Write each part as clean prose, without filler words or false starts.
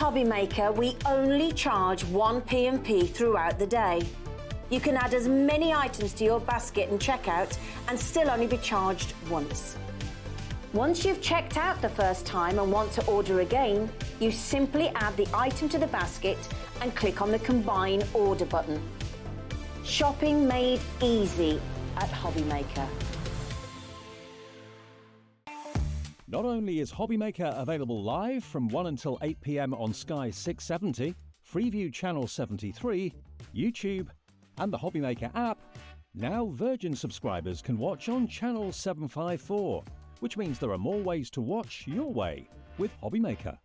Hobbymaker, we only charge 1 P&P throughout the day. You can add as many items to your basket and checkout and still only be charged once. Once you've checked out the first time and want to order again, you simply add the item to the basket and click on the Combine Order button. Shopping made easy at Hobbymaker. Not only is Hobbymaker available live from 1 until 8 p.m. on Sky 670, Freeview Channel 73, YouTube, and the Hobbymaker app, now Virgin subscribers can watch on Channel 754, which means there are more ways to watch your way with Hobbymaker.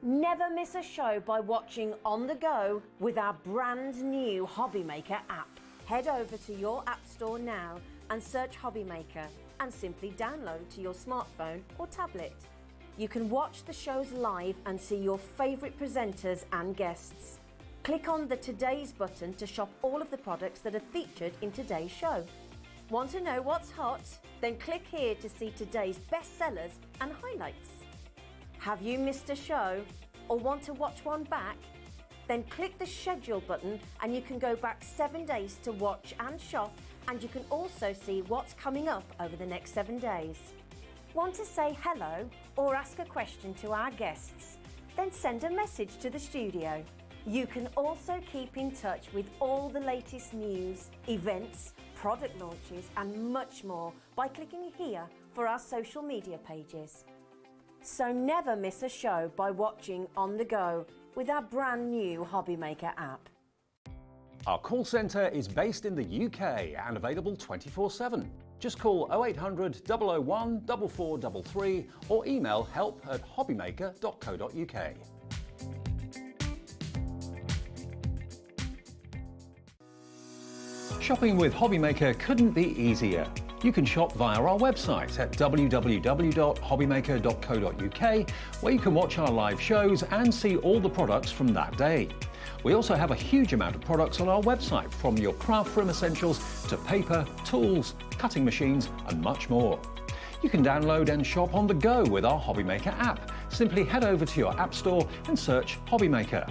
Never miss a show by watching on the go with our brand new Hobbymaker app. Head over to your app store now and search Hobbymaker and simply download to your smartphone or tablet. You can watch the shows live and see your favourite presenters and guests. Click on the Today's button to shop all of the products that are featured in today's show. Want to know what's hot? Then click here to see today's bestsellers and highlights. Have you missed a show or want to watch one back? Then click the schedule button and you can go back 7 days to watch and shop, and you can also see what's coming up over the next 7 days. Want to say hello or ask a question to our guests? Then send a message to the studio. You can also keep in touch with all the latest news, events, product launches and much more by clicking here for our social media pages. So never miss a show by watching on the go with our brand new Hobbymaker app. Our call centre is based in the UK and available 24/7. Just call 0800 001 4433 or email help@hobbymaker.co.uk. Shopping with Hobbymaker couldn't be easier. You can shop via our website at www.hobbymaker.co.uk, where you can watch our live shows and see all the products from that day. We also have a huge amount of products on our website, from your craft room essentials to paper, tools, cutting machines and much more. You can download and shop on the go with our Hobbymaker app. Simply head over to your app store and search Hobbymaker.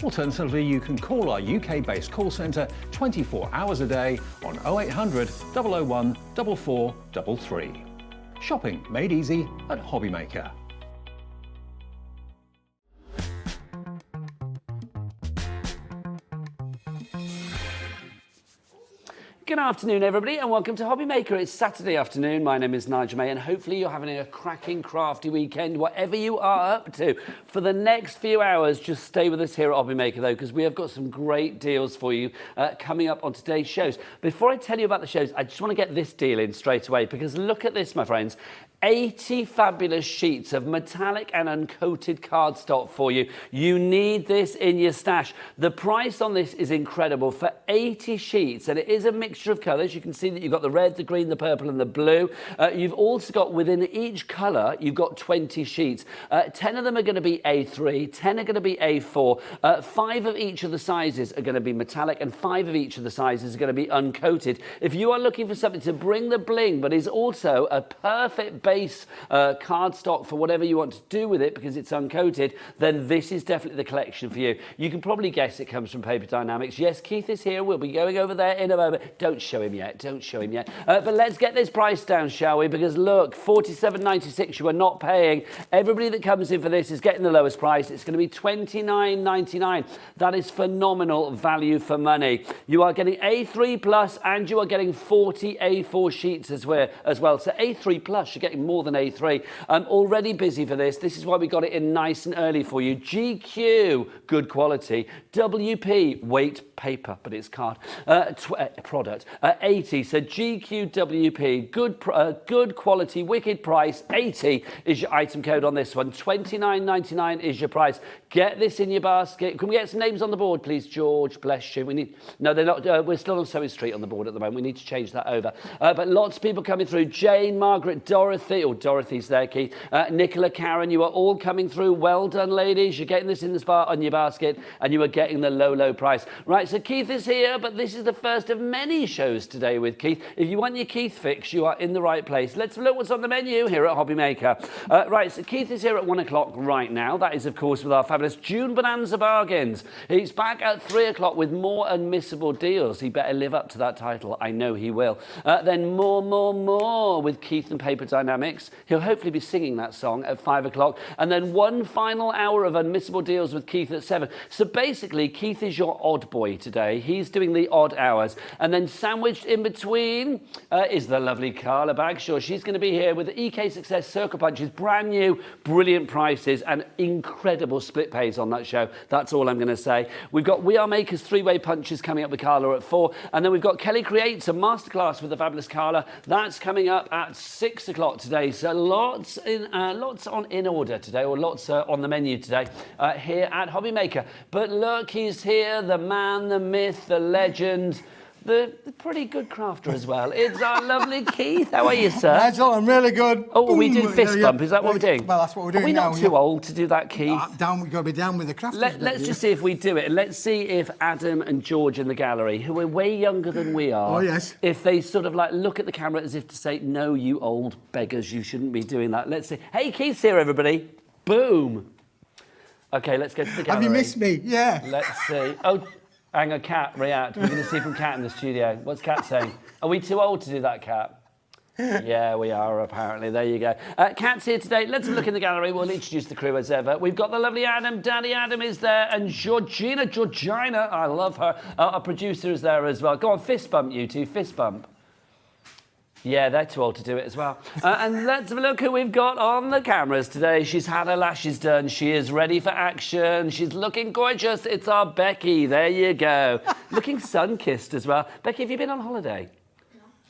Alternatively, you can call our UK-based call centre 24 hours a day on 0800 001 4433. Shopping made easy at Hobbymaker. Good afternoon, everybody, and welcome to Hobbymaker. It's Saturday afternoon. My name is Nigel May, and hopefully you're having a cracking, crafty weekend, whatever you are up to. For the next few hours, just stay with us here at Hobbymaker, though, because we have got some great deals for you coming up on today's shows. Before I tell you about the shows, I just want to get this deal in straight away, because look at this, my friends. 80 fabulous sheets of metallic and uncoated cardstock for you. You need this in your stash. The price on this is incredible for 80 sheets, and it is a mixture of colours. You can see that you've got the red, the green, the purple and the blue. You've also got, within each colour, you've got 20 sheets. 10 of them are going to be A3, 10 are going to be A4. 5 of each of the sizes are going to be metallic, and 5 of each of the sizes are going to be uncoated. If you are looking for something to bring the bling, but is also a perfect base cardstock for whatever you want to do with it because it's uncoated, then this is definitely the collection for you. You can probably guess it comes from Paper Dynamics. Yes, Keith is here. We'll be going over there in a moment. Don't show him yet. Don't show him yet. But let's get this price down, shall we? Because look, $47.96 you are not paying. Everybody that comes in for this is getting the lowest price. It's going to be $29.99. That is phenomenal value for money. You are getting A3 plus and you are getting 40 A4 sheets as well. So A3 plus, you're getting more than A3. I'm already busy for this. This is why we got it in nice and early for you. GQ, good quality. WP, weight paper, but it's card. Product, 80. So GQ WP, good quality, wicked price. 80 is your item code on this one. $29.99 is your price. Get this in your basket. Can we get some names on the board, please, George? Bless you. We need. No, they're not. We're still on Sewing Street on the board at the moment. We need to change that over. But lots of people coming through. Jane, Margaret, Dorothy. Dorothy, or Dorothy's there, Keith. Nicola, Karen, you are all coming through. Well done, ladies. You're getting this in the spot on your basket, and you are getting the low, low price. Right, so Keith is here, but this is the first of many shows today with Keith. If you want your Keith fix, you are in the right place. Let's look what's on the menu here at Hobbymaker. Right, so Keith is here at 1 o'clock right now. That is, of course, with our fabulous June Bonanza bargains. He's back at 3 o'clock with more unmissable deals. He better live up to that title. I know he will. Then more with Keith and Paper Dynamics. He'll hopefully be singing that song at 5 o'clock. And then one final hour of unmissable deals with Keith at 7. So basically, Keith is your odd boy today. He's doing the odd hours. And then sandwiched in between is the lovely Carla Bagshaw. She's going to be here with the EK Success Circle Punches. Brand new, brilliant prices and incredible split pays on that show. That's all I'm going to say. We've got We Are Makers three-way punches coming up with Carla at 4. And then we've got Kelly Creates a masterclass with the fabulous Carla. That's coming up at 6 o'clock today. So lots on in order today, or lots on the menu today here at Hobbymaker. But look, he's here, the man, the myth, the legend, the pretty good crafter as well. It's our lovely Keith. How are you, sir? Nigel, I'm really good. Oh, we do fist bump. Is that what we're doing? Well, that's what we're doing now. Are we not too old to do that, Keith? We've got to be down with the crafters. Let's just see if we do it. And let's see if Adam and George in the gallery, who are way younger than we are, oh, yes, if they sort of like look at the camera as if to say, no, you old beggars, you shouldn't be doing that. Let's see. Hey, Keith's here, everybody. Boom. Okay, let's go to the gallery. Have you missed me? Yeah. Let's see. Oh, hang on, Cat, react. We're going to see from Cat in the studio. What's Cat saying? Are we too old to do that, Cat? Yeah, we are, apparently. There you go. Cat's here today. Let's have a look in the gallery. We'll introduce the crew as ever. We've got the lovely Adam. Daddy Adam is there. And Georgina, I love her. Our producer is there as well. Go on, fist bump, you two. Fist bump. Yeah, they're too old to do it as well. And let's have a look who we've got on the cameras today. She's had her lashes done. She is ready for action. She's looking gorgeous. It's our Becky. There you go. Looking sun-kissed as well. Becky, have you been on holiday?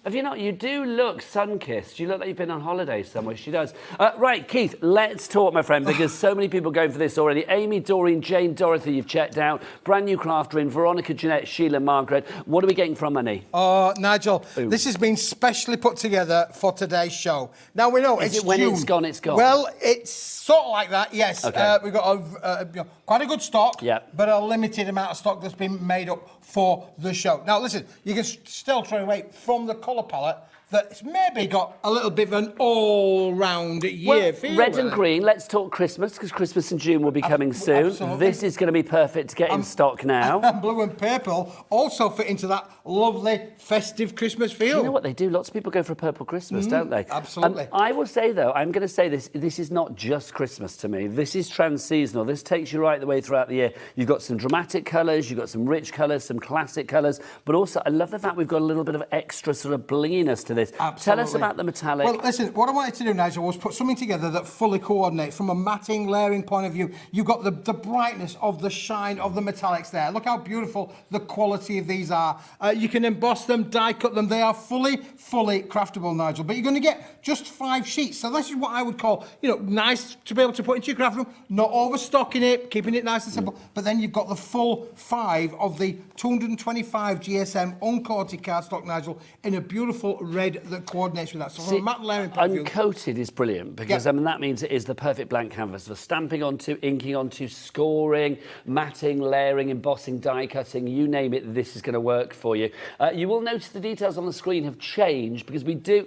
Have you not? You do look sun-kissed. You look like you've been on holiday somewhere. She does. Right, Keith, let's talk, my friend, because so many people are going for this already. Amy, Doreen, Jane, Dorothy, you've checked out. Brand new crafter in Veronica, Jeanette, Sheila, Margaret. What are we getting from Money? Nigel, this has been specially put together for today's show. Now, we know it's when June. It's gone, it's gone? Well, it's sort of like that, yes. Okay. We've got quite a good stock, Yep. but a limited amount of stock that's been made up for the show. Now, listen, you can still try away from the colour palette that's maybe got a little bit of an all-round year feel. Red and green, let's talk Christmas, because Christmas and June will be coming soon. Absolutely. This is going to be perfect to get in stock now. And blue and purple also fit into that lovely festive Christmas feel. You know what they do? Lots of people go for a purple Christmas, don't they? Absolutely. I will say, though, I'm going to say this is not just Christmas to me. This is trans-seasonal. This takes you right the way throughout the year. You've got some dramatic colours, you've got some rich colours, some classic colours, but also I love the fact we've got a little bit of extra sort of blinginess to this. Absolutely. Tell us about the metallic. Well, listen, what I wanted to do, Nigel, was put something together that fully coordinates from a matting, layering point of view. You've got the brightness of the shine of the metallics there. Look how beautiful the quality of these are. You can emboss them, die cut them. They are fully craftable, Nigel. But you're going to get just 5 sheets. So this is what I would call, nice to be able to put into your craft room, not overstocking it, keeping it nice and simple. But then you've got the full 5 of the 225 GSM uncoated cardstock, Nigel, in a beautiful red that coordinates with that. So from a matte layering point of view, uncoated is brilliant because that means it is the perfect blank canvas for stamping onto, inking onto, scoring, matting, layering, embossing, die cutting, you name it, this is going to work for you. You will notice the details on the screen have changed because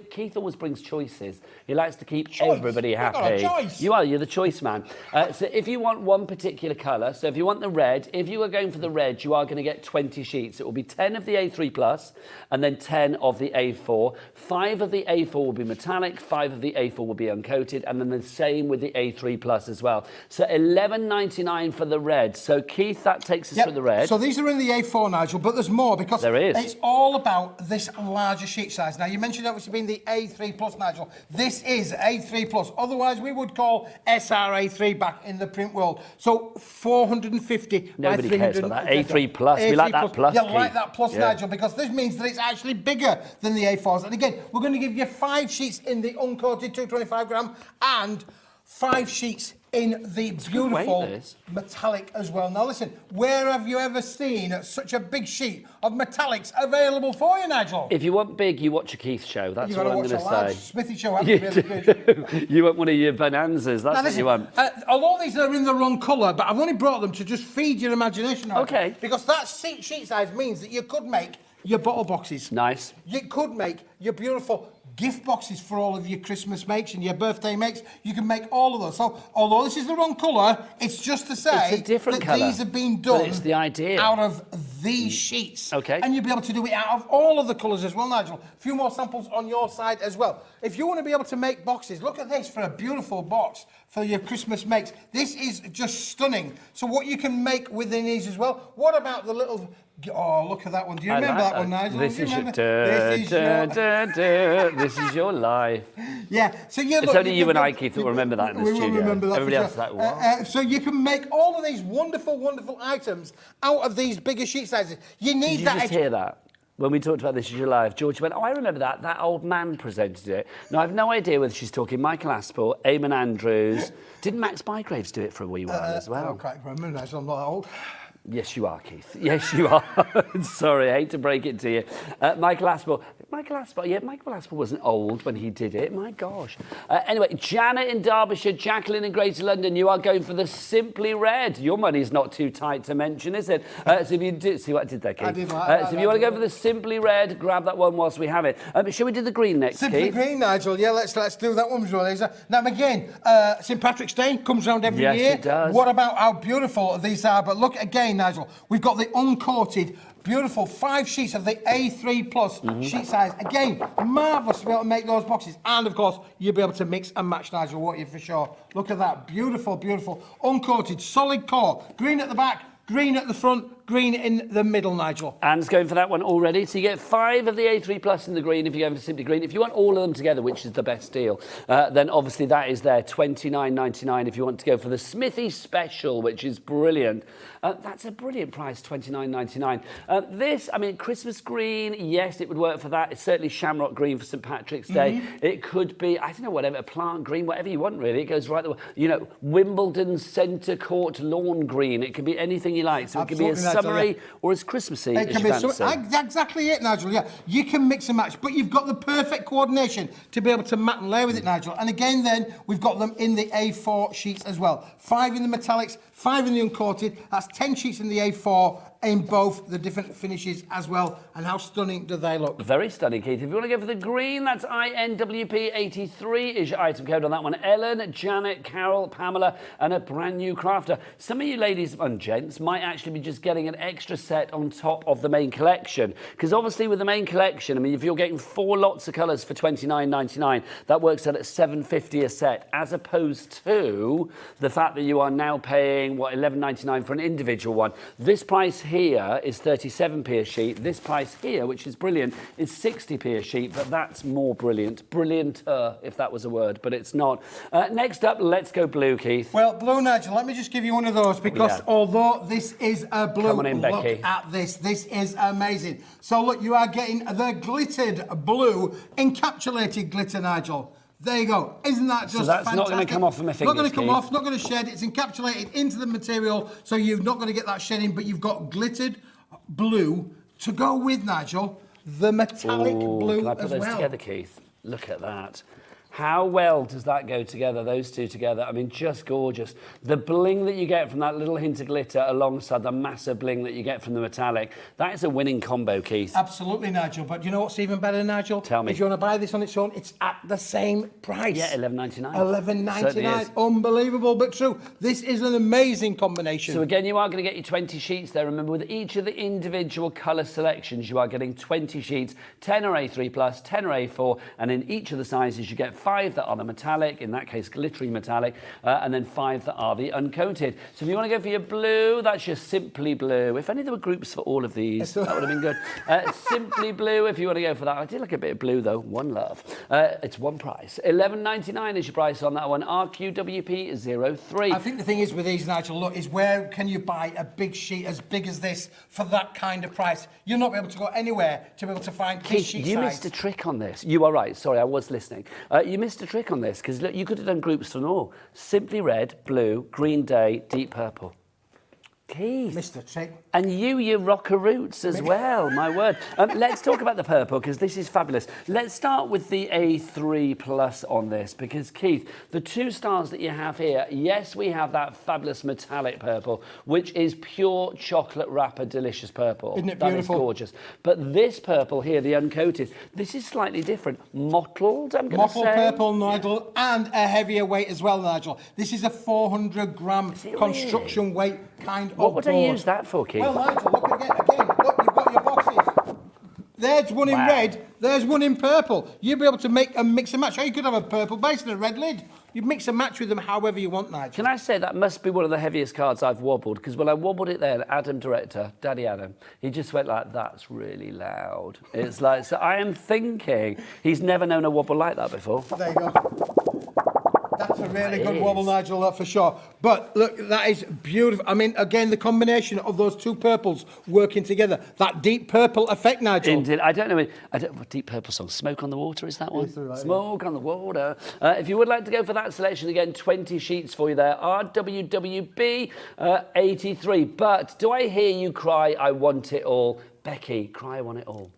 Keith always brings choices. He likes to keep everybody happy. You're the choice man. So if you want one particular colour, so if you want the red, if you are going for the red, you are going to get 20 sheets. It will be 10 of the A3 Plus and then 10 of the A4. 5 of the A4 will be metallic, 5 of the A4 will be uncoated, and then the same with the A3 Plus as well. So $11.99 for the red. So Keith, that takes us through the red. So these are in the A4, Nigel, but there's more because there is. It's all about this larger sheet size. Now, you mentioned obviously being the A3 Plus, Nigel. This is A3 Plus. Otherwise, we would call SRA3 back in the print world. So 450 Nobody by 300. cares about that. A3 Plus. We like that plus, Yeah, Keith. like that plus, Nigel, because this means that it's actually bigger than the A4s. And again, we're going to give you 5 sheets in the uncoated 225 gram and 5 sheets in the beautiful this. metallic as well. Now listen, where have you ever seen such a big sheet of metallics available for you, Nigel? If you want big, you watch a Keith show. That's You've what got to I'm watch going a to large say. Smithy show, haven't you? Really good. You want one of your bonanzas. That's Now, what you want. although these are in the wrong colour, but I've only brought them to just feed your imagination. Nigel. Okay. Because that sheet size means that you could make your bottle boxes. Nice. You could make your beautiful gift boxes for all of your Christmas makes and your birthday makes. You can make all of those. So, although this is the wrong colour, it's just to say It's a different that colour, these have been but done it's the idea. out of these sheets. Okay. And you'll be able to do it out of all of the colours as well, Nigel. A few more samples on your side as well. If you want to be able to make boxes, look at this for a beautiful box for your Christmas makes. This is just stunning. So what you can make within these as well. What about the little... Oh, look at that one. Do you remember that one, Nigel? This Do you is your, remember? this is your life. Yeah, so you It's look, only you and I, can- Keith, that will remember that in the we will studio. remember that. Everybody for else sure. is like, what? So you can make all of these wonderful, wonderful items out of these bigger sheet sizes. You need Did you that. just hear that? When we talked about This Is Your Life, George went, oh, I remember that. That old man presented it. Now, I've no idea whether she's talking Michael Aspel, Eamon Andrews. Didn't Max Bygraves do it for a wee while as I well? don't quite remember that, so I'm not that old. Yes, you are, Keith. Yes, you are. Sorry, I hate to break it to you. Michael Aspel, yeah, Michael Aspel wasn't old when he did it. My gosh. Anyway, Janet in Derbyshire, Jacqueline in Greater London, you are going for the Simply Red. Your money's not too tight to mention, is it? So if you did, see what I did there, Keith? I did that. So if you want to go for the Simply Red, grab that one whilst we have it. Shall we do the green next, Simply Keith? Green, Nigel. Yeah, let's do that one as well, Lisa. Now, again, St. Patrick's Day comes round every year. Yes, it does. What about how beautiful these are? But look again, Nigel. We've got the uncoated, beautiful 5 sheets of the A3 plus sheet size. Again, marvellous to be able to make those boxes. And, of course, you'll be able to mix and match, Nigel, won't you, for sure? Look at that. Beautiful, beautiful, uncoated, solid core. Green at the back, green at the front, green in the middle, Nigel. Anne's going for that one already. So you get 5 of the A3 Plus in the green if you're going for Simply Green. If you want all of them together, which is the best deal, then obviously that is there, $29.99 if you want to go for the Smithy Special, which is brilliant. That's a brilliant price, $29.99. This, I mean, Christmas green, yes, it would work for that. It's certainly Shamrock Green for St. Patrick's Day. It could be, I don't know, whatever, plant green, whatever you want, really. It goes right the way. You know, Wimbledon Centre Court Lawn Green. It can be anything you like. So it can be as summery or as Christmassy as you fancy. Exactly it, Nigel, yeah. You can mix and match, but you've got the perfect coordination to be able to mat and layer with it, Nigel. And again, then, we've got them in the A4 sheets as well. 5 in the metallics, 5 in the uncoated. That's 10 sheets in the A4 in both the different finishes as well. And how stunning do they look? Very stunning, Keith. If you want to go for the green, that's INWP83 is your item code on that one. Ellen, Janet, Carol, Pamela, and a brand new crafter. Some of you ladies and gents might actually be just getting an extra set on top of the main collection. Because obviously with the main collection, I mean, if you're getting 4 lots of colours for $29.99, that works out at $7.50 a set, as opposed to the fact that you are now paying, what, $11.99 for an individual one. This price here is 37p a sheet. This price here, which is brilliant, is 60p a sheet, but that's more brilliant. Brillianter, if that was a word, but it's not. Next up, let's go blue, Keith. Well, blue, Nigel, let me just give you one of those because although this is a blue, Come on in, look Becky. at this. This is amazing. So, look, you are getting the glittered blue, encapsulated glitter, Nigel. There you go. Isn't that just that's fantastic? not going to come off of my fingers, Not going to come Keith. off, not going to shed. It's encapsulated into the material, so you're not going to get that shedding, but you've got glittered blue to go with, Nigel, the metallic blue Can I put as those well. together, Keith? Look at that. How well does that go together, those two together? I mean, just gorgeous. The bling that you get from that little hint of glitter alongside the massive bling that you get from the metallic, that is a winning combo, Keith. Absolutely, Nigel. But you know what's even better, Nigel? Tell me. If you want to buy this on its own, it's at the same price. Yeah, $11.99. $11.99. Unbelievable, but true. This is an amazing combination. So again, you are going to get your 20 sheets there. Remember, with each of the individual colour selections, you are getting 20 sheets, 10 are A3+, 10 are A4, and in each of the sizes, you get 5 that are the metallic, in that case, glittery metallic, and then 5 that are the uncoated. So if you want to go for your blue, that's your Simply Blue. If only there were groups for all of these, that would have been good. Simply Blue, if you want to go for that. I did like a bit of blue, though. One love. It's one price. $11.99 is your price on that one. RQWP03. I think the thing is with these, Nigel, look, is where can you buy a big sheet as big as this for that kind of price? You'll not be able to go anywhere to be able to find this sheet You size. missed a trick on this. You are right. Sorry, I was listening. you missed a trick on this, because look, you could have done groups on all. Simply Red, Blue, Green Day, Deep Purple. Keith. Mr. Trick. And your rocker roots as well, my word. Let's talk about the purple, because this is fabulous. Let's start with the A3 Plus on this, because Keith, the 2 stars that you have here, yes, we have that fabulous metallic purple, which is pure chocolate wrapper, delicious purple. Isn't it beautiful? That is gorgeous. But this purple here, the uncoated, this is slightly different. Mottled, I'm going to say. Mottled purple, Nigel, and a heavier weight as well, Nigel. This is a 400-gram construction weight kind of What would I board. use that for, Keith? Well, Nigel, look again. Look, you've got your boxes. There's one in red, there's one in purple. You'll be able to make a mix and match. Or you could have a purple base and a red lid. You mix and match with them however you want, Nigel. Can I say that must be one of the heaviest cards I've wobbled, because when I wobbled it there, Adam director, Daddy Adam, he just went like, that's really loud. It's like, so I am thinking he's never known a wobble like that before. There you go. That's a really good wobble, Nigel, that for sure. But look, that is beautiful. I mean, again, the combination of those 2 purples working together, that deep purple effect, Nigel. Indeed. I don't know what Deep Purple song. Smoke on the Water, is that one? Yes, right, Smoke on the Water. If you would like to go for that selection, again, 20 sheets for you there. RWWB 83. But do I hear you cry, I want it all? Becky, cry, I want it all.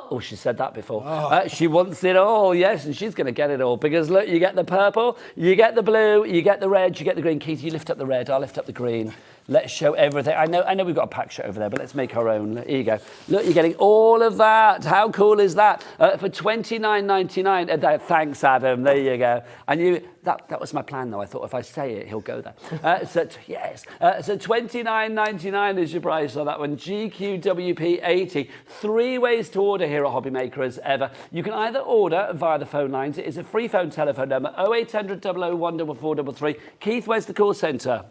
Oh, she said that before. She wants it all, yes, and she's going to get it all, because look, you get the purple, you get the blue, you get the red, you get the green. Keith, you lift up the red, I'll lift up the green. Let's show everything. I know we've got a pack shot over there, but let's make our own. Here you go. Look, you're getting all of that. How cool is that? For $29.99. Thanks, Adam. There you go. I knew that was my plan, though. I thought if I say it, he'll go there. So $29.99 is your price on that one. GQWP 80. 3 ways to order here at Hobbymaker as ever. You can either order via the phone lines. It is a free phone telephone number, 0800 001 4433. Keith, where's the call centre?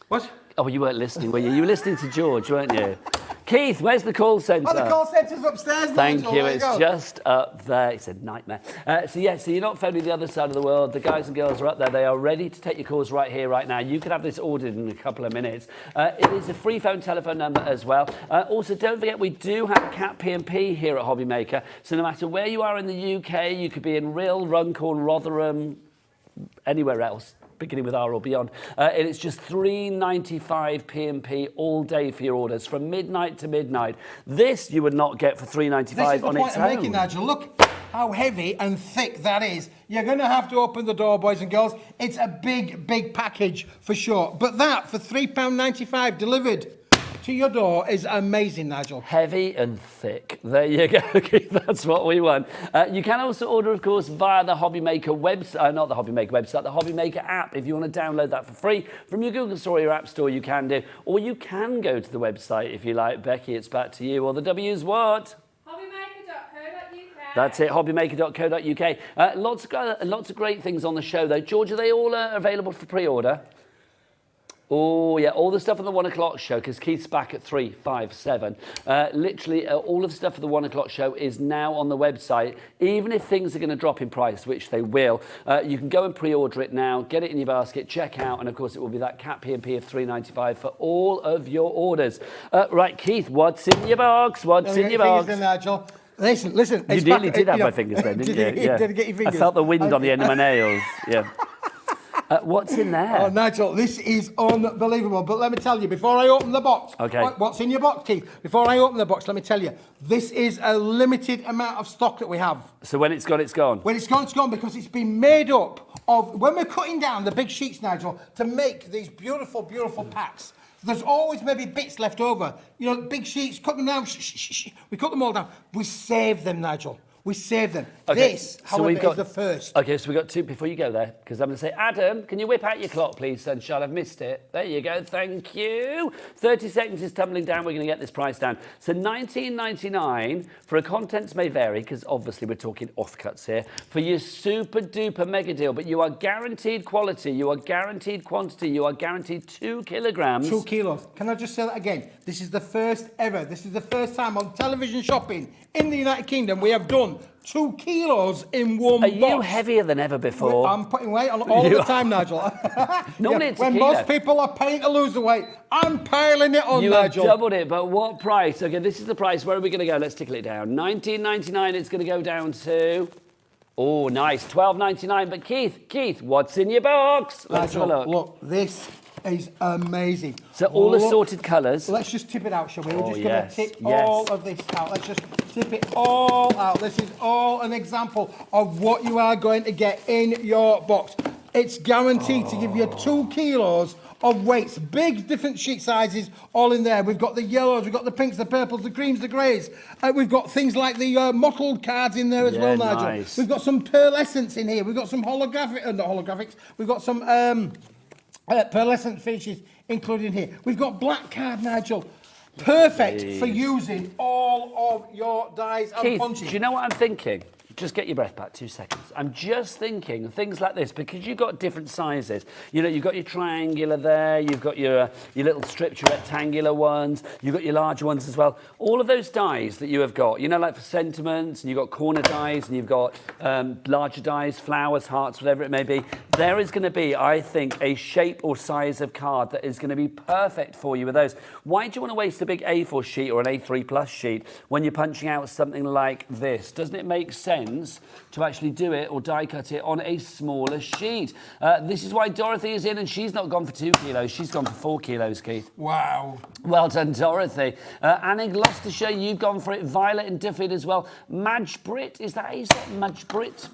What? Oh, you weren't listening, were you? You were listening to George, weren't you? Keith, where's the call centre? Oh, the call centre's upstairs, Thank Nigel. you, There it's go. just up there. It's a nightmare. So you're not phoning the other side of the world. The guys and girls are up there. They are ready to take your calls right here, right now. You can have this ordered in a couple of minutes. It is a free phone telephone number as well. Also, don't forget, we do have Cat P&P here at Hobbymaker. So no matter where you are in the UK, you could be in Rhyl, Runcorn, Rotherham, anywhere else, beginning with R or beyond. And it's just $3.95 P&P all day for your orders, from midnight to midnight. This you would not get for $3.95 on its own. This is the point I'm making, Nigel. Look how heavy and thick that is. You're going to have to open the door, boys and girls. It's a big, big package for sure. But that, for £3.95 delivered to your door, is amazing, Nigel. Heavy and thick. There you go. That's what we want. You can also order, of course, via the Hobbymaker website, not the Hobbymaker website, the Hobbymaker app. If you want to download that for free from your Google Store or your App Store, you can do. Or you can go to the website if you like. Becky, it's back to you. Or the W's what? Hobbymaker.co.uk. That's it, hobbymaker.co.uk. Lots of great things on the show, though. George, are they all available for pre-order? Oh, yeah, all the stuff on the 1 o'clock show, because Keith's back at 3, 5, 7. Literally, all of the stuff for the 1 o'clock show is now on the website. Even if things are going to drop in price, which they will, you can go and pre-order it now, get it in your basket, check out, and of course it will be that Cat P&P of $3.95 for all of your orders. Right, Keith, what's in your box? What's in your box? Nigel. Listen. You really did have my fingers then, didn't you? Yeah. Did you get your fingers? I felt the wind on the end of my nails. Yeah. What's in there? Oh, Nigel, this is unbelievable. But let me tell you, before I open the box, okay. What's in your box, Keith? Before I open the box, let me tell you, this is a limited amount of stock that we have. So when it's gone, it's gone? When it's gone, it's gone, because it's been made up of, when we're cutting down the big sheets, Nigel, to make these beautiful, beautiful packs, there's always maybe bits left over. You know, big sheets, cut them down, we cut them all down. We save them, Nigel. We save them. Okay. This, however, is the first. Okay, so we've got 2 before you go there, because I'm going to say, Adam, can you whip out your clock, please, sunshine? I've missed it. There you go. Thank you. 30 seconds is tumbling down. We're going to get this price down. So $19.99 for a contents may vary, because obviously we're talking offcuts here, for your super duper mega deal. But you are guaranteed quality. You are guaranteed quantity. You are guaranteed 2 kilograms. 2 kilos. Can I just say that again? This is the first ever. This is the first time on television shopping in the United Kingdom we have done 2 kilos in one box. Are you heavier than ever before? I'm putting weight on all the time, Nigel. Normally it's a when kilo. most people are paying to lose the weight, I'm piling it on, you Nigel. have doubled it, but what price? Okay, this is the price. Where are we going to go? Let's tickle it down. $19.99. It's going to go down to Oh, nice. $12.99. But Keith, what's in your box? Let's have a look. Look, this is amazing. So all assorted colours. Let's just tip it out, shall we? We're just yes, going to tip all of this out. Let's just tip it all out. This is all an example of what you are going to get in your box. It's guaranteed to give you 2 kilos of weights, big different sheet sizes, all in there. We've got the yellows, we've got the pinks, the purples, the creams, the greys. We've got things like the mottled cards in there as well, Nigel. Nice. We've got some pearlescence in here. We've got some holographic, not holographics. We've got some pearlescent finishes included in here. We've got black card, Nigel. Perfect for using all of your dies and Keith, punches. do you know what I'm thinking? Just get your breath back, 2 seconds. I'm just thinking things like this, because you've got different sizes. You know, you've got your triangular there, you've got your little strips, your rectangular ones, you've got your larger ones as well. All of those dies that you have got, you know, like for sentiments, and you've got corner dies, and you've got larger dies, flowers, hearts, whatever it may be. There is going to be, I think, a shape or size of card that is going to be perfect for you with those. Why do you want to waste a big A4 sheet or an A3 plus sheet when you're punching out something like this? Doesn't it make sense to actually do it or die cut it on a smaller sheet? This is why Dorothy is in, and she's not gone for 2 kilos, she's gone for 4 kilos, Keith. Wow. Well done, Dorothy. Annie Gloucestershire, you've gone for it. Violet and Duffield as well. Madge Britt, is that how you say it? Madge Britt,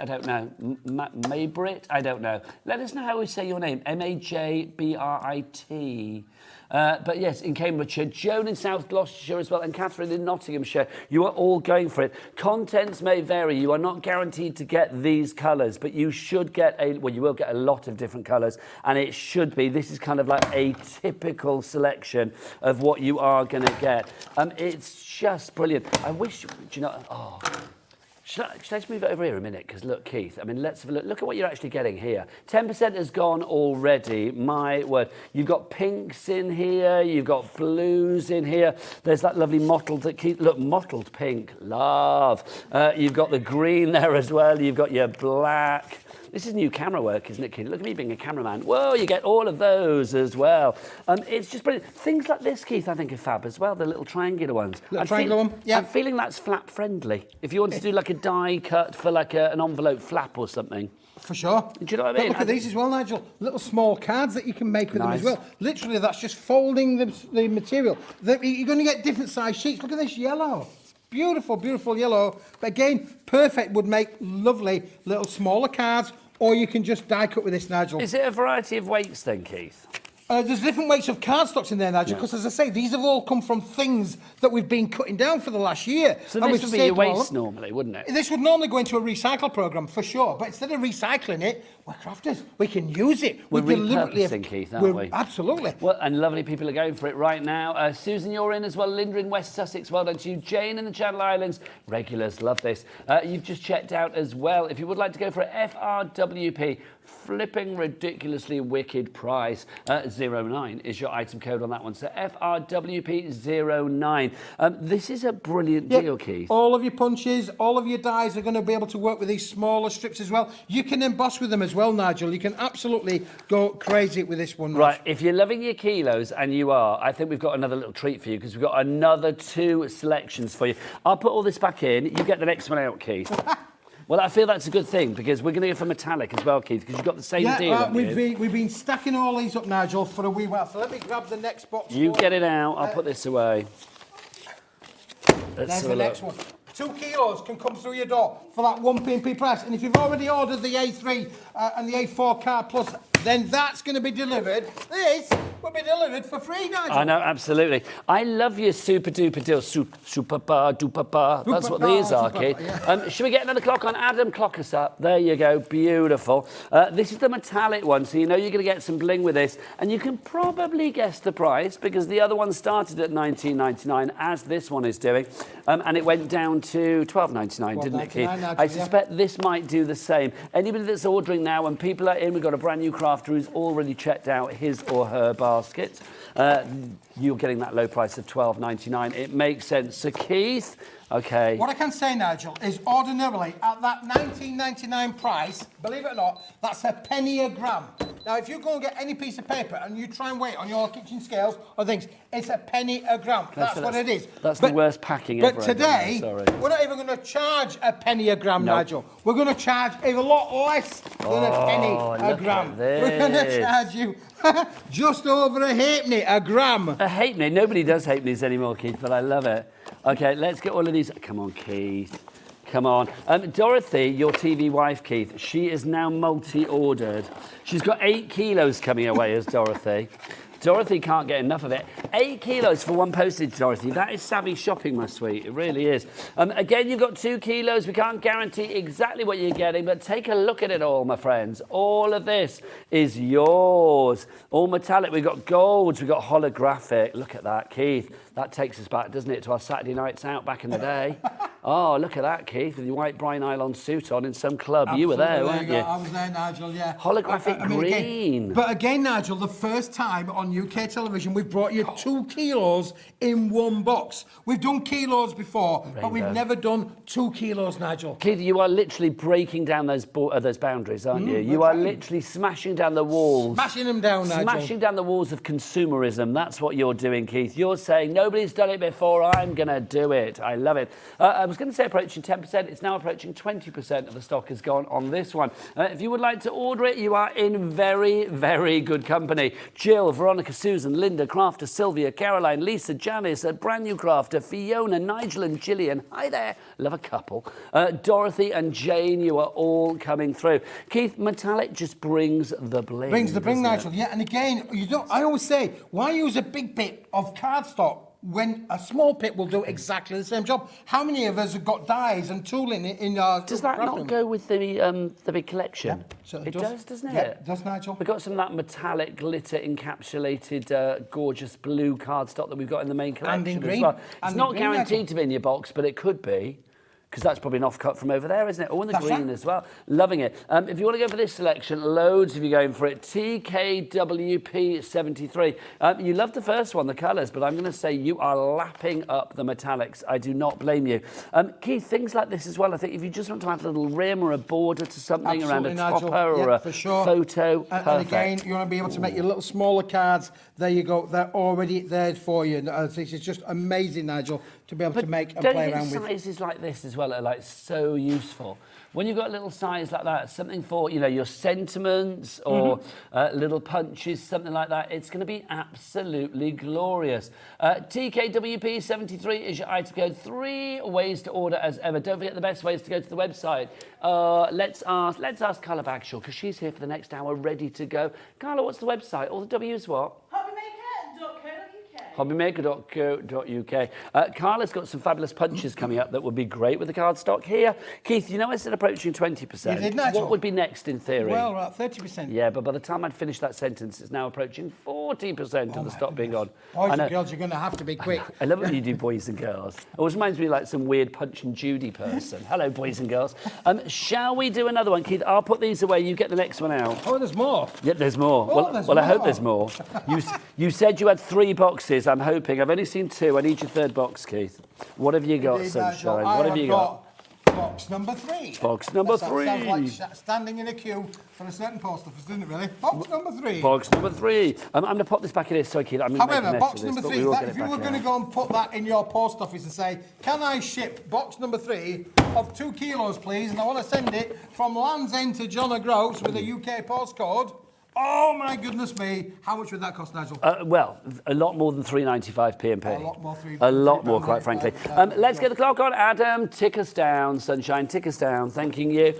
I don't know. Maybrit, I don't know. Let us know how we say your name. Majbrit. But yes, in Cambridgeshire, Joan in South Gloucestershire as well, and Catherine in Nottinghamshire. You are all going for it. Contents may vary. You are not guaranteed to get these colours, but you should get you will get a lot of different colours, and it should be. This is kind of like a typical selection of what you are going to get. It's just brilliant. I wish, do you know, Should I just move it over here a minute? Because look, Keith, I mean, let's have a look. Look at what you're actually getting here. 10% has gone already, my word. You've got pinks in here, you've got blues in here. There's that lovely mottled, mottled pink, love. You've got the green there as well, you've got your black. This is new camera work, isn't it, Keith? Look at me being a cameraman. Whoa, you get all of those as well. It's just brilliant. Things like this, Keith, I think are fab as well, the little triangular ones. Little triangular one, yeah. I'm feeling that's flap friendly. If you want to do like a die cut for like an envelope flap or something. For sure. Do you know what I mean? Look at these as well, Nigel. Little small cards that you can make with Nice. them as well. Literally, that's just folding the material. You're going to get different size sheets. Look at this yellow. Beautiful, beautiful yellow. But again, perfect, would make lovely little smaller cards, or you can just die cut with this, Nigel. Is it a variety of weights then, Keith? There's different weights of cardstocks in there, Nigel, because as I say, these have all come from things that we've been cutting down for the last year. So And this we've would be your saved all waste of- normally, wouldn't it? This would normally go into a recycle programme, for sure, but instead of recycling it, we're crafters. We can use it. We're We deliberately repurposing, Keith, aren't we? Absolutely. Well, and lovely people are going for it right now. Susan, you're in as well. Linda in West Sussex, well done to you. Jane in the Channel Islands, regulars, love this. You've just checked out as well. If you would like to go for a FRWP, flipping ridiculously wicked price, 09 is your item code on that one. So FRWP09. This is a brilliant deal, Keith. All of your punches, all of your dies are going to be able to work with these smaller strips as well. You can emboss with them as well, Nigel. You can absolutely go crazy with this one. Right, if you're loving your kilos, and you are, I think we've got another little treat for you, because we've got another 2 selections for you. I'll put all this back in. You get the next one out, Keith. Well, I feel that's a good thing, because we're going to go for metallic as well, Keith, because you've got the same deal. haven't you? We've been stacking all these up, Nigel, for a wee while. So let me grab the next box. You get it out. I'll put this away. Let's There's have the a next look. one. 2 kilos can come through your door for that 1p price. And if you've already ordered the A3 and the A4 card plus, then that's going to be delivered. This will be delivered for free, Nigel. I know, absolutely. I love your super duper deal. Super bar, duper bar. That's what these are, Keith. Should we get another clock on? Adam, clock us up. There you go. Beautiful. This is the metallic one, so you know you're going to get some bling with this. And you can probably guess the price, because the other one started at $19.99, as this one is doing. And it went down to $12.99, didn't it, Keith? I suspect this might do the same. Anybody that's ordering now, when people are in, we've got a brand new crafter who's already checked out his or her basket. You're getting that low price of $12.99. It makes sense. So, Keith, Okay. What I can say, Nigel, is ordinarily at that £19.99 price, believe it or not, that's a penny a gram. Now, if you go and get any piece of paper and you try and weigh it on your kitchen scales or things, it's a penny a gram. That's what it is. That's the worst packing ever. But today, we're not even going to charge a penny a gram, Nigel. We're going to charge a lot less than a penny a gram. We're going to charge you just over a halfpenny a gram. A halfpenny? Nobody does halfpennies anymore, Keith, but I love it. Okay, let's get all of these. Come on, Keith. Come on. Dorothy, your TV wife, Keith, she is now multi-ordered. She's got 8 kilos coming away as Dorothy. Dorothy can't get enough of it. 8 kilos for one postage, Dorothy. That is savvy shopping, my sweet. It really is. Again, you've got 2 kilos. We can't guarantee exactly what you're getting, but take a look at it all, my friends. All of this is yours. All metallic. We've got golds. We've got holographic. Look at that, Keith. That takes us back, doesn't it, to our Saturday nights out back in the day. Oh, look at that, Keith, with your white brine nylon suit on in some club. Absolutely, you were there, weren't you? I was there, Nigel, yeah. Holographic green. But again, Nigel, the first time on UK television, we've brought you 2 kilos in one box. We've done kilos before, but we've never done 2 kilos, Nigel. Keith, you are literally breaking down those boundaries, aren't you? You are literally smashing down the walls. Smashing them down, Nigel. Smashing down the walls of consumerism. That's what you're doing, Keith. You're saying, nobody's done it before, I'm going to do it. I love it. I was going to say approaching 10%. It's now approaching 20% of the stock has gone on this one. If you would like to order it, you are in very, very good company. Jill, Veronica, Susan, Linda, Crafter, Sylvia, Caroline, Lisa, Janice, a brand new Crafter, Fiona, Nigel and Gillian. Hi there. Love a couple. Dorothy and Jane, you are all coming through. Keith, metallic just brings the bling. Brings the bling, Nigel. Yeah, and again, I always say, why use a big bit of cardstock when a small pit will do exactly the same job? How many of us have got dyes and tooling in our... Does that not go with the big collection? Yeah, so it does, doesn't it? Yeah, it does, Nigel. We've got some of that metallic glitter encapsulated gorgeous blue cardstock that we've got in the main collection And in green. as well. It's And not in green, guaranteed Nigel. to be in your box, but it could be. Because that's probably an off-cut from over there, isn't it? Oh, and the That's green right. as well. Loving it. If you want to go for this selection, loads of you going for it. TKWP73. You love the first one, the colours, but I'm going to say you are lapping up the metallics. I do not blame you. Keith, things like this as well. I think if you just want to add a little rim or a border to something around a Absolutely, topper Nigel. or Yeah, a for sure. photo, And again, you want to be able to make your little smaller cards. There you go. They're already there for you. This is just amazing, Nigel, to be able to make and don't play you around think with. sizes like this as well are like so useful? When you've got a little size like that, something for, you know, your sentiments or little punches, something like that, it's going to be absolutely glorious. TKWP73 is your item code. 3 ways to order as ever. Don't forget the best way is to go to the website. Let's ask Carla Bagshaw, because she's here for the next hour, ready to go. Carla, what's the website? All the W's what? Hobbymaker.co.uk. Carla's got some fabulous punches coming up that would be great with the cardstock here. Keith, you know I said approaching 20%. You did, Nigel. What would be next in theory? Well, about 30%. Yeah, but by the time I'd finished that sentence, it's now approaching 40% of the stock being on. Boys and girls, you're going to have to be quick. I love it when you do boys and girls. It always reminds me like some weird Punch and Judy person. Hello, boys and girls. Shall we do another one, Keith? I'll put these away. You get the next one out. Oh, there's more. Yeah, there's more. Oh, there's I hope more. there's more. You said you had 3 boxes. I'm hoping. I've only seen 2. I need your 3rd box, Keith. What have you got, Indeed, Sunshine? Nigel. What have you got? Box number 3. Box number That 3. sounds like standing in a queue for a certain post office, doesn't it, really? Box number 3. Box number 3. I'm going to pop this back in here. Sorry, Keith. I'm going to make a However, mess box of this, number but 3, we will that, get if it you back were going to out. go and put that in your post office and say, can I ship box number 3 of 2 kilos, please, and I want to send it from Land's End to John O'Groats with a UK postcode. Oh, my goodness me. How much would that cost, Nigel? Well, a lot more than 3.95 P&P. A lot more, A lot more, £3.95. quite frankly. Let's get the clock on. Adam, tick us down. Sunshine, tick us down. Thanking you.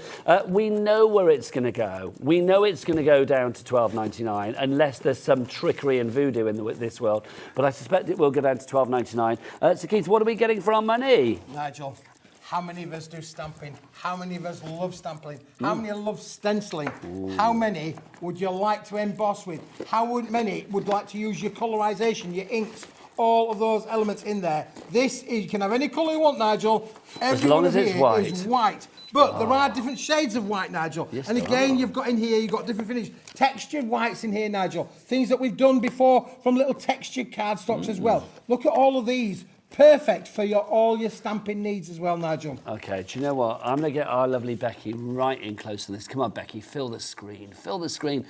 We know where it's going to go. We know it's going to go down to £12.99 unless there's some trickery and voodoo in this world. But I suspect it will go down to £12.99. So, Keith, what are we getting for our money? Nigel, how many of us do stamping? How many of us love stamping? How many love stenciling? How many would you like to emboss with? How many would like to use your colorization, your inks, all of those elements in there? This is, you can have any colour you want, Nigel. As long as it's white. Is white. But there are different shades of white, Nigel. Yes, and there again, are. you've got in here, you've got different finishes. Textured whites in here, Nigel. Things that we've done before from little textured cardstocks as well. Look at all of these. Perfect for all your stamping needs as well, Nigel. Okay, do you know what? I'm going to get our lovely Becky right in close on this. Come on, Becky, fill the screen. Fill the screen.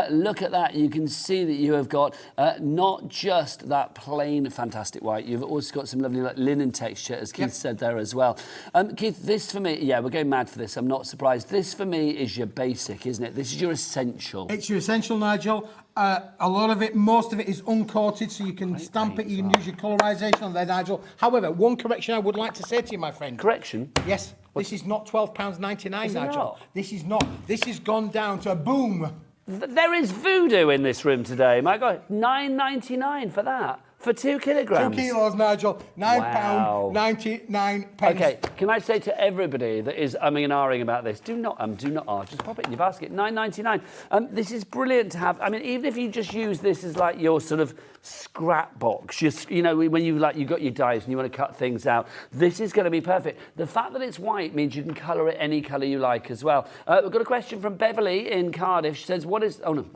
Look at that. You can see that you have got not just that plain fantastic white. You've also got some lovely linen texture, as Keith said there as well. Keith, this for me, yeah, we're going mad for this. I'm not surprised. This for me is your basic, isn't it? This is your essential. It's your essential, Nigel. A lot of it, most of it is uncoated, so you can stamp it, you can use your colorisation on there, Nigel. However, one correction I would like to say to you, my friend. Correction? Yes, this is not £12.99, Nigel. Not? This is not. This has gone down to boom. There is voodoo in this room today. My God, £9.99 for that. For 2 kilograms. 2 kilos, Nigel. £9.99. Okay, can I say to everybody that is umming and ahhing about this, do not just pop it in your basket. £9.99. This is brilliant to have. I mean, even if you just use this as like your sort of scrap box, you know, when you've got your dies and you want to cut things out, this is going to be perfect. The fact that it's white means you can colour it any colour you like as well. We've got a question from Beverly in Cardiff. She says, what is... Oh, no.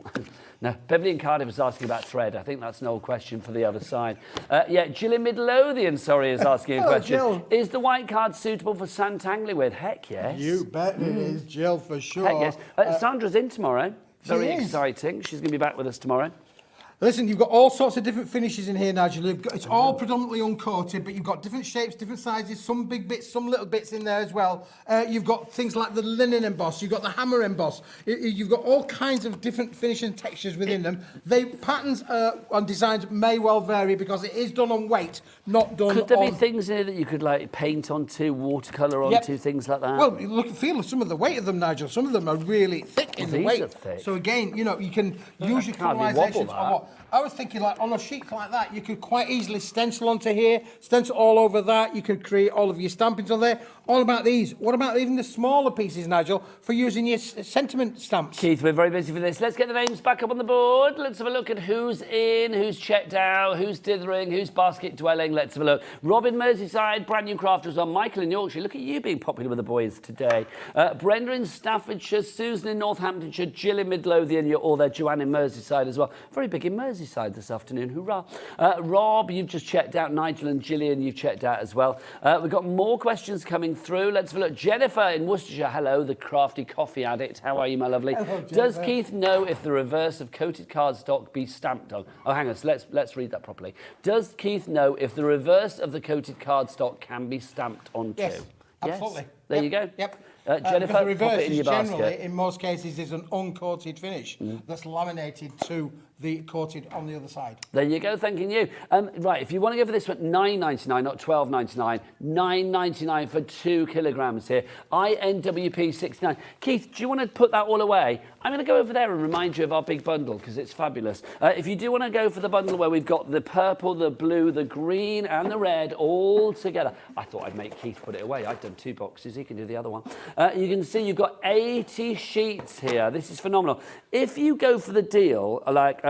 No, Beverly in Cardiff is asking about thread. I think that's an old question for the other side. Jill in Midlothian, is asking a question. Jill. Is the white card suitable for sandtangling with? Heck yes. You bet it is, Jill, for sure. Heck yes. Sandra's in tomorrow. Very exciting. She's going to be back with us tomorrow. Listen, you've got all sorts of different finishes in here, Nigel. It's all predominantly uncoated, but you've got different shapes, different sizes, some big bits, some little bits in there as well. You've got things like the linen emboss, you've got the hammer emboss. You've got all kinds of different finishing textures within them. The patterns and designs may well vary because it is done on weight, not done on... Could there be things in here that you could like paint onto, watercolour onto, things like that? Well, feel some of the weight of them, Nigel. Some of them are really thick in the weight. These are thick. So again, you know, you can use your colourisations on what... I was thinking, like, on a sheet like that, you could quite easily stencil onto here, stencil all over that. You could create all of your stampings on there. All about these. What about even the smaller pieces, Nigel, for using your sentiment stamps? Keith, we're very busy for this. Let's get the names back up on the board. Let's have a look at who's in, who's checked out, who's dithering, who's basket dwelling. Let's have a look. Robin Merseyside, brand new crafters on. Michael in Yorkshire. Look at you being popular with the boys today. Brenda in Staffordshire, Susan in Northamptonshire, Jill in Midlothian. You're all there. Joanne in Merseyside as well. Very big in Merseyside this afternoon. Hoorah. Rob, you've just checked out. Nigel and Gillian, you've checked out as well. We've got more questions coming through. Let's have a look. Jennifer in Worcestershire. Hello, the crafty coffee addict. How are you, my lovely? Hello, does Keith know if the reverse of coated cardstock be stamped on? Oh, hang on. So let's read that properly. Does Keith know if the reverse of the coated cardstock can be stamped onto? Yes, absolutely. There you go. Yep. Jennifer, the reverse pop it in your generally, basket. in most cases, is an uncoated finish that's laminated to the coated on the other side. There you go, thanking you. Right, if you want to go for this one, $9.99, not $12.99, $9.99 for 2 kilograms here. INWP 69. Keith, do you want to put that all away? I'm going to go over there and remind you of our big bundle because it's fabulous. If you do want to go for the bundle where we've got the purple, the blue, the green and the red all together. I thought I'd make Keith put it away. I've done 2 boxes. He can do the other one. You can see you've got 80 sheets here. This is phenomenal. If you go for the deal, like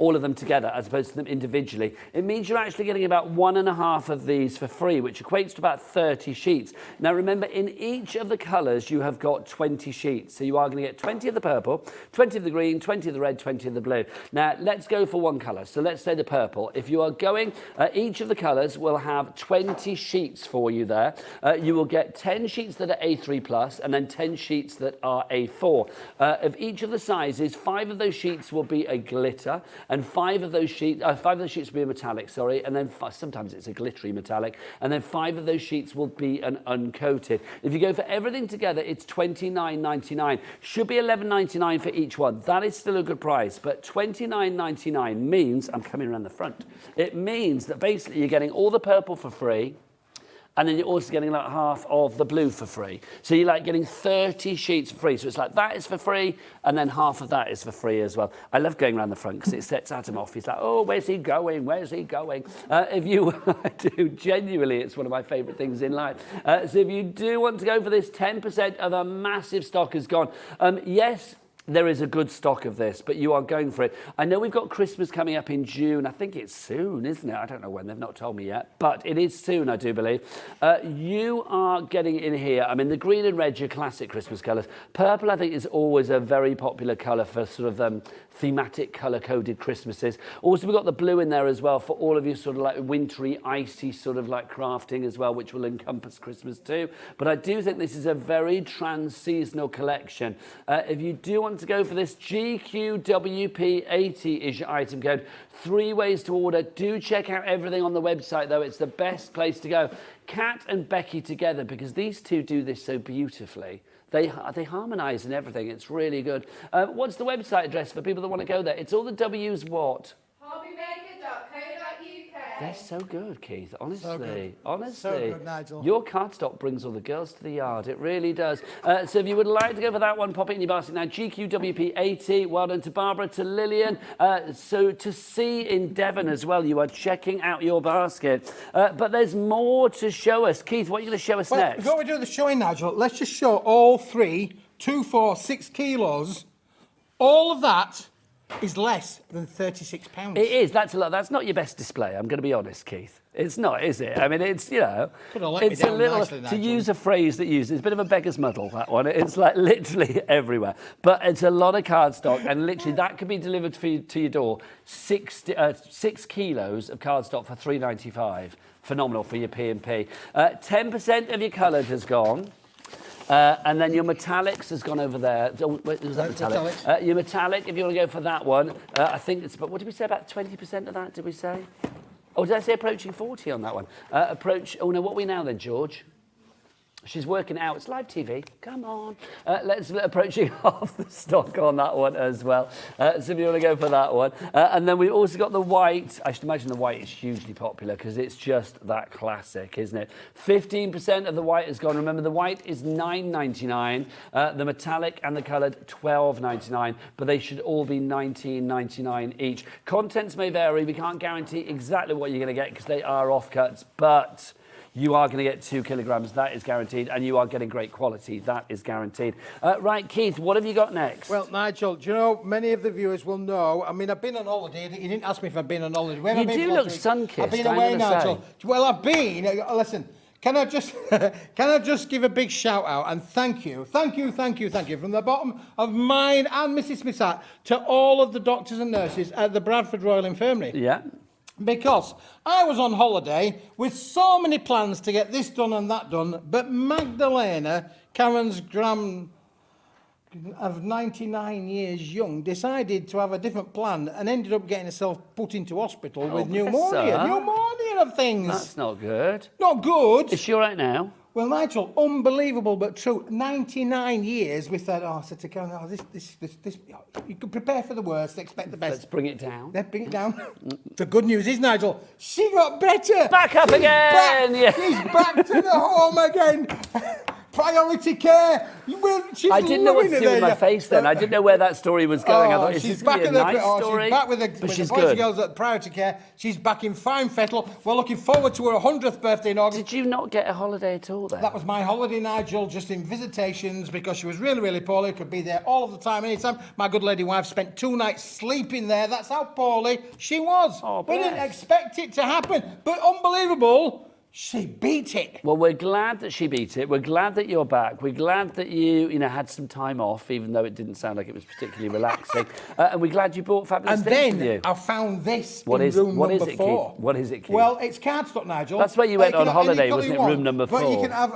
all of them together as opposed to them individually, it means you're actually getting about 1.5 of these for free, which equates to about 30 sheets. Now remember, in each of the colours you have got 20 sheets, so you are going to get 20 of the purple, 20 of the green, 20 of the red, 20 of the blue. Now let's go for one colour, so let's say the purple. If you are going, each of the colours will have 20 sheets for you there. You will get 10 sheets that are A3+, and then 10 sheets that are A4. Of each of the sizes, 5 of those sheets will be a glitter, and 5 of those sheets will be a metallic, sorry, and then sometimes it's a glittery metallic, and then 5 of those sheets will be an uncoated. If you go for everything together, it's $29.99. Should be $11.99 for each one. That is still a good price, but $29.99 means, I'm coming around the front, it means that basically you're getting all the purple for free, and then you're also getting like half of the blue for free. So you're like getting 30 sheets for free. So it's like that is for free, and then half of that is for free as well. I love going around the front because it sets Adam off. He's like, oh, where's he going? Where's he going? If you do, genuinely, it's one of my favourite things in life. So if you do want to go for this, 10% of a massive stock is gone. Yes, There is a good stock of this, but you are going for it. I know we've got Christmas coming up in June. I think it's soon, isn't it? I don't know when. They've not told me yet, but it is soon, I do believe. You are getting in here. I mean, the green and red, your classic Christmas colours. Purple, I think, is always a very popular colour for sort of thematic colour-coded Christmases. Also, we've got the blue in there as well for all of your sort of like wintry, icy sort of like crafting as well, which will encompass Christmas too. But I do think this is a very trans-seasonal collection. If you do want to go for this, GQWP80 is your item code. 3 ways to order. Do check out everything on the website though. It's the best place to go. Kat and Becky together, because these two do this so beautifully. They harmonise and everything. It's really good. What's the website address for people that want to go there? It's all the W's what? Hobbymaker.co.uk. They're so good, Keith. Honestly, So good. honestly. So good, Nigel. Your cardstock brings all the girls to the yard. It really does. So if you would like to go for that one, pop it in your basket now. GQWP80. Well done to Barbara, to Lillian. So to see in Devon as well, you are checking out your basket. But there's more to show us. Keith, what are you going to show us Well, next? before we do the showing, Nigel, let's just show all 3, 2, 4, 6 kilos. All of that is less than £36. It is. That's a lot. That's not your best display. I'm going to be honest, Keith. It's not, is it? I mean, it's, you know, Could have let me it's a down little, nicely, to Nigel. use a phrase that uses, it's a bit of a beggar's muddle, that one. It's like literally everywhere. But it's a lot of cardstock, and literally that could be delivered to your door. 6 kilos of cardstock for £3.95. Phenomenal for your P&P. 10% of your coloured has gone. And then your metallics has gone over there. Oh, wait, was that metallic? Your metallic, if you want to go for that one, I think it's, but what did we say, about 20% of that, did we say? Oh, did I say approaching 40 on that one? Oh no, what are we now then, George? She's working out. It's live TV. Come on. Let's approaching half the stock on that one as well. So if you want to go for that one. And then we've also got the white. I should imagine the white is hugely popular because it's just that classic, isn't it? 15% of the white is gone. Remember, the white is $9.99. The metallic and the coloured, $12.99. But they should all be $19.99 each. Contents may vary. We can't guarantee exactly what you're going to get because they are offcuts. But you are going to get 2 kilograms, that is guaranteed, and you are getting great quality, that is guaranteed. Right, Keith, what have you got next? Well, Nigel, do you know, many of the viewers will know, I mean, I've been on holiday. You didn't ask me if I've been on holiday. Where have I You been do for look last week? sun-kissed, I've been I'm away, gonna Nigel. say. Well, I've been, listen, can I just give a big shout out and thank you from the bottom of mine and Mrs. Smith's heart to all of the doctors and nurses at the Bradford Royal Infirmary. Yeah. Because I was on holiday with so many plans to get this done and that done, but Magdalena, Karen's grand of 99 years young, decided to have a different plan and ended up getting herself put into hospital with bless pneumonia. her. Pneumonia of things. That's not good. Not good. Is she all right now? Well, Nigel, unbelievable but true. 99 years we thought, I said to Karen, this, you can prepare for the worst, expect the best. Let's bring it down. Let's bring it down. The good news is, Nigel, she got better. Back up again, yeah. She's back to the home again. Priority care. She's I didn't know what to loving do it with there. my face then. I didn't know where that story was going. I thought, is she's this going back to be a at nice story? She's back with the But boys she's and good. girls at priority care. She's back in fine fettle. We're looking forward to her 100th birthday in August. Did you not get a holiday at all then? That was my holiday, Nigel, just in visitations because she was really, really poorly. Could be there all of the time, anytime. My good lady wife spent 2 nights sleeping there. That's how poorly she was. Oh, we didn't bless. expect it to happen, but unbelievable. She beat it. Well, we're glad that she beat it. We're glad that you're back. We're glad that you had some time off, even though it didn't sound like it was particularly relaxing. And we're glad you brought fabulous And things with then you. I found this What in is room what number is it, 4. Keith? What is it, Keith? Well, it's cardstock, Nigel. That's where you went can on have any holiday, colour wasn't you it? want, Room number But you 4. can have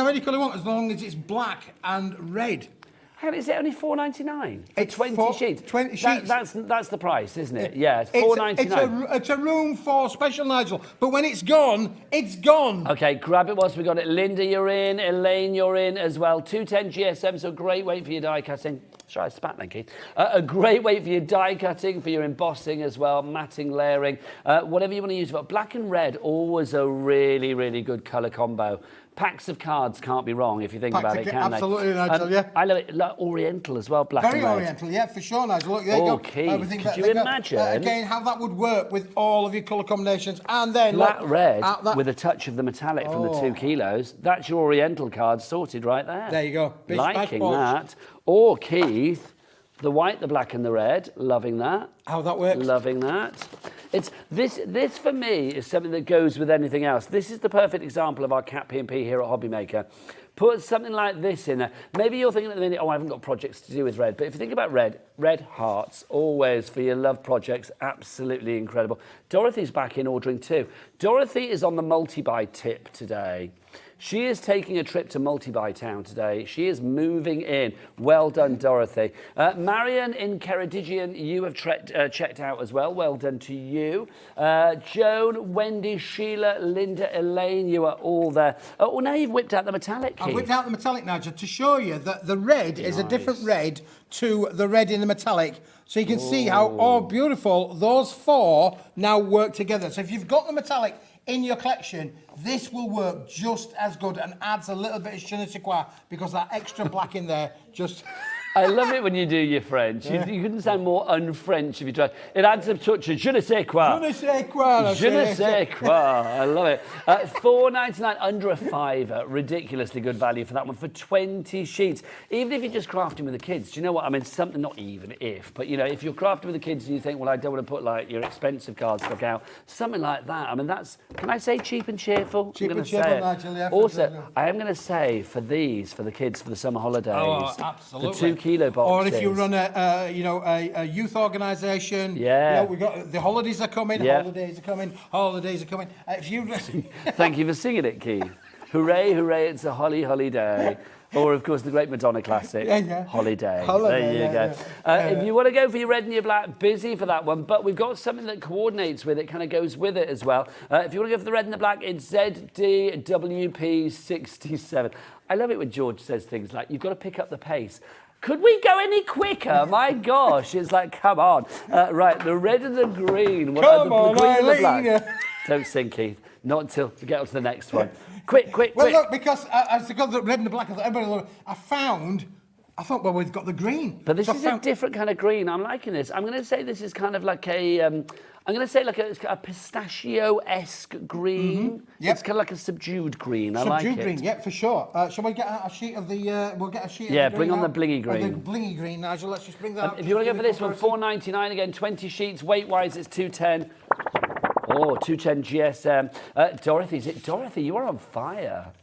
any colour you want as long as it's black and red. How is it only $4.99 for It's 20 for sheets? 20 sheets. That's the price, isn't it? Yeah, it's $4.99. It's a room 4 special, Nigel. But when it's gone, it's gone. Okay, grab it whilst we got it. Linda, you're in. Elaine, you're in as well. 210 GSM, so great weight for your die cutting. Sorry, I spat then, Keith. A great weight for your die cutting, for your embossing as well, matting, layering, whatever you want to use. But black and red, always a really, really good colour combo. Packs of cards can't be wrong if you think about it, can they? Absolutely, Nigel, yeah. I love it. Like Oriental as well, black Very and red. oriental, yeah, for sure, Nigel. Look, there you go. Keith, Everything could that- you there go. imagine? Again, how that would work with all of your colour combinations. And then, Black look, red out that- with a touch of the metallic from the 2 kilos. That's your Oriental card sorted right there. There you go. Big Liking smash that. Or, Keith, The white, the black and the red. Loving that. How that works. Loving that. It's this for me is something that goes with anything else. This is the perfect example of our cat P&P here at Hobbymaker. Put something like this in there. Maybe you're thinking at the minute, oh, I haven't got projects to do with red. But if you think about red hearts, always for your love projects, absolutely incredible. Dorothy's back in ordering too. Dorothy is on the multi-buy tip today. She is taking a trip to Multi-Buy Town today. She is moving in. Well done, Dorothy. Marion in Ceredigion, you have checked out as well. Well done to you. Joan, Wendy, Sheila, Linda, Elaine, you are all there. Oh, now you've whipped out the metallic, Keith. I whipped out the metallic, Nigel, to show you that the red is a different red to the red in the metallic. So you can see how beautiful those four now work together. So if you've got the metallic in your collection, this will work just as good and adds a little bit of je ne sais quoi because that extra black in there just... I love it when you do your French. You couldn't sound more un-French if you tried. It adds a touch of je ne sais quoi. Je ne sais quoi. Je ne sais quoi. I love it. $4.99, under a £5. Ridiculously good value for that one for 20 sheets. Even if you're just crafting with the kids, do you know what? I mean, something, not even if, but you know, if you're crafting with the kids and you think, well, I don't want to put like your expensive cardstock out, something like that. I mean, that's, can I say cheap and cheerful? Cheap and cheerful, Nigel, yeah. Also, I am going to say for these, for the kids, for the summer holidays. Oh, absolutely. The 2 kilo boxes. Or if you run a youth organisation, yeah, we got the holidays are coming. Yeah. Holidays are coming. If you thank you for singing it, Keith. Hooray, hooray! It's a holly day. Or, of course, the great Madonna classic, Holiday. There you go. If you want to go for your red and your black, busy for that one. But we've got something that coordinates with it, kind of goes with it as well. If you want to go for the red and the black, it's ZDWP67. I love it when George says things like, you've got to pick up the pace. Could we go any quicker? My gosh, it's like, come on. Right, the red and the green. Come on, the green and the Eileen. black. Don't sing, Keith. Not until we get on to the next one. Quick. Well, look, because as I got the red and the black, I thought, well, we've got the green. But this is a different kind of green. I'm liking this. I'm going to say this is kind of like a... I'm going to say like a pistachio-esque green. Mm-hmm. Yep. It's kind of like a subdued green. I like it. Subdued green, yeah, for sure. Shall we get a sheet of the... we'll get a sheet of the green. Bring on the blingy green. The blingy green, Nigel. Let's just bring that up. If you want to go for this one, $4.99 again, 20 sheets. Weight-wise, it's 210. Oh, 210 GSM. Dorothy, you are on fire.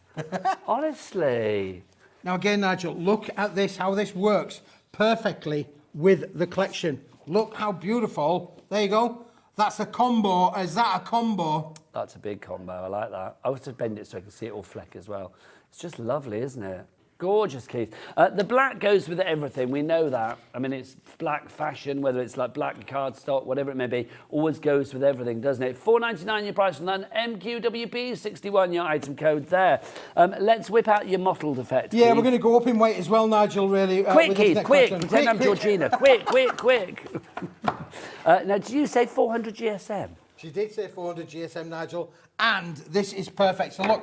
Honestly. Now again, Nigel, look at this, how this works perfectly with the collection. Look how beautiful. There you go. That's a combo. Is that a combo? That's a big combo. I like that. I want to bend it so I can see it all fleck as well. It's just lovely, isn't it? Gorgeous, Keith. The black goes with everything. We know that. I mean, it's black fashion, whether it's like black cardstock, whatever it may be, always goes with everything, doesn't it? $4.99 your price from that. MQWP61 your item code there. Let's whip out your mottled effect. Yeah, Keith. we're going to go up in weight as well, Nigel. Really. Quick, Keith. Quick. Pretend I'm Georgina. Quick. Now, did you say 400 GSM? She did say 400 GSM, Nigel, and this is perfect. So look,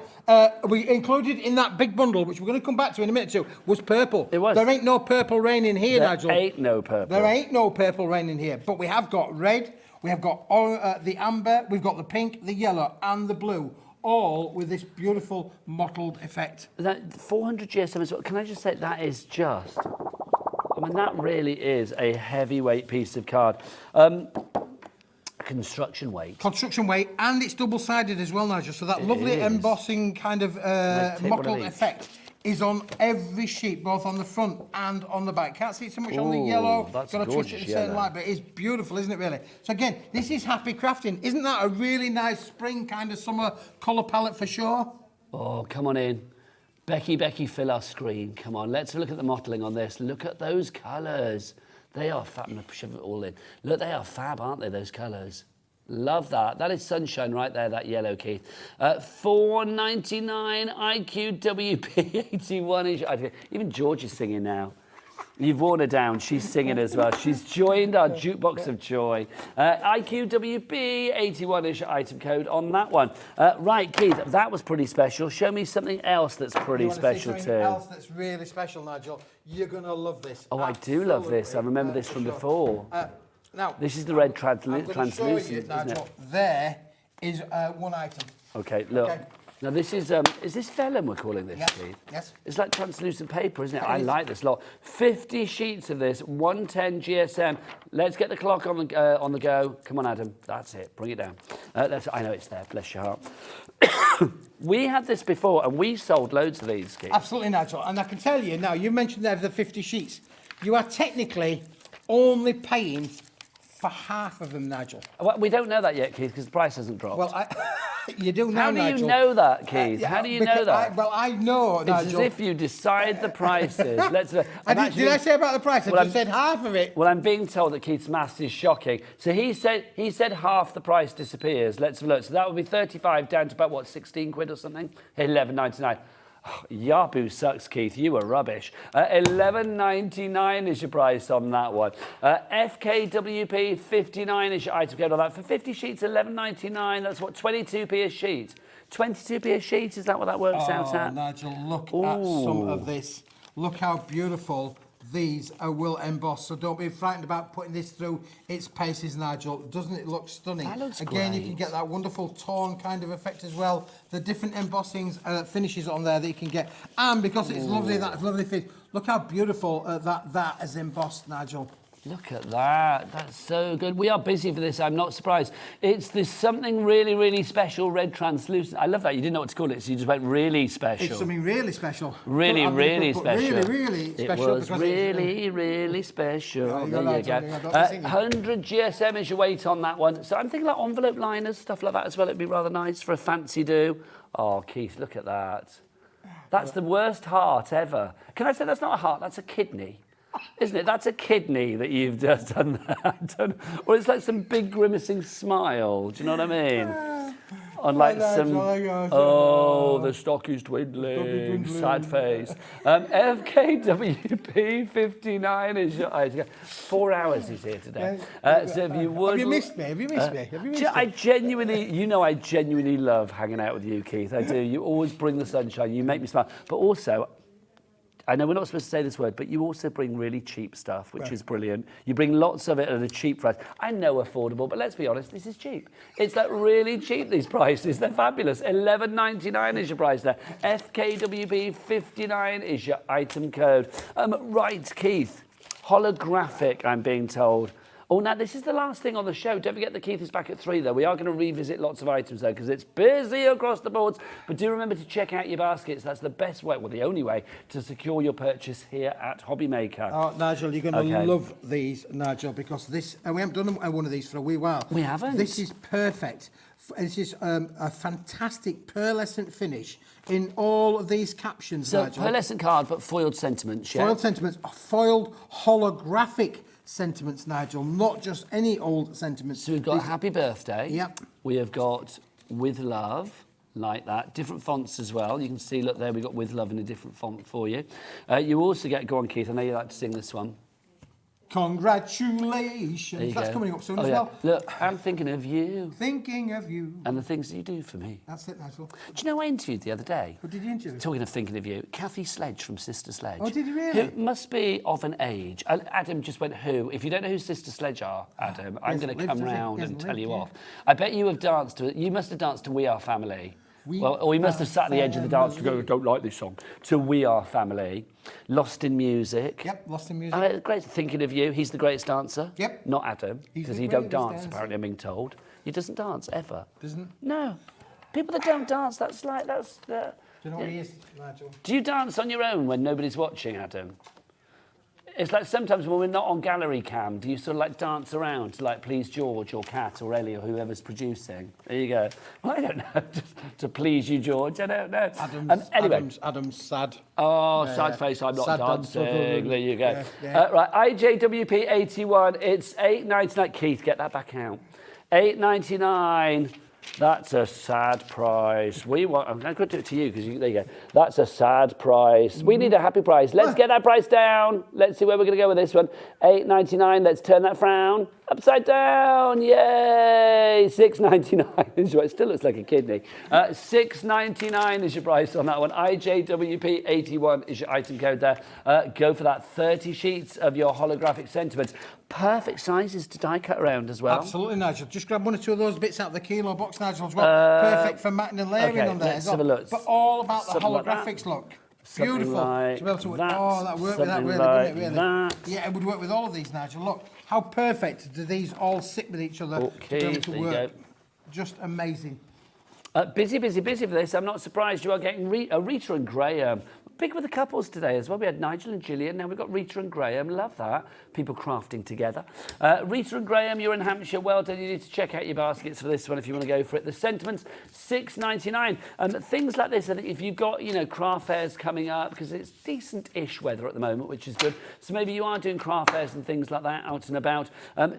we included in that big bundle, which we're going to come back to in a minute too, was purple. It was. There ain't no purple rain in here, Nigel. There ain't no purple. There ain't no purple rain in here, but we have got red, we have got the amber, we've got the pink, the yellow, and the blue, all with this beautiful mottled effect. That 400 GSM as well. Can I just say that is just... I mean, that really is a heavyweight piece of card. Construction weight, and it's double-sided as well, Nigel. So that lovely embossing kind of mottled effect is on every sheet, both on the front and on the back. Can't see it so much on the yellow. That's got to touch it in a certain light, but it's beautiful, isn't it? Really. So again, this is happy crafting. Isn't that a really nice spring kind of summer colour palette for sure? Oh, come on in. Becky, fill our screen. Come on, let's look at the mottling on this. Look at those colours. They are fab. I'm going to shove it all in. Look, they are fab, aren't they, those colours? Love that. That is sunshine right there, that yellow, Keith. $4.99 IQWP 81-inch. Even George is singing now. You've worn her down. She's singing as well. She's joined our jukebox of joy. IQWP 81-inch item code on that one. Right, Keith, that was pretty special. Show me something else that's pretty special too. Something else that's really special, Nigel. You're going to love this. Oh, I do love this. I remember this from before. Now, this is the red translucent, Nigel, isn't it? there is one item. Okay, look. Okay. Now this is this vellum we're calling this, Keith? Yes. It's like translucent paper, isn't it? I like this lot. 50 sheets of this, 110 GSM. Let's get the clock on the go. Come on, Adam. That's it. Bring it down. I know it's there. Bless your heart. We had this before, and we sold loads of these, Keith. Absolutely, Nigel. And I can tell you now, you mentioned there the 50 sheets. You are technically only paying for half of them, Nigel. Well, we don't know that yet, Keith, because the price hasn't dropped. Well, you do now, Nigel. How do you know that, Keith? How do you know that? I know, Nigel. It's as if you decide the prices. Did I say about the price? I just said half of it. Well, I'm being told that Keith's maths is shocking. So he said half the price disappears. Let's have a look. So that would be 35 down to about, what, 16 quid or something? 11.99. Oh, Yahoo sucks, Keith. You were rubbish. 11.99 is your price on that one. FKWP 59 is your item code on that. For 50 sheets, 11.99. That's what, 22p a sheet. 22p a sheet. Is that what that works out at? Nigel, look at some of this. Look how beautiful these will emboss. So don't be frightened about putting this through its paces, Nigel. Doesn't it look stunning? That looks Again, great. you can get that wonderful torn kind of effect as well. The different embossings, finishes on there that you can get. And because it's lovely, that lovely fit. Look how beautiful that is embossed, Nigel. Look at that. That's so good. We are busy for this. I'm not surprised. It's this something really, really special red translucent. I love that. You didn't know what to call it, so you just went really special. It's something really special. Really, really special. Really, really special. It was really, really special. There you go. 100 GSM is your weight on that one. So I'm thinking like envelope liners, stuff like that as well. It'd be rather nice for a fancy do. Oh, Keith, look at that. That's the worst heart ever. Can I say that's not a heart? That's a kidney. Isn't it? That's a kidney that you've just done that. Or it's like some big grimacing smile. Do you know what I mean? On like some, the stock is dwindling, sad face. FKWP 59 is your item. 4 hours he's here today. So if you would... Have you missed me? Have you missed me? I genuinely love hanging out with you, Keith. I do. You always bring the sunshine. You make me smile. But also, I know we're not supposed to say this word, but you also bring really cheap stuff, which is brilliant. You bring lots of it at a cheap price. I know affordable, but let's be honest, this is cheap. It's like really cheap, these prices. They're fabulous. 11.99 is your price there. FKWB 59 is your item code. Right, Keith. Holographic, I'm being told. Oh, now, this is the last thing on the show. Don't forget that Keith is back at 3, though. We are going to revisit lots of items, though, because it's busy across the boards. But do remember to check out your baskets. That's the best way, well, the only way, to secure your purchase here at Hobbymaker. Oh, Nigel, you're going to love these, Nigel, because this... And we haven't done one of these for a wee while. We haven't? This is perfect. This is a fantastic pearlescent finish in all of these captions, So, Nigel. pearlescent card, but foiled sentiments, yeah? Foiled sentiments, foiled holographic sentiments, Nigel, not just any old sentiments. So we've got Happy Birthday. Yep. We have got With Love, like that. Different fonts as well. You can see, look there, we've got With Love in a different font for you. You also get, go on, Keith, I know you like to sing this one. Congratulations. That's coming up soon as well. Look, I'm thinking of you. Thinking of you. And the things that you do for me. That's it, Nigel. Do you know I interviewed the other day? What did you interview? Talking of thinking of you, Kathy Sledge from Sister Sledge. Oh, did you really? Who must be of an age. Adam just went, who? If you don't know who Sister Sledge are, Adam, I'm going to come round and tell you off. I bet you have danced to, you must have danced to We Are Family. Or we must have sat at the edge of the dance to go, don't like this song, to We Are Family. Lost in Music. Yep, Lost in Music. Great, thinking of you. He's the greatest dancer. Yep. Not Adam, because he don't dance, apparently, I'm being told. He doesn't dance, ever. Doesn't? No. People that don't dance, that's like, that's... Do you know what he is, Nigel? Do you dance on your own when nobody's watching, Adam? It's like sometimes when we're not on gallery cam, do you sort of like dance around to like please George or Kat or Ellie or whoever's producing? There you go. Well, I don't know. Just to please you, George. I don't know. Adam's sad. Oh, sad face. I'm not dancing. There you go. Yeah. Right, IJWP 81. It's $8.99. Keith, get that back out. $8.99. That's a sad price. I'm going to do it to you because there you go. That's a sad price. We need a happy price. Let's get that price down. Let's see where we're going to go with this one. $8.99. Let's turn that frown. Upside down, yay! $6.99. It still looks like a kidney. $6.99 is your price on that one. IJWP81 is your item code there. Go for that. 30 sheets of your holographic sentiments. Perfect sizes to die cut around as well. Absolutely, Nigel. Just grab one or two of those bits out of the kilo box, Nigel, as well. Perfect for matting and layering okay, on there. let's have a look. But all about the Something like holographics that. look. Something Beautiful. like to be able to, that. oh, that worked with that really, Like wouldn't it? Really? that. Yeah, it would work with all of these, Nigel. Look, how perfect do these all sit with each other Okay, to be able to there you work. go. Just amazing. Busy for this. I'm not surprised you are getting Rita and Graham. Big with the couples today as well. We had Nigel and Gillian. Now we've got Rita and Graham. Love that. People crafting together. Rita and Graham, you're in Hampshire. Well done. You need to check out your baskets for this one if you want to go for it. The sentiments, $6.99. Things like this, I think if you've got, craft fairs coming up, because it's decent-ish weather at the moment, which is good. So maybe you are doing craft fairs and things like that out and about.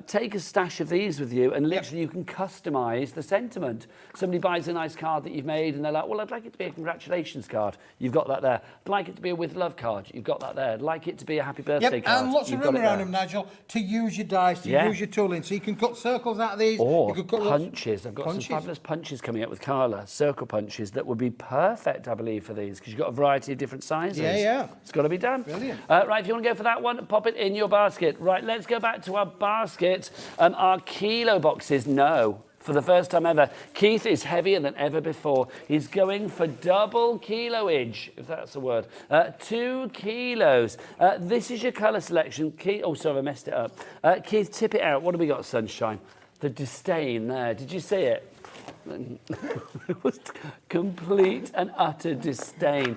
Take a stash of these with you and literally you can customise the sentiment. Somebody buys a nice card that you've made and they're like, well, I'd like it to be a congratulations card. You've got that there. I'd like it to be a with love card. You've got that there. I'd like it to be a happy birthday card. And lots of room around them, Nigel, to use your dice, to use your tooling. So you can cut circles out of these. Or you could cut punches. I've got some fabulous punches coming up with Carla. Circle punches that would be perfect, I believe, for these because you've got a variety of different sizes. Yeah. It's got to be done. Brilliant. Right, if you want to go for that one, pop it in your basket. Right, let's go back to our basket. Our kilo boxes. No. For the first time ever, Keith is heavier than ever before. He's going for double kiloage, if that's a word. 2 kilos. This is your colour selection. Keith, oh, sorry, I messed it up. Keith, tip it out. What have we got, Sunshine? The disdain there. Did you see it? It was complete and utter disdain.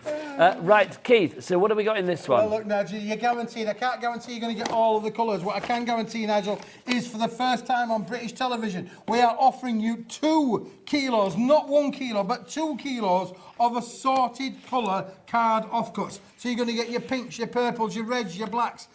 Right, Keith, so what have we got in this one? Well, look, Nigel, you're guaranteed. I can't guarantee you're going to get all of the colours. What I can guarantee, Nigel, is for the first time on British television, we are offering you 2 kilos, not 1 kilo, but 2 kilos of assorted colour card offcuts. So you're going to get your pinks, your purples, your reds, your blacks,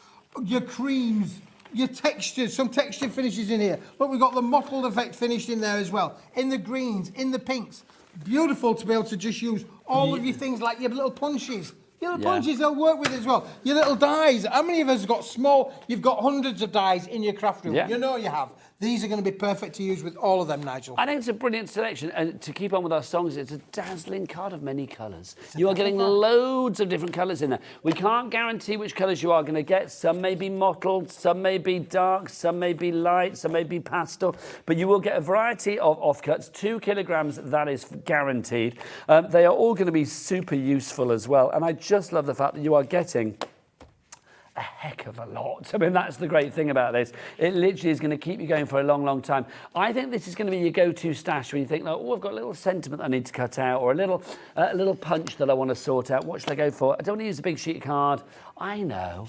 your creams, your textures, some texture finishes in here. Look, we've got the mottled effect finished in there as well. In the greens, in the pinks. Beautiful to be able to just use all of your things like your little punches. Your little punches they'll work with as well. Your little dies. How many of us have got small? You've got hundreds of dies in your craft room. Yeah. You know you have. These are going to be perfect to use with all of them, Nigel. I think it's a brilliant selection. And to keep on with our songs, it's a dazzling card of many colours. You are getting loads of different colours in there. We can't guarantee which colours you are going to get. Some may be mottled, some may be dark, some may be light, some may be pastel. But you will get a variety of offcuts. 2 kilograms, that is guaranteed. They are all going to be super useful as well. And I just love the fact that you are getting a heck of a lot. I mean, that's the great thing about this. It literally is going to keep you going for a long, long time. I think this is going to be your go-to stash when you think, like, oh, I've got a little sentiment I need to cut out or a little punch that I want to sort out. What should I go for? I don't want to use a big sheet card. I know.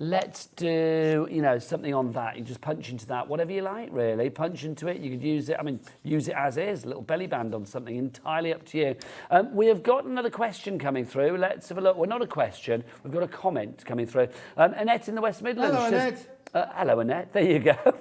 Let's do, something on that. You just punch into that, whatever you like, really. Punch into it. You could use it, use it as is, a little belly band on something, entirely up to you. We have got another question coming through. Let's have a look. Well, not a question. We've got a comment coming through. Annette in the West Midlands. Hello, Annette. Hello, Annette. There you go.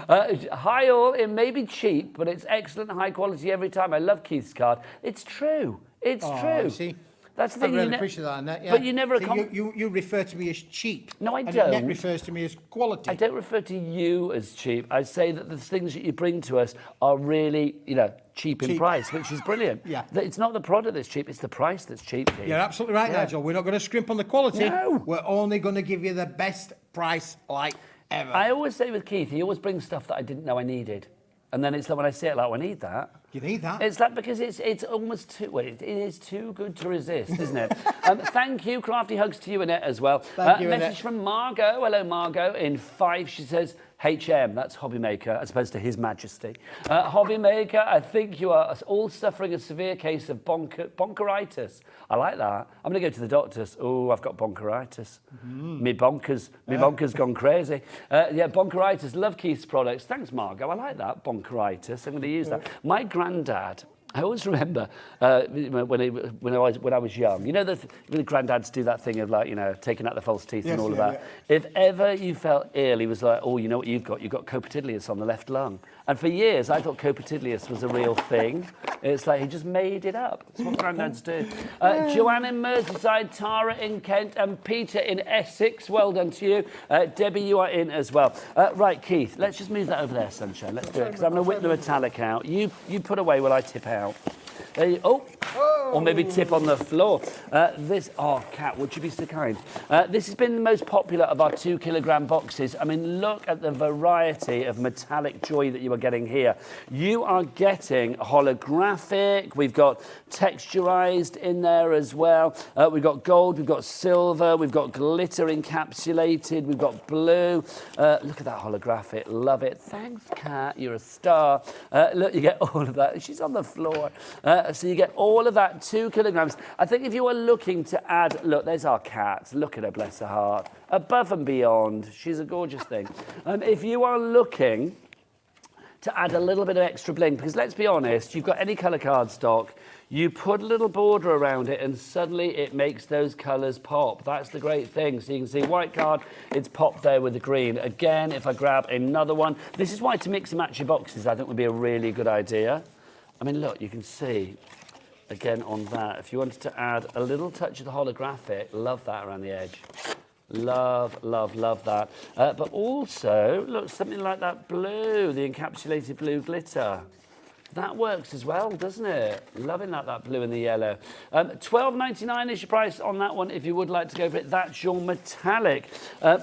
Hi all, it may be cheap, but it's excellent high quality every time. I love Keith's card. It's true. It's true. See? That's the I thing. really appreciate that, Annette. Yeah. But you never... You refer to me as cheap. No, I and don't. Annette refers to me as quality. I don't refer to you as cheap. I say that the things that you bring to us are really, cheap in price, which is brilliant. Yeah. It's not the product that's cheap, it's the price that's cheap, Keith. You're absolutely right, Nigel. We're not going to scrimp on the quality. No. We're only going to give you the best price like ever. I always say with Keith, he always brings stuff that I didn't know I needed. And then it's like when I say it, like, I need that. You need that. It's like because it's almost too. Well, it is too good to resist, isn't it? Thank you, crafty hugs to you, Annette, as well. Thank you, message Annette. from Margot. Hello, Margot. In 5, she says HM. That's Hobbymaker, as opposed to His Majesty. Hobbymaker. I think you are all suffering a severe case of bonkeritis. I like that. I'm going to go to the doctors. Oh, I've got bonkeritis. Me bonkers gone crazy. Bonkeritis. Love Keith's products. Thanks, Margot. I like that. Bonkeritis. I'm going to use that. My granddad, I always remember when I was young. The granddads do that thing of taking out the false teeth and all of that. Yeah. If ever you felt ill, he was like, oh, you know what you've got? You've got copetylius on the left lung. And for years, I thought copetylius was a real thing. It's like he just made it up. That's what granddads do. Joanne in Merseyside, Tara in Kent, and Peter in Essex. Well done to you. Debbie, you are in as well. Right, Keith, let's just move that over there, sunshine. Let's do it, because I'm going to whip the metallic out. You put away while I tip out. There you, or maybe tip on the floor. Kat, would you be so kind? This has been the most popular of our 2 kilogram boxes. I mean, look at the variety of metallic joy that you are getting here. You are getting holographic. We've got texturized in there as well. We've got gold, we've got silver, we've got glitter encapsulated, we've got blue. Look at that holographic. Love it. Thanks, Kat. You're a star. Look, you get all of that. She's on the floor. So you get all of that 2 kilograms. I think if you are looking to add, look, there's our cat. Look at her, bless her heart. Above and beyond. She's a gorgeous thing. If you are looking to add a little bit of extra bling, because let's be honest, you've got any colour cardstock, you put a little border around it and suddenly it makes those colours pop. That's the great thing. So you can see white card, it's popped there with the green. Again, if I grab another one, this is why to mix and match your boxes I think would be a really good idea. I mean, look, you can see, again, on that, if you wanted to add a little touch of the holographic, love that around the edge. Love, love, love that. But also, look, something like that blue, the encapsulated blue glitter. That works as well, doesn't it? Loving that blue and the yellow. $12.99 is your price on that one if you would like to go for it. That's your metallic.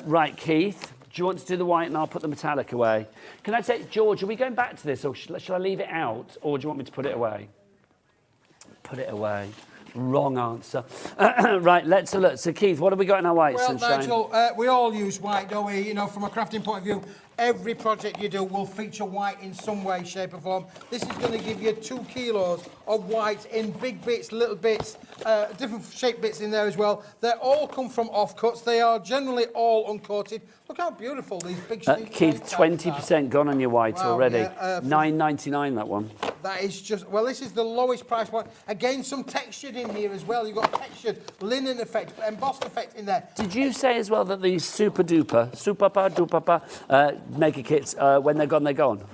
Right, Keith. Do you want to do the white and I'll put the metallic away? Can I say, George, are we going back to this or shall I leave it out or do you want me to put it away? Put it away. Wrong answer. Right, let's have a look. So, Keith, what have we got in our white, well, sunshine? Nigel, we all use white, don't we? You know, from a crafting point of view, every project you do will feature white in some way, shape or form. This is going to give you 2 kilos of white in big bits, little bits, different shaped bits in there as well. They all come from offcuts. They are generally all uncoated. Look how beautiful these big Keith, 20% gone on your white already. Yeah, $9.99 that one. That is just, well, this is the lowest price one. Again, some textured in here as well. You've got textured linen effect, embossed effect in there. Did you say as well that these super duper maker kits, when they're gone, they're gone?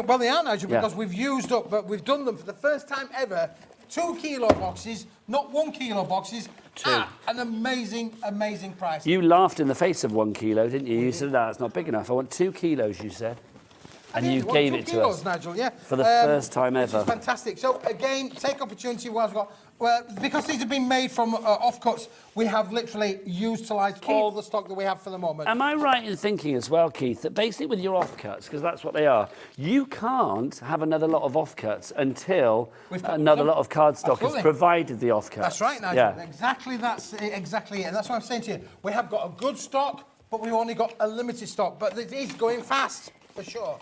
Well, they are, Nigel, because we've used up, but we've done them for the first time ever. 2 kilo boxes, not 1 kilo boxes. 2. An amazing, amazing price. You laughed in the face of 1 kilo, didn't you? You said, no, it's not big enough. I want 2 kilos, you said. And you gave it to us, Nigel, yeah. For the first time ever. Which is fantastic. So, again, take opportunity whilst we've got... Well, because these have been made from offcuts, we have literally utilised all the stock that we have for the moment. Am I right in thinking as well, Keith, that basically with your offcuts, because that's what they are, you can't have another lot of offcuts until another lot of cardstock has provided the offcuts? That's right, Nigel. Yeah. That's exactly it. And that's what I'm saying to you. We have got a good stock, but we've only got a limited stock. But it is going fast, for sure.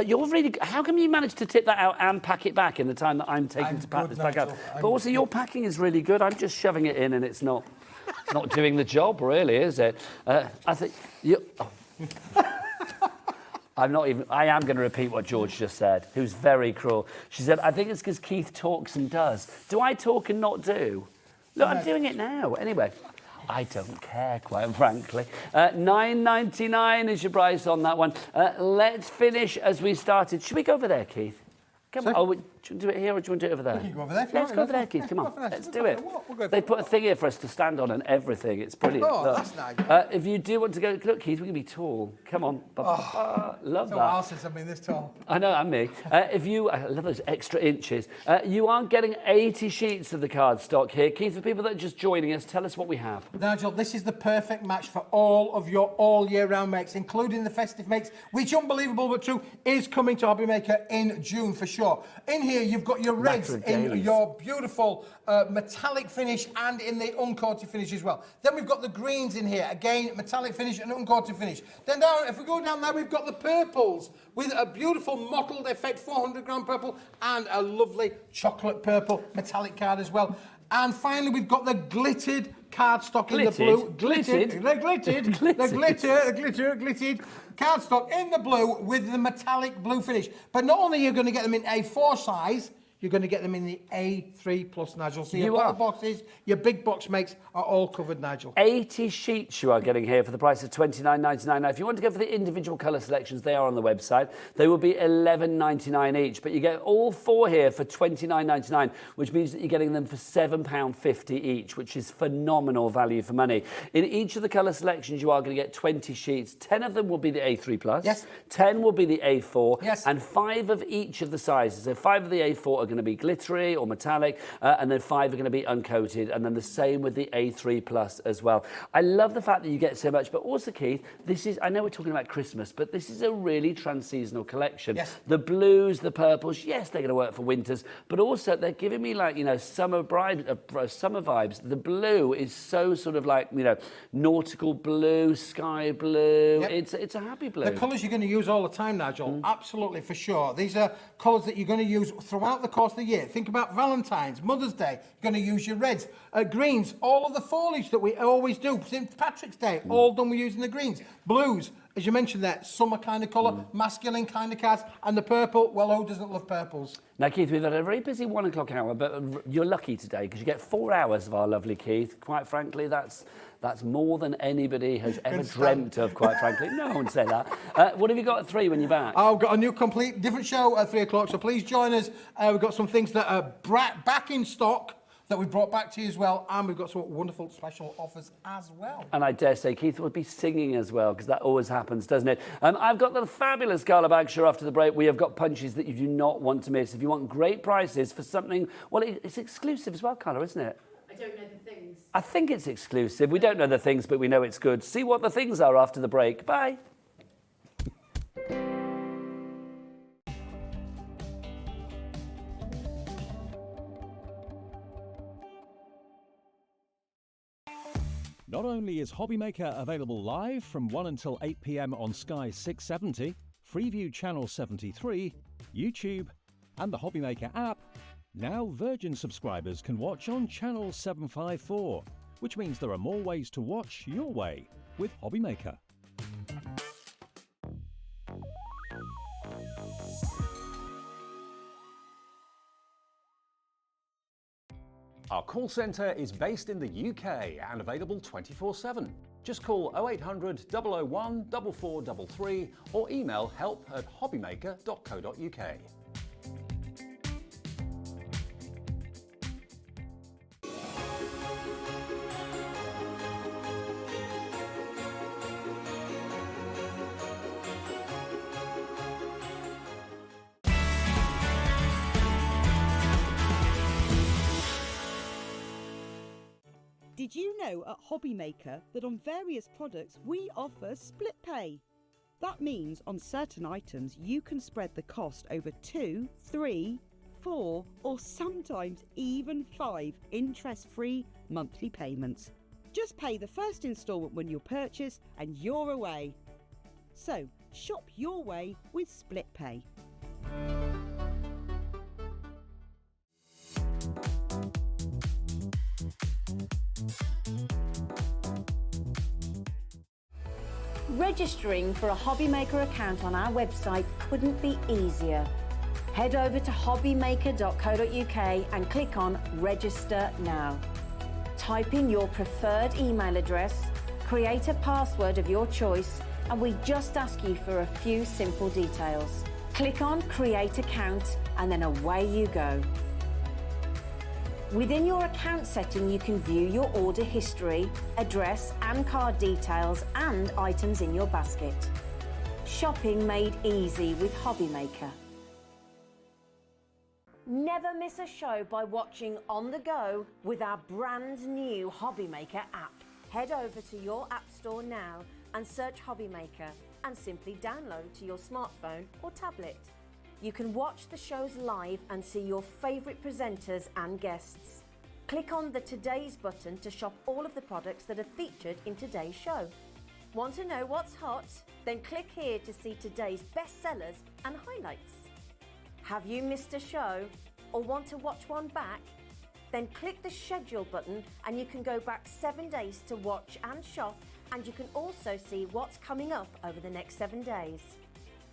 You're really. How come you managed to tip that out and pack it back in the time that I'm taking to pack this back up? But also, your packing is really good. I'm just shoving it in, and it's not doing the job, really, is it? I think you. Oh. I'm not even. I am going to repeat what George just said. Who's very cruel. She said, "I think it's because Keith talks and does. Do I talk and not do? Look, I'm doing it now. Anyway." I don't care, quite frankly. $9.99 is your price on that one. Let's finish as we started. Should we go over there, Keith? Come on. Oh, do you want to do it here or do you want to do it over there? We can go over there. Let's go over there, Keith. Come on. Let's do it. They put a thing here for us to stand on and everything. It's brilliant. Oh, that's nice. If you do want to go, look, Keith, we can be tall. Come on. Love that. So else since I've been this tall. I know, and me. I love those extra inches. You are getting 80 sheets of the cardstock here. Keith, for people that are just joining us, tell us what we have. Nigel, this is the perfect match for all of your all-year-round makes, including the festive makes, which, unbelievable but true, is coming to Hobbymaker in June for sure. In here, you've got your reds in your beautiful metallic finish and in the uncoated finish as well. Then we've got the greens in here, again, metallic finish and uncoated finish. Then down, if we go down there, we've got the purples with a beautiful mottled effect, 400-gram purple, and a lovely chocolate purple metallic card as well. And finally, we've got the glittered cardstock in the blue. Glittered cardstock in the blue with the metallic blue finish. But not only are you going to get them in A4 size, you're going to get them in the A3 plus, Nigel. So your You bottle are. boxes, your big box makes are all covered, Nigel. 80 sheets you are getting here for the price of $29.99. Now, if you want to go for the individual colour selections, they are on the website. They will be $11.99 each, but you get all 4 here for $29.99, which means that you're getting them for £7.50 each, which is phenomenal value for money. In each of the colour selections, you are going to get 20 sheets. 10 of them will be the A3 plus. Yes. 10 will be the A4. Yes. And 5 of each of the sizes. So 5 of the A4 are going to be glittery or metallic, and then 5 are going to be uncoated, and then the same with the A3 plus as well. I love the fact that you get so much, but also, Keith, this is, I know we're talking about Christmas, but this is a really trans-seasonal collection. Yes. The blues, the purples, yes, they're going to work for winters, but also they're giving me like, you know, summer vibes. The blue is so sort of like, you know, nautical blue, sky blue. Yep. It's a happy blue. The colours you're going to use all the time, Nigel, absolutely, for sure. These are colours that you're going to use throughout the course of the year. Think about Valentine's, Mother's Day, you're going to use your reds, greens, all of the foliage that we always do. St. Patrick's Day, all done with using the greens. Blues, as you mentioned there, summer kind of colour, masculine kind of cards, and the purple, well, who doesn't love purples? Now, Keith, we've had a very busy 1 o'clock hour, but you're lucky today because you get 4 hours of our lovely Keith. Quite frankly, that's more than anybody has ever dreamt of, quite frankly. No one say that. What have you got at 3 when you're back? I've got a new complete different show at 3 o'clock, so please join us. We've got some things that are back in stock that we brought back to you as well, and we've got some wonderful special offers as well. And I dare say Keith will be singing as well, because that always happens, doesn't it? I've got the fabulous Gala Bag Show after the break. We have got punches that you do not want to miss. If you want great prices for something, well, it's exclusive as well, Carla, isn't it? I don't know the things. I think it's exclusive. We don't know the things, but we know it's good. See what the things are after the break. Bye. Not only is Hobbymaker available live from 1 until 8 p.m. on Sky 670, Freeview Channel 73, YouTube, and the Hobbymaker app, now Virgin subscribers can watch on Channel 754, which means there are more ways to watch your way with Hobbymaker. Our call centre is based in the UK and available 24/7. Just call 0800 001 4433 or email help@hobbymaker.co.uk. Did you know at Hobbymaker that on various products we offer split pay? That means on certain items you can spread the cost over 2, 3, 4 or sometimes even 5 interest-free monthly payments. Just pay the first instalment when you purchase and you're away. So shop your way with split pay. Registering for a Hobbymaker account on our website couldn't be easier. Head over to hobbymaker.co.uk and click on Register Now. Type in your preferred email address, create a password of your choice, and we just ask you for a few simple details. Click on Create Account and then away you go. Within your account setting, you can view your order history, address and card details and items in your basket. Shopping made easy with Hobbymaker. Never miss a show by watching on the go with our brand new Hobbymaker app. Head over to your app store now and search Hobbymaker and simply download to your smartphone or tablet. You can watch the shows live and see your favourite presenters and guests. Click on the Today's button to shop all of the products that are featured in today's show. Want to know what's hot? Then click here to see today's bestsellers and highlights. Have you missed a show or want to watch one back? Then click the schedule button and you can go back 7 days to watch and shop, and you can also see what's coming up over the next 7 days.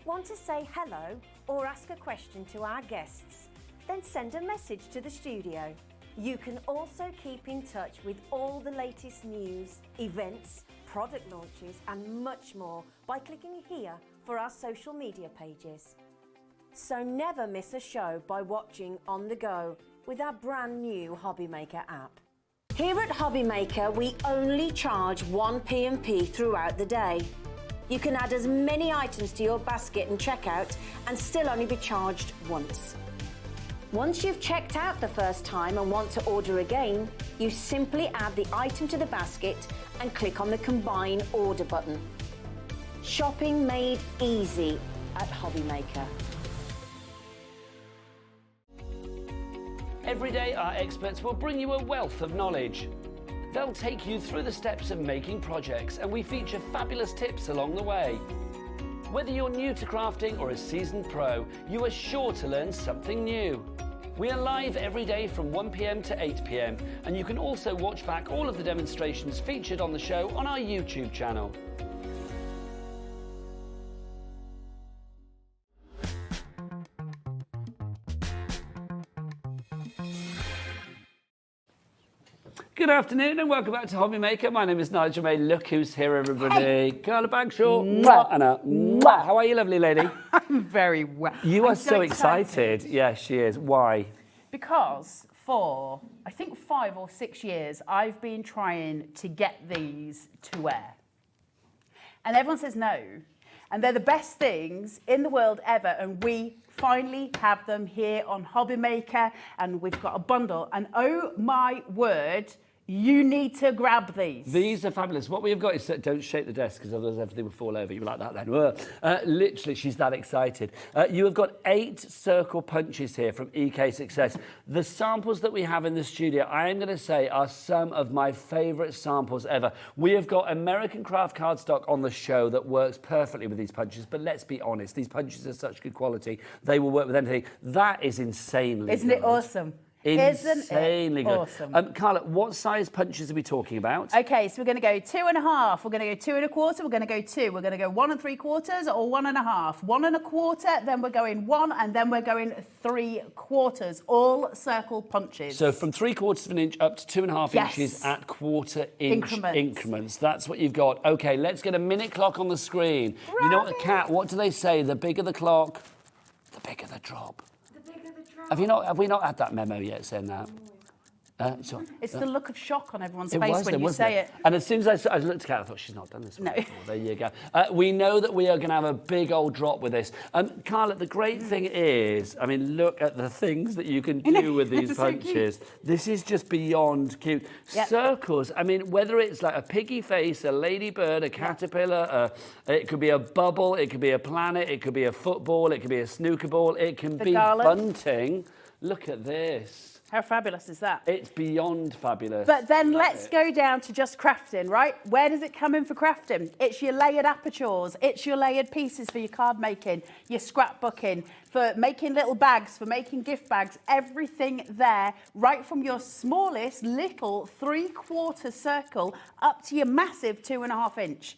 Want to say hello or ask a question to our guests? then send a message to the studio. You can also keep in touch with all the latest news, events, product launches and much more by clicking here for our social media pages. So never miss a show by watching on the go with our brand new Hobbymaker app. Here at Hobbymaker, we only charge 1 P&P throughout the day. You can add as many items to your basket and checkout and still only be charged once. Once you've checked out the first time and want to order again, you simply add the item to the basket and click on the Combine Order button. Shopping made easy at Hobbymaker. Every day, our experts will bring you a wealth of knowledge. They'll take you through the steps of making projects, and we feature fabulous tips along the way. Whether you're new to crafting or a seasoned pro, you are sure to learn something new. We are live every day from 1 p.m. to 8 p.m, and you can also watch back all of the demonstrations featured on the show on our YouTube channel. Good afternoon and welcome back to Hobbymaker. My name is Nigel May. Look who's here, everybody. Carla Bagshaw. Anna. How are you, lovely lady? I'm very well. You are so excited. Yeah, she is. Why? Because for, I think 5 or 6 years, I've been trying to get these to wear. And everyone says no. And they're the best things in the world ever. And we finally have them here on Hobbymaker. And we've got a bundle. And oh my word, you need to grab these. These are fabulous. What we have got is, don't shake the desk because otherwise everything will fall over. You were like that then. Literally, she's that excited. You have got 8 circle punches here from EK Success. The samples that we have in the studio, I am going to say, are some of my favourite samples ever. We have got American craft cardstock on the show that works perfectly with these punches, but let's be honest, these punches are such good quality, they will work with anything. That is insanely Isn't good. it awesome? Insanely good. Awesome. Carla, what size punches are we talking about? Okay, so we're going to go 2.5, we're going to go 2 1/4, we're going to go 2, we're going to go 1 3/4 or 1 1/2, 1 1/4, then we're going 1, and then we're going 3/4, all circle punches. So from 3/4 of an inch up to 2.5 inches at 1/4 inch increments. That's what you've got. Okay, let's get a minute clock on the screen. You know what the cat, what do they say? The bigger the clock, the bigger the drop. Have we not had that memo yet saying that? It's the look of shock on everyone's It face was, when you say it. And as soon as I looked at Kat, I thought, she's not done this one before. There you go. We know that we are going to have a big old drop with this. Carla, the great thing is, I mean, look at the things that you can do with these punches. This is just beyond cute. Yep. Circles, I mean, whether it's like a piggy face, a ladybird, a caterpillar, it could be a bubble, it could be a planet, it could be a football, it could be a snooker ball, it can be bunting. Look at this. How fabulous is that? It's beyond fabulous. But then let's go down to just crafting, right? Where does it come in for crafting? It's your layered apertures, it's your layered pieces for your card making, your scrapbooking, for making little bags, for making gift bags, everything there, right from your smallest little 3/4 circle up to your massive 2.5 inch.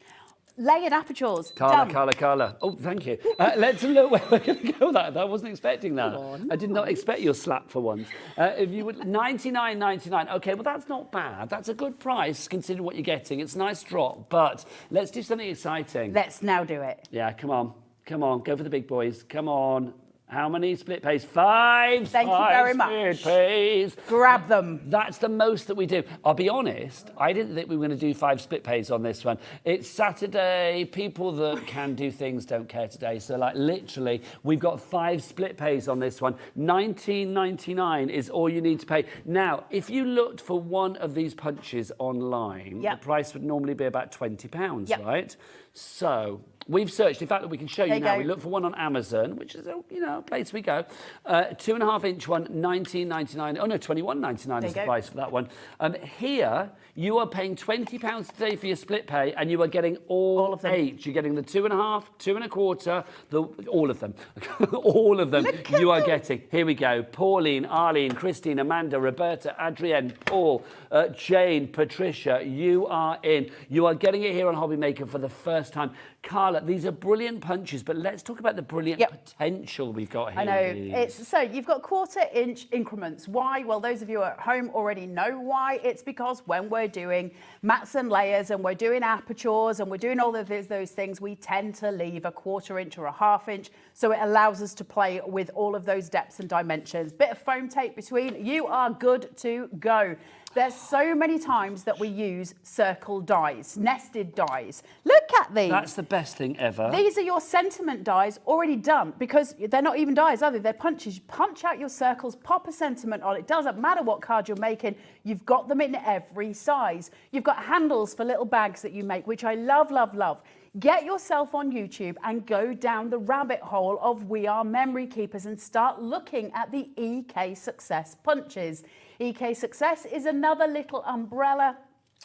Layered apertures. Carla. Oh, thank you. Let's look where we're going to go with that. I wasn't expecting that. I did not expect your slap for once. If you would, $99.99. Okay, well, that's not bad. That's a good price considering what you're getting. It's a nice drop, but let's do something exciting. Let's now do it. Yeah, come on. Go for the big boys. Come on. How many split pays? 5. Thank you very much. Split pays. Grab them. That's the most that we do. I'll be honest, I didn't think we were going to do 5 split pays on this one. It's Saturday. People that can do things don't care today. So, like, literally, we've got 5 split pays on this one. $19.99 is all you need to pay. Now, if you looked for one of these punches online, the price would normally be about £20, right? So we've searched. In fact, we can show you now. We look for one on Amazon, which is, a place we go. 2.5 inch one, $19.99. Oh no, $21.99 is the price for that one. Here, you are paying £20 today for your split pay, and you are getting all of them. 8. You're getting the 2.5, 2 1/4, all of them. All of them you are getting. Here we go. Pauline, Arlene, Christine, Amanda, Roberta, Adrienne, Paul, Jane, Patricia, you are in. You are getting it here on Hobbymaker for the first time. Carla, these are brilliant punches, but let's talk about the brilliant potential we've got here. I know. So you've got 1/4 inch increments. Why? Well, those of you at home already know why. It's because when we're doing mats and layers and we're doing apertures and we're doing all of those things, we tend to leave a 1/4 inch or a 1/2 inch. So it allows us to play with all of those depths and dimensions. Bit of foam tape between, you are good to go. There's so many times that we use circle dies, nested dies. Look at these. That's the best thing ever. These are your sentiment dies already done, because they're not even dies, are they? They're punches. You punch out your circles, pop a sentiment on. It doesn't matter what card you're making. You've got them in every size. You've got handles for little bags that you make, which I love, love, love. Get yourself on YouTube and go down the rabbit hole of We Are Memory Keepers and start looking at the EK Success punches. EK Success is another little umbrella,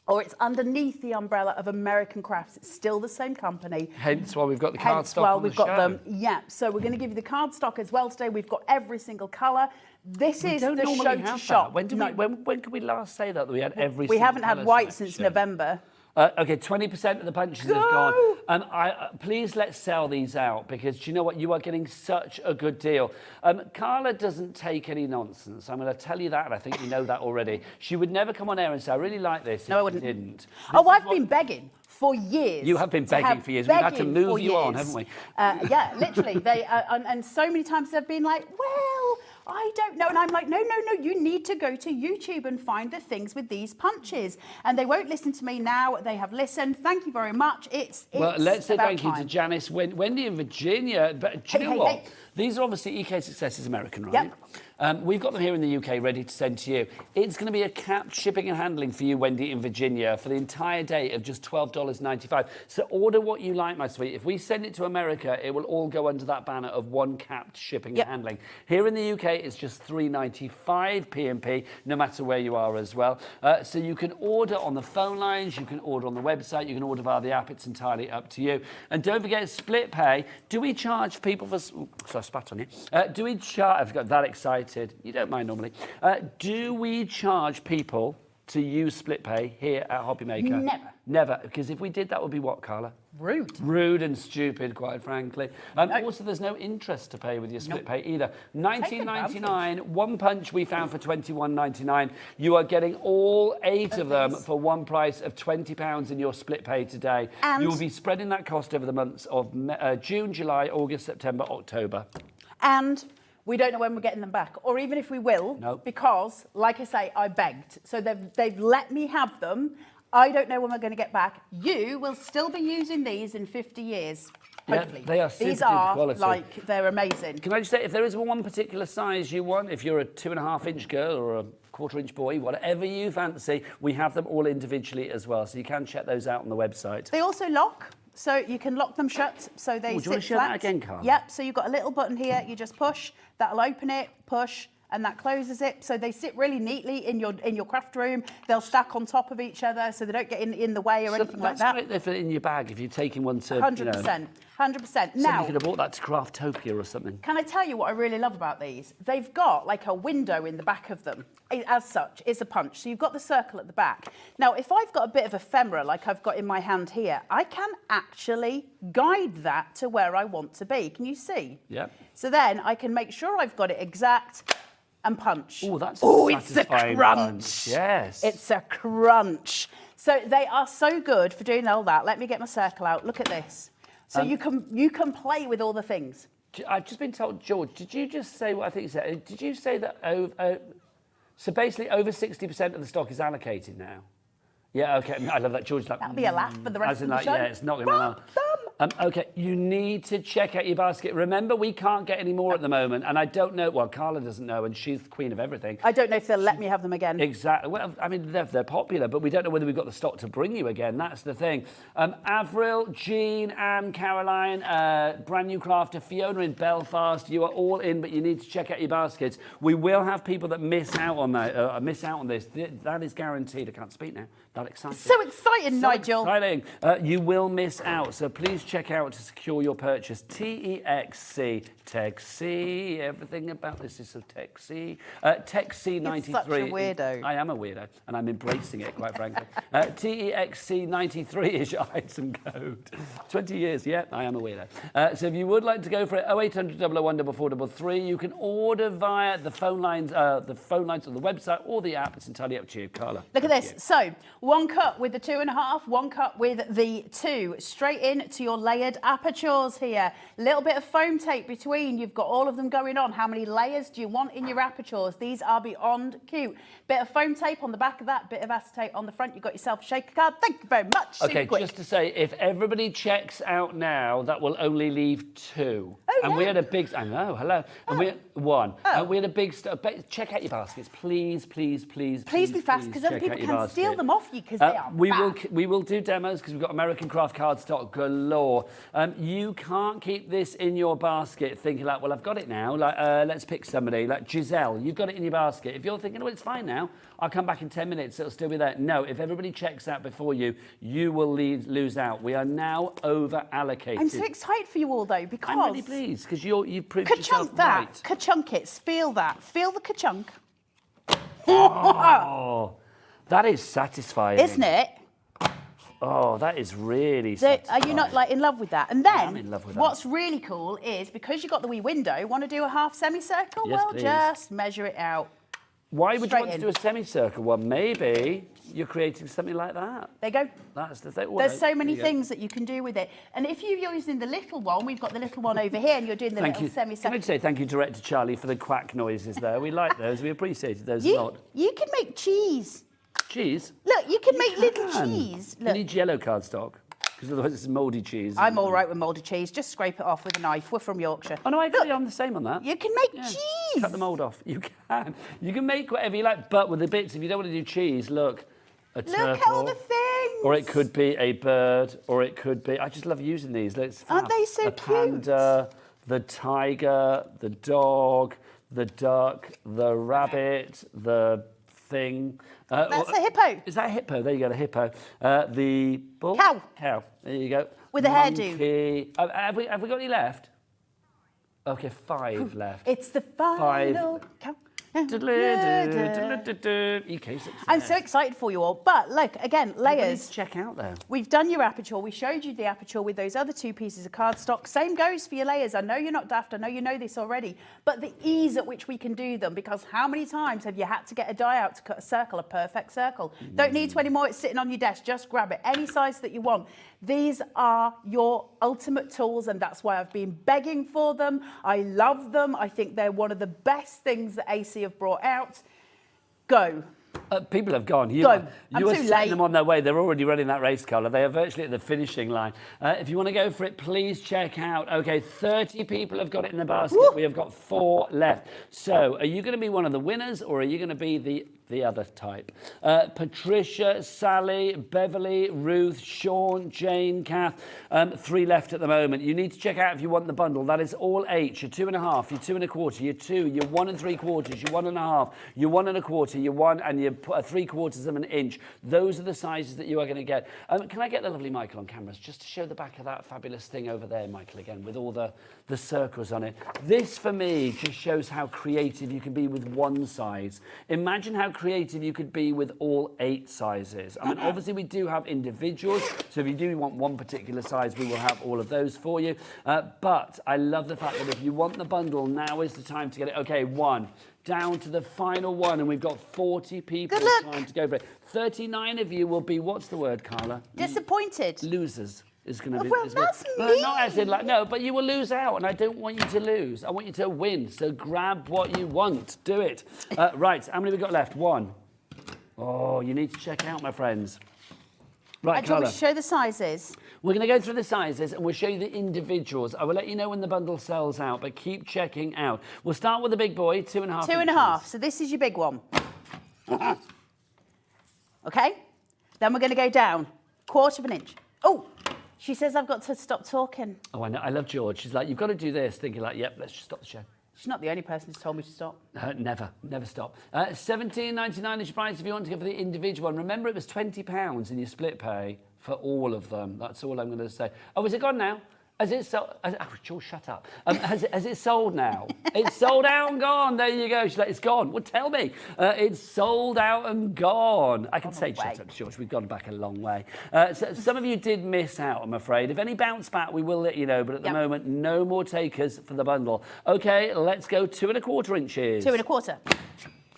or it's underneath the umbrella of American Crafts. It's still the same company. Hence why we've got the cardstock on the we've got show. them. Yeah, so we're going to give you the cardstock as well today. We've got every single colour. This is the show to shop. When did when could we last say that we had every We single haven't had colour white since selection? November. Okay, 20% of the punches have gone. Please let's sell these out, because do you know what? You are getting such a good deal. Carla doesn't take any nonsense. I'm going to tell you that, and I think you know that already. She would never come on air and say, I really like this. No, I if wouldn't. she didn't. Oh, I've been begging for years. You have been begging for years. We've had to move you on, haven't we? Yeah, literally. They and so many times they've been like, well, I don't know. And I'm like, no, you need to go to YouTube and find the things with these punches. And they won't listen to me now. They have listened. Thank you very much. Well, let's say about thank you to time. Janice, Wendy in Virginia. But do you know what? These are obviously EK Successes American, right? Yep. We've got them here in the UK ready to send to you. It's going to be a capped shipping and handling for you, Wendy, in Virginia, for the entire day of just $12.95. So order what you like, my sweet. If we send it to America, it will all go under that banner of one capped shipping and handling. Here in the UK, it's just $3.95 P&P, no matter where you are as well. So you can order on the phone lines, you can order on the website, you can order via the app. It's entirely up to you. And don't forget split pay. Do we charge people for... Sorry, I spat on you. Do we charge... I've got that excited. You don't mind normally. Do we charge people to use split pay here at Hobbymaker? Never. Never, because if we did, that would be what, Carla? Rude. Rude and stupid, quite frankly. Also, there's no interest to pay with your split pay either. $19.99, one punch we found for $21.99. You are getting all 8 of them for one price of £20 in your split pay today. And you will be spreading that cost over the months of June, July, August, September, October. And we don't know when we're getting them back, or even if we will, because, like I say, I begged. So they've let me have them. I don't know when we're going to get back. You will still be using these in 50 years, hopefully. Yeah, they are super These are, quality. like, they're amazing. Can I just say, if there is one particular size you want, if you're a 2.5 inch girl or a 1/4 inch boy, whatever you fancy, we have them all individually as well. So you can check those out on the website. They also lock. So you can lock them shut, so they sit flat. Do you want to show that again, Carl? Yep, so you've got a little button here, you just push, that'll open it, push, and that closes it. So they sit really neatly in your craft room. They'll stack on top of each other, so they don't get in the way or anything like that. That's great if in your bag, if you're taking one to, 100%, 100%. Now, you could have bought that to Craftopia or something. can I tell you what I really love about these? They've got like a window in the back of them. As such, it's a punch. So you've got the circle at the back. Now, if I've got a bit of ephemera, like I've got in my hand here, I can actually guide that to where I want to be. Can you see? Yeah. So then I can make sure I've got it exact and punch. Oh, that's it's a crunch. Punch. Yes. It's a crunch. So they are so good for doing all that. Let me get my circle out. Look at this. So you can play with all the things. I've just been told, George, did you just say what I think you said? Did you say that so basically over 60% of the stock is allocated now? Yeah, okay. I love that, George. That'll be a laugh for the rest of the show. Yeah, it's not going to laugh. Okay, you need to check out your basket. Remember, we can't get any more at the moment, and I don't know. Well, Carla doesn't know, and she's the queen of everything. I don't know if they'll let me have them again. Exactly. Well, I mean, they're popular, but we don't know whether we've got the stock to bring you again. That's the thing. Avril, Jean, Anne, Caroline, brand new crafter, Fiona in Belfast. You are all in, but you need to check out your baskets. We will have people that miss out on that. Miss out on this. That is guaranteed. I can't speak now. That exciting. So exciting, Nigel. Exciting. You will miss out. So please check out to secure your purchase. TEXC, TEXC, everything about this is so TEXC. TEXC93. You're such a weirdo. I am a weirdo, and I'm embracing it, quite frankly. TEXC93 is your item code. 20 years, yeah, I am a weirdo. So if you would like to go for it, 0800 001 4433, you can order via the phone lines on the website or the app. It's entirely up to you, Carla. Look at this. So 1 cup with the 2.5, 1 cup with the 2. Straight in to your layered apertures here. Little bit of foam tape between. You've got all of them going on. How many layers do you want in your apertures? These are beyond cute. Bit of foam tape on the back of that, bit of acetate on the front. You've got yourself a shaker card. Thank you very much. Okay, Super quick. just to say, if everybody checks out now, that will only leave 2. Oh, and yeah. we had a big, I know, hello. And we had 1. Oh. And we had a big, check out your baskets, please, please, please. Please be fast, because other check out people your can steal basket. them off you because they are We will do demos because we've got American craft cardstock galore. You can't keep this in your basket thinking like, well, I've got it now. Like, let's pick somebody like Giselle. You've got it in your basket. If you're thinking, well, it's fine now. I'll come back in 10 minutes. It'll still be there. No, if everybody checks out before you, you will lose out. We are now over allocated. I'm so excited for you all though because I'm really pleased because you've proved yourself ka-chunk that, right. ka-chunk it, feel that, feel the ka-chunk. Oh, that is satisfying. Isn't it? Oh, that is really So, satisfying. are you not like in love with that? And then, I'm in love with that. what's really cool is because you've got the wee window, want to do a half semicircle? Yes, Well, please. just measure it out. Why would you Straight want to in. do a semicircle one? Maybe you're creating something like that. There you go. That's the thing. There's so many There you go. things that you can do with it. And if you're using the little one, we've got the little one over here, and you're doing the Thank little you. Can I semicircle. just say thank you, Director Charlie, for the quack noises there. We like those. We appreciated those a lot. You can make cheese. Cheese? Look, you can make little can. cheese. You Look, need yellow cardstock because otherwise it's mouldy cheese. I'm all right with mouldy cheese. Just scrape it off with a knife. We're from Yorkshire. Oh no, I agree. I'm the same on that. You can make Yeah. cheese. Cut the mould off. You can. You can make whatever you like, but with the bits, if you don't want to do cheese, look, a turtle. Look at all the things. Or it could be a bird, or it could be. I just love using these. It's Aren't fab. they so the panda, the tiger, the dog, the duck, the rabbit, the thing. That's a hippo. Is that a hippo? There you go, the hippo. The bull? Cow. Cow. There you go. With a hairdo. Monkey. Have we got any left? Okay, 5 left. It's the final count. UK success. I'm so excited for you all. But look, again, layers. Check out there. We've done your aperture. We showed you the aperture with those other 2 pieces of cardstock. Same goes for your layers. I know you're not daft. I know you know this already. But the ease at which we can do them, because how many times have you had to get a die out to cut a circle, a perfect circle? Don't need to anymore. It's sitting on your desk. Just grab it. Any size that you want. These are your ultimate tools, and that's why I've been begging for them. I love them. I think they're one of the best things that AC have brought out. Go. People have gone. You Go. are I'm too setting late. them on their way. They're already running that race, Carla. They are virtually at the finishing line. If you want to go for it, please check out. Okay, 30 people have got it in the basket. Woo. We have got 4 left. So, are you going to be one of the winners, or are you going to be the other type? Patricia, Sally, Beverly, Ruth, Sean, Jane, Kath. 3 left at the moment. You need to check out if you want the bundle. That is all 8. Your 2.5, your 2 1/4, your 2, your 1 3/4, your 1 1/2, your 1 1/4, your 1 and your 3/4 of an inch. Those are the sizes that you are going to get. Can I get the lovely Michael on cameras just to show the back of that fabulous thing over there, Michael, again, with all the circles on it. This, for me, just shows how creative you can be with one size. Imagine how creative you could be with all 8 sizes. I mean, obviously, we do have individuals, so if you do want one particular size, we will have all of those for you. But I love the fact that if you want the bundle, now is the time to get it. Okay, 1. Down to the final 1, and we've got 40 people Good luck. trying to go for it. 39 of you will be, what's the word, Carla? Disappointed. Losers is going to be. Well, is that's but not as in like, no, but you will lose out, and I don't want you to lose. I want you to win. So grab what you want. Do it. Right, how many have we got left? 1. Oh, you need to check out, my friends. Right, Do you want Carla. me to show the sizes? We're going to go through the sizes and we'll show you the individuals. I will let you know when the bundle sells out, but keep checking out. We'll start with the big boy, 2.5 2.5. inches. So this is your big one. Okay? Then we're going to go down. 1/4 inch. Oh, she says I've got to stop talking. Oh, I know. I love George. She's like, you've got to do this. Thinking like, yep, let's just stop the show. She's not the only person who's told me to stop. Never stop. £17.99 is your price if you want to go for the individual one. Remember, it was £20 in your split pay for all of them. That's all I'm going to say. Oh, is it gone now? Has it sold? Oh, George, shut up. Has it sold now? It's sold out and gone. There you go. She's like, it's gone. Well, tell me. It's sold out and gone. I can say shut up, George. We've gone back a long way. So some of you did miss out, I'm afraid. If any bounce back, we will let you know. But at the moment, no more takers for the bundle. OK, let's go 2 1/4 inches. 2 1/4.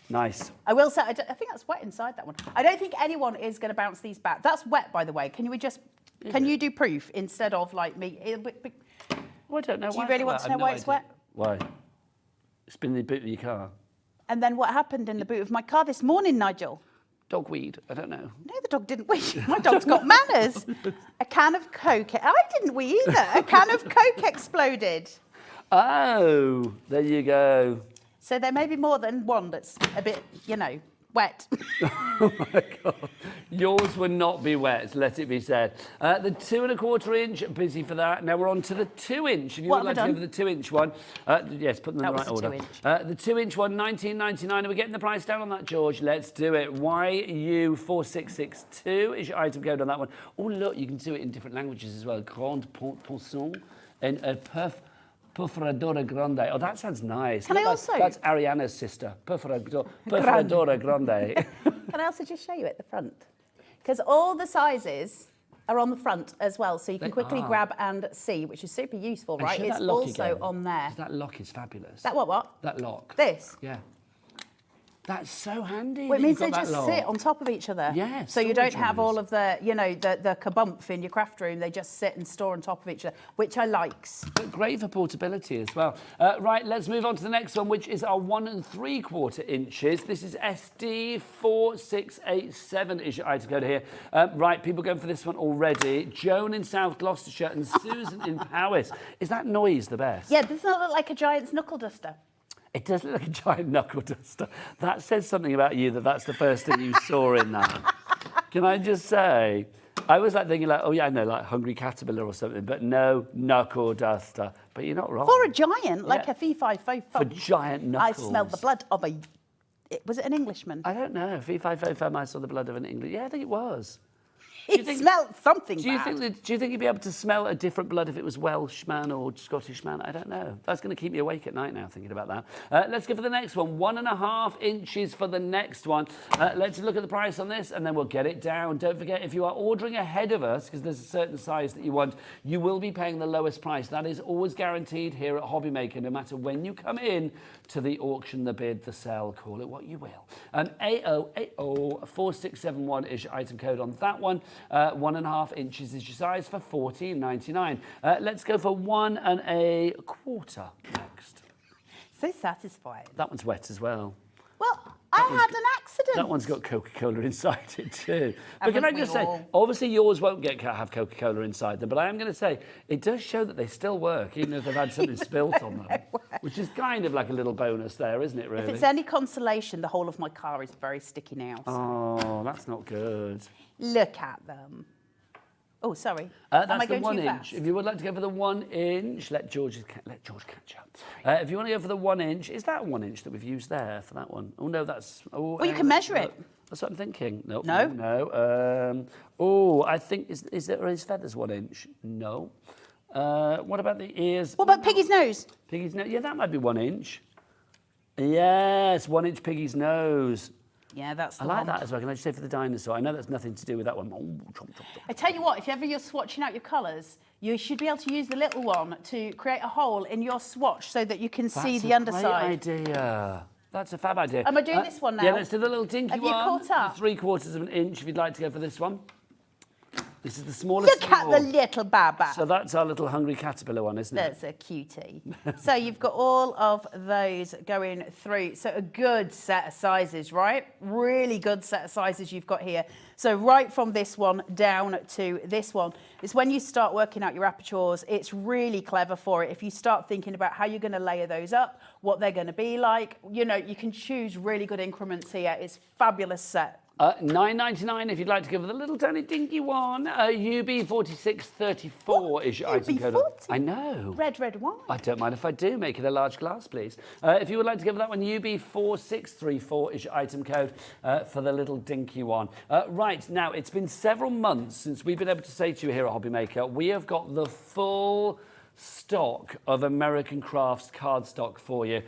Nice. I will say, I think that's wet inside that one. I don't think anyone is going to bounce these back. That's wet, by the way. Can you just... Can you do proof instead of like me? Well, I don't know. Do you really want to know why it's wet? Why? It's been in the boot of your car. And then what happened in the boot of my car this morning, Nigel? Dog weed. I don't know. No, the dog didn't wee. My dog's got manners. A can of Coke. I didn't wee either. A can of Coke exploded. Oh, there you go. So there may be more than one that's a bit, you know, wet. Oh my God. Yours would not be wet, let it be said. The 2 1/4 inch, busy for that. Now we're on to the 2 inch. If you would like to go for the 2 inch one, yes, put them in the right order. The 2 inch one, £19.99. Are we getting the price down on that, George? Let's do it. YU4662 is your item code on that one. Oh, look, you can do it in different languages as well. Grande Poisson and Perforadora Grande. Oh, that sounds nice. Can I also... That's Ariana's sister. Perforadora Grande. Can I also just show you at the front? Because all the sizes are on the front as well, so you can quickly grab and see, which is super useful, right? It's also on there. That lock is fabulous. That what? That lock. This? Yeah. That's so handy. Well, it means they just sit on top of each other. Yeah. So you don't have all of the, you know, the kabumph in your craft room. They just sit and store on top of each other, which I likes. But great for portability as well. Right, let's move on to the next one, which is our 1 3/4 inches. This is SD4687 is your item code here. Right, people going for this one already. Joan in South Gloucestershire and Susan in Powys. Is that noise the best? Yeah, doesn't that look like a giant's knuckle duster? It does look like a giant knuckle duster. That says something about you, that's the first thing you saw in that. Can I just say, I was like thinking like, oh yeah, I know, like Hungry Caterpillar or something, but no, knuckle duster. But you're not wrong. For a giant, like a fee-fi-fo-fum. For giant knuckles. I smelled the blood of a... Was it an Englishman? I don't know. Fee-fi-fo-fum, I saw the blood of an English. Yeah, I think it was. It smelled something do you think you'd be able to smell a different blood if it was Welshman or Scottishman? I don't know. That's going to keep me awake at night now thinking about that. Let's go for the next one. 1 1/2 inches for the next one. Let's look at the price on this and then we'll get it down. Don't forget, if you are ordering ahead of us, because there's a certain size that you want, you will be paying the lowest price. That is always guaranteed here at Hobbymaker, no matter when you come in to the auction, the bid, the sale, call it what you will. AO4671 is your item code on that one. 1 1/2 inches is your size for £14.99. Let's go for 1 1/4 next. So satisfying. That one's wet as well. Well, I had an accident. That one's got Coca-Cola inside it too. But can I just say, obviously yours won't have Coca-Cola inside them, but I am going to say, it does show that they still work, even if they've had something spilt on them, which is kind of like a little bonus there, isn't it, really? If it's any consolation, the whole of my car is very sticky now. So. Oh, that's not good. Look at them. Oh, sorry. That's the 1 inch. If you would like to go for the 1 inch, let George catch up. If you want to go for the 1 inch, is that 1 inch that we've used there for that one? Oh no, that's. Oh, well, you can measure it. That's what I'm thinking. No. No. I think is there his feathers 1 inch? No. What about the ears? What about Piggy's nose? Piggy's nose. Yeah, that might be 1 inch. Yes, 1 inch Piggy's nose. Yeah, that's the I like one. that as well. Can I just say for the dinosaur? I know that's nothing to do with that one. Oh, chomp, chomp, chomp. I tell you what, if ever you're swatching out your colours, you should be able to use the little one to create a hole in your swatch so that you can see the underside. That's a great idea. That's a fab idea. Am I doing this one now? Yeah, let's do the little dinky one. Have you caught up? 3/4 of an inch if you'd like to go for this one. This is the smallest. Look at the little baba. So that's our little Hungry Caterpillar one, isn't it? That's a cutie. So you've got all of those going through. So a good set of sizes, right? Really good set of sizes you've got here. So right from this one down to this one. It's when you start working out your apertures, it's really clever for it. If you start thinking about how you're going to layer those up, what they're going to be like, you know, you can choose really good increments here. It's a fabulous set. $9.99 if you'd like to go for the little tiny dinky one. UB4634 is your item code. UB40? I know. Red wine. I don't mind if I do. Make it a large glass, please. If you would like to go for that one, UB4634 is your item code for the little dinky one. Right, now, it's been several months since we've been able to say to you here at Hobbymaker, we have got the full stock of American Crafts cardstock for you.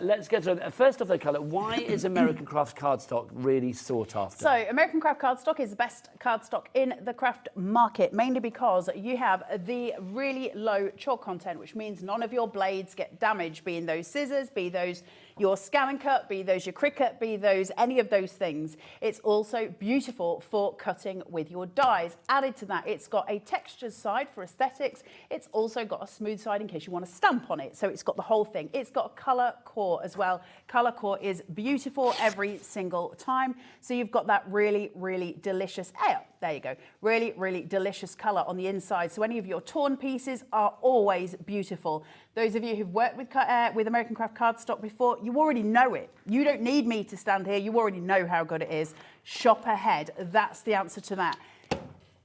Let's get to it. First off, though, Colour, why is American Crafts cardstock really sought after? So, American Craft cardstock is the best cardstock in the craft market, mainly because you have the really low chalk content, which means none of your blades get damaged, be those scissors, be those your Scan and Cut, be those your Cricut, be those any of those things. It's also beautiful for cutting with your dies. Added to that, it's got a textured side for aesthetics. It's also got a smooth side in case you want to stamp on it. So it's got the whole thing. It's got a colour core as well. Colour core is beautiful every single time. So you've got that really, really delicious, there you go, really, really delicious colour on the inside. So any of your torn pieces are always beautiful. Those of you who've worked with American Craft cardstock before, you already know it. You don't need me to stand here. You already know how good it is. Shop ahead. That's the answer to that.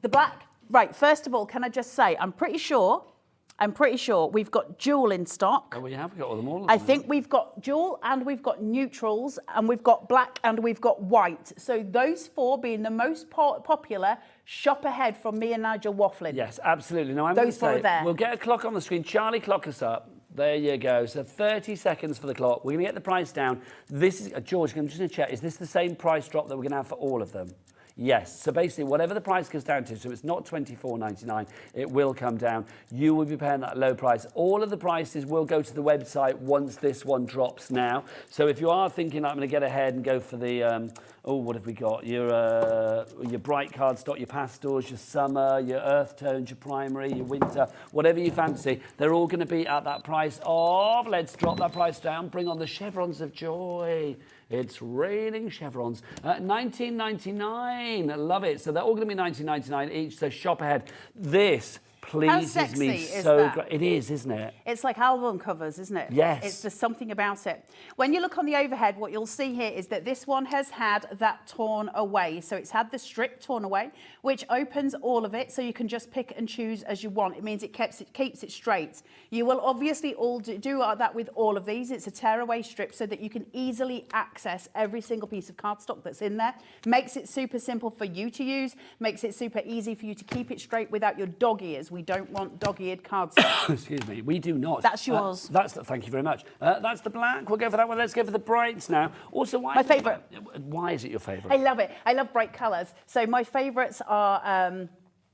The black, right, first of all, can I just say, I'm pretty sure we've got dual in stock. Oh, we have got them all. I think we've got dual and we've got neutrals and we've got black and we've got white. So those four being the most popular, shop ahead from me and Nigel waffling. Yes, absolutely. Now, I'm those four say, are there. We'll get a clock on the screen. Charlie, clock us up. There you go. So 30 seconds for the clock. We're going to get the price down. This is, George, I'm just going to check. Is this the same price drop that we're going to have for all of them? Yes, so basically whatever the price goes down to, so it's not $24.99, it will come down. You will be paying that low price. All of the prices will go to the website once this one drops now. So if you are thinking, I'm going to get ahead and go for the, what have we got? Your bright cardstock, your pastels, your summer, your earth tones, your primary, your winter, whatever you fancy, they're all going to be at that price of, let's drop that price down, bring on the chevrons of joy. It's raining chevrons. $19.99. Love it. So they're all going to be $19.99 each. So shop ahead. This pleases me so great. It is, isn't it? It's like album covers, isn't it? Yes. It's just something about it. When you look on the overhead, what you'll see here is that this one has had that torn away. So it's had the strip torn away, which opens all of it so you can just pick and choose as you want. It means it keeps it straight. You will obviously all do that with all of these. It's a tearaway strip so that you can easily access every single piece of cardstock that's in there. Makes it super simple for you to use, makes it super easy for you to keep it straight without your dog ears. We don't want dog-eared cardstock. Excuse me, we do not. That's yours. Thank you very much. That's the black. We'll go for that one. Let's go for the brights now. Also, why? My favourite. Why is it your favourite? I love it. I love bright colours. So my favourites are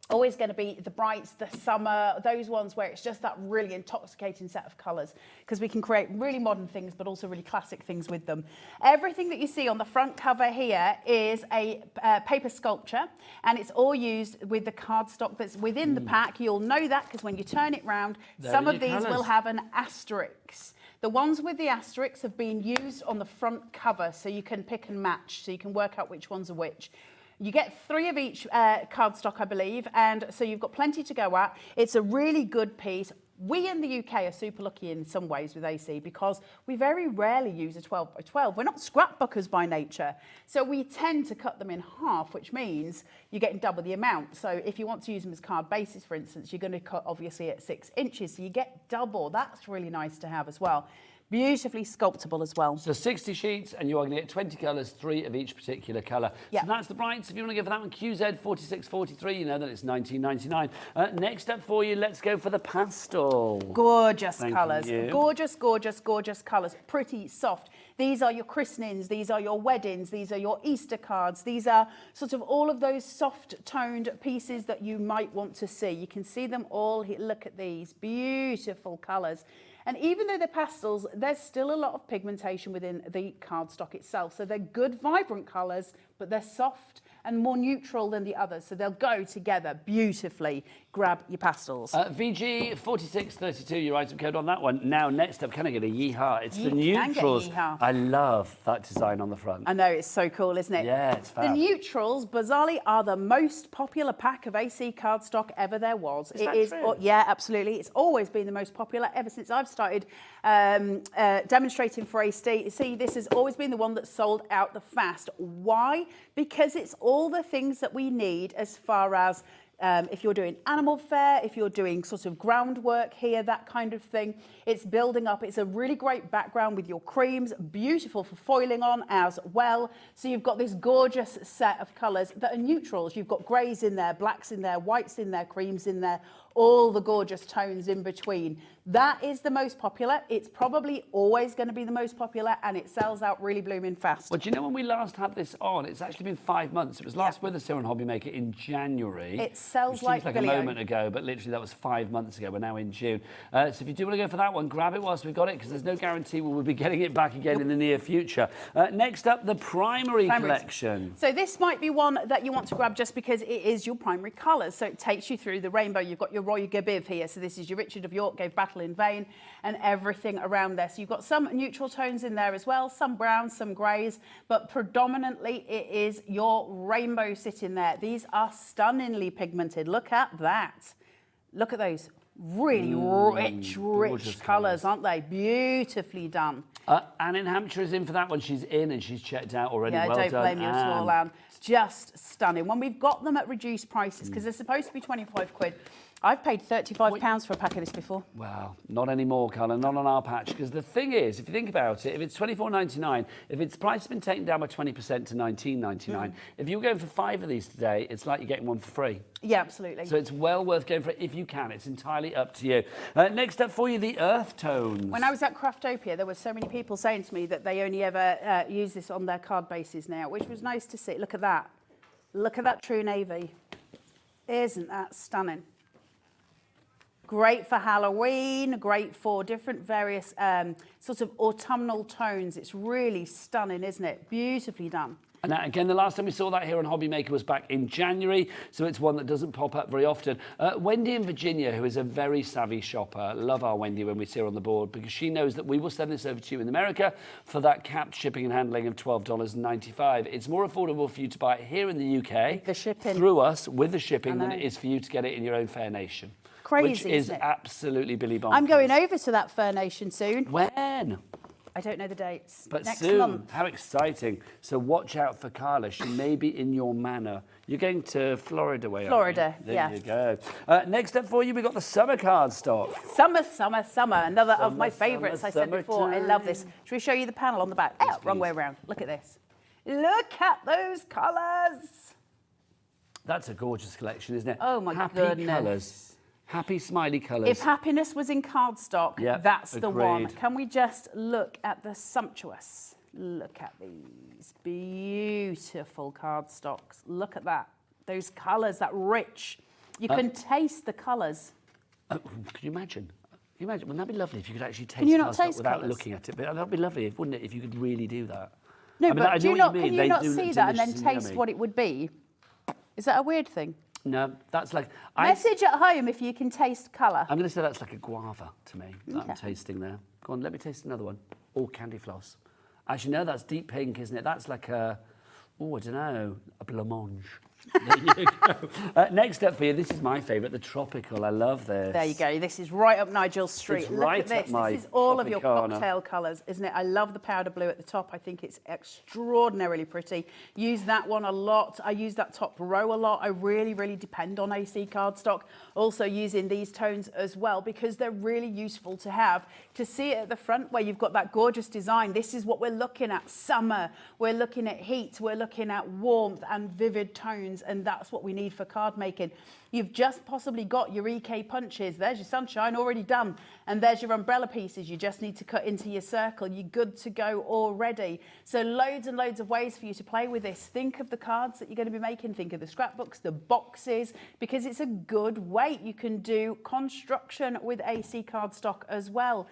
always going to be the brights, the summer, those ones where it's just that really intoxicating set of colours, because we can create really modern things but also really classic things with them. Everything that you see on the front cover here is a paper sculpture, and it's all used with the cardstock that's within the pack. You'll know that because when you turn it round, some of these will have an asterisk. The ones with the asterisks have been used on the front cover, so you can pick and match, so you can work out which ones are which. You get 3 of each cardstock, I believe, and so you've got plenty to go at. It's a really good piece. We in the UK are super lucky in some ways with AC because we very rarely use a 12 by 12. We're not scrapbookers by nature, so we tend to cut them in half, which means you're getting double the amount. So if you want to use them as card bases, for instance, you're going to cut obviously at 6 inches, so you get double. That's really nice to have as well. Beautifully sculptable as well. So 60 sheets, and you are going to get 20 colours, 3 of each particular colour. Yep. So that's the brights. If you want to go for that one, QZ4643, you know that it's $19.99. Next up for you, let's go for the pastel. Gorgeous Thank colours. you. Gorgeous, gorgeous, gorgeous colours. Pretty soft. These are your christenings, these are your weddings, these are your Easter cards. These are sort of all of those soft-toned pieces that you might want to see. You can see them all here. Look at these beautiful colours. And even though they're pastels, there's still a lot of pigmentation within the cardstock itself. So they're good, vibrant colours, but they're soft and more neutral than the others. So they'll go together beautifully. Grab your pastels. VG4632, your item code on that one. Now, next up, can I get a yeehaw? It's You the can get neutrals. yeehaw. I love that design on the front. I know, it's so cool, isn't it? Yeah, it's The fab. neutrals, bizarrely, are the most popular pack of AC cardstock ever there was. Is that true? Yeah, absolutely. It's always been the most popular ever since I've started demonstrating for AC. See, this has always been the one that sold out the fast. Why? Because it's all the things that we need as far as if you're doing animal fare, if you're doing sort of groundwork here, that kind of thing. It's building up. It's a really great background with your creams, beautiful for foiling on as well. So you've got this gorgeous set of colours that are neutrals. You've got greys in there, blacks in there, whites in there, creams in there, all the gorgeous tones in between. That is the most popular. It's probably always going to be the most popular, and it sells out really blooming fast. Well, do you know when we last had this on? It's actually been 5 months. It was last with us here on Hobbymaker in January. It sells which like seems like a moment ago, but literally that was 5 months ago. We're now in June. So if you do want to go for that one, grab it whilst we've got it, because there's no guarantee we will be getting it back again in the near future. Next up, the primary collection. So this might be one that you want to grab just because it is your primary colours. So it takes you through the rainbow. You've got your Roy Gabiv here. So this is your Richard of York gave battle in vain, and everything around there. So you've got some neutral tones in there as well, some browns, some greys, but predominantly it is your rainbow sitting there. These are stunningly pigmented. Look at that. Look at those. Really rich colours, aren't they? Beautifully done. Anne in Hampshire is in for that one. She's in and she's checked out already. Yeah, well don't done, blame you at all, Anne. Just stunning. When we've got them at reduced prices, because they're supposed to be 25 quid, I've paid £35 for a pack of this before. Wow, not anymore, Carla, not on our patch. Because the thing is, if you think about it, if it's $24.99, if its price has been taken down by 20% to $19.99, if you're going for 5 of these today, it's like you're getting one for free. Yeah, absolutely. So it's well worth going for it if you can. It's entirely up to you. Next up for you, the earth tones. When I was at Craftopia, there were so many people saying to me that they only ever use this on their card bases now, which was nice to see. Look at that. Look at that true navy. Isn't that stunning? Great for Halloween, great for different various sort of autumnal tones. It's really stunning, isn't it? Beautifully done. And again, the last time we saw that here on Hobbymaker was back in January, so it's one that doesn't pop up very often. Wendy in Virginia, who is a very savvy shopper, love our Wendy when we see her on the board, because she knows that we will send this over to you in America for that capped shipping and handling of $12.95. It's more affordable for you to buy it here in the UK The shipping. through us with the shipping than it is for you to get it in your own fair nation. Crazy, which is isn't it? absolutely Billy Bonkers. I'm going over to that Fur Nation soon. When? I don't know the dates. But next soon. month. How exciting. So watch out for Carla. She may be in your manor. You're going to Florida way, Florida, aren't you? yeah. There you go. Next up for you, we've got the summer card stock. Summer, summer, summer. Another of my Summer, favourites, summer, I said before. I love this. Should we show you the panel on the back? Yes, Wrong way please. around. Look at this. Look at those colours. That's a gorgeous collection, isn't it? Oh, my Happy goodness. colours. Happy smiley colours. If happiness was in cardstock, Yeah, that's the one. agreed. Can we just look at the sumptuous? Look at these beautiful cardstocks. Look at that. Those colours, that rich. You can taste the colours. Can you imagine? Can you imagine? Wouldn't that be lovely if you could actually taste Can you not cardstock taste without colours? looking at it? But that would be lovely, wouldn't it, if you could really do that? No, I mean, I but know what you mean. can They you not do look see that and then delicious and taste yummy. what it would be? Is that a weird thing? No, that's like... Message at home if you can taste colour. I'm going to say that's like a guava to me that I'm Okay. tasting there. Go on, let me taste another one. Oh, candy floss. Actually, no, that's deep pink, isn't it? That's like a, oh, I don't know, a blancmange. There you go. Next up for you, this is my favourite, the tropical. I love this. There you go. This is right up Nigel Street. It's Look right at this. up my This is all of your Tropicana. cocktail colours, isn't it? I love the powder blue at the top. I think it's extraordinarily pretty. Use that one a lot. I use that top row a lot. I really, really depend on AC cardstock. Also using these tones as well because they're really useful to have. To see it at the front where you've got that gorgeous design, this is what we're looking at. Summer. We're looking at heat. We're looking at warmth and vivid tones. And that's what we need for card making. You've just possibly got your EK punches. There's your sunshine already done. And there's your umbrella pieces. You just need to cut into your circle. You're good to go already. So loads and loads of ways for you to play with this. Think of the cards that you're going to be making. Think of the scrapbooks, the boxes, because it's a good weight. You can do construction with AC cardstock as well.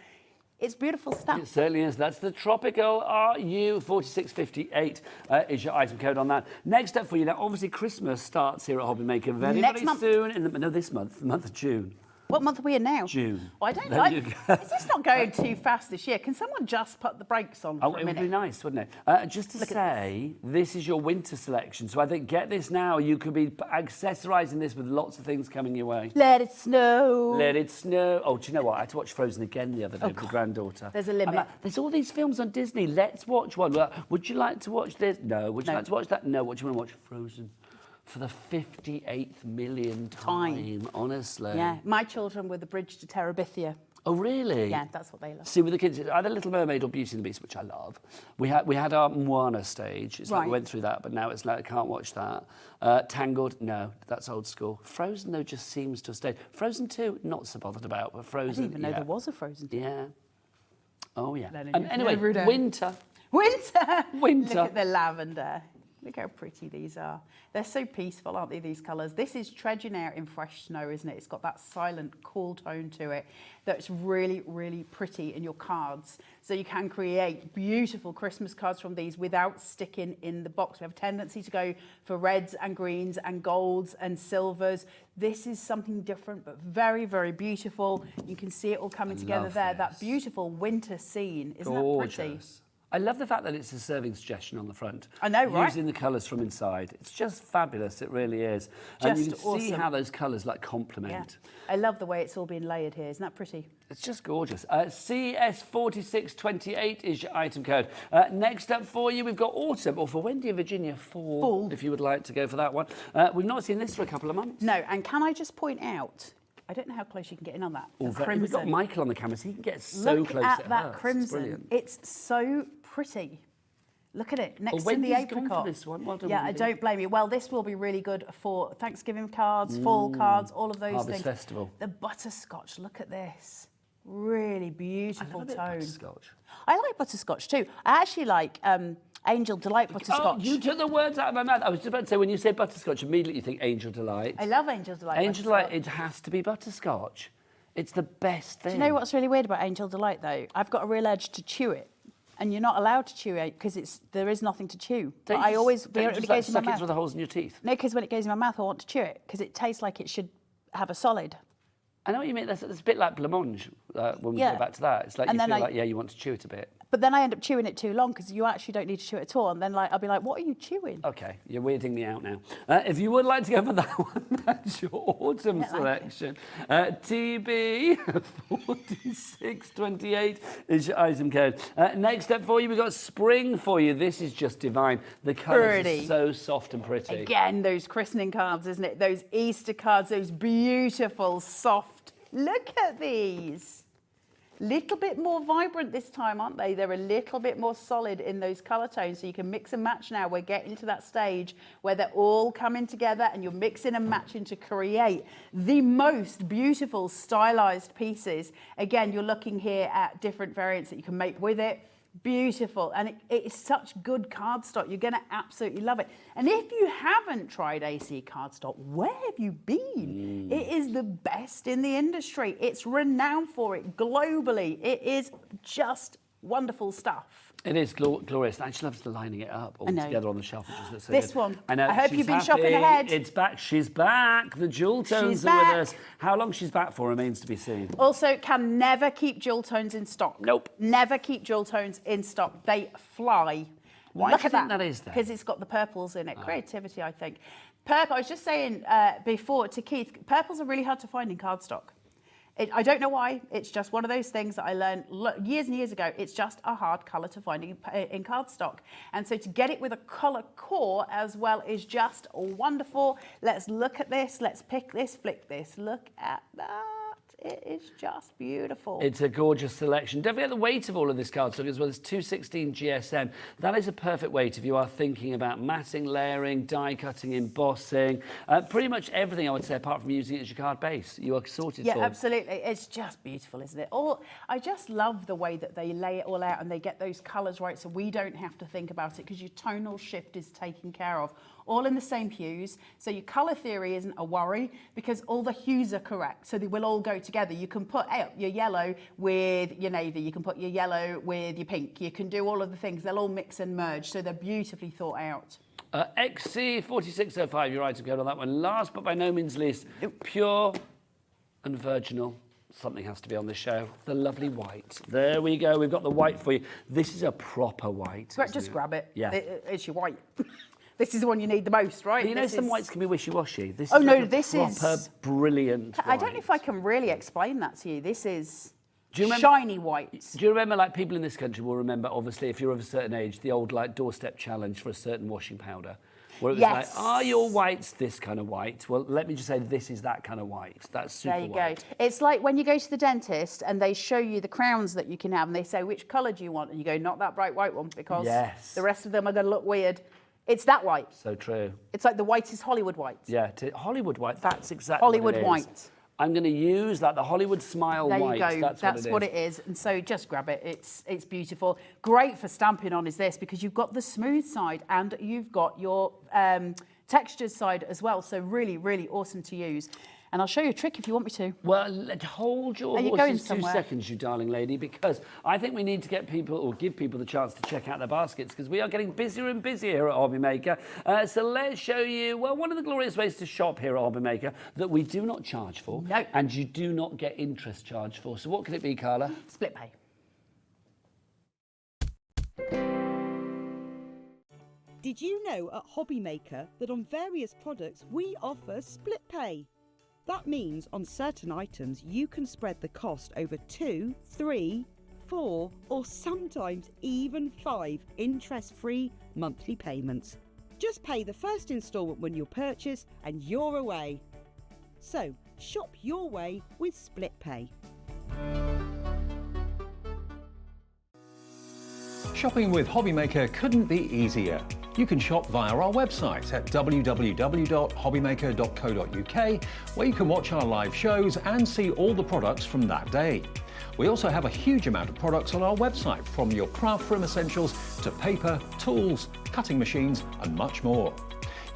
It's beautiful stuff. It certainly is. That's the Tropical RU4658 is your item code on that. Next up for you now, obviously Christmas starts here at Hobbymaker very soon. This month, the month of June. What month are we in now? June. Well, I don't know. Is this not going too fast this year? Can someone just put the brakes on for a minute? It would be nice, wouldn't it? Just to say, this is your winter selection. So I think get this now. You could be accessorising this with lots of things coming your way. Let it snow. Let it snow. Oh, do you know what? I had to watch Frozen again the other day with the granddaughter. There's a limit. There's all these films on Disney. Let's watch one. Would you like to watch this? No. Would you like to watch that? No. What do you want to watch? Frozen. For the 58th million time, honestly. Yeah, my children were the bridge to Terabithia. Oh, really? Yeah, that's what they love. See, with the kids, either Little Mermaid or Beauty and the Beast, which I love. We had our Moana stage. It's like we went through that, but now it's like I can't watch that. Tangled, no, that's old school. Frozen, though, just seems to have stayed. Frozen 2, not so bothered about, but Frozen, I didn't even know there was a Frozen 2. Yeah. Oh, yeah. Anyway, winter. Winter! Winter. Look at the lavender. Look how pretty these are. They're so peaceful, aren't they, these colours? This is Treading Out in Fresh Snow, isn't it? It's got that silent, cool tone to it that's really, really pretty in your cards. So you can create beautiful Christmas cards from these without sticking in the box. We have a tendency to go for reds and greens and golds and silvers. This is something different, but very, very beautiful. You can see it all coming together there. That beautiful winter scene. Isn't that pretty? I love the fact that it's a serving suggestion on the front. I know, right? Using the colours from inside. It's just fabulous, it really is. And you can see how those colours like complement. Yeah. I love the way it's all being layered here. Isn't that pretty? It's just gorgeous. CS4628 is your item code. Next up for you, we've got Autumn, or for Wendy and Virginia, Fall, if you would like to go for that one. We've not seen this for a couple of months. No, and can I just point out, I don't know how close you can get in on that. We've got Michael on the camera, so he can get so close. Look at that crimson. It's so pretty. Look at it, next to the apricot. Gone for this one. Well done, yeah, Wendy. I don't blame you. Well, this will be really good for Thanksgiving cards, fall cards, all of those Harvest things. Festival. The butterscotch, look at this. Really beautiful I love tone. Butterscotch. I like butterscotch too. I actually like Angel Delight butterscotch. Oh, you took the words out of my mouth. I was just about to say, when you say butterscotch, immediately you think Angel Delight. I love Angel Delight. Angel Delight, it has to be butterscotch. It's the best thing. Do you know what's really weird about Angel Delight though? I've got a real urge to chew it. And you're not allowed to chew it because there is nothing to chew. But I always don't you just like suck it through the holes in your teeth? No, because when it goes in my mouth, I want to chew it because it tastes like it should have a solid. I know what you mean. That's a bit like blancmange when we go back to that. It's like you feel like, you want to chew it a bit. But then I end up chewing it too long because you actually don't need to chew it at all. And then I'll be like, what are you chewing? Okay, you're weirding me out now. If you would like to go for that one, that's your autumn selection. TB4628 is your item code. Next up for you, we've got spring for you. This is just divine. The colours are so soft and pretty. Again, those christening cards, isn't it? Those Easter cards, those beautiful, soft. Look at these. Little bit more vibrant this time, aren't they? They're a little bit more solid in those colour tones, so you can mix and match now. We're getting to that stage where they're all coming together and you're mixing and matching to create the most beautiful stylised pieces. Again, you're looking here at different variants that you can make with it. Beautiful, and it is such good cardstock. You're going to absolutely love it. And if you haven't tried AC cardstock, where have you been? It is the best in the industry. It's renowned for it globally. It is just wonderful stuff. It is glorious. I just love lining it up all together on the shelf. It just looks so this good. one. I know. I hope you've been shopping ahead. It's back. She's back. The jewel tones are with us. How long she's back for remains to be seen. Also, can never keep jewel tones in stock. Nope. Never keep jewel tones in stock. They fly. Why Look do you at think that is there? Because it's got the purples in it. Creativity, I think. Purple. I was just saying before to Keith, purples are really hard to find in cardstock. I don't know why. It's just one of those things that I learned years and years ago. It's just a hard colour to find in cardstock. And so to get it with a colour core as well is just wonderful. Let's look at this. Let's pick this, flick this. Look at that. It is just beautiful. It's a gorgeous selection. Don't forget the weight of all of this cardstock as well. It's 216 GSM. That is a perfect weight if you are thinking about matting, layering, die cutting, embossing. Pretty much everything, I would say, apart from using it as your card base. You are sorted for. Yeah, absolutely. It's just beautiful, isn't it? I just love the way that they lay it all out and they get those colours right so we don't have to think about it because your tonal shift is taken care of. All in the same hues, so your colour theory isn't a worry because all the hues are correct, so they will all go together. together. You can put your yellow with your navy, you can put your yellow with your pink, you can do all of the things. They'll all mix and merge, so they're beautifully thought out. XC4605, your item code on that one. Last but by no means least, pure and virginal. Something has to be on this show. The lovely white. There we go. We've got the white for you. This is a proper white. Just grab it. Yeah. It's your white. This is the one you need the most, right? But you know, some whites can be wishy-washy. This Oh, is no, like a this is- proper brilliant I don't know white. if I can really explain that to you. This is Do you remember- shiny white. Do you remember, like, people in this country will remember, obviously, if you're of a certain age, the old, like, doorstep challenge for a certain washing powder? Where it was Yes. like, are your whites this kind of white? Well, let me just say, this is that kind of white. That's super There you white. go. It's like when you go to the dentist and they show you the crowns that you can have and they say, which colour do you want? And you go, not that bright white one, because Yes. the rest of them are going to look weird. It's that white. So true. It's like the white is Hollywood white. Yeah, Hollywood white, that's exactly Hollywood what it is. white. I'm going to use that, the Hollywood smile There white. you go. That's what it is. And so just grab it. It's beautiful. Great for stamping on is this, because you've got the smooth side and you've got your textures side as well. So really, really awesome to use. And I'll show you a trick if you want me to. Well, hold your Are you going horses 2 somewhere? seconds, you darling lady, because I think we need to get people, or give people the chance to check out their baskets, because we are getting busier and busier here at Hobbymaker. So let's show you, well, one of the glorious ways to shop here at Hobbymaker that we do not charge for, No. and you do not get interest charged for. So what could it be, Carla? Split pay. Did you know at Hobbymaker that on various products we offer split pay? That means on certain items you can spread the cost over 2, 3, 4 or sometimes even 5 interest-free monthly payments. Just pay the first instalment when you purchase and you're away. So shop your way with split pay. Shopping with Hobbymaker couldn't be easier. You can shop via our website at www.hobbymaker.co.uk, where you can watch our live shows and see all the products from that day. We also have a huge amount of products on our website, from your craft room essentials to paper, tools, cutting machines and much more.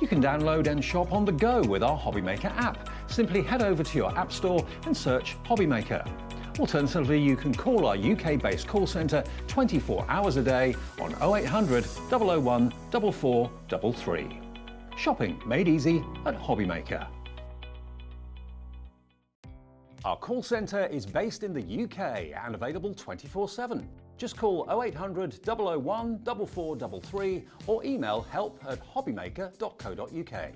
You can download and shop on the go with our Hobbymaker app. Simply head over to your app store and search Hobbymaker. Alternatively, you can call our UK-based call centre 24 hours a day on 0800 001 4433. Shopping made easy at Hobbymaker. Our call centre is based in the UK and available 24/7. Just call 0800 001 4433 or email help@hobbymaker.co.uk.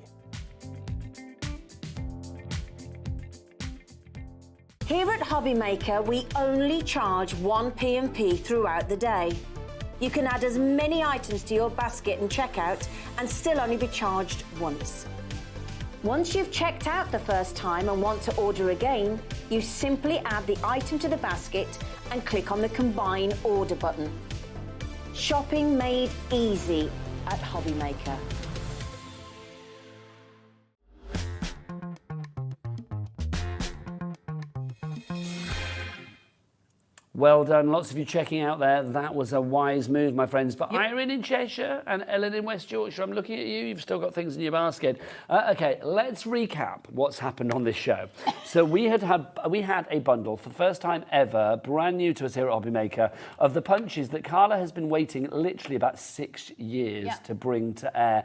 Here at Hobbymaker, we only charge 1 P&P throughout the day. You can add as many items to your basket and checkout and still only be charged once. Once you've checked out the first time and want to order again, you simply add the item to the basket and click on the Combine Order button. Shopping made easy at Hobbymaker. Well done. Lots of you checking out there. That was a wise move, my friends. But Irene in Cheshire and Ellen in West Yorkshire, I'm looking at you. You've still got things in your basket. Okay, let's recap what's happened on this show. So we had a bundle for the first time ever, brand new to us here at Hobbymaker, of the punches that Carla has been waiting literally about 6 years to bring to air.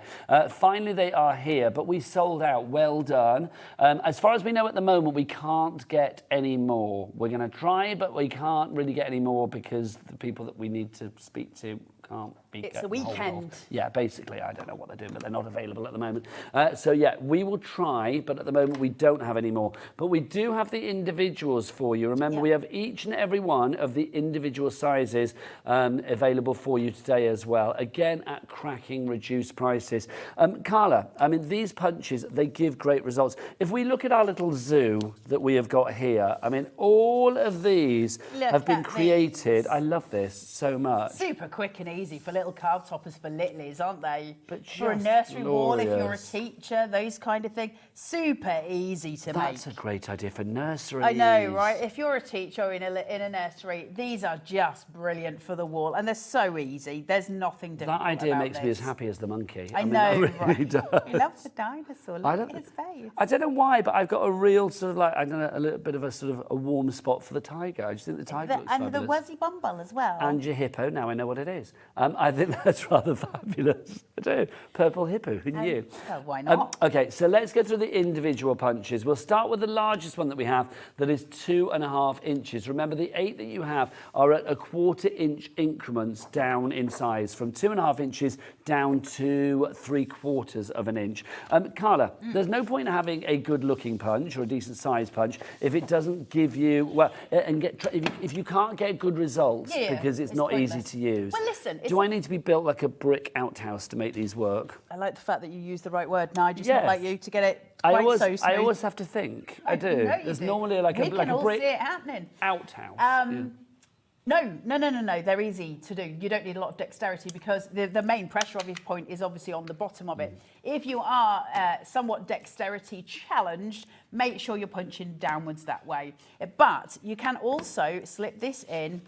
Finally, they are here, but we sold out. Well done. As far as we know at the moment, we can't get any more. We're going to try, but we can't really get any more because the people that we need to speak to can't be It's a getting hold of. weekend. Yeah, basically, I don't know what they're doing, but they're not available at the moment. So yeah, we will try, but at the moment we don't have any more. But we do have the individuals for you. Remember, we have each and every one of the individual sizes available for you today as well. Again, at cracking reduced prices. Carla, I mean, these punches, they give great results. If we look at our little zoo that we have got here, I mean, all of these have been created. I love this so much. Super quick and easy for little card toppers for littlies, aren't they? But for a just nursery wall, if you're a glorious. teacher, those kind of thing, super easy to make. That's a great idea for nurseries. I know, right? If you're a teacher in a nursery, these are just brilliant for the wall, and they're so easy. There's nothing difficult That idea about makes me as this. happy as the monkey. I mean, know, that really right? does. He loves the dinosaur. Look at his face. I don't know why, but I've got a real sort of like, I don't know, a little bit of a sort of a warm spot for the tiger. I just think the tiger looks And fabulous. the Wuzzy Bumble as well. And your hippo, now I know what it is. I think that's rather fabulous. I do. Purple hippo, who knew? Well, why not? Okay, so let's go through the individual punches. We'll start with the largest one that we have, that is 2.5 inches. Remember, the 8 that you have are at a 1/4 inch increments down in size, from 2.5 inches down to 3/4 of an inch. Carla, there's no point in having a good-looking punch or a decent-sized punch if it doesn't give you, well, and if you can't get good results because it's not easy pointless. to use. Well, listen, do I need to be built like a brick outhouse to make these work? I like the fact that you use the right word, Nigel. It's Yes. not like you to get it quite so smooth. I always have to think. I do. know you There's do. normally like We a can all brick see it happening. outhouse. No. They're easy to do. You don't need a lot of dexterity because the main pressure of your point is obviously on the bottom of it. If you are somewhat dexterity challenged, make sure you're punching downwards that way. But you can also slip this in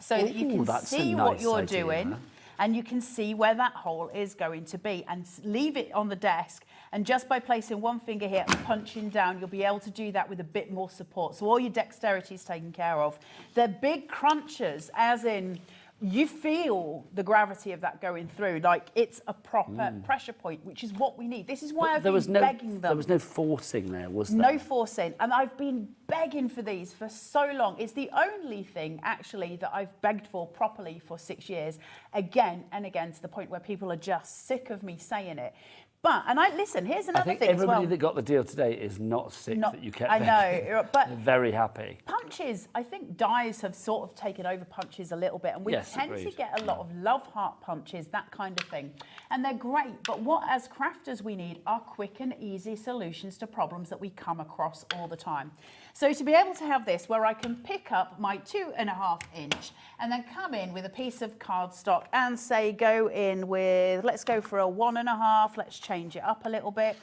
so that you can that's a see what nice you're idea. doing. And you can see where that hole is going to be and leave it on the desk. And just by placing one finger here and punching down, you'll be able to do that with a bit more support. So all your dexterity is taken care of. They're big crunchers, as in you feel the gravity of that going through. Like it's a proper pressure point, which is what we need. This is why I've been begging them. There was no forcing there, was there? No forcing. And I've been begging for these for so long. It's the only thing, actually, that I've begged for properly for 6 years, again and again, to the point where people are just sick of me saying it. But, and listen, here's another I think thing as everybody well. that got the deal today is not sick Not- that you kept I begging. know, but They're very happy. punches, I think dies have sort of taken over punches a little bit, and we Yes, tend to agreed. get a lot of love heart punches, that kind of thing. And they're great, but what as crafters we need are quick and easy solutions to problems that we come across all the time. So to be able to have this where I can pick up my 2.5 inch and then come in with a piece of cardstock and say go in with, let's go for a 1.5, let's change it up a little bit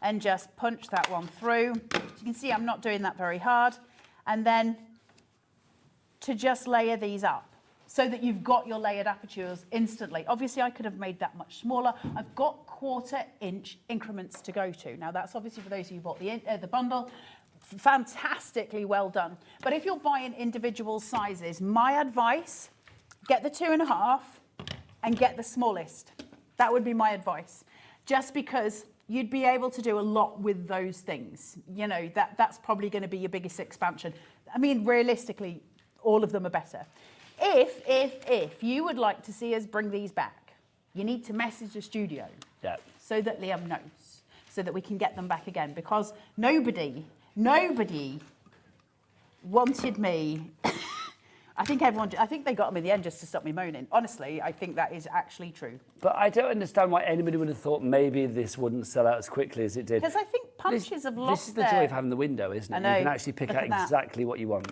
and just punch that one through. As you can see, I'm not doing that very hard. And then to just layer these up so that you've got your layered apertures instantly. Obviously, I could have made that much smaller. I've got 1/4 inch increments to go to. Now, that's obviously for those of you who bought the bundle. Fantastically well done. But if you're buying individual sizes, my advice, get the 2.5 and get the smallest. That would be my advice. Just because you'd be able to do a lot with those things. You know, that's probably going to be your biggest expansion. I mean, realistically, all of them are better. If you would like to see us bring these back, you need to message the studio so that Liam knows, so that we can get them back again, because nobody wanted me. I think they got them in the end just to stop me moaning. Honestly, I think that is actually true. But I don't understand why anybody would have thought maybe this wouldn't sell out as quickly as it did. Because I think punches have lost This is the joy of having the window, isn't it? I know. You can actually pick Look out at that. exactly what you want.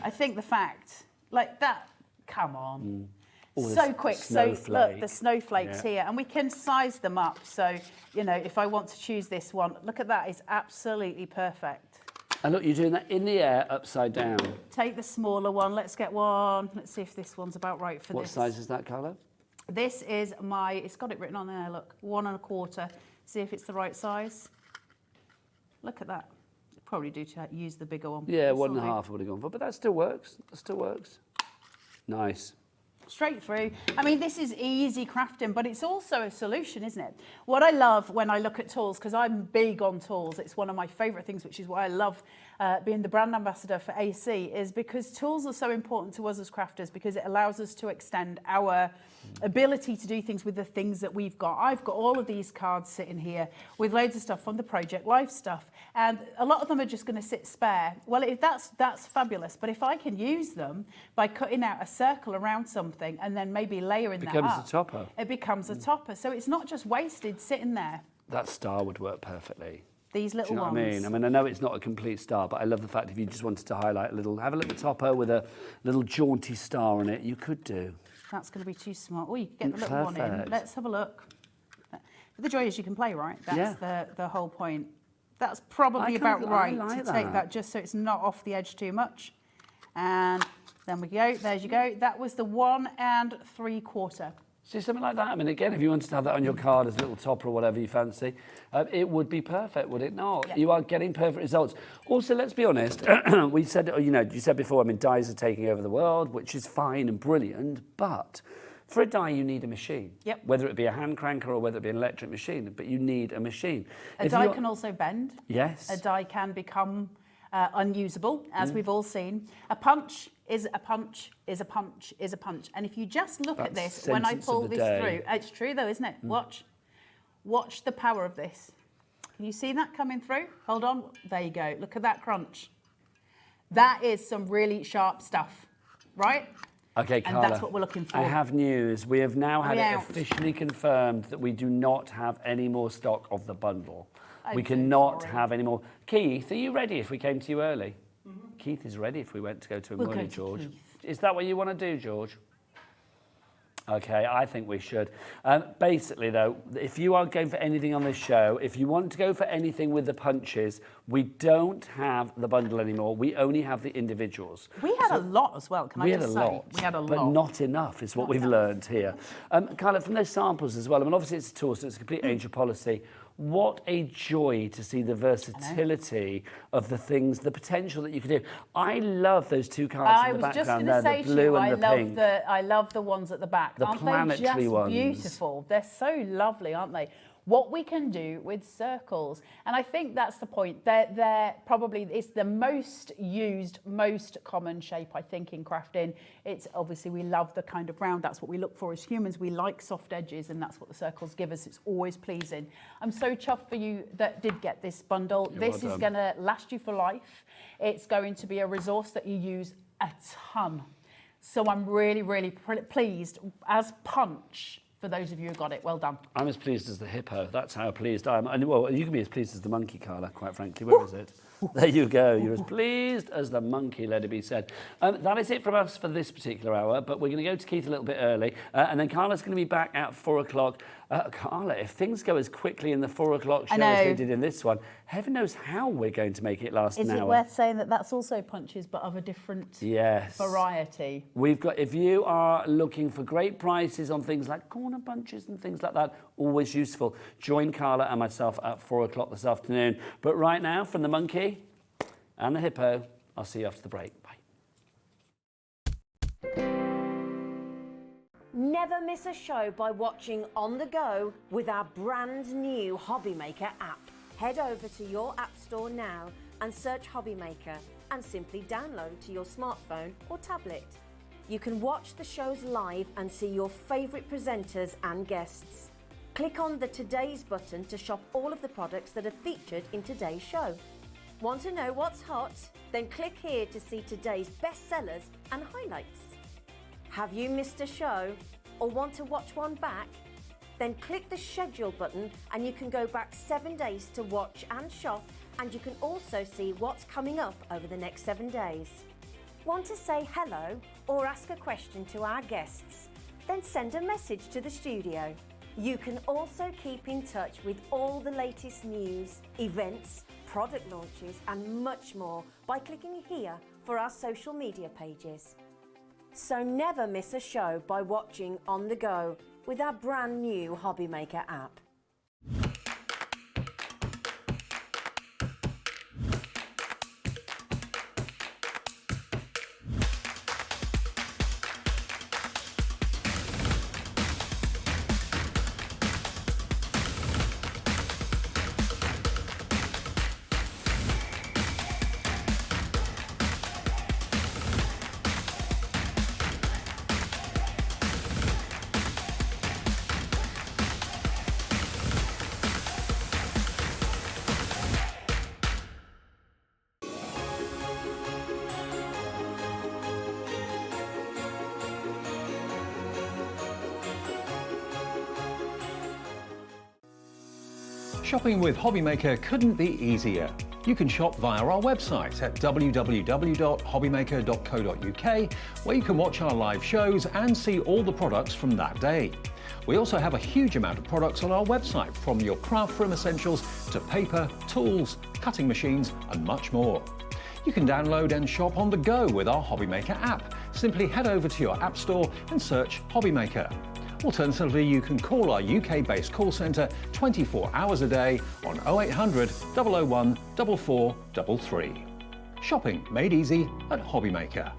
I think the fact, like that, come on. Oh, So there's quick. So look, snowflake. the snowflakes Yeah. here, and we can size them up. So, you know, if I want to choose this one, look at that, it's absolutely perfect. And look, you're doing that in the air, upside down. Take the smaller one, let's get one. Let's see if this one's about right for What this. size is that, Carla? This is it's got it written on there, look, 1.25. See if it's the right size. Look at that. Probably do to use the bigger one. Yeah, It's 1.5 not I would have gone for, but that still works. That still works. Nice. straight through. I mean, this is easy crafting, but it's also a solution, isn't it? What I love when I look at tools, because I'm big on tools, it's one of my favourite things, which is why I love being the brand ambassador for AC, is because tools are so important to us as crafters, because it allows us to extend our ability to do things with the things that we've got. I've got all of these cards sitting here with loads of stuff from the Project Life stuff, and a lot of them are just going to sit spare. Well, that's fabulous, but if I can use them by cutting out a circle around something and then maybe layering that up, becomes a topper. it becomes a topper. So it's not just wasted sitting there. That star would work perfectly. These little Do you know ones. what I mean? I mean, I know it's not a complete star, but I love the fact if you just wanted to highlight a little, have a little topper with a little jaunty star on it, you could do. That's going to be too small. Oh, you can get the little one in. Perfect. Let's have a look. But the joy is you can play, right? That's the whole point. That's probably about right to take that just so it's not off the edge too much. And then we go. There's you go. That was the 1 3/4. See, something like that. I mean, again, if you wanted to have that on your card as a little topper or whatever you fancy, it would be perfect, would it not? Yeah. You are getting perfect results. Also, let's be honest, we said, you know, you said before, I mean, dyes are taking over the world, which is fine and brilliant, but for a dye, you need a machine. Yep. Whether it be a hand cranker or whether it be an electric machine, but you need a machine. A dye can also bend. Yes. A dye can become unusable, as we've all seen. A punch is a punch, is a punch, is a punch. And if you just look at this, when I sentence pull of the this day. through, it's true though, isn't it? Watch the power of this. Can you see that coming through? Hold on, there you go. Look at that crunch. That is some really sharp stuff, right? Okay, And Carla, that's what we're looking for. I have news. We have now had it out. officially confirmed that we do not have any more stock of the bundle. I'm We so cannot sorry. have any more. Keith, are you ready if we came to you early? Keith is ready if we went to go to him We'll go early, to George. Keith. Is that what you want to do, George? Okay, I think we should. Basically, though, if you are going for anything on this show, if you want to go for anything with the punches, we don't have the bundle anymore. We only have the individuals. We had a lot as well, can I We had just a say? lot, We had a lot. but not enough is what we've learned here. Carla, from those samples as well, I mean, obviously it's a tool, so it's a complete age of policy. What a joy to see the versatility of the things, the potential that you could do. I love those two cards I in the was just background going to there, say the to blue you, and the pink. I love the ones at the back. The aren't planetary they just ones. beautiful? They're so lovely, aren't they? What we can do with circles, and I think that's the point. They're probably, it's the most used, most common shape, I think, in crafting. It's obviously, we love the kind of round. That's what we look for as humans. We like soft edges, and that's what the circles give us. It's always pleasing. I'm so chuffed for you that did get this bundle. This is going to last you for life. It's going to be a resource that you use a ton. So I'm really, really pleased as Punch. For those of you who got it, well done. I'm as pleased as the hippo. That's how pleased I am. And well, you can be as pleased as the monkey, Carla, quite frankly. Where is it? There you go. You're as pleased as the monkey, let it be said. That is it from us for this particular hour, but we're going to go to Keith a little bit early. And then Carla's going to be back at 4 o'clock. Carla, if things go as quickly in the 4 o'clock show as they did in this one, heaven knows how we're going to make it last an hour. Is it worth saying that that's also punches, but of a different variety? We've got, if you are looking for great prices on things like corner punches and things like that, always useful. Join Carla and myself at 4 o'clock this afternoon. But right now, from the monkey and the hippo, I'll see you after the break. Bye. Never miss a show by watching on the go with our brand new Hobbymaker app. Head over to your app store now and search Hobbymaker and simply download to your smartphone or tablet. You can watch the shows live and see your favourite presenters and guests. Click on the Today's button to shop all of the products that are featured in today's show. Want to know what's hot? Then click here to see today's bestsellers and highlights. Have you missed a show or want to watch one back? Then click the schedule button and you can go back 7 days to watch and shop, and you can also see what's coming up over the next 7 days. Want to say hello or ask a question to our guests? Then send a message to the studio. You can also keep in touch with all the latest news, events, product launches and much more by clicking here for our social media pages. So never miss a show by watching on the go with our brand new Hobbymaker app. Shopping with Hobbymaker couldn't be easier. You can shop via our website at www.hobbymaker.co.uk, where you can watch our live shows and see all the products from that day. We also have a huge amount of products on our website, from your craft room essentials to paper, tools, cutting machines and much more. You can download and shop on the go with our Hobbymaker app. Simply head over to your app store and search Hobbymaker. Alternatively, you can call our UK-based call centre 24 hours a day on 0800 001 4433. Shopping made easy at Hobbymaker.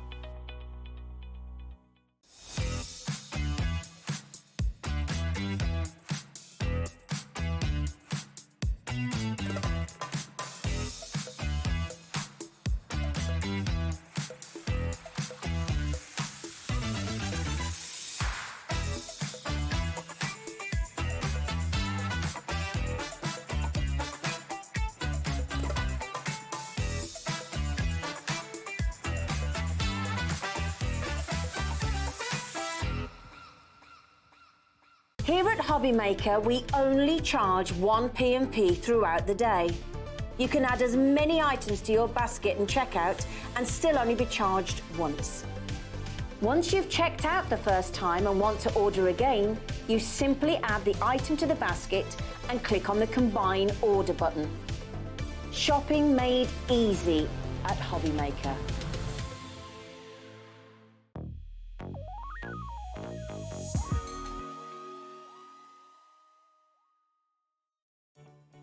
Here at Hobbymaker, we only charge one P&P throughout the day. You can add as many items to your basket and checkout and still only be charged once. Once you've checked out the first time and want to order again, you simply add the item to the basket and click on the Combine Order button. Shopping made easy at Hobbymaker.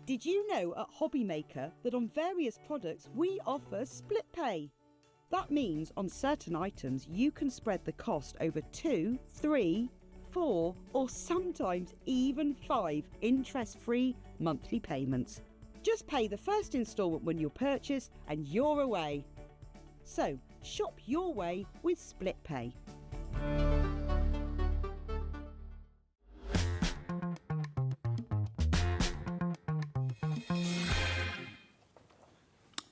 Did you know at Hobbymaker that on various products we offer split pay? That means on certain items you can spread the cost over 2, 3, 4 or sometimes even 5 interest-free monthly payments. Just pay the first instalment when you purchase and you're away. So shop your way with split pay.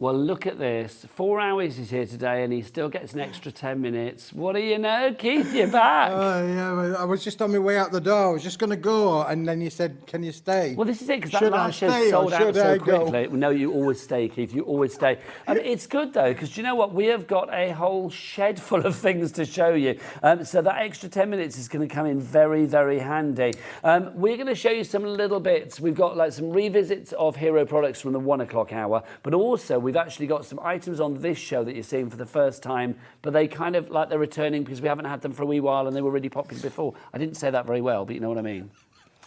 Well, look at this. 4 hours he's here today and he still gets an extra 10 minutes. What do you know, Keith? You're back. Oh, yeah, I was just on my way out the door. I was just going to go, and then you said, can you stay? Well, this is it, because that Should I last show stay or sold out should so I go? quickly. No, you always stay, Keith. You always stay. It's good, though, because do you know what? We have got a whole shed full of things to show you. So that extra 10 minutes is going to come in very, very handy. We're going to show you some little bits. We've got like some revisits of hero products from the 1 o'clock hour, but also we've actually got some items on this show that you're seeing for the first time, but they kind of like they're returning because we haven't had them for a wee while and they were really popular before. I didn't say that very well, but you know what I mean.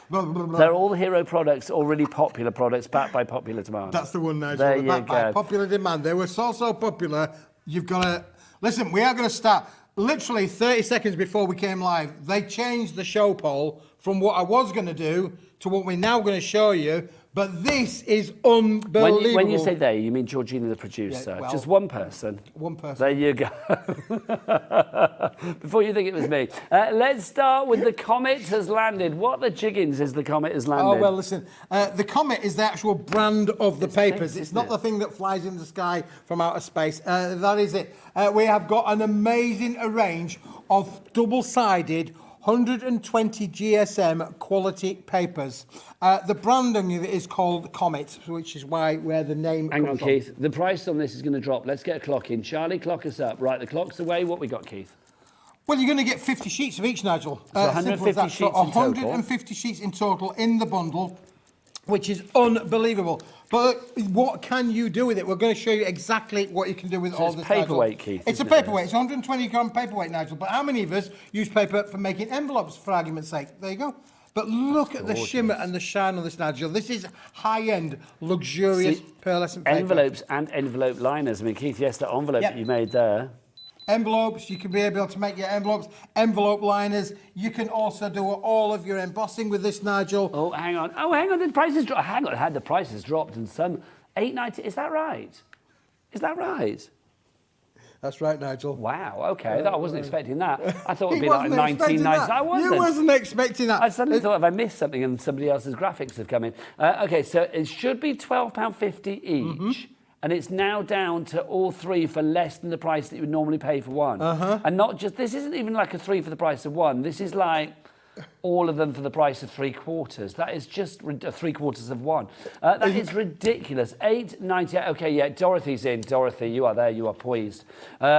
They're all the hero products, all really popular products, backed by popular demand. That's the one, Nigel. There you Backed by go. popular demand. They were so popular, you've got to... Listen, we are going to start literally 30 seconds before we came live. They changed the show poll from what I was going to do to what we're now going to show you. But this is unbelievable. When you say they, you mean Georgina, the producer. Yeah, well, just one person. One person. There you go. Before you think it was me. Let's start with the comet has landed. What the jiggins is the comet has landed? Oh, well, listen. The comet is the actual brand of the papers. big, It's not isn't the it? thing that flies in the sky from outer space. That is it. We have got an amazing range of double-sided 120 GSM quality papers. The branding is called Comet, which is where the name Hang on, comes from. Keith. The price on this is going to drop. Let's get a clock in. Charlie, clock us up. Right, the clock's away. What we got, Keith? Well, you're going to get 50 sheets of each, Nigel. So 150 simple as that. sheets So in total. 150 sheets in total in the bundle, which is unbelievable. But what can you do with it? We're going to show you exactly what you can do with all it's this, paperweight, Nigel. Keith, It's a isn't it? paperweight. It's 120 gram paperweight, Nigel. But how many of us use paper for making envelopes, for argument's sake? There you go. But look at the shimmer and the shine on this, Nigel. This is high-end, luxurious See, pearlescent paper. Envelopes and envelope liners. I mean, Keith, yes, that envelope Yep. that you made there. Envelopes, you can be able to make your envelopes, envelope liners. You can also do all of your embossing with this, Nigel. Oh, hang on. Oh, hang on. The prices dropped. Hang on. Had the prices dropped and some $8.90. Is that right? Is that right? That's right, Nigel. Wow. Okay. I wasn't expecting that. I thought it'd be He like wasn't expecting 19.90. that. I wasn't. You wasn't expecting that. I suddenly thought, have I missed something and somebody else's graphics have come in? Okay, so it should be £12.50 each. And it's now down to all three for less than the price that you would normally pay for one. And not just, this isn't even like a 3 for the price of one. This is like all of them for the price of 3/4. That is just 3/4 of one. That is ridiculous. £8.98. Okay, yeah, Dorothy's in. Dorothy, you are there. You are poised.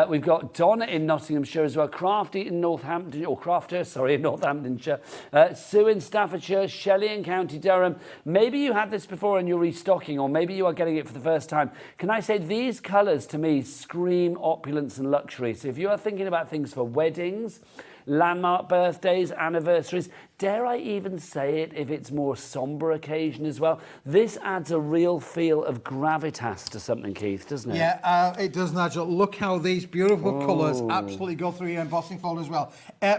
We've got Donna in Nottinghamshire as well. Crafty in Northampton, or Crafter, sorry, in Northamptonshire. Sue in Staffordshire. Shelley in County Durham. Maybe you had this before and you're restocking, or maybe you are getting it for the first time. Can I say these colours to me scream opulence and luxury. So if you are thinking about things for weddings, landmark birthdays, anniversaries, dare I even say it if it's more sombre occasion as well, this adds a real feel of gravitas to something, Keith, doesn't it? Yeah, it does, Nigel. Look how these beautiful colours absolutely go through your embossing folder as well.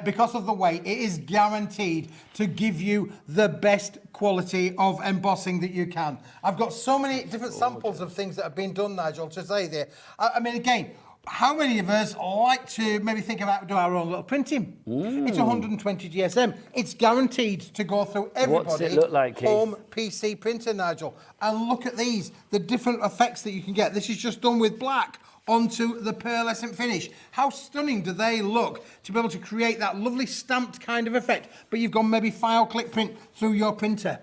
Because of the weight, it is guaranteed to give you the best quality of embossing that you can. I've got so many different samples of things that have been done, Nigel, to say there. I mean, again, how many of us like to maybe think about doing our own little printing? It's 120 GSM. It's guaranteed to go through everybody's What's it look like, Keith? home PC printer, Nigel. And look at these, the different effects that you can get. This is just done with black onto the pearlescent finish. How stunning do they look to be able to create that lovely stamped kind of effect, but you've gone maybe file click print through your printer.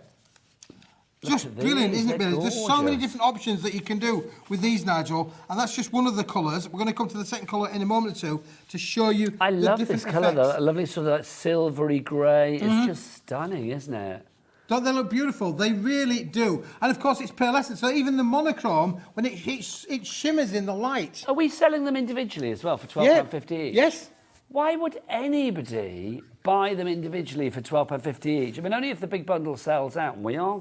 Just brilliant, isn't it, Billy? There's so many different options that you can do with these, Nigel, and that's just one of the colours. We're going to come to the second colour in a moment or two to show you I the love different this colour, effects. though. A lovely sort of like silvery grey. It's just stunning, isn't it? Don't they look beautiful? They really do. And of course, it's pearlescent, so even the monochrome, when it shimmers in the light. Are we selling them individually as well for £12.50 each? Yes. Why would anybody buy them individually for £12.50 each? I mean, only if the big bundle sells out, and we are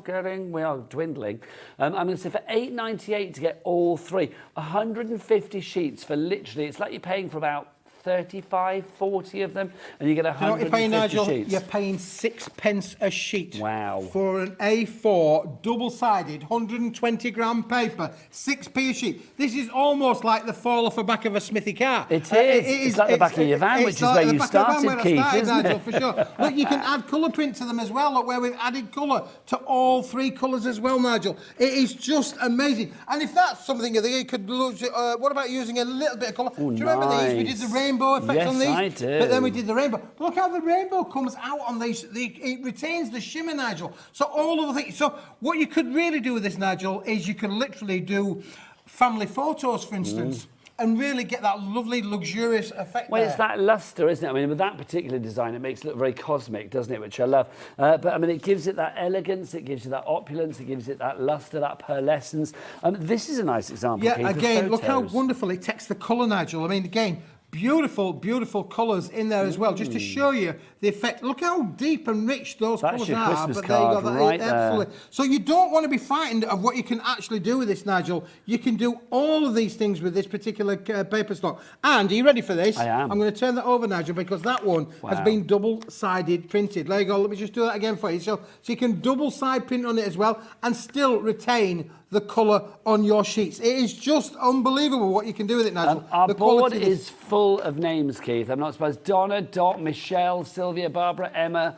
dwindling. I'm going to say for £8.98 to get all three, 150 sheets for literally, it's like you're paying for about 35, 40 of them, and you get 150 You know what you're paying, Nigel? sheets. You're paying 6p a sheet. Wow. For an A4 double-sided 120 gram paper, 6p a sheet. This is almost like the fall off the back of a Smithy car. It is. It's like the back of your van, which is where you started, Keith, isn't Nigel, it? for sure. Look, you can add colour print to them as well. Look where we've added colour to all three colours as well, Nigel. It is just amazing. And if that's something that you could lose, what about using a little bit of colour? Do you remember these? We did the rainbow effect on these. Yes, I do. But then we did the rainbow. But look how the rainbow comes out on these. It retains the shimmer, Nigel. So all of the things. So what you could really do with this, Nigel, is you can literally do family photos, for instance, and really get that lovely, luxurious effect Well, there. it's that lustre, isn't it? I mean, with that particular design, it makes it look very cosmic, doesn't it? Which I love. But, I mean, it gives it that elegance, it gives you that opulence, it gives it that lustre, that pearlescence. This is a nice example, Yeah, Keith, of again, look how photos. wonderful it takes the colour, Nigel. I mean, again, beautiful, beautiful colours in there as well, just to show you the effect. Look how deep and rich those That's colours your are. Christmas But there you card go, right there. absolutely. So you don't want to be frightened of what you can actually do with this, Nigel. You can do all of these things with this particular paper stock. And are you ready for this? I am. I'm going to turn that over, Nigel, because that one has Wow. been double-sided printed. There you go. Let me just do that again for you. So you can double-side print on it as well and still retain the colour on your sheets. It is just unbelievable what you can do with it, Nigel. Our The board quality of this- is full of names, Keith. I'm not surprised. Donna, Dot, Michelle, Sylvia, Barbara, Emma,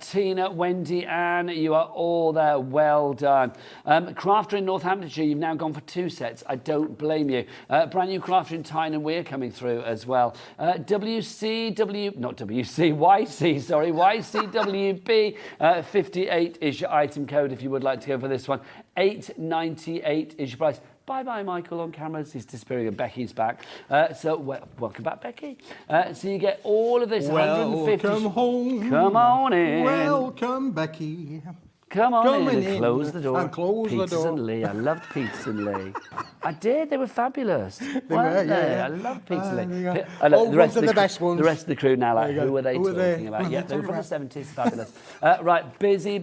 Tina, Wendy, Anne, you are all there. Well done. Crafter in Northamptonshire, you've now gone for 2 sets. I don't blame you. Brand new Crafter in Tyne and Weir coming through as well. YCWB 58 is your item code if you would like to go for this one. £8.98 is your price. Bye-bye, Michael, on cameras. He's disappearing and Becky's back. Welcome back, Becky. So you get all of this 150... Welcome home. Come on in. Welcome, Becky. Come on Come in in and close the door. and close the Peters door. and Lee. I loved Peters and Lee. I did. They were fabulous. were, weren't they? yeah. I loved Peters and there you Lee. go. Look, Old ones are the best ones. The rest of the crew now, like, There you go. who are they Who are they? talking about? Who are Yeah, they they were from talking the 70s. Fabulous. Right, busy.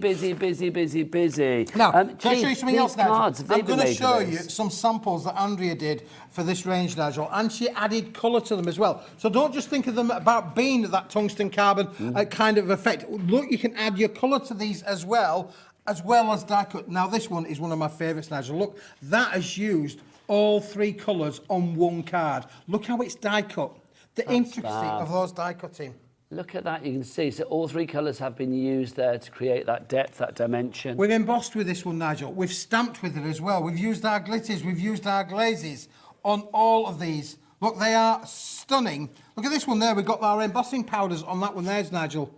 Now, can I show you Keith, something else, these Nigel? cards, have they I'm been going to made show of you this? some samples that Andrea did for this range, Nigel, and she added colour to them as well. So don't just think of them about being that tungsten carbon kind of effect. Look, you can add your colour to these as well as die cut. Now, this one is one of my favourites, Nigel. Look, that has used all 3 colours on one card. Look how it's die cut. The intricacy of those die cutting. Look at that. You can see. So all 3 colours have been used there to create that depth, that dimension. We've embossed with this one, Nigel. We've stamped with it as well. We've used our glitters. We've used our glazes on all of these. Look, they are stunning. Look at this one there. We've got our embossing powders on that one there's, Nigel.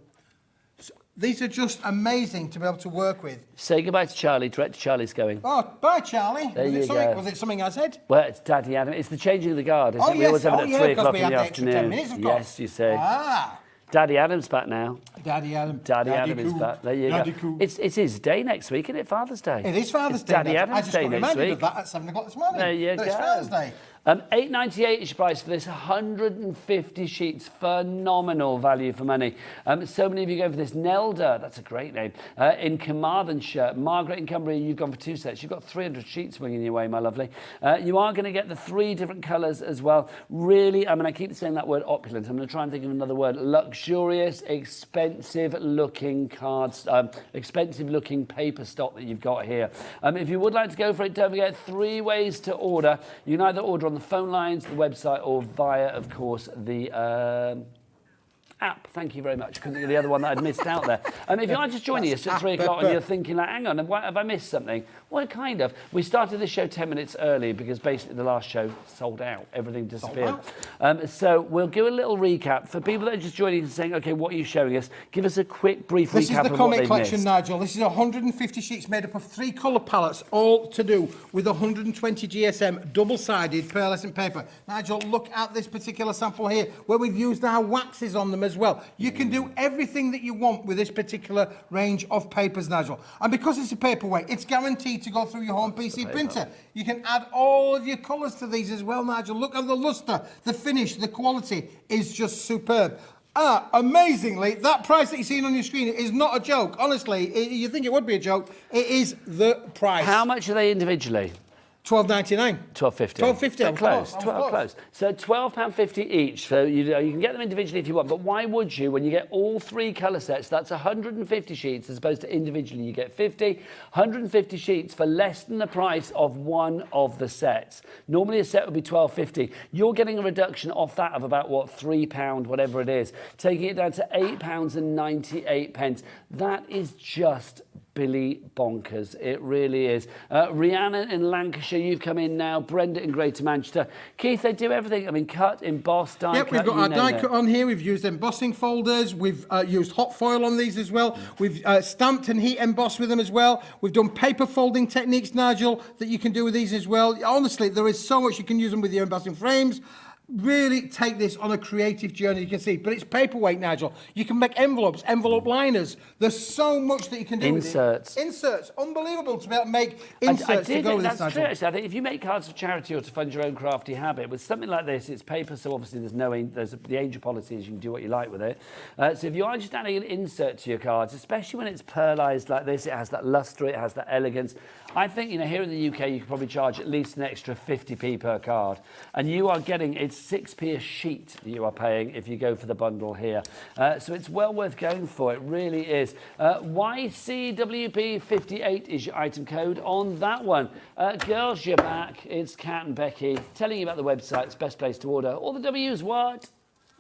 These are just amazing to be able to work with. Say goodbye to Charlie. Director Charlie's going. Oh, bye, Charlie. There you go. Was it something I said? Well, it's Daddy Adam. It's the changing of the guard, isn't Oh, it? yes. We always have it at 3 o'clock we in had the the extra 10 afternoon. minutes, of course. Yes, you say. Ah, Daddy Adam's back now. Daddy Adam. Daddy Adam is cool. back. There you Daddy go. Cool. It's his day next week, isn't it? Father's Day. It is Father's It's Day. Daddy Nigel. Adam's I just Day got next reminded week. of that at 7 o'clock this morning. There you It's go. Father's Day. $8.98 is your price for this. 150 sheets. Phenomenal value for money. So many of you go for this. Nelda, that's a great name. In Carmarthenshire. Margaret in Cumbria, you've gone for 2 sets. You've got 300 sheets swinging your way, my lovely. You are going to get the 3 different colours as well. Really, I mean, I keep saying that word opulent. I'm going to try and think of another word. Luxurious, expensive looking cards, expensive looking paper stock that you've got here. If you would like to go for it, don't forget 3 ways to order. You can either order on the phone lines, the website, or via, of course, the app. Thank you very much. Couldn't think of the other one that I'd missed out there. If you are just joining us at 3 o'clock and you're thinking, like, hang on, have I missed something? Well, kind of. We started the show 10 minutes early because basically the last show sold out. Everything disappeared. So we'll do a little recap. For people that are just joining us and saying, OK, what are you showing us? Give us a quick, brief This recap is the of comic what collection, missed. Nigel. This is 150 sheets made up of 3 colour palettes, all to do with 120 GSM double-sided pearlescent paper. Nigel, look at this particular sample here, where we've used our waxes on them as well. You can do everything that you want with this particular range of papers, Nigel. And because it's a paperweight, it's guaranteed to go through your home PC printer. You can add all of your colours to these as well, Nigel. Look at the lustre, the finish, the quality is just superb. Amazingly, that price that you're seeing on your screen is not a joke. Honestly, you think it would be a joke. It is the price. How much are they individually? $12.99. $12.50. $12.50. Close. So £12.50 each. So you can get them individually if you want. But why would you when you get all 3 colour sets? That's 150 sheets as opposed to individually you get 50. 150 sheets for less than the price of one of the sets. Normally a set would be $12.50. You're getting a reduction off that of about, what, £3, whatever it is. Taking it down to £8.98. That is just Billy bonkers. It really is. Rhiannon in Lancashire, you've come in now. Brenda in Greater Manchester. Keith, they do everything. I mean, cut, emboss, die cut. Yep, we've got our die cut on here. We've used embossing folders. We've used hot foil on these as well. We've stamped and heat embossed with them as well. We've done paper folding techniques, Nigel, that you can do with these as well. Honestly, there is so much you can use them with your embossing frames. Really take this on a creative journey, you can see. But it's paperweight, Nigel. You can make envelopes, envelope liners. There's so much that you can do Inserts. with it. Inserts. Unbelievable to be able to make inserts to go with this, that's Nigel. true, actually. I think if you make cards for charity or to fund your own crafty habit, with something like this, it's paper, so obviously the angel policy is you can do what you like with it. So if you are just adding an insert to your cards, especially when it's pearlised like this, it has that lustre, it has that elegance. I think, here in the UK, you could probably charge at least an extra 50p per card. And you are getting, it's 6p a sheet that you are paying if you go for the bundle here. So it's well worth going for, it really is. YCWP58 is your item code on that one. Girls, you're back. It's Kat and Becky telling you about the website. It's the best place to order. All the W's, what?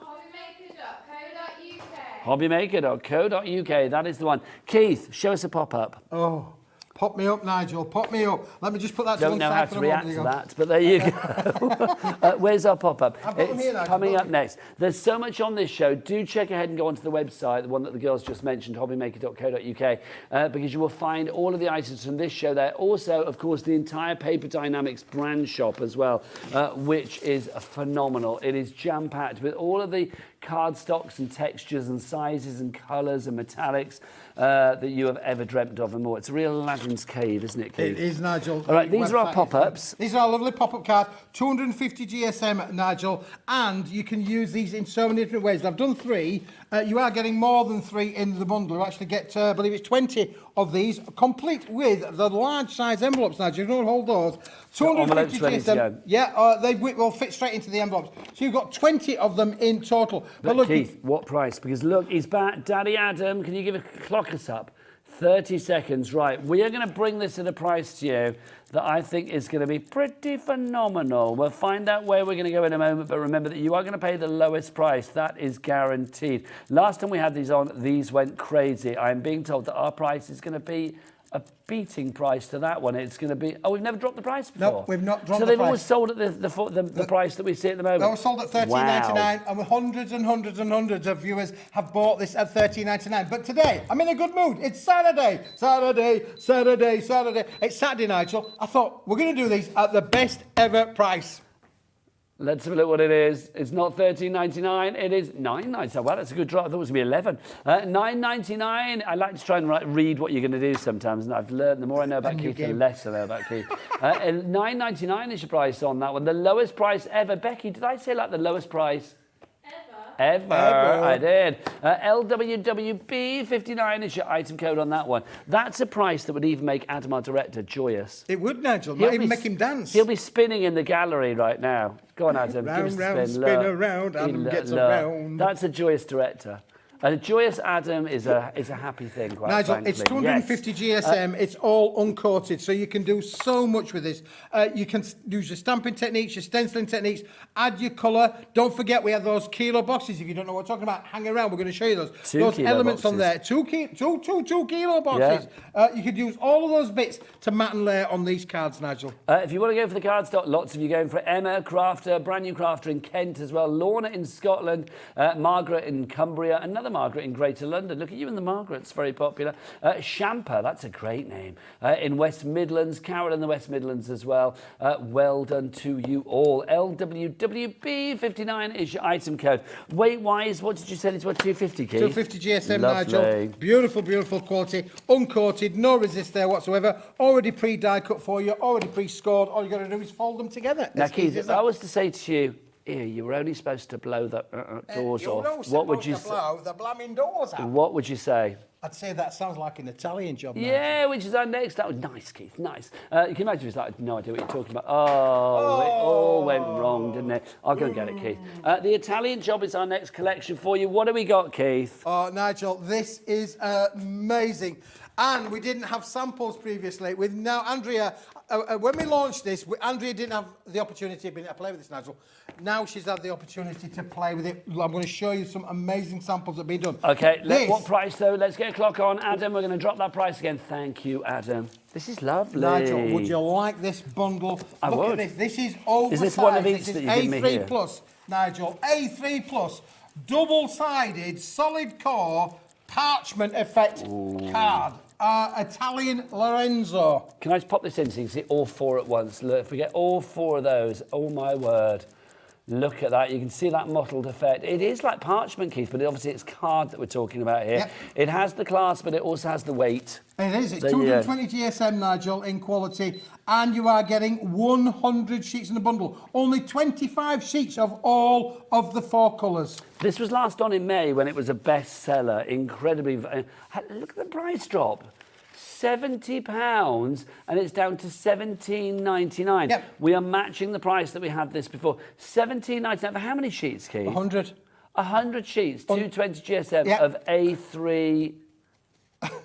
Hobbymaker.co.uk. Hobbymaker.co.uk, that is the one. Keith, show us a pop-up. Oh, pop me up, Nigel. Pop me up. Let me just put that to one Don't know how side to for a react moment. to that, but there you go. Where's our pop-up? I've got them here, Nigel. Coming up next. There's so much on this show. Do check ahead and go onto the website, the one that the girls just mentioned, hobbymaker.co.uk, because you will find all of the items from this show there. Also, of course, the entire Paper Dynamics brand shop as well, which is phenomenal. It is jam-packed with all of the cardstocks and textures and sizes and colours and metallics that you have ever dreamt of and more. It's a real Aladdin's cave, isn't it, Keith? It is, Nigel. All right, these are our pop-ups. These are our lovely pop-up cards, 250 GSM, Nigel, and you can use these in so many different ways. I've done 3. You are getting more than 3 in the bundle. You actually get, I believe it's 20 of these, complete with the large size envelopes, Nigel. You don't hold those. 250 GSM. Yeah, they will fit straight into the envelopes. So you've got 20 of them in total. But look, Keith, what price? Because look, he's back. Daddy Adam, can you give a clock us up? 30 seconds, right. We are going to bring this at a price to you that I think is going to be pretty phenomenal. We'll find out where we're going to go in a moment, but remember that you are going to pay the lowest price. That is guaranteed. Last time we had these on, these went crazy. I'm being told that our price is going to be a beating price to that one. It's going to be... Oh, we've never dropped the price before? No, we've not dropped So the they've price. always sold at the price that we see at the moment? That was sold at $13.99, Wow. and hundreds and hundreds and hundreds of viewers have bought this at $13.99. But today, I'm in a good mood. It's Saturday. It's Saturday, Nigel. I thought, we're going to do these at the best ever price. Let's have a look what it is. It's not $13.99. It is $9.99. Wow, that's a good drop. I thought it was going to be $11. $9.99. I like to try and read what you're going to do sometimes, and I've learned the more I know about Keith, the less I know about Keith. $9.99 is your price on that one. The lowest price ever. Becky, did I say like the lowest price? Ever. I did. LWWB 59 is your item code on that one. That's a price that would even make Adam, our director, joyous. It would, Nigel. Might even make him dance. He'll be spinning in the gallery right now. Go on, Adam. Round, give us round, a spin. spin around, Adam gets around. That's a joyous director. A joyous Adam is a happy thing, quite Nigel, frankly. it's 250 GSM. It's all uncoated, so you can do so much with this. You can use your stamping techniques, your stenciling techniques, add your colour. Don't forget, we have those kilo boxes. If you don't know what we're talking about, hang around. We're going to show you those. Those elements boxes. on there. Two kilo boxes. Yeah. You could use all of those bits to mat and layer on these cards, Nigel. If you want to go for the cardstock, lots of you going for it. Emma, crafter, brand new crafter in Kent as well. Lorna in Scotland. Margaret in Cumbria. Another Margaret in Greater London. Look at you and the Margarets, very popular. Shamper, that's a great name. In West Midlands, Carol in the West Midlands as well. Well done to you all. LWWB 59 is your item code. Weight-wise, what did you say it's worth? 250, Keith? 250 GSM, Lovely. Nigel. Beautiful, beautiful quality. Uncoated, no resist there whatsoever. Already pre-die cut for you, already pre-scored. All you got to do is fold them together. Now, As Keith, easy as if I that. was to say to you, you were only supposed to blow the doors off, what would you say? Blow the blooming doors out. What would you say? I'd say that sounds like an Italian job. Yeah, which is our next. That was nice, Keith. Nice. You can imagine it's like, I had no idea what you're talking about. Oh, it all went wrong, didn't it? I'll go and get it, Keith. The Italian job is our next collection for you. What do we got, Keith? Oh, Nigel, this is amazing. And we didn't have samples previously. With now, Andrea, when we launched this, Andrea didn't have the opportunity to play with this, Nigel. Now she's had the opportunity to play with it. I'm going to show you some amazing samples that have been done. Okay, what price though? Let's get a clock on. Adam, we're going to drop that price again. Thank you, Adam. This is lovely. Nigel, would you like this bundle? I Look would. at this. This is oversized. Is this one of each This that is you give me A3 here? plus, Nigel. A3 plus, double-sided, solid core, parchment effect card. Italian Lorenzo. Can I just pop this in so you can see all four at once? Look, if we get all four of those, oh my word. Look at that. You can see that mottled effect. It is like parchment, Keith, but obviously it's card that we're talking about here. Yep. It has the class, but it also has the weight. It is. It's So, 220 GSM, Nigel, in quality, and you are getting 100 sheets in the bundle. Only 25 sheets of all of the four colours. This was last on in May when it was a bestseller. Incredibly. Look at the price drop. £70 and it's down to $17.99. Yep. We are matching the price that we had this before. $17.99 for how many sheets, Keith? 100. 100 sheets, 220 GSM Yep. of A3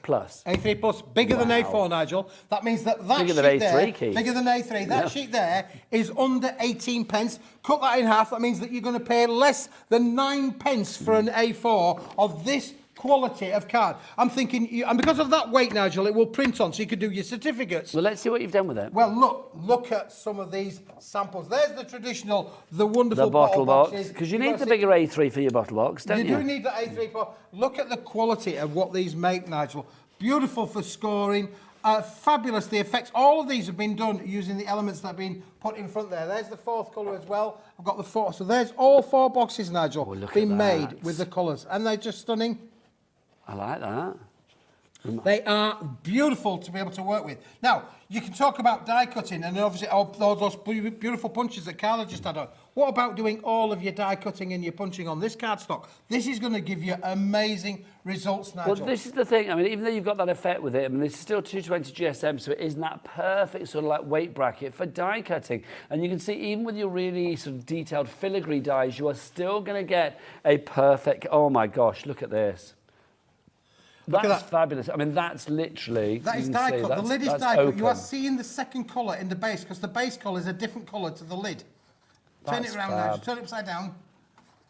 plus. A3 plus, bigger than A4, Nigel. That means that Bigger sheet than A3, there, Keith. bigger than A3. That sheet there is under 18 pence. Cut that in half. That means that you're going to pay less than 9 pence for an A4 of this quality of card. I'm thinking, and because of that weight, Nigel, it will print on, so you could do your certificates. Well, let's see what you've done with it. Well, look at some of these samples. There's the traditional, the wonderful The bottle box. boxes. Because you You've need got the to see- bigger A3 for your bottle box, don't you? You do need the A3 box. Look at the quality of what these make, Nigel. Beautiful for scoring. Fabulous, the effects. All of these have been done using the elements that have been put in front there. There's the fourth colour as well. I've got the fourth. So there's all four boxes, Nigel, look been at made that. with the colours. And they're just stunning. I like that. They are beautiful to be able to work with. Now, you can talk about die cutting and obviously all those beautiful punches that Carla just had on. What about doing all of your die cutting and your punching on this cardstock? This is going to give you amazing results, Nigel. Well, this is the thing. I mean, even though you've got that effect with it, I mean, this is still 220 GSM, so it isn't that perfect sort of like weight bracket for die cutting. And you can see even with your really sort of detailed filigree dies, you are still going to get a perfect, oh my gosh, look at this. Look at That's that. fabulous. I mean, that's literally... That you is can die see cut. The that's- lid is that's die cut. You are open. seeing the second colour in the base because the base colour is a different colour to the lid. Turn That's it around fab. now. Turn it upside down.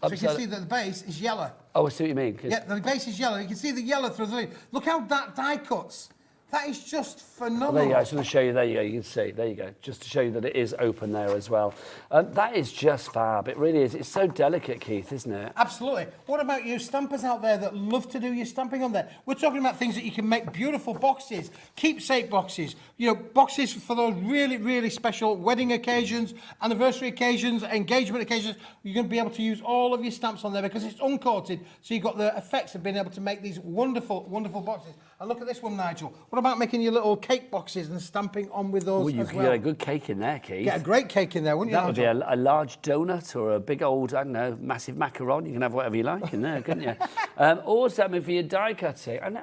So you can see that the base is yellow. Oh, I see what you mean. 'Cause Yeah, the base is yellow. You can see the yellow through the lid. Look how that die cuts That is just Well, phenomenal. there you go. I just want to show you. There you go. You can see. There you go. Just to show you that it is open there as well. That is just fab. It really is. It's so delicate, Keith, isn't it? Absolutely. What about you stampers out there that love to do your stamping on there? We're talking about things that you can make beautiful boxes, keepsake boxes, you know, boxes for those really, really special wedding occasions, anniversary occasions, engagement occasions. You're going to be able to use all of your stamps on there because it's uncoated, so you've got the effects of being able to make these wonderful, wonderful boxes. And look at this one, Nigel. What about making your little cake boxes and stamping on with those You as could well? get a good cake in there, Keith. Get a great cake in there, wouldn't you, That would be Nigel? a large donut or a big old, I don't know, massive macaron. You can have whatever you like in there, couldn't you? Also, I mean, for your die cutting, I'm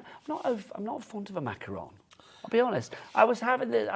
not fond of a macaron. I'll be honest. I was having this.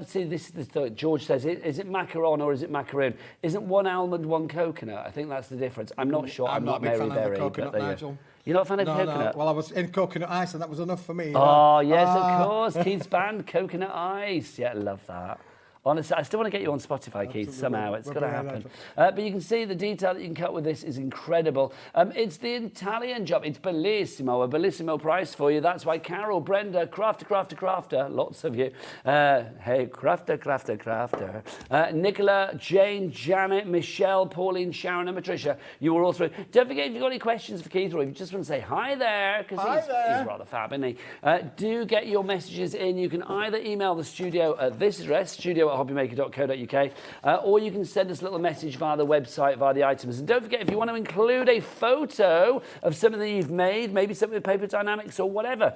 See, this is the thought. George says, "Is it macaron or is it macaroon? Isn't one almond, one coconut? I think that's the difference. I'm not sure. I'm not a big Mary fan of the Berry, coconut, but there you Nigel. go. You're not a fan of No, coconut? no. Well, I was in coconut ice, and that was enough for me. Oh, yes, of course. Keith's band, Coconut Ice. Yeah, I love that. Honestly, I still want to get you on Spotify, Keith, somehow. It's got to happen. But you can see the detail that you can cut with this is incredible. It's the Italian job. It's bellissimo, a bellissimo price for you. That's why Carol, Brenda, crafter, lots of you. Hey, crafter. Nicola, Jane, Janet, Michelle, Pauline, Sharon and Patricia, you were all through. Don't forget, if you've got any questions for Keith or if you just want to say hi there, because he's rather fab, isn't he? Do get your messages in. You can either email the studio at this address, studio@hobbymaker.co.uk, or you can send us a little message via the website, via the items. And don't forget, if you want to include a photo of something that you've made, maybe something with Paper Dynamics or whatever,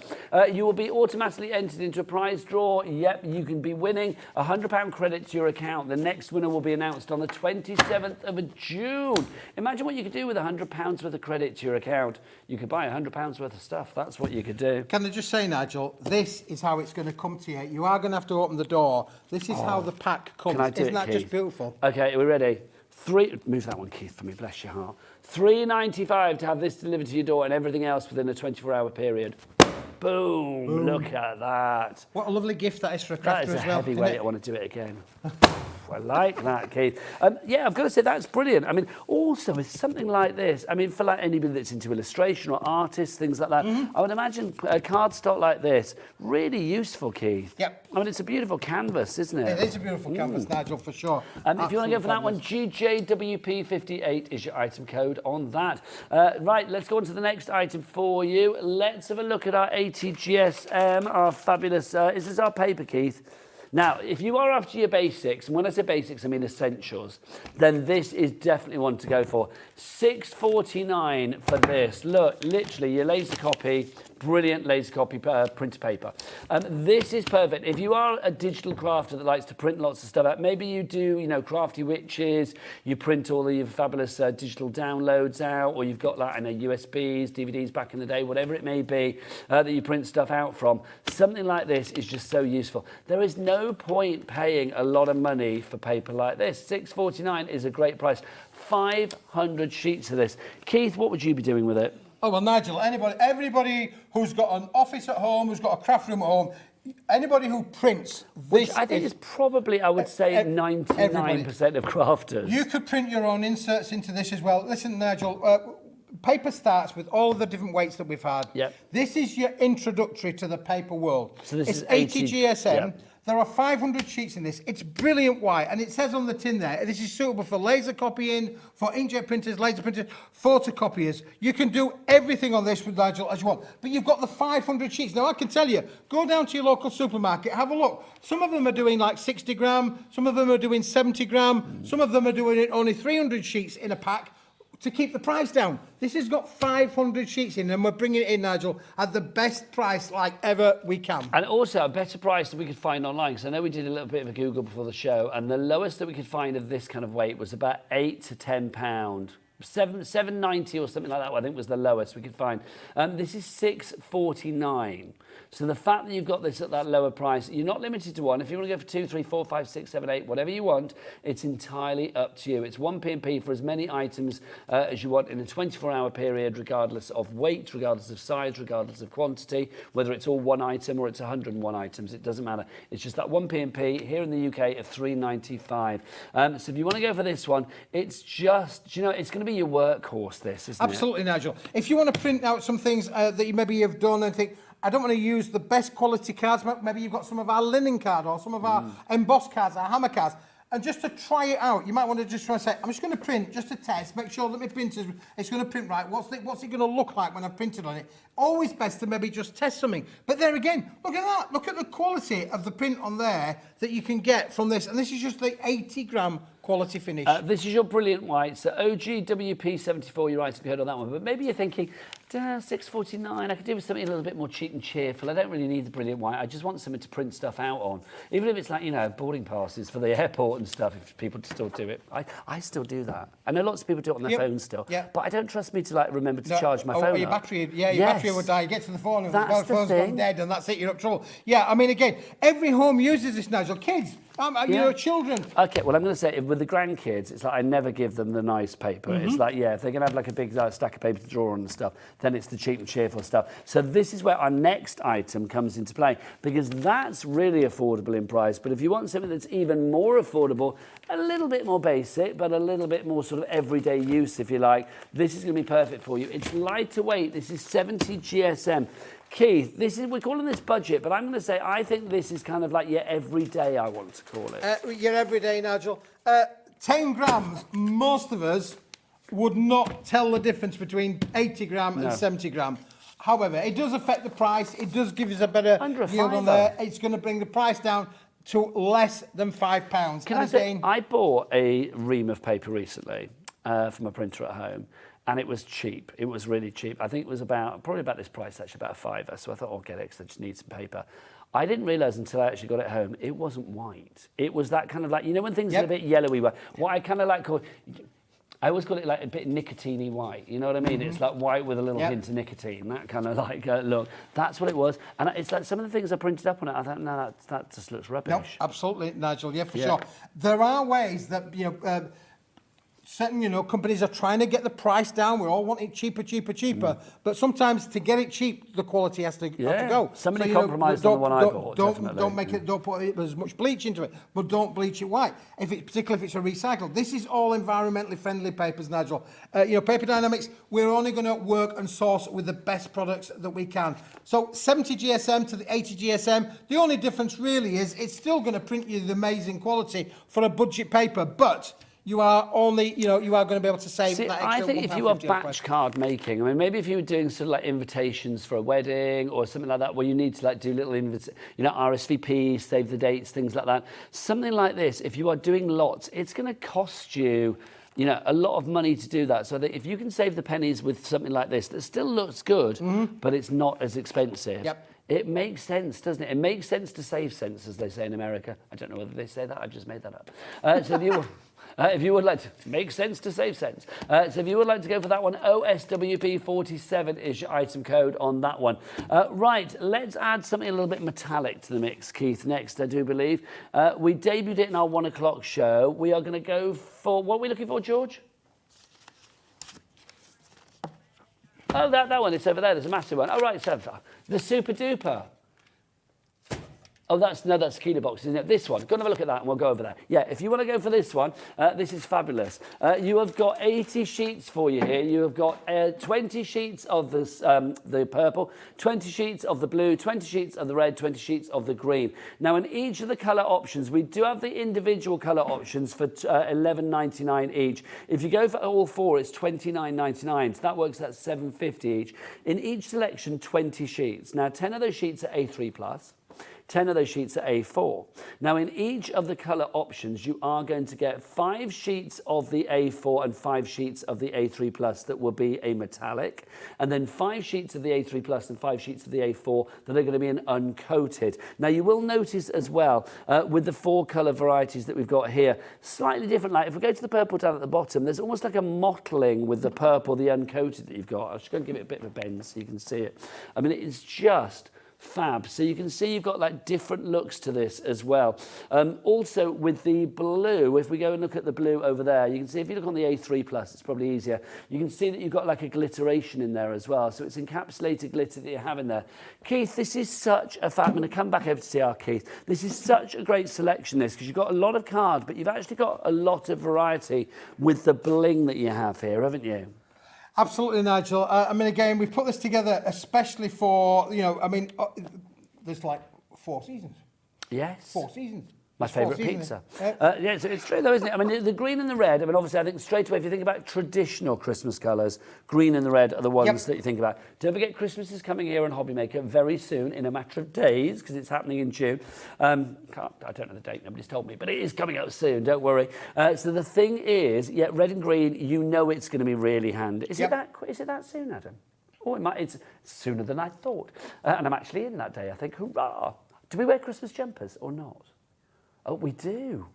you will be automatically entered into a prize draw. Yep, you can be winning a £100 credit to your account. The next winner will be announced on the 27th of June. Imagine what you could do with £100 worth of credit to your account. You could buy £100 worth of stuff. That's what you could do. Can I just say, Nigel, this is how it's going to come to you. You are going to have to open the door. This is how the pack comes. Can I do Isn't it, that Keith? just beautiful? Okay, are we ready? Move that one, Keith, for me, bless your heart. £3.95 to have this delivered to your door and everything else within a 24-hour period. Boom, look at that. What a lovely gift that is for a That crafter is a as well. heavy isn't weight. it? I want to do it again. I like that, Keith. Yeah, I've got to say that's brilliant. I mean, also with something like this, I mean, for like anybody that's into illustration or artists, things like that, I would imagine a cardstock like this really useful, Keith. Yep. I mean, it's a beautiful canvas, isn't it? It is a beautiful canvas, Nigel, for sure. If you want to go for that one, GJWP58 is your item code on that. Right, let's go on to the next item for you. Let's have a look at our ATGSM, our fabulous, is this our paper, Keith? Now, if you are after your basics, and when I say basics, I mean essentials, then this is definitely one to go for. $6.49 for this. Look, literally, your laser copy, brilliant laser copy printer paper. This is perfect. If you are a digital crafter that likes to print lots of stuff out, maybe you do, you know, Crafty Witches, you print all of your fabulous digital downloads out, or you've got like, I know, USBs, DVDs back in the day, whatever it may be, that you print stuff out from. Something like this is just so useful. There is no point paying a lot of money for paper like this. $6.49 is a great price. 500 sheets of this. Keith, what would you be doing with it? Oh, well, Nigel, everybody who's got an office at home, who's got a craft room at home, anybody who prints this... Which I think is probably, I would say, 99% of crafters. You could print your own inserts into this as well. Listen, Nigel, paper starts with all the different weights that we've had. Yep. This is your introductory to the paper world. So this it's is 80 GSM. Yep. There are 500 sheets in this. It's brilliant white, and it says on the tin there, this is suitable for laser copying, for inkjet printers, laser printers, photocopiers. You can do everything on this with Nigel as you want. But you've got the 500 sheets. Now, I can tell you, go down to your local supermarket, have a look. Some of them are doing like 60 gram, some of them are doing 70 gram, some of them are doing it only 300 sheets in a pack to keep the price down. This has got 500 sheets in, and we're bringing it in, Nigel, at the best price like ever we can. And also a better price than we could find online, because I know we did a little bit of a Google before the show, and the lowest that we could find of this kind of weight was about £8 to £10. $7.90 or something like that, I think was the lowest we could find. This is $6.49. So the fact that you've got this at that lower price, you're not limited to one. If you want to go for 2, 3, 4, 5, 6, 7, 8, whatever you want, it's entirely up to you. It's 1p&p for as many items as you want in a 24-hour period, regardless of weight, regardless of size, regardless of quantity, whether it's all one item or it's 101 items, it doesn't matter. It's just that 1p&p here in the UK at $3.95. So if you want to go for this one, it's just, you know, it's going to be be your workhorse, this, isn't Absolutely, Nigel. If you want to print out some things that you maybe have done and think, I don't want to use the best quality cards, maybe you've got some of our linen card or some of our embossed cards, our hammer cards, and just to try it out, you might want to just try and say, I'm just going to print, just to test, make sure that my printer's it's going to print right. What's it going to look like when I've printed on it? Always best to maybe just test something. But there again, look at that. Look at the quality of the print on there that you can get from this. And this is just the 80-gram quality finish. This is your brilliant white. So OGWP74, you're right to be heard on that one. But maybe you're thinking, $6.49, I could do with something a little bit more cheap and cheerful. I don't really need the brilliant white. I just want something to print stuff out on. Even if it's like, you know, boarding passes for the airport and stuff, if people still do it. I still do that. I know lots of people do it on their phones still. But I don't trust me to like remember to charge my phone your up. battery, your battery will die. You get to the phone and the That's phone's gone dead and that's it, you're up trouble. Yeah, I mean, again, every home uses this, Nigel. Kids, you know, children. Okay, well, I'm going to say, with the grandkids, it's like I never give them the nice paper. It's like, yeah, if they're going to have like a big stack of paper to draw on and stuff, then it's the cheap and cheerful stuff. So this is where our next item comes into play, because that's really affordable in price. But if you want something that's even more affordable, a little bit more basic, but a little bit more sort of everyday use, if you like, this is going to be perfect for you. It's lighter weight. This is 70 GSM. Keith, we're calling this budget, but I'm going to say I think this is kind of like your everyday, I want to call it. Your everyday, Nigel. 10 grams, most of us would not tell the difference between 80 gram and 70 gram. However, it does affect the price. It does give us a better yield on there. It's going to bring the price down to less than £5. Can I say, I bought a ream of paper recently from a printer at home. And it was cheap. It was really cheap. I think it was probably about this price, actually, about £5. So I thought, I'll get it because I just need some paper. I didn't realise until I actually got it home, it wasn't white. It was that kind of like, you know when things are a bit yellowy, what I kind of like call, I always call it like a bit nicotine-y white. You know what I mean? It's like white with a little hint of nicotine, that kind of like look. That's what it was. And it's like some of the things I printed up on it, I thought, no, that just looks rubbish. No, absolutely, Nigel. Yeah, for sure. There are ways that, you know, certain, you know, companies are trying to get the price down. We're all wanting cheaper. But sometimes to get it cheap, the quality has to go. Somebody compromised on the one I bought. Don't put as much bleach into it, but don't bleach it white. Particularly if it's a recycled. This is all environmentally friendly papers, Nigel. You know, Paper Dynamics, we're only going to work and source with the best products that we can. So 70 GSM to the 80 GSM, the only difference really is it's still going to print you the amazing quality for a budget paper, but you are only, you know, you are going to be able to save that extra. I think if you are batch card making, I mean, maybe if you were doing sort of like invitations for a wedding or something like that, where you need to like do little, RSVP, save the dates, things like that. Something like this, if you are doing lots, it's going to cost you, you know, a lot of money to do that. So that if you can save the pennies with something like this, that still looks good, but it's not as expensive. It makes sense, doesn't it? It makes sense to save sense, as they say in America. I don't know whether they say that. I just made that up. If you would like to make sense to save sense. So if you would like to go for that one, OSWP47 is your item code on that one. Right, let's add something a little bit metallic to the mix, Keith, next, I do believe. We debuted it in our 1 o'clock show. We are going to go for, what are we looking for, George? Oh, that one, it's over there. There's a massive one. Oh, right, so the Super Duper. Oh, that's Kilo Box, isn't it? This one. Go and have a look at that and we'll go over there. Yeah, if you want to go for this one, this is fabulous. You have got 80 sheets for you here. You have got 20 sheets of this, the purple, 20 sheets of the blue, 20 sheets of the red, 20 sheets of the green. Now, in each of the colour options, we do have the individual colour options for $11.99 each. If you go for all four, it's $29.99. So that works at $7.50 each. In each selection, 20 sheets. Now, 10 of those sheets are A3+. 10 of those sheets are A4. Now, in each of the colour options, you are going to get 5 sheets of the A4 and 5 sheets of the A3+ that will be a metallic, and then 5 sheets of the A3+ and 5 sheets of the A4 that are going to be an uncoated. Now, you will notice as well, with the 4 colour varieties that we've got here, slightly different. Like, if we go to the purple down at the bottom, there's almost like a mottling with the purple, the uncoated that you've got. I'm just going to give it a bit of a bend so you can see it. I mean, it's just Fab. So you can see you've got like different looks to this as well. Also with the blue, if we go and look at the blue over there, you can see if you look on the A3 Plus, it's probably easier. You can see that you've got like a glitteration in there as well. So it's encapsulated glitter that you have in there. Keith, this is such a fab. I'm going to come back over to see our Keith. This is such a great selection, this, because you've got a lot of cards, but you've actually got a lot of variety with the bling that you have here, haven't you? Absolutely, Nigel. I mean, again, we put this together especially for, you know, I mean, there's like 4 seasons. Yes. 4 seasons. My There's 4 favourite seasons. pizza. Yeah, it's true though, isn't it? I mean, the green and the red, I mean, obviously, I think straight away, if you think about traditional Christmas colours, green and the red are the ones that you think about. Don't forget, Christmas is coming here on Hobbymaker very soon, in a matter of days, because it's happening in June. I don't know the date, nobody's told me, but it is coming up soon, don't worry. So the thing is, yeah, red and green, you know it's going to be really handy. Is it that soon, Adam? Oh, it's sooner than I thought. And I'm actually in that day, I think. Hurrah! Do we wear Christmas jumpers or not? Oh, we do.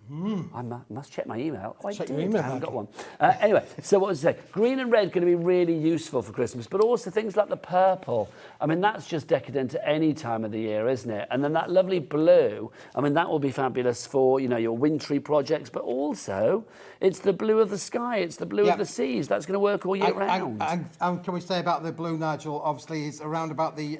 I must check my email. Oh, Check I your did. email, I haven't got one. Anyway, so what was I say? Green and red going to be really useful for Christmas, but also things like the purple. I mean, that's just decadent at any time of the year, isn't it? And then that lovely blue, I mean, that will be fabulous for, you know, your wintry projects, but also it's the blue of the sky, it's the blue of the seas. That's going to work all year round. And can we say about the blue, Nigel? Obviously, it's around about the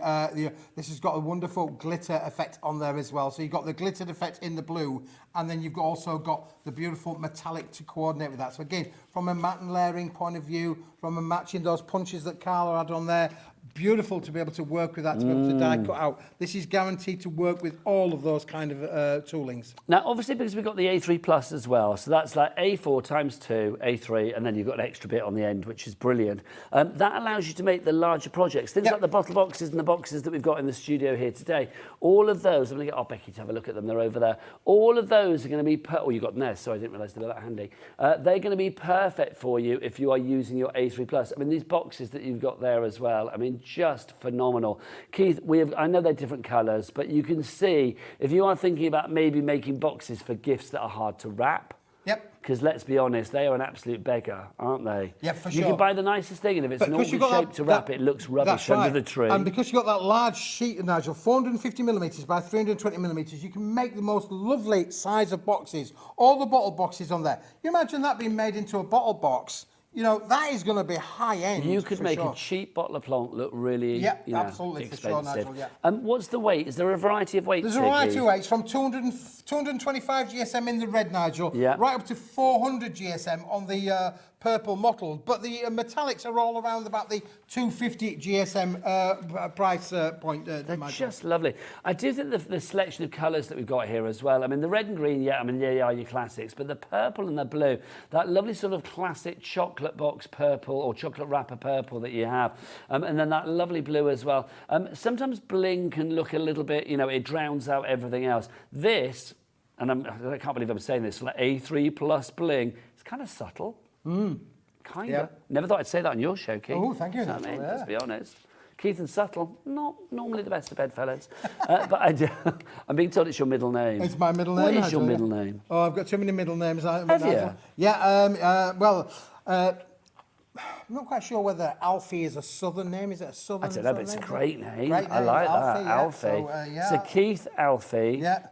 this has got a wonderful glitter effect on there as well. So you've got the glittered effect in the blue, and then you've also got the beautiful metallic to coordinate with that. So again, from a matte and layering point of view, from a matching those punches that Carla had on there, beautiful to be able to work with that, to be able to die cut out. This is guaranteed to work with all of those kind of toolings. Now, obviously, because we've got the A3 Plus as well, so that's like A4 times 2, A3, and then you've got an extra bit on the end, which is brilliant. That allows you to make the larger projects, things like the bottle boxes and the boxes that we've got in the studio here today. All of those, I'm going to get Becky to have a look at them, they're over there. All of those are going to be, oh, you got them there, sorry, I didn't realise they were that handy. They're going to be perfect for you if you are using your A3 Plus. I mean, these boxes that you've got there as well, I mean, just phenomenal. Keith, I know they're different colours, but you can see if you are thinking about maybe making boxes for gifts that are hard to wrap. Yep. Because let's be honest, they are an absolute beggar, aren't they? Yeah, for You sure. can buy the nicest thing, and if it's an awkward shape to wrap, it looks rubbish under the tree. And because you've got that large sheet, Nigel, 450 millimetres by 320 millimetres, you can make the most lovely size of boxes. All the bottle boxes on there. You imagine that being made into a bottle box. You know, that is going to be high end. You could make a cheap bottle of Plonk look really absolutely, expensive. for sure, Nigel, What's the weight? Is there a variety of weights? There's a variety of weights, from 225 GSM in the red, Nigel, right up to 400 GSM on the purple mottled. But the metallics are all around about the 250 GSM price point. They're just lovely. I do think the selection of colours that we've got here as well. I mean, the red and green, I mean, they are your classics. But the purple and the blue, that lovely sort of classic chocolate box purple or chocolate wrapper purple that you have. And then that lovely blue as well. Sometimes bling can look a little bit, you know, it drowns out everything else. This, and I can't believe I'm saying this, like A3 Plus bling, it's kind of subtle. Kind of. Never thought I'd say that on your show, Keith. Oh, thank you. I mean, let's be honest. Keith and Subtle, not normally the best of bedfellows. But I'm being told it's your middle name. It's my middle name. What is your middle name? Oh, I've got too many middle names. Have you? Yeah, well, I'm not quite sure whether Alfie is a southern name. Is it a southern name? I don't know, but it's a great name. Great name. I like Alfie, that. yeah. Alfie. So Keith, Alfie. Yeah.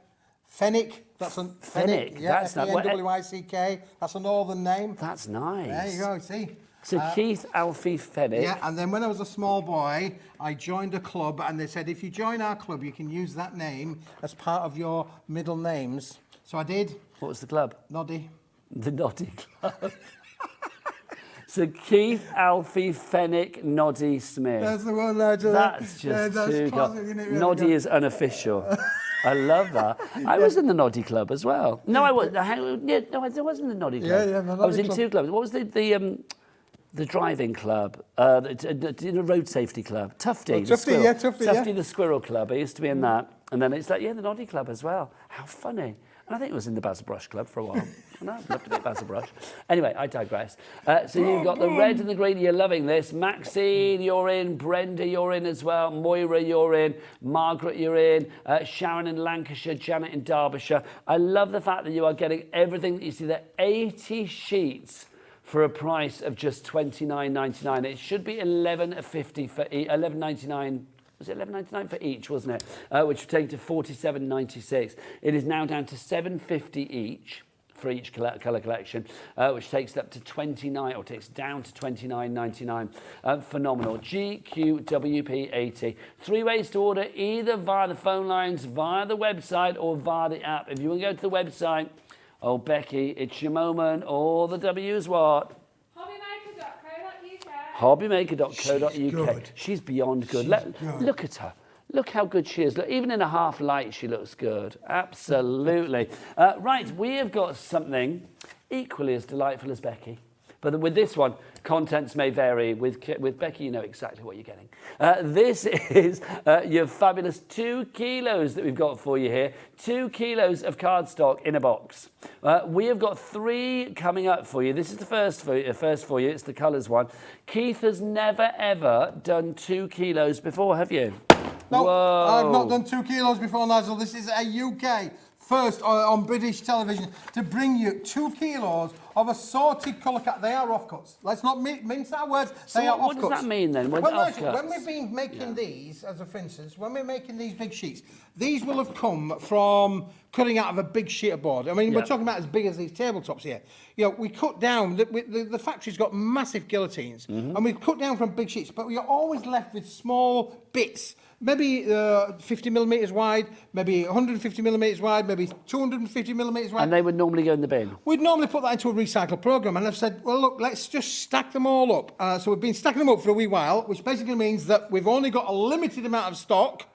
Fenwick. That's a Fenwick. Yeah, That's not Fenwick. That's a northern name. That's nice. There you go, see. So Keith, Alfie, Fenwick. Yeah, and then when I was a small boy, I joined a club, and they said, if you join our club, you can use that name as part of your middle names. So I did. What was the club? Noddy. The Noddy Club. So Keith, Alfie, Fenwick, Noddy, Smith. That's the one, Nigel. That's just too classic, isn't it? Really Noddy good. is unofficial. I love that. I was in the Noddy Club as well. No, I wasn't. No, I wasn't in the Noddy Club. Yeah, I was in two clubs. What was the driving club? The road safety club. Tufty. Tufty, the Squirrel Club. I used to be in that. And then it's like, the Noddy Club as well. How funny. And I think it was in the Basil Brush Club for a while. I know, I'd love to be at Basil Brush. Anyway, I digress. So you've got the red and the green. You're loving this. Maxine, you're in. Brenda, you're in as well. Moira, you're in. Margaret, you're in. Sharon in Lancashire. Janet in Derbyshire. I love the fact that you are getting everything that you see there. 80 sheets for a price of just $29.99. It should be $11.50 for $11.99. was it £11.99 for each, wasn't it? Which would take to £47.96. It is now down to £7.50 each for each colour collection, which takes it up to takes down to £29.99. Phenomenal. GQWP80. 3 ways to order, either via the phone lines, via the website, or via the app. If you want to go to the website, oh, Becky, it's your moment. All the W is what? Hobbymaker.co.uk. She's beyond good. Look at her. Look how good she is. Look, even in a half light, she looks good. Absolutely. Right, we have got something equally as delightful as Becky. But with this one, contents may vary. With Becky, you know exactly what you're getting. This is your fabulous 2 kilos that we've got for you here. 2 kilos of cardstock in a box. We have got 3 coming up for you. This is the first for you. It's the colours one. Keith has never, ever done 2 kilos before, have you? No, Whoa. I've not done 2 kilos before, Nigel. This is a UK first on British television to bring you 2 kilos of assorted colour cut. They are offcuts. Let's not mince our words. They are offcuts. What does that mean then? Well, Nigel, when we've been making these, as a for instance, when we're making these big sheets, these will have come from cutting out of a big sheet of board. I mean, we're talking about as big as these tabletops here. You know, we cut down, the factory's got massive guillotines, and we've cut down from big sheets, but we're always left with small bits. Maybe 50 millimetres wide, maybe 150 millimetres wide, maybe 250 millimetres wide. And they would normally go in the bin? We'd normally put that into a recycle programme, and I've said, well, look, let's just stack them all up. So we've been stacking them up for a wee while, which basically means that we've only got a limited amount of stock,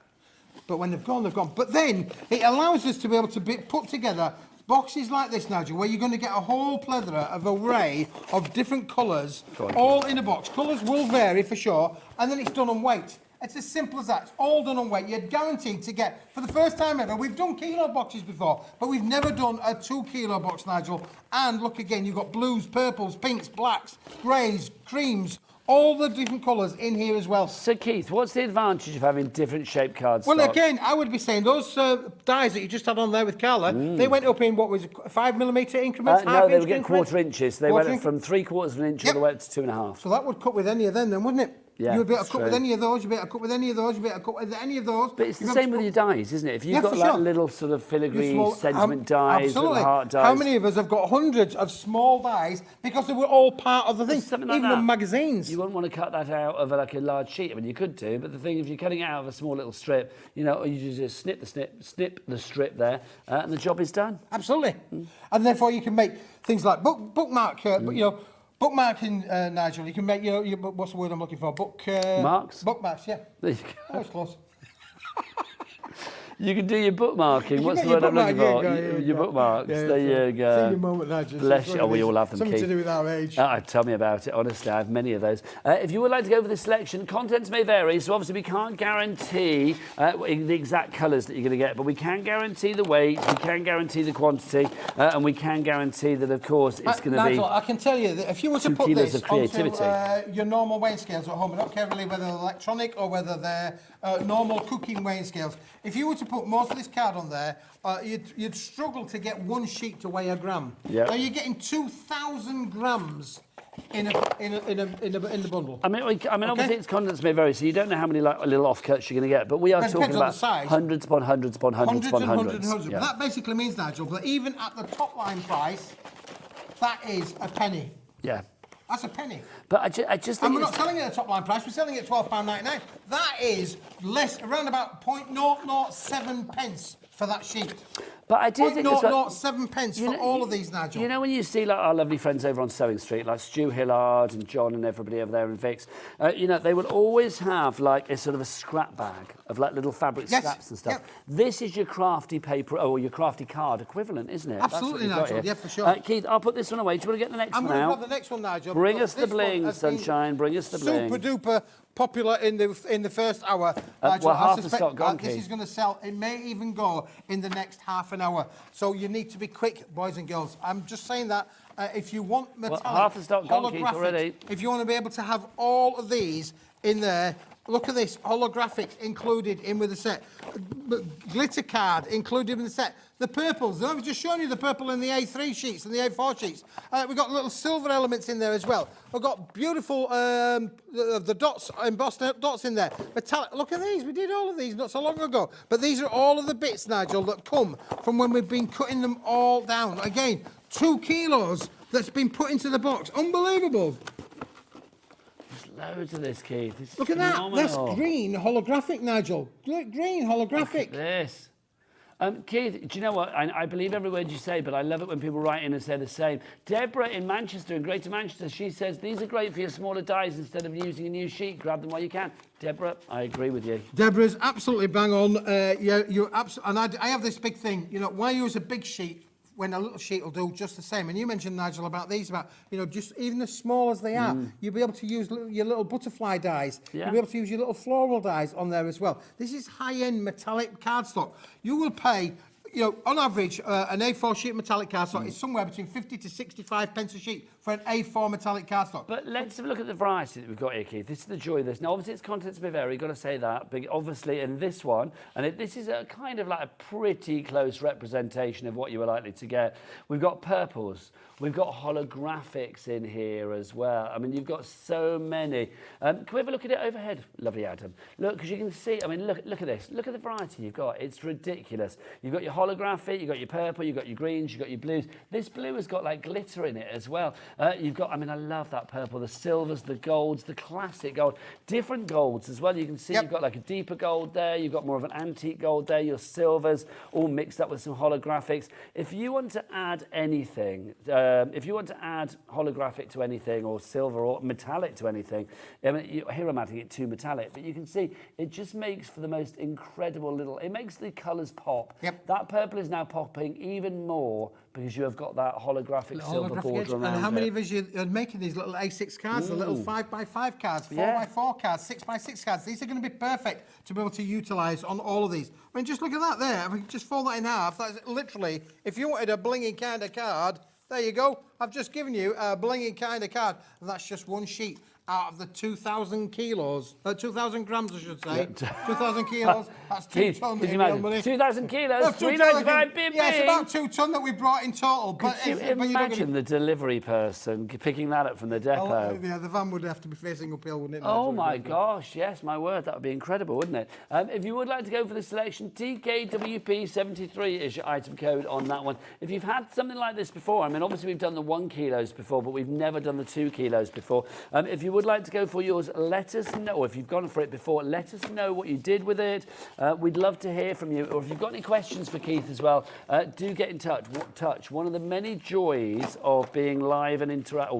but when they've gone, they've gone. But then it allows us to be able to put together boxes like this, Nigel, where you're going to get a whole plethora of array of different colours, all in a box. Colours will vary for sure, and then it's done on weight. It's as simple as that. It's all done on weight. You're guaranteed to get, for the first time ever, we've done kilo boxes before, but we've never done a 2 kilo box, Nigel. And look again, you've got blues, purples, pinks, blacks, greys, creams, all the different colours in here as well. So, Keith, what's the advantage of having different shaped cardstock? Well, again, I would be saying those dies that you just had on there with Carla, they went up in, what was it, 5 millimetre increments? No, they would get quarter inches. They went from 3/4 of an inch all the way up to 2.5. So that would cut with any of them then, wouldn't it? Yeah, you would be able to cut with any of those, you'd be able to cut with any of those, you'd be able to cut with any of those. But it's the same with your dies, isn't it? If you've got like little sort of filigree sentiment dies, little heart dies. How many of us have got hundreds of small dies because they were all part of the thing, even in magazines? You wouldn't want to cut that out of like a large sheet. I mean, you could do, but the thing, if you're cutting it out of a small little strip, you know, you just snip the strip there, and the job is done. Absolutely. And therefore you can make things like bookmark, you know, bookmarking, Nigel, you can make, you know, what's the word I'm looking for? Marks? Bookmarks, yeah. There you go. That was close. You can do your bookmarking. What's the word I'm looking for? Your bookmarks. Yeah, there you go. Senior moment, Nigel. Bless you. Oh, we all have them, Something Keith. to do with our age. Tell me about it. Honestly, I have many of those. If you would like to go for this selection, contents may vary. So obviously we can't guarantee the exact colours that you're going to get, but we can guarantee the weight, we can guarantee the quantity, and we can guarantee that, of course, it's going to be. Nigel, I can tell you that if you were to 2 put kilos this of creativity. onto your normal weighing scales at home, I don't care really whether they're electronic or whether they're normal cooking weighing scales. If you were to put most of this card on there, you'd struggle to get one sheet to weigh a gram. Yep. Now you're getting 2,000 grams in the bundle. I mean, obviously its contents may vary, so you don't know how many like little offcuts you're going to get. But we are talking about hundreds upon hundreds upon hundreds upon hundreds. Yeah. But that basically means, Nigel, that even at the top line price, that is a penny. Yeah. That's a penny. But I just think. And we're not selling it at top line price, we're selling it at £12.99. That is less, around about 0.007 pence for that sheet. But I do think 0.007 pence for all of these, Nigel. You know, when you see like our lovely friends over on Sewing Street, like Stu Hillard and John and everybody over there and Vix, you know, they will always have like a sort of a scrap bag of like little fabric scraps and stuff. Yep. This is your crafty paper or your crafty card equivalent, isn't it? Absolutely, Nigel. Yeah, for sure. Keith, I'll put this one away. Do you want to get the next one out? I'm going to grab the next one, Nigel. Bring us the bling, sunshine. Bring us the bling. Super duper popular in the first hour. Well, half the stock gone, this is going to sell. It may even go in the next half an hour. So you need to be quick, boys and girls. I'm just saying that if you want metallic, half the stock gone, Keith, already. If you want to be able to have all of these in there, look at this, holographics included in with the set. glitter card included in the set. The purples, I've just shown you the purple in the A3 sheets and the A4 sheets. We've got little silver elements in there as well. We've got beautiful, the dots, embossed dots in there. Metallic, look at these, we did all of these not so long ago. But these are all of the bits, Nigel, that come from when we've been cutting them all down. Again, 2 kilos that's been put into the box. Unbelievable. There's loads of this, Keith. This is Look at that, phenomenal. that's green holographic, Nigel. Look, green holographic. Look at this. Keith, do you know what? I believe every word you say, but I love it when people write in and say the same. Deborah in Manchester, in Greater Manchester, she says, these are great for your smaller dies instead of using a new sheet. Grab them while you can. Deborah, I agree with you. Deborah's absolutely bang on. You're absolutely, and I have this big thing, you know, why use a big sheet when a little sheet will do just the same? And you mentioned, Nigel, about these, about, you know, just even as small as they are, you'll be able to use your little butterfly dies. Yeah. You'll be able to use your little floral dies on there as well. This is high-end metallic cardstock. You will pay, you know, on average, an A4 sheet metallic cardstock is somewhere between 50 to 65 pence a sheet for an A4 metallic cardstock. But let's have a look at the variety that we've got here, Keith. This is the joy of this. Now, obviously, its contents may vary, got to say that. But obviously, in this one, and this is a kind of like a pretty close representation of what you were likely to get. We've got purples. We've got holographics in here as well. I mean, you've got so many. Can we have a look at it overhead? Lovely, Adam. Look, because you can see, I mean, look at this. Look at the variety you've got. It's ridiculous. You've got your holographic, you've got your purple, you've got your greens, you've got your blues. This blue has got like glitter in it as well. You've got, I mean, I love that purple, the silvers, the golds, the classic gold. Different golds as well. You can see you've got like a deeper gold there. You've got more of an antique gold there. Your silvers all mixed up with some holographics. If you want to add anything, if you want to add holographic to anything or silver or metallic to anything, I mean, here I'm adding it to metallic, but you can see it just makes for the most incredible little, it makes the colours pop. Yep. That purple is now popping even more because you have got that holographic silver border around it. And how many of us are making these little A6 cards, the little 5x5 cards, 4x4 cards, 6x6 cards? These are going to be perfect to be able to utilise on all of these. I mean, just look at that there. If we just fold that in half, that's literally, if you wanted a blinging kind of card, there you go. I've just given you a blinging kind of card. And that's just one sheet out of the 2,000 kilos. 2,000 grams, I should say. 2,000 kilos. That's 2 tonnes. Could you imagine? 2,000 kilos, 395 BB. Yeah, it's about 2 tonne that we brought in total. Could you imagine the delivery person picking that up from the depot? Oh, yeah, the van would have to be facing uphill, wouldn't it? Oh my gosh, yes, my word, that would be incredible, wouldn't it? If you would like to go for the selection, TKWP73 is your item code on that one. If you've had something like this before, I mean, obviously we've done the 1 kilos before, but we've never done the 2 kilos before. If you would like to go for yours, let us know. Or if you've gone for it before, let us know what you did with it. We'd love to hear from you. Or if you've got any questions for Keith as well, do get in touch. One of the many joys of being live and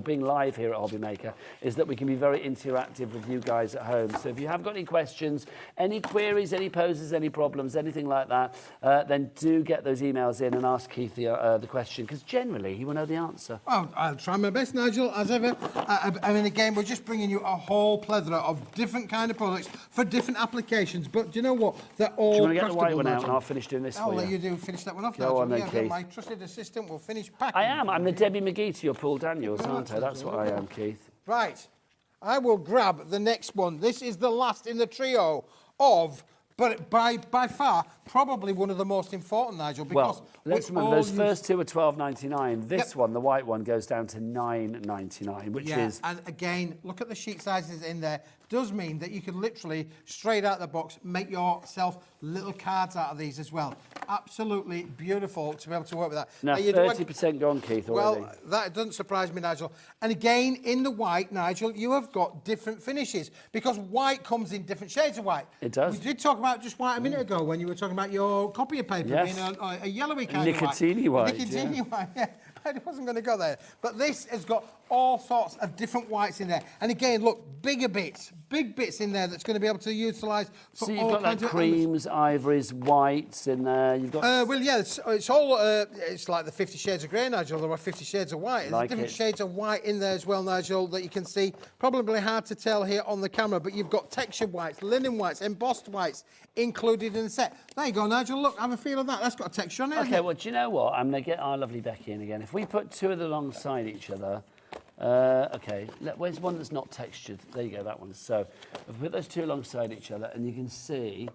being live here at Hobbymaker is that we can be very interactive with you guys at home. So if you have got any questions, any queries, any poses, any problems, anything like that, then do get those emails in and ask Keith the question, because generally he will know the answer. Well, I'll try my best, Nigel, as ever. I mean, again, we're just bringing you a whole plethora of different kind of products for different applications. But do you know what? They're all Do you want to get the white practical, one out Nigel. and I'll finish doing this I'll for let you? you do finish that one off, Go Nigel. on then, Yeah, Keith. my trusted assistant will finish packing. I am. I'm the Debbie McGee to your Paul Daniels, aren't I? That's what I am, Keith. Right. I will grab the next one. This is the last in the trio of, but by far, probably one of the most important, Nigel, because Well, let's remember, those first two are $12.99. This one, the white one, goes down to $9.99, which is... and again, look at the sheet sizes in there. Does mean that you can literally, straight out the box, make yourself little cards out of these as well. Absolutely beautiful to be able to work with that. Now, you 30% gone, Keith, already. Well, that doesn't surprise me, Nigel. And again, in the white, Nigel, you have got different finishes, because white comes in different shades of white. It does. We did talk about just white a minute ago when you were talking about your copier paper Yes. being a yellowy kind of white. Nicotine-y white, Nicotine-y white, yeah. I wasn't going to go there. But this has got all sorts of different whites in there. And again, look, bigger bits, big bits in there that's going to be able to utilise for So you've all got like kinds of creams, ivories, whites in there. You've got... well, yeah, it's all, it's like the 50 Shades of Grey, Nigel. There are 50 Shades of White. There's Like different it. shades of white in there as well, Nigel, that you can see. Probably hard to tell here on the camera, but you've got textured whites, linen whites, embossed whites included in the set. There you go, Nigel. Look, have a feel of that. That's got a texture on it, hasn't Okay, it? well, do you know what? I'm going to get our lovely Becky in again. If we put two of them alongside each other... okay, where's one that's not textured? There you go, that one. So, if we put those two alongside each other, and you can see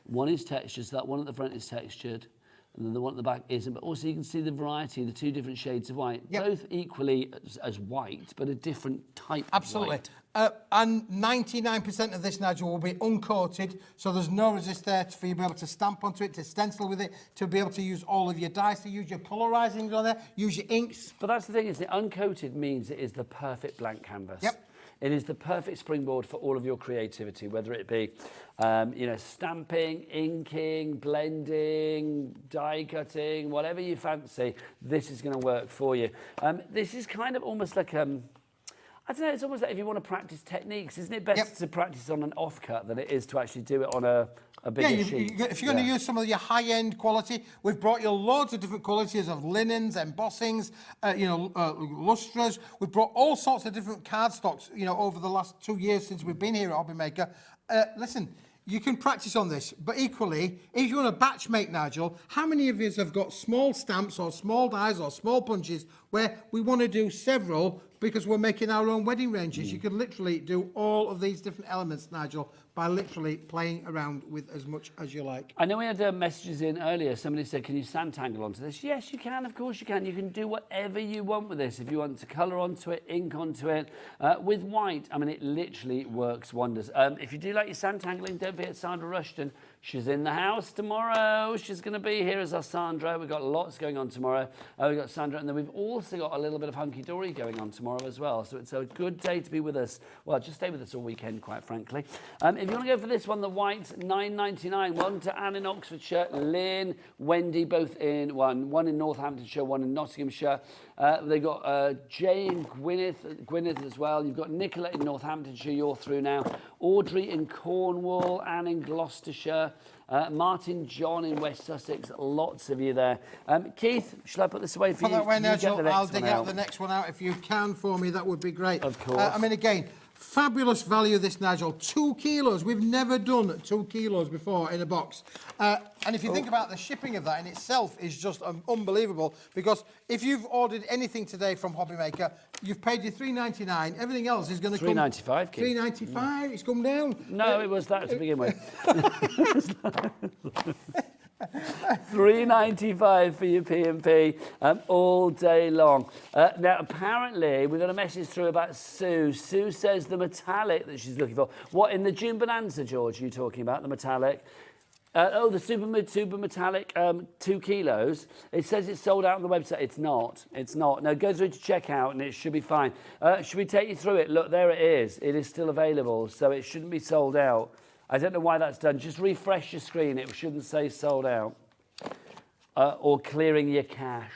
One is textured, so that one at the front is textured, and then the one at the back isn't. But also you can see the variety, the two different shades of white, both equally as white, but a different type Absolutely. of white. And 99% of this, Nigel, will be uncoated, so there's no resist there for you to be able to stamp onto it, to stencil with it, to be able to use all of your dyes, to use your colorizing on there, use your inks. But that's the thing, is it uncoated means it is the perfect blank canvas. Yep. It is the perfect springboard for all of your creativity, whether it be, stamping, inking, blending, die cutting, whatever you fancy, this is going to work for you. This is kind of almost like I don't know, it's almost like if you want to practice techniques, isn't it best to practice on an offcut than it is to actually do it on a bigger sheet? If you're going to use some of your high-end quality, we've brought you loads of different qualities of linens, embossings, lustras. We've brought all sorts of different cardstocks, over the last 2 years since we've been here at Hobbymaker. Listen, you can practice on this, but equally, if you want to batch make, Nigel, how many of you have got small stamps or small dies or small punches where we want to do several because we're making our own wedding ranges? You can literally do all of these different elements, Nigel, by literally playing around with as much as you like. I know we had messages in earlier. Somebody said, can you Sanntangle onto this? Yes, you can. Of course you can. You can do whatever you want with this. If you want to colour onto it, ink onto it, with white, I mean, it literally works wonders. If you do like your Sanntangling, don't forget Sandra Rushton. She's in the house tomorrow. She's going to be here as our Sandra. We've got lots going on tomorrow. We've got Sandra, and then we've also got a little bit of hunky-dory going on tomorrow as well. So it's a good day to be with us. Well, just stay with us all weekend, quite frankly. If you want to go for this one, the white, £9.99. One to Anne in Oxfordshire, Lynn, Wendy, both in one in Northamptonshire, one in Nottinghamshire. They've got Jay in Gwynedd as well. You've got Nicola in Northamptonshire, you're through now. Audrey in Cornwall, Anne in Gloucestershire, Martin John in West Sussex, lots of you there. Keith, shall I put this away for you? Put that away, Nigel. I'll dig out out the next one out if you can for me. That would be great. Of course. Again, fabulous value this, Nigel. 2 kilos. We've never done 2 kilos before in a box. And if you think about the shipping of that in itself is just unbelievable, because if you've ordered anything today from Hobbymaker, you've paid your £3.99. Everything else is going to come... £3.95, Keith. £3.95. It's come down. No, it was that to begin with. £3.95 for your P&P all day long. Now, apparently, we got a message through about Sue. Sue says the metallic that she's looking for. What, in the June Bonanza, George, are you talking about, the metallic? The super metallic, 2 kilos. It says it's sold out on the website. It's not. It's not. No, go through to checkout and it should be fine. Should we take you through it? Look, there it is. It is still available, so it shouldn't be sold out. I don't know why that's done. Just refresh your screen. It shouldn't say sold out. Or clearing your cache,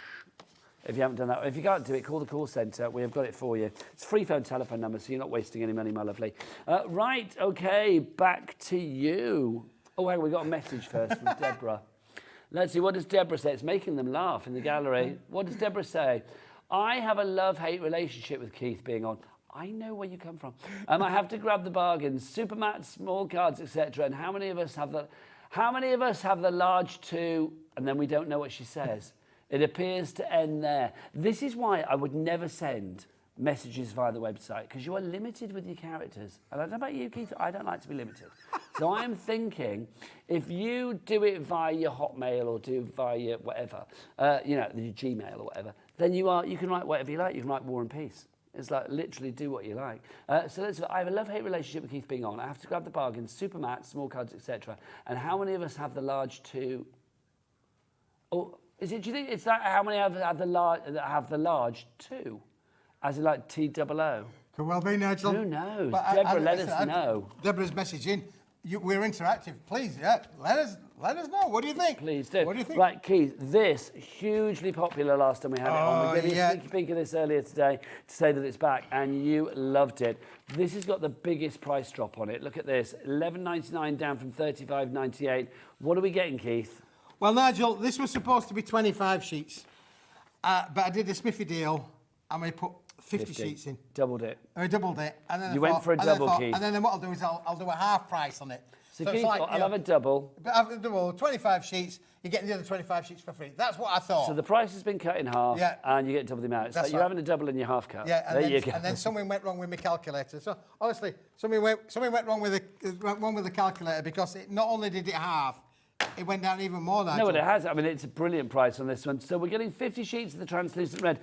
if you haven't done that. If you can't do it, call the call centre. We have got it for you. It's a free phone telephone number, so you're not wasting any money, my lovely. Right, OK, back to you. Oh, hang on, we got a message first from Deborah. Let's see, what does Deborah say? It's making them laugh in the gallery. What does Deborah say? I have a love-hate relationship with Keith being on. I know where you come from. I have to grab the bargains, super mats, small cards, etc. And how many of us have the? How many of us have the large 2? And then we don't know what she says. It appears to end there. This is why I would never send messages via the website, because you are limited with your characters. And I don't know about you, Keith, I don't like to be limited. So I'm thinking, if you do it via your Hotmail or do it via your whatever, your Gmail or whatever, then you can write whatever you like. You can write War and Peace. It's like literally do what you like. So I have a love-hate relationship with Keith being on. I have to grab the bargains, super mats, small cards, etc. And how many of us have the large 2? Or do you think it's like how many have the large 2? As in like TOO? Could well be, Nigel. Who knows? But Deborah, let us know. Deborah's message in. We're interactive. Please, let us know. What do you think? Please do. What do you think? Right, Keith, this, hugely popular last time we had it on. We gave you a sneaky peek of this earlier today to say that it's back, and you loved it. This has got the biggest price drop on it. Look at this, $11.99 down from $35.98. What are we getting, Keith? Well, Nigel, this was supposed to be 25 sheets, but I did a Smithy deal, and we put 50 sheets in. Doubled it. I doubled it. And then you went for a double, Keith. And then what I'll do is I'll do a half price on it. So, it's Keith, like, I'll have a double. But after the double, 25 sheets, you're getting the other 25 sheets for free. That's what I thought. So the price has been cut in half, Yeah. and you get double the amount. So That's you're right. having a double and your half cut. Yeah, there you go. and then something went wrong with my calculator. So honestly, something went wrong with the calculator because not only did it half, it went down even more. No, but it has. I mean, it's a brilliant price on this one. So we're getting 50 sheets of the translucent red.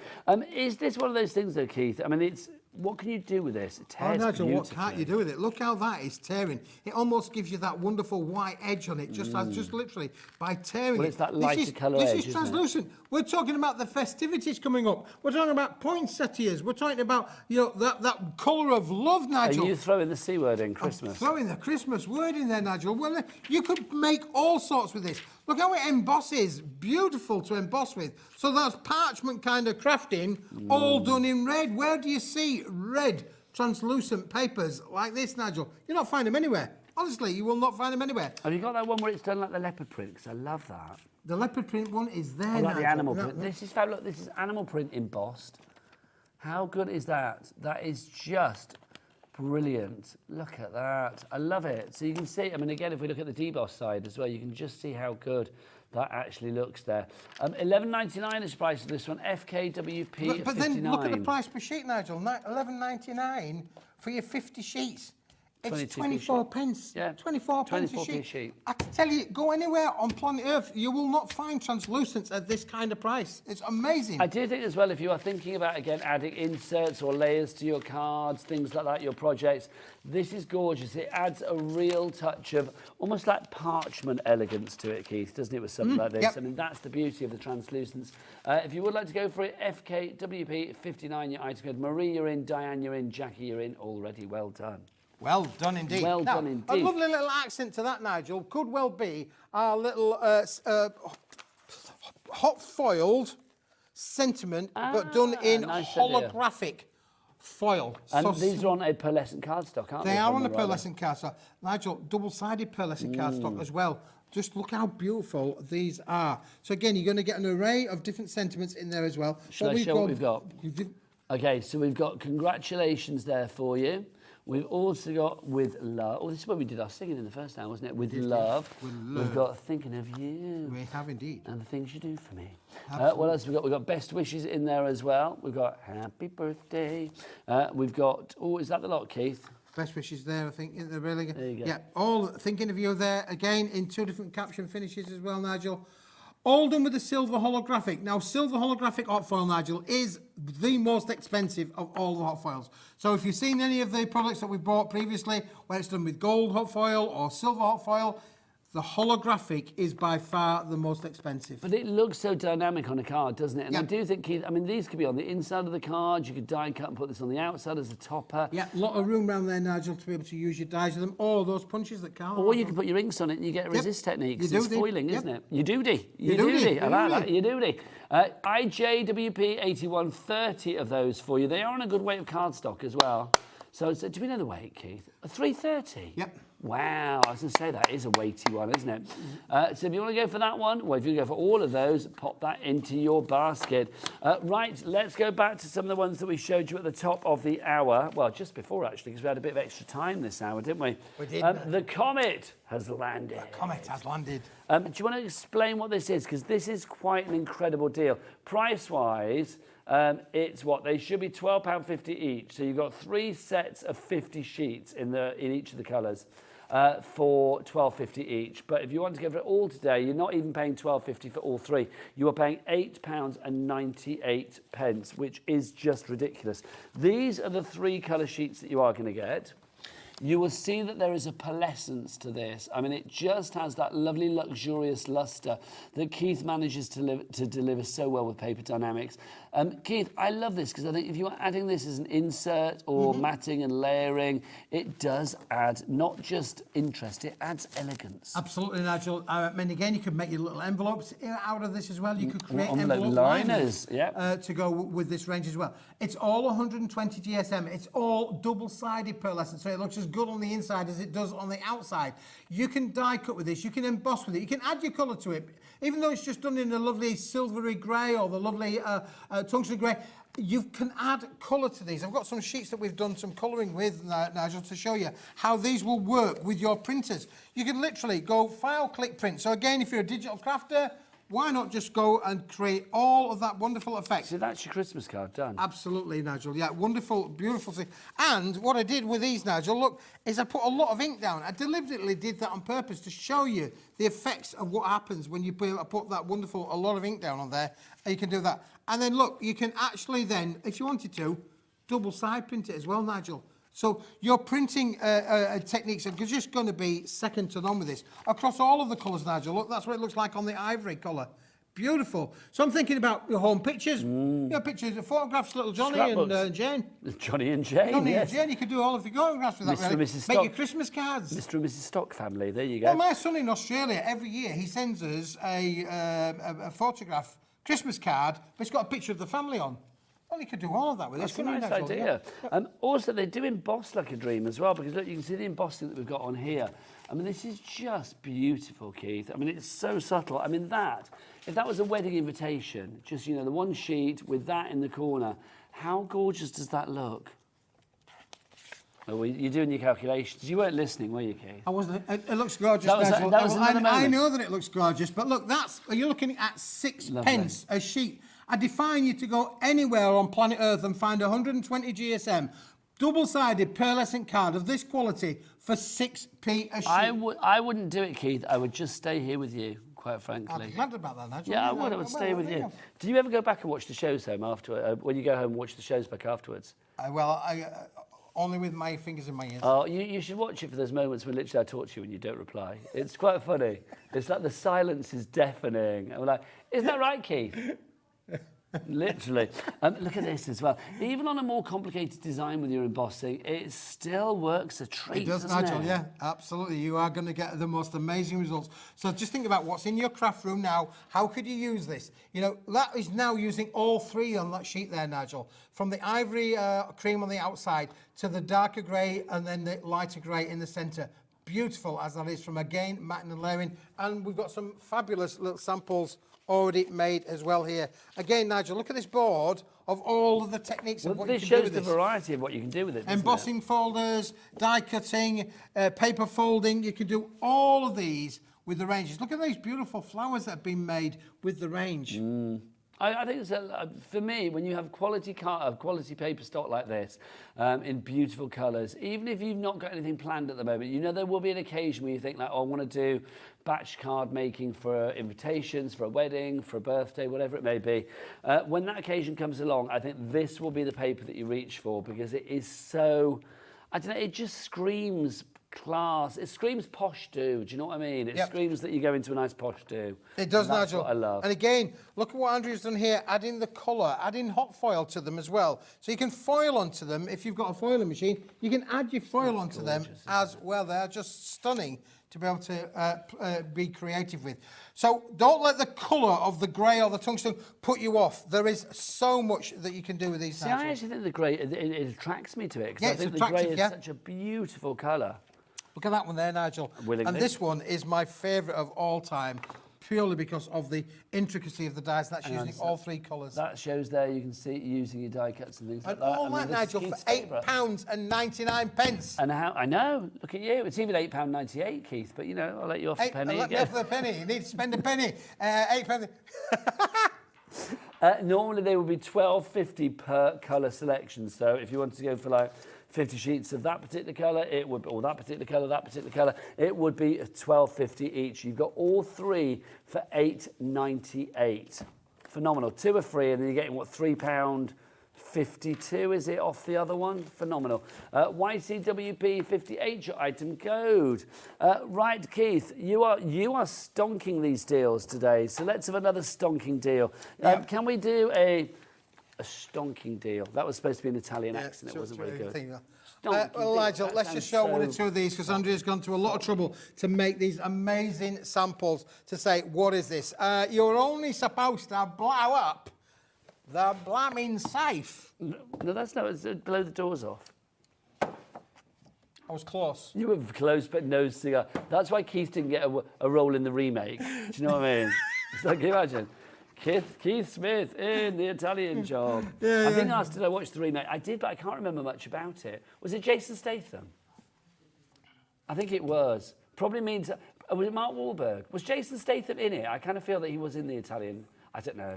Is this one of those things, though, Keith? I mean, what can you do with this? It tears Nigel, what beautifully. can't you do with it? Look how that is tearing. It almost gives you that wonderful white edge on it, just literally by tearing Well, it. it's that lighter colour edge, This is isn't it? translucent. We're talking about the festivities coming up. We're talking about poinsettias. We're talking about that colour of love, Nigel. Are you throwing the C word in Christmas? Throwing the Christmas word in there, Nigel. Well, you could make all sorts with this. Look how it embosses. Beautiful to emboss with. So that's parchment kind of crafting, all done in red. Where do you see red translucent papers like this, Nigel? You'll not find them anywhere. Honestly, you will not find them anywhere. Have you got that one where it's done like the leopard print? Because I love that. The leopard print one is there, I like Nigel. the animal print. This is fab. Look, this is animal print embossed. How good is that? That is just brilliant. Look at that. I love it. So you can see, I mean, again, if we look at the deboss side as well, you can just see how good that actually looks there. $11.99 is the price of this one. FKWP But 59. then look at the price per sheet, Nigel. $11.99 for your 50 sheets. It's 22p 24 sheet. pence. Yeah. 24 pence a 24p sheet. sheet. I can tell you, go anywhere on planet Earth, you will not find translucents at this kind of price. It's amazing. I do think as well, if you are thinking about, again, adding inserts or layers to your cards, things like that, your projects, this is gorgeous. It adds a real touch of almost like parchment elegance to it, Keith, doesn't it, with something like this? Yep. I mean, that's the beauty of the translucence. If you would like to go for it, FKWP 59, your item code. Marie, you're in. Diane, you're in. Jackie, you're in. Already well done. Well done indeed. Well Now, done indeed. A lovely little accent to that, Nigel, could well be our little hot foiled sentiment, but done in nice idea. holographic foil. And So these are on a pearlescent cardstock, aren't they? they if are I'm on a right? pearlescent cardstock. Nigel, double-sided pearlescent cardstock as well. Just look how beautiful these are. So again, you're going to get an array of different sentiments in there as well. Shall I show what we've got? Okay, so we've got congratulations there for you. We've also got with love. Oh, this is where we did our singing in the first hour, wasn't it? With love. We've got thinking of you. We have indeed. And the things you do for me. What else have we got? We've got best wishes in there as well. We've got happy birthday. We've got, oh, is that the lot, Keith? Best wishes there, I think. Isn't there really good? There you go. Yeah, all thinking of you there. Again, in two different caption finishes as well, Nigel. All done with the silver holographic. Now, silver holographic hot foil, Nigel, is the most expensive of all the hot foils. So if you've seen any of the products that we've bought previously, where it's done with gold hot foil or silver hot foil, the holographic is by far the most expensive. But it looks so dynamic on a card, doesn't it? And I Yeah. do think, Keith, I mean, these could be on the inside of the card. You could die cut and put this on the outside as a topper. Yeah, a lot of room around there, Nigel, to be able to use your dies with them, or those punches that Carl. Or you can put your inks on it and you get a resist technique. 'Cause You it's do, foiling, yep. isn't it? You do-de. You do-de. I like that. You do-de. IJWP 81, 30 of those for you. They are on a good weight of cardstock as well. So do we know the weight, Keith? 330? Yep. Wow, I was going to say that is a weighty one, isn't it? So if you want to go for that one, well, if you go for all of those, pop that into your basket. Right, let's go back to some of the ones that we showed you at the top of the hour. Well, just before, actually, because we had a bit of extra time this hour, didn't we? We did. The comet has landed. The comet has landed. Do you want to explain what this is? Because this is quite an incredible deal. Price-wise, it's what? They should be £12.50 each. So you've got 3 sets of 50 sheets in each of the colours. For £12.50 each. But if you want to go for it all today, you're not even paying £12.50 for all 3. You are paying £8.98, which is just ridiculous. These are the 3 colour sheets that you are going to get. You will see that there is a pearlescence to this. I mean, it just has that lovely, luxurious lustre that Keith manages to deliver so well with Paper Dynamics. Keith, I love this because I think if you are adding this as an insert or matting and layering, it does add not just interest, it adds elegance. Absolutely, Nigel. And again, you could make your little envelopes out of this as well. You could create Envelope envelope liners, to go with this range as well. It's all 120 GSM. It's all double-sided pearlescent, so it looks as as good on the inside as it does on the outside. You can die cut with this, you can emboss with it, you can add your colour to it. Even though it's just done in a lovely silvery grey or the lovely tungsten grey, you can add colour to these. I've got some sheets that we've done some colouring with, Nigel, to show you how these will work with your printers. You can literally go file, click, print. So again, if you're a digital crafter, why not just go and create all of that wonderful effect? So that's your Christmas card done. Absolutely, Nigel. Yeah, wonderful, beautiful thing. And what I did with these, Nigel, look, is I put a lot of ink down. I deliberately did that on purpose to show you the effects of what happens when you put that wonderful, a lot of ink down on there. And you can do that. And then, look, you can actually then, if you wanted to, double side print it as well, Nigel. So your printing techniques are just going to be second to none with this. Across all of the colours, Nigel, look, that's what it looks like on the ivory colour. Beautiful. So I'm thinking about your home pictures. Your pictures, photographs, little Johnny and Jane. Johnny and Jane, Johnny yes. and Jane, you could do all of your photographs with that. Mr. and Really. Mrs. Make Stock. your Christmas cards. Mr. and Mrs. Stock family, there you go. Well, my son in Australia, every year, he sends us a photograph Christmas card, but it's got a picture of the family on. Well, you could do all of that with this. That's a nice idea. Also, they do emboss like a dream as well, because look, you can see the embossing that we've got on here. I mean, this is just beautiful, Keith. I mean, it's so subtle. I mean, if that was a wedding invitation, just, you know, the one sheet with that in the corner, how gorgeous does that look? Oh, well, you're doing your calculations. You weren't listening, were you, Keith? I wasn't. It looks gorgeous. That was another moment. I know that it looks gorgeous, but look, you're looking at 6 pence a sheet. I define you to go anywhere on planet Earth and find 120 GSM double-sided pearlescent card of this quality for 6p a sheet. I wouldn't do it, Keith. I would just stay here with you, quite frankly. I'm glad about that, Nigel. Yeah, I would stay with you. Do you ever go back and watch the shows home after? When you go home and watch the shows back afterwards? Only with my fingers in my ears. Oh, you should watch it for those moments when literally I talk to you and you don't reply. It's quite funny. It's like the silence is deafening. And we're like, isn't that right, Keith? Literally. Look at this as well. Even on a more complicated design with your embossing, it still works a treat, It does, Nigel, yeah, absolutely. You are going to get the most amazing results. So just think about what's in your craft room now. How could you use this? You know, that is now using all 3 on that sheet there, Nigel. From the ivory cream on the outside to the darker grey and then the lighter grey in the centre. Beautiful as that is from, again, matting and layering. And we've got some fabulous little samples already made as well here. Again, Nigel, look at this board of all of the techniques of what you can do with this. This shows the variety of what you can do with it. Embossing folders, die cutting, paper folding. You can do all of these with the ranges. Look at these beautiful flowers that have been made with the range. I think it's for me, when you have quality paper stock like this, in beautiful colours, even if you've not got anything planned at the moment, you know there will be an occasion where you think like, oh, I want to do batch card making for invitations, for a wedding, for a birthday, whatever it may be. When that occasion comes along, I think this will be the paper that you reach for, because it is so, I don't know, it just screams class. It screams posh do. Do you know what I mean? It screams that you go into a nice posh do. It does, That's Nigel. what I love. And again, look at what Andrew's done here, adding the colour, adding hot foil to them as well. So you can foil onto them. If you've got a foiling machine, you can add your foil onto them as well. They're just stunning to be able to be creative with. So don't let the colour of the grey or the tungsten put you off. There is so much that you can do with these. See, I actually think the grey, it attracts me to it, because I think the grey is such a beautiful colour. Look at that one there, Nigel. Willingly. And this one is my favourite of all time, purely because of the intricacy of the dies. That's using all 3 colours. That shows there, you can see using your die cuts and things like And that. all that, Nigel, for £8.99. And how, I know, look at you. It's even £8.98, Keith, but you know, I'll let you off the penny. Let me off the penny. You need to spend a penny. £8. Normally they would be £12.50 per colour selection. So if you wanted to go for like 50 sheets of that particular colour, it would, or that particular colour, it would be £12.50 each. You've got all 3 for £8.98. Phenomenal. 2 are free, and then you're getting what, £3.52 is it off the other one? Phenomenal. YCWP 58 your item code. Right, Keith, you are stonking these deals today, so let's have another stonking deal. Can we do a stonking deal? That was supposed to be an Italian accent. It wasn't very good. Well, Nigel, let's just show 1 or 2 of these, because Andrea's gone to a lot of trouble to make these amazing samples to say, what is this? You're only supposed to blow up the blamming safe. No, that's not. It's blow the doors off. I was close. You were close, but no cigar. That's why Keith didn't get a role in the remake. Do you know what I mean? It's like, can you imagine? Keith Smith in The Italian Job. Yeah, I've been asked, did I watch the remake? I did, but I can't remember much about it. Was it Jason Statham? I think it was. Probably means... was it Mark Wahlberg? Was Jason Statham in it? I kind of feel that he was in The Italian... I don't know.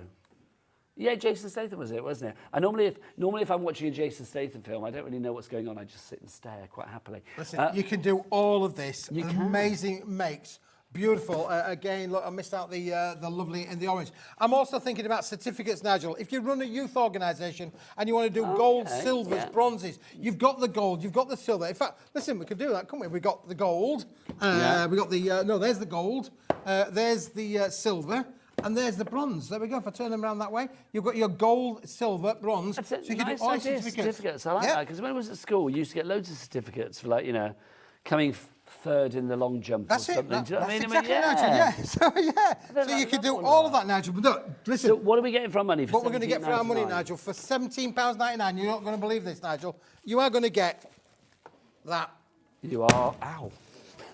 Yeah, Jason Statham was it, wasn't it? And normally if I'm watching a Jason Statham film, I don't really know what's going on. I just sit and stare quite happily. Listen, you can do all of this. You can. Amazing makes. Beautiful. Again, look, I missed out the lovely and the orange. I'm also thinking about certificates, Nigel. If you run a youth organisation and you want to do gold, silvers, bronzes, you've got the gold, you've got the silver. In fact, listen, we could do that, couldn't we? We've got the gold. We got the, no, there's the gold. There's the silver. And there's the bronze. There we go. If I turn them around that way, you've got your gold, silver, bronze. That's so you can nice do all idea, certificates. I like that, because when I was at school, we used to get loads of certificates for, like, you know, coming third in the long jump or something. That's Do you know what I mean? exactly Nigel, yeah. So you can do all of that, Nigel. But look, listen. So what are we getting for our money? For What we're going to get for our money, £17.99? Nigel, for £17.99, you're not going to believe this, Nigel. You are going to get that. You are. Ow.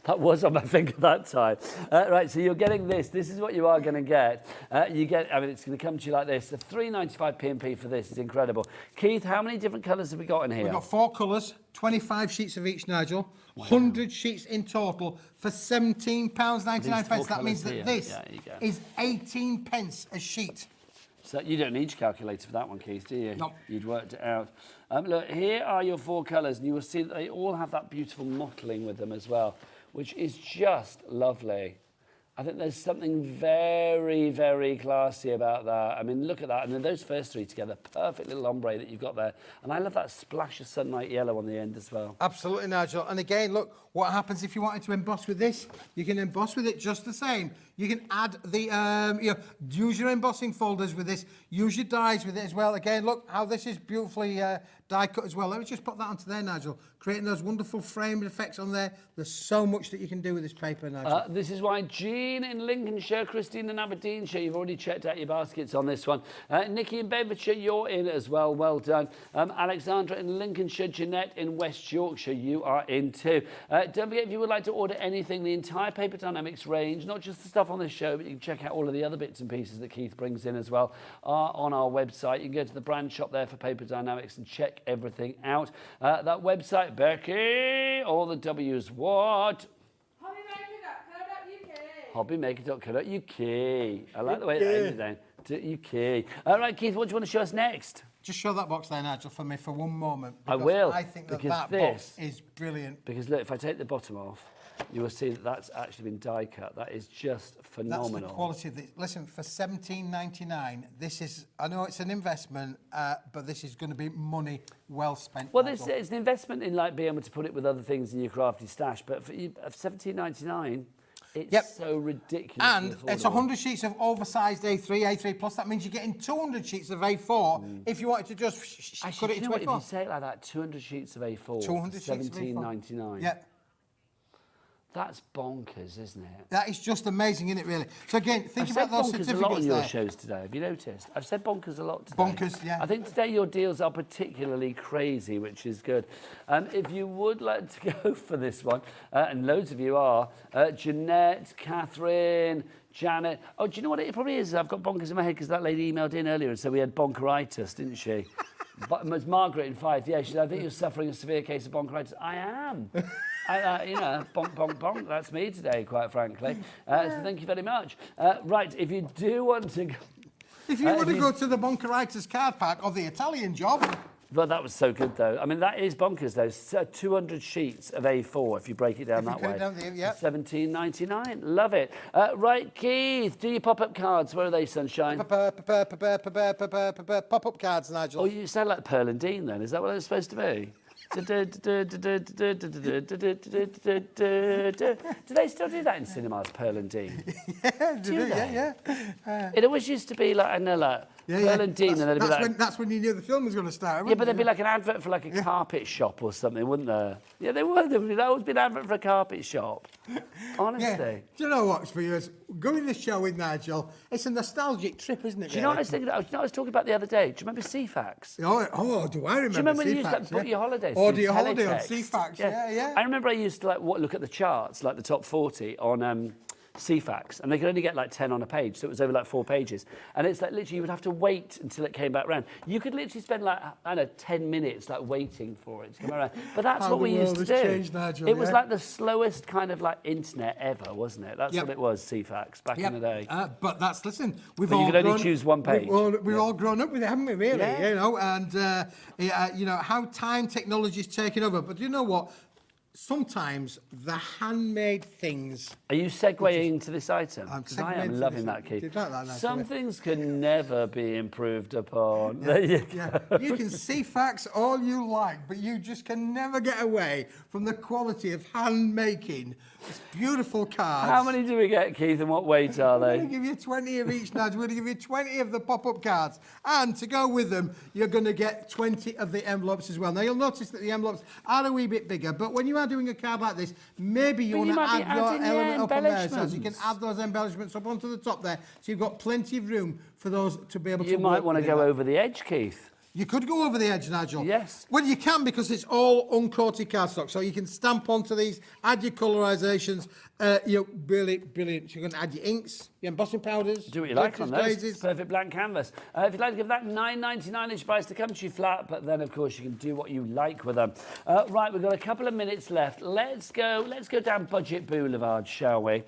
That was on my finger that time. Right, so you're getting this. This is what you are going to get. You get, I mean, it's going to come to you like this. The £3.95 P&P for this is incredible. Keith, how many different colours have we got in here? We've got 4 colours, 25 sheets of each, Nigel. 100 sheets in total for £17.99. That means that this is 18 pence a sheet. So you don't need your calculator for that one, Keith, do you? No. You'd worked it out. Look, here are your 4 colours, and you will see that they all have that beautiful mottling with them as well, which is just lovely. I think there's something very, very classy about that. I mean, look at that. And then those first 3 together, perfect little ombre that you've got there. And I love that splash of sunlight yellow on the end as well. Absolutely, Nigel. And again, look, what happens if you wanted to emboss with this? You can emboss with it just the same. You can add the, use your embossing folders with this. Use your dies with it as well. Again, look how this is beautifully die cut as well. Let me just put that onto there, Nigel. Creating those wonderful framed effects on there. There's so much that you can do with this paper, Nigel. This is why Jean in Lincolnshire, Christine in Aberdeenshire, you've already checked out your baskets on this one. Nikki in Bedfordshire, you're in as well. Well done. Alexandra in Lincolnshire, Jeanette in West Yorkshire, you are in too. Don't forget, if you would like to order anything, the entire Paper Dynamics range, not just the stuff on this show, but you can check out all of the other bits and pieces that Keith brings in as well, are on our website. You can go to the brand shop there for Paper Dynamics and check everything out. That website, Becky, all the W's what? Hobbymaker.co.uk. I like the way it ended then. To UK. All right, Keith, what do you want to show us next? Just show that box there, Nigel, for me for one moment. I will. I think that because that this box is brilliant. Because look, if I take the bottom off, you will see that that's actually been die cut. That is just phenomenal. That's the quality of this. Listen, for $17.99, this is, I know it's an investment, but this is going to be money well spent. Well, it's an investment in like being able to put it with other things in your crafty stash, but for $17.99, it's so ridiculous. And it's 100 sheets of oversized A3 plus. That means you're getting 200 sheets of A4 if you wanted to just cut it into A4. If you say it like that, 200 sheets of A4, 200 sheets of A4. $17.99. Yep. That's bonkers, isn't it? That is just amazing, isn't it, really? So again, think about those certificates there. I've said bonkers a lot on your shows today. Have you noticed? I've said bonkers a lot today. Bonkers, yeah. I think today your deals are particularly crazy, which is good. If you would like to go for this one, and loads of you are, Jeanette, Catherine, Janet. Oh, do you know what it probably is? I've got bonkers in my head because that lady emailed in earlier and said we had bonkeritis, didn't she? But it was Margaret in Fife. Yeah, she said, I think you're suffering a severe case of bonkeritis. I am. Bonk, bonk, bonk. That's me today, quite frankly. So thank you very much. Right, if you do want to go... If you want to go to the bonkeritis card pack of the Italian job... Well, that was so good, though. I mean, that is bonkers, though. So 200 sheets of A4, if you break it down that way. $17.99. Love it. Right, Keith, do your pop-up cards. Where are they, sunshine? Pop-up cards, Nigel. Oh, you sound like Pearl and Dean, then. Is that what it's supposed to be? Do they still do that in cinemas, Pearl and Dean? Yeah. It always used to be like, I know, like, Pearl and Dean, and then it'd be like... That's when you knew the film was going to start, Yeah, but there'd be like an advert for like a carpet shop or something, wouldn't there? Yeah, they would. There'd always be an advert for a carpet shop. Honestly. Yeah. Do you know what, for you? Going to the show with Nigel, it's a nostalgic trip, isn't it? Do you know what I was thinking? Do you know what I was talking about the other day? Do you remember CFAX? Oh, do I remember? Do you remember when you used to CFAX, book your holidays? Or through do your holiday on teletext? CFAX? Yeah. I remember I used to look at the charts, like the top 40 on CFAX, and they could only get like 10 on a page, so it was over like 4 pages. And it's like literally you would have to wait until it came back round. You could literally spend like, I don't know, 10 minutes like waiting for it to come around. But that's what we used to do. Changed, Nigel, it was like the slowest kind of like internet ever, wasn't it? That's what it was, CFAX, back in the day. But that's, listen, you could only choose one page. We've all grown up with it, haven't we, really? Yeah. You know, and, you know, how time technology's taken over. But you know what? Sometimes the handmade things... Are you segueing into this item? Because I am segueing loving to that, this. Keith. Did you like that, Nigel? Some things can never be improved upon. Yeah. There you go. Yeah. You can see facts all you like, but you just can never get away from the quality of hand making. It's beautiful cards. How many do we get, Keith, and what weight are We're they? going to give you 20 of each, Nigel. We're going to give you 20 of the pop-up cards. And to go with them, you're going to get 20 of the envelopes as well. Now, you'll notice that the envelopes are a wee bit bigger, but when you are doing a card like this, maybe you But want you to might be add your adding, element up on there. So you can embellishments. add those embellishments up onto the top there. So you've got plenty of room for those to be able to You might work want to within go that. over the edge, Keith. You could go over the edge, Nigel. Yes. Well, you can because it's all uncoated cardstock. So you can stamp onto these, add your colorisations. Brilliant. So you're going to add your inks, your embossing powders. Do what you like glitters, on those. glazes. Perfect blank canvas. If you'd like to give that £9.99 price to come to you flat, but then, of course, you can do what you like with them. Right, we've got a couple of minutes left. Let's go down Budget Boulevard, shall we?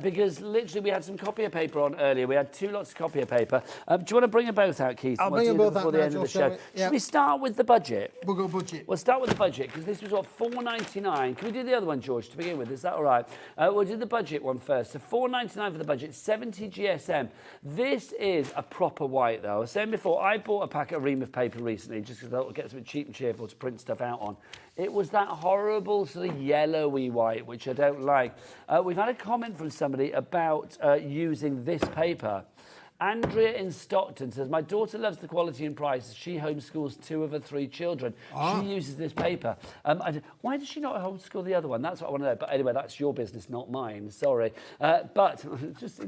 Because literally we had some copier paper on earlier. We had 2 lots of copier paper. Do you want to bring them both out, Keith? I'll We'll bring do them both before out, the end of Nigel, the shall show. we? Yeah. Should we start with the budget? We'll go budget. We'll start with the budget because this was what, $4.99. Can we do the other one, George, to begin with? Is that all right? We'll do the budget one first. So $4.99 for the budget, 70 GSM. This is a proper white, though. I was saying before, I bought a packet of ream of paper recently just because I thought I'd get something cheap and cheerful to print stuff out on. It was that horrible sort of yellowy white, which I don't like. We've had a comment from somebody about using this paper. Andrea in Stockton says, my daughter loves the quality and price. She homeschools 2 of her 3 children. She uses this paper. Why does she not homeschool the other one? That's what I want to know. But anyway, that's your business, not mine. Sorry. But just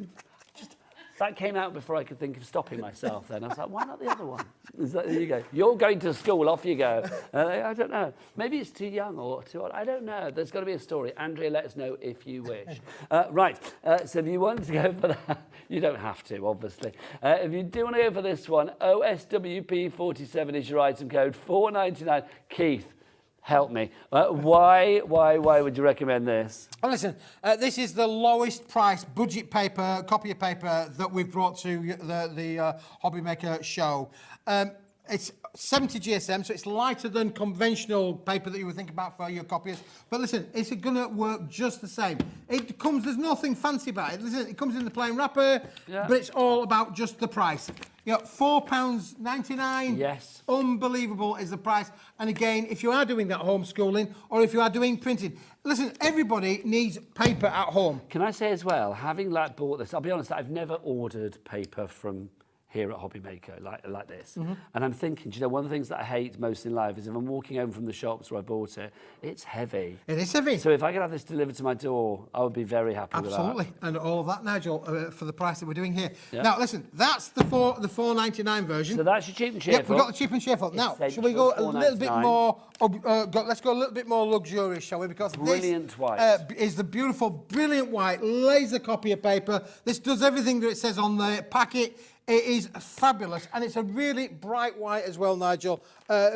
that came out before I could think of stopping myself then. I was like, why not the other one? There you go. You're going to school, off you go. I don't know. Maybe it's too young or too old. I don't know. There's got to be a story. Andrea, let us know if you wish. Right. So if you want to go for that, you don't have to, obviously. If you do want to go for this one, OSWP47 is your item code, $4.99. Keith, help me. Why would you recommend this? Well, listen, this is the lowest price budget paper, copy of paper that we've brought to the Hobbymaker show. It's 70 GSM, so it's lighter than conventional paper that you would think about for your copiers. But listen, it's going to work just the same. There's nothing fancy about it. Listen, it comes in the plain wrapper, but it's all about just the price. You know, £4.99. Yes. Unbelievable is the price. And again, if you are doing that homeschooling or if you are doing printing, listen, everybody needs paper at home. Can I say as well, having bought this, I'll be honest, I've never ordered paper from here at Hobbymaker like this. And I'm thinking, do you know, one of the things that I hate most in life is if I'm walking home from the shops where I bought it, it's heavy. It is heavy. So if I could have this delivered to my door, I would be very happy with that. Absolutely. And all of that, Nigel, for the price that we're doing here. Yeah. Now, listen, that's the $4.99 version. So that's your cheap and cheerful. Yep, we've got the cheap and cheerful. Now, shall we go a little bit more, let's go a little bit more luxurious, shall we? Because Brilliant this white. is the beautiful, brilliant white laser copy of paper. This does everything that it says on the packet. It is fabulous, and it's a really bright white as well, Nigel,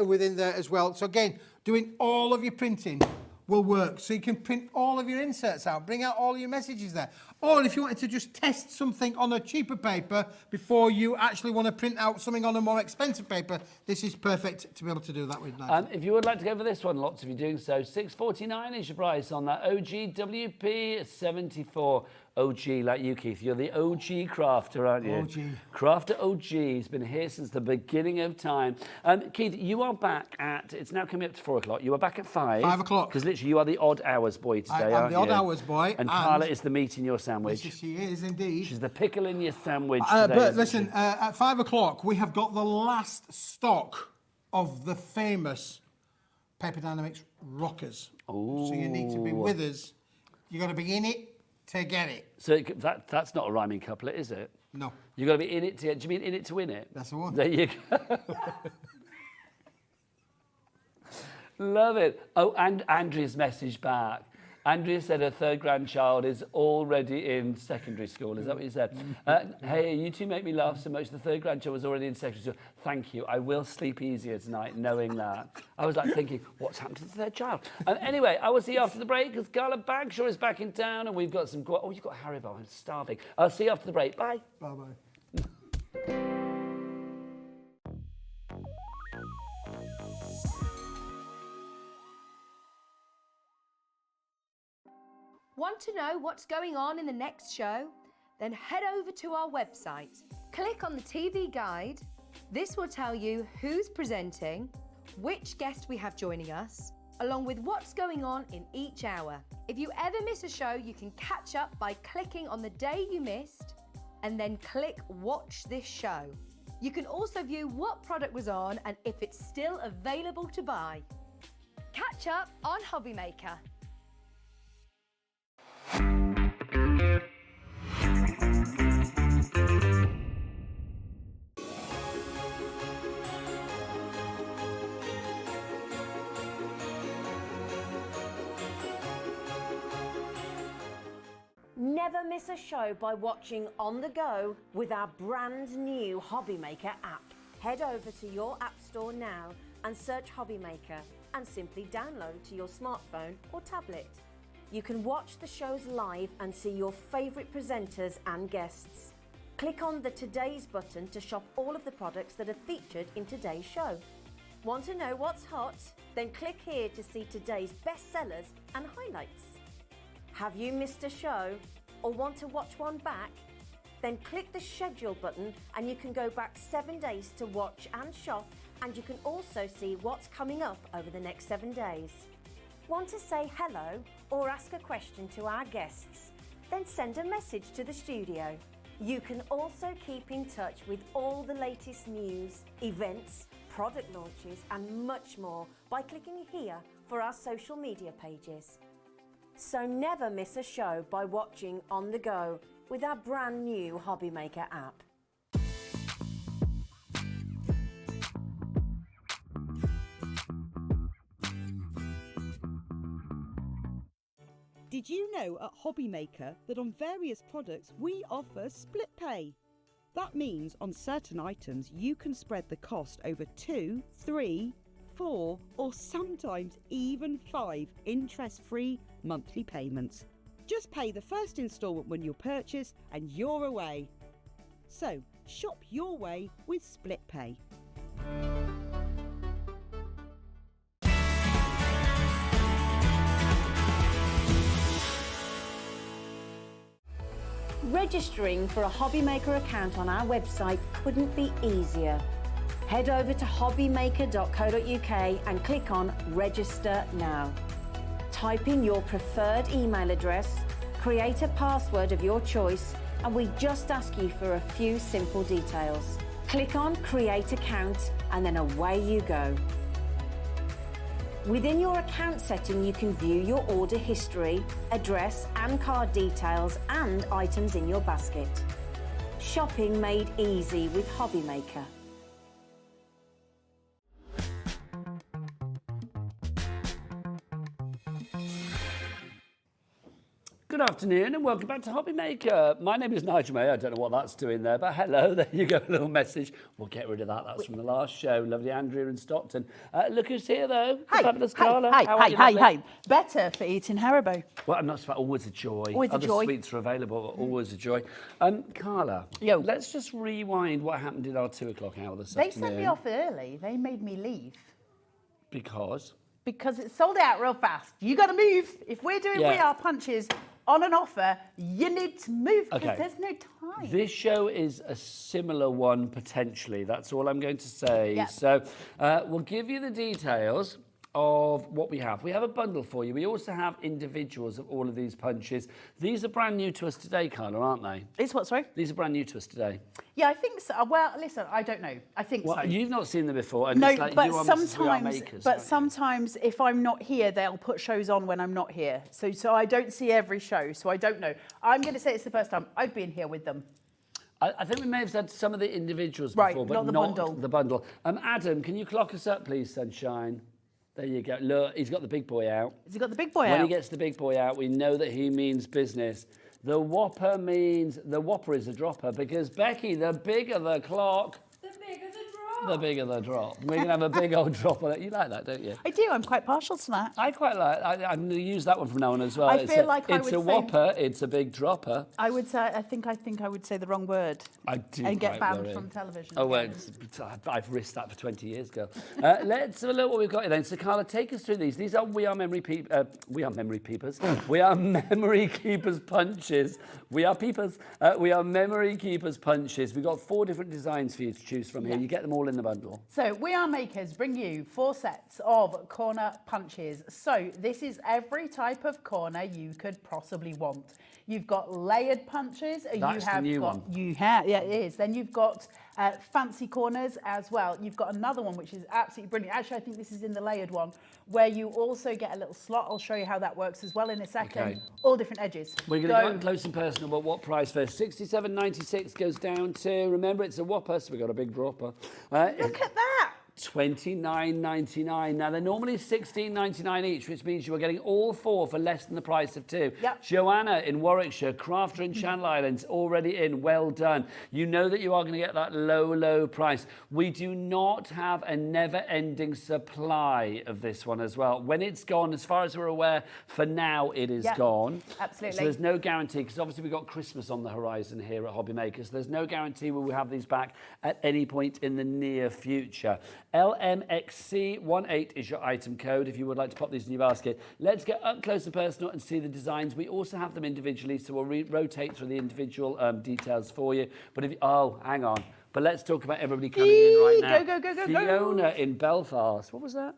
within there as well. So again, doing all of your printing will work. So you can print all of your inserts out, bring out all your messages there. Or if you wanted to just test something on a cheaper paper before you actually want to print out something on a more expensive paper, this is perfect to be able to do that with, Nigel. If you would like to go for this one, lots of you doing so, $6.49 is your price on that OG WP 74. OG, like you, Keith. You're the OG crafter, aren't you? OG. Crafter OG. He's been here since the beginning of time. Keith, you are back at, it's now coming up to 4 o'clock. You are back at 5. 5 o'clock. Because literally you are the odd hours boy today, I'm aren't the odd you? hours boy. And Carla is the meat in your sandwich. Yes, she is indeed. She's the pickle in your sandwich today. But listen, at 5 o'clock, we have got the last stock of the famous Paper Dynamics rockers. Ooh. So you need to be with us. You got to be in it to get it. So that's not a rhyming couplet, is it? No. You got to be in it to get. Do you mean in it to win it? That's the one. There you go. Love it. Oh, and Andrea's message back. Andrea said her third grandchild is already in secondary school. Is that what you said? Hey, you two make me laugh so much. The third grandchild was already in secondary school. Thank you. I will sleep easier tonight knowing that. I was like thinking, what's happened to the third child? Anyway, I will see you after the break because Carla Bagshaw is back in town and we've got some... Oh, you've got Haribo. I'm starving. I'll see you after the break. Bye. Bye-bye. Want to know what's going on in the next show? Then head over to our website. Click on the TV guide. This will tell you who's presenting, which guest we have joining us, along with what's going on in each hour. If you ever miss a show, you can catch up by clicking on the day you missed and then click Watch This Show. You can also view what product was on and if it's still available to buy. Catch up on Hobbymaker. Never miss a show by watching on the go with our brand new Hobbymaker app. Head over to your app store now and search Hobbymaker and simply download to your smartphone or tablet. You can watch the shows live and see your favourite presenters and guests. Click on the Today's button to shop all of the products that are featured in today's show. Want to know what's hot? Then click here to see today's bestsellers and highlights. Have you missed a show or want to watch one back? Then click the schedule button and you can go back 7 days to watch and shop, and you can also see what's coming up over the next 7 days. Want to say hello or ask a question to our guests? Then send a message to the studio. You can also keep in touch with all the latest news, events, product launches and much more by clicking here for our social media pages. So never miss a show by watching on the go with our brand new Hobbymaker app. Did you know at Hobbymaker that on various products we offer split pay? That means on certain items you can spread the cost over 2, 3, 4 or sometimes even 5 interest-free monthly payments. Just pay the first instalment when you purchase and you're away. So shop your way with split pay. Registering for a Hobbymaker account on our website couldn't be easier. Head over to hobbymaker.co.uk and click on Register Now. Type in your preferred email address, create a password of your choice, and we just ask you for a few simple details. Click on Create Account and then away you go. Within your account setting, you can view your order history, address and card details and items in your basket. Shopping made easy with Hobbymaker. Good afternoon and welcome back to Hobbymaker. My name is Nigel May. I don't know what that's doing there, but hello, there you go, a little message. We'll get rid of that. That's from the last show. Lovely Andrea in Stockton. Look who's here, though. The fabulous Carla. How are you, lovely? Better for eating Haribo. Well, I'm not surprised. Always a joy. Always a Other joy. sweets are available. Always a joy. Carla, Yo. Let's just rewind what happened in our 2 o'clock hour this They afternoon. sent me off early. They made me leave. Because? Because it sold out real fast. You got to move. If we're doing Yeah. We Are Punches on an offer, you need to move because Okay. there's no time. This show is a similar one, potentially. That's all I'm going to say. Yeah. So we'll give you the details. of what we have. We have a bundle for you. We also have individuals of all of these punches. These are brand new to us today, Carla, aren't they? It's what, sorry? These are brand new to us today. Yeah, I think so. Well, listen, I don't know. I think Well, so. you've not seen them before, and No, it's like but you are Mrs. We Are sometimes, Makers, but aren't you? sometimes if I'm not here, they'll put shows on when I'm not here. So I don't see every show, so I don't know. I'm going to say it's the first time I've been here with them. I think we may have said some of the individuals Right, before, but not the bundle. the bundle. Adam, can you clock us up, please, Sunshine? There you go. Look, he's got the big boy out. Has he got the big boy When out? he gets the big boy out, we know that he means business. The Whopper means the Whopper is a dropper because, Becky, the bigger the clock, the bigger the drop. We're going to have a big old drop on it. You like that, don't you? I do. I'm quite partial to that. I quite like I'm going to use that one from now on as well. I feel like I it's would a say- Whopper, it's a big dropper. I would say. I think I would say the wrong word. I do And get quite banned worry. from television. Oh, well, I've risked that for 20 years, girl. Let's have a look what we've got here then. So, Carla, take us through these. These are We Are Memory Peepers. We are Memory Keepers punches. We are peepers. We are Memory Keepers punches. We've got 4 different designs for you to choose from here. You get them all in the bundle. So We Are Makers bring you 4 sets of corner punches. So this is every type of corner you could possibly want. You've got layered punches. That's the new one. Yeah, it is. Then you've got fancy corners as well. You've got another one which is absolutely brilliant. Actually, I think this is in the layered one, where you also get a little slot. I'll show you how that works as well in a second. Okay. All different edges. We're going to go up close and personal, but what price first? $67.96 goes down to, remember, it's a Whopper, so we've got a big dropper. Look at that. $29.99. Now, they're normally $16.99 each, which means you are getting all 4 for less than the price of 2. Yep. Joanna in Warwickshire, Crafter in Channel Islands, already in. Well done. You know that you are going to get that low, low price. We do not have a never-ending supply of this one as well. When it's gone, as far as we're aware, for now, it is Yep. gone. Absolutely. So there's no guarantee, because obviously we've got Christmas on the horizon here at Hobbymaker, so there's no guarantee we will have these back at any point in the near future. LMXC18 is your item code if you would like to pop these in your basket. Let's get up close and personal and see the designs. We also have them individually, so we'll rotate through the individual details for you. But if you, oh, hang on. But let's talk about everybody coming in right now. Go. Fiona in Belfast. What was that?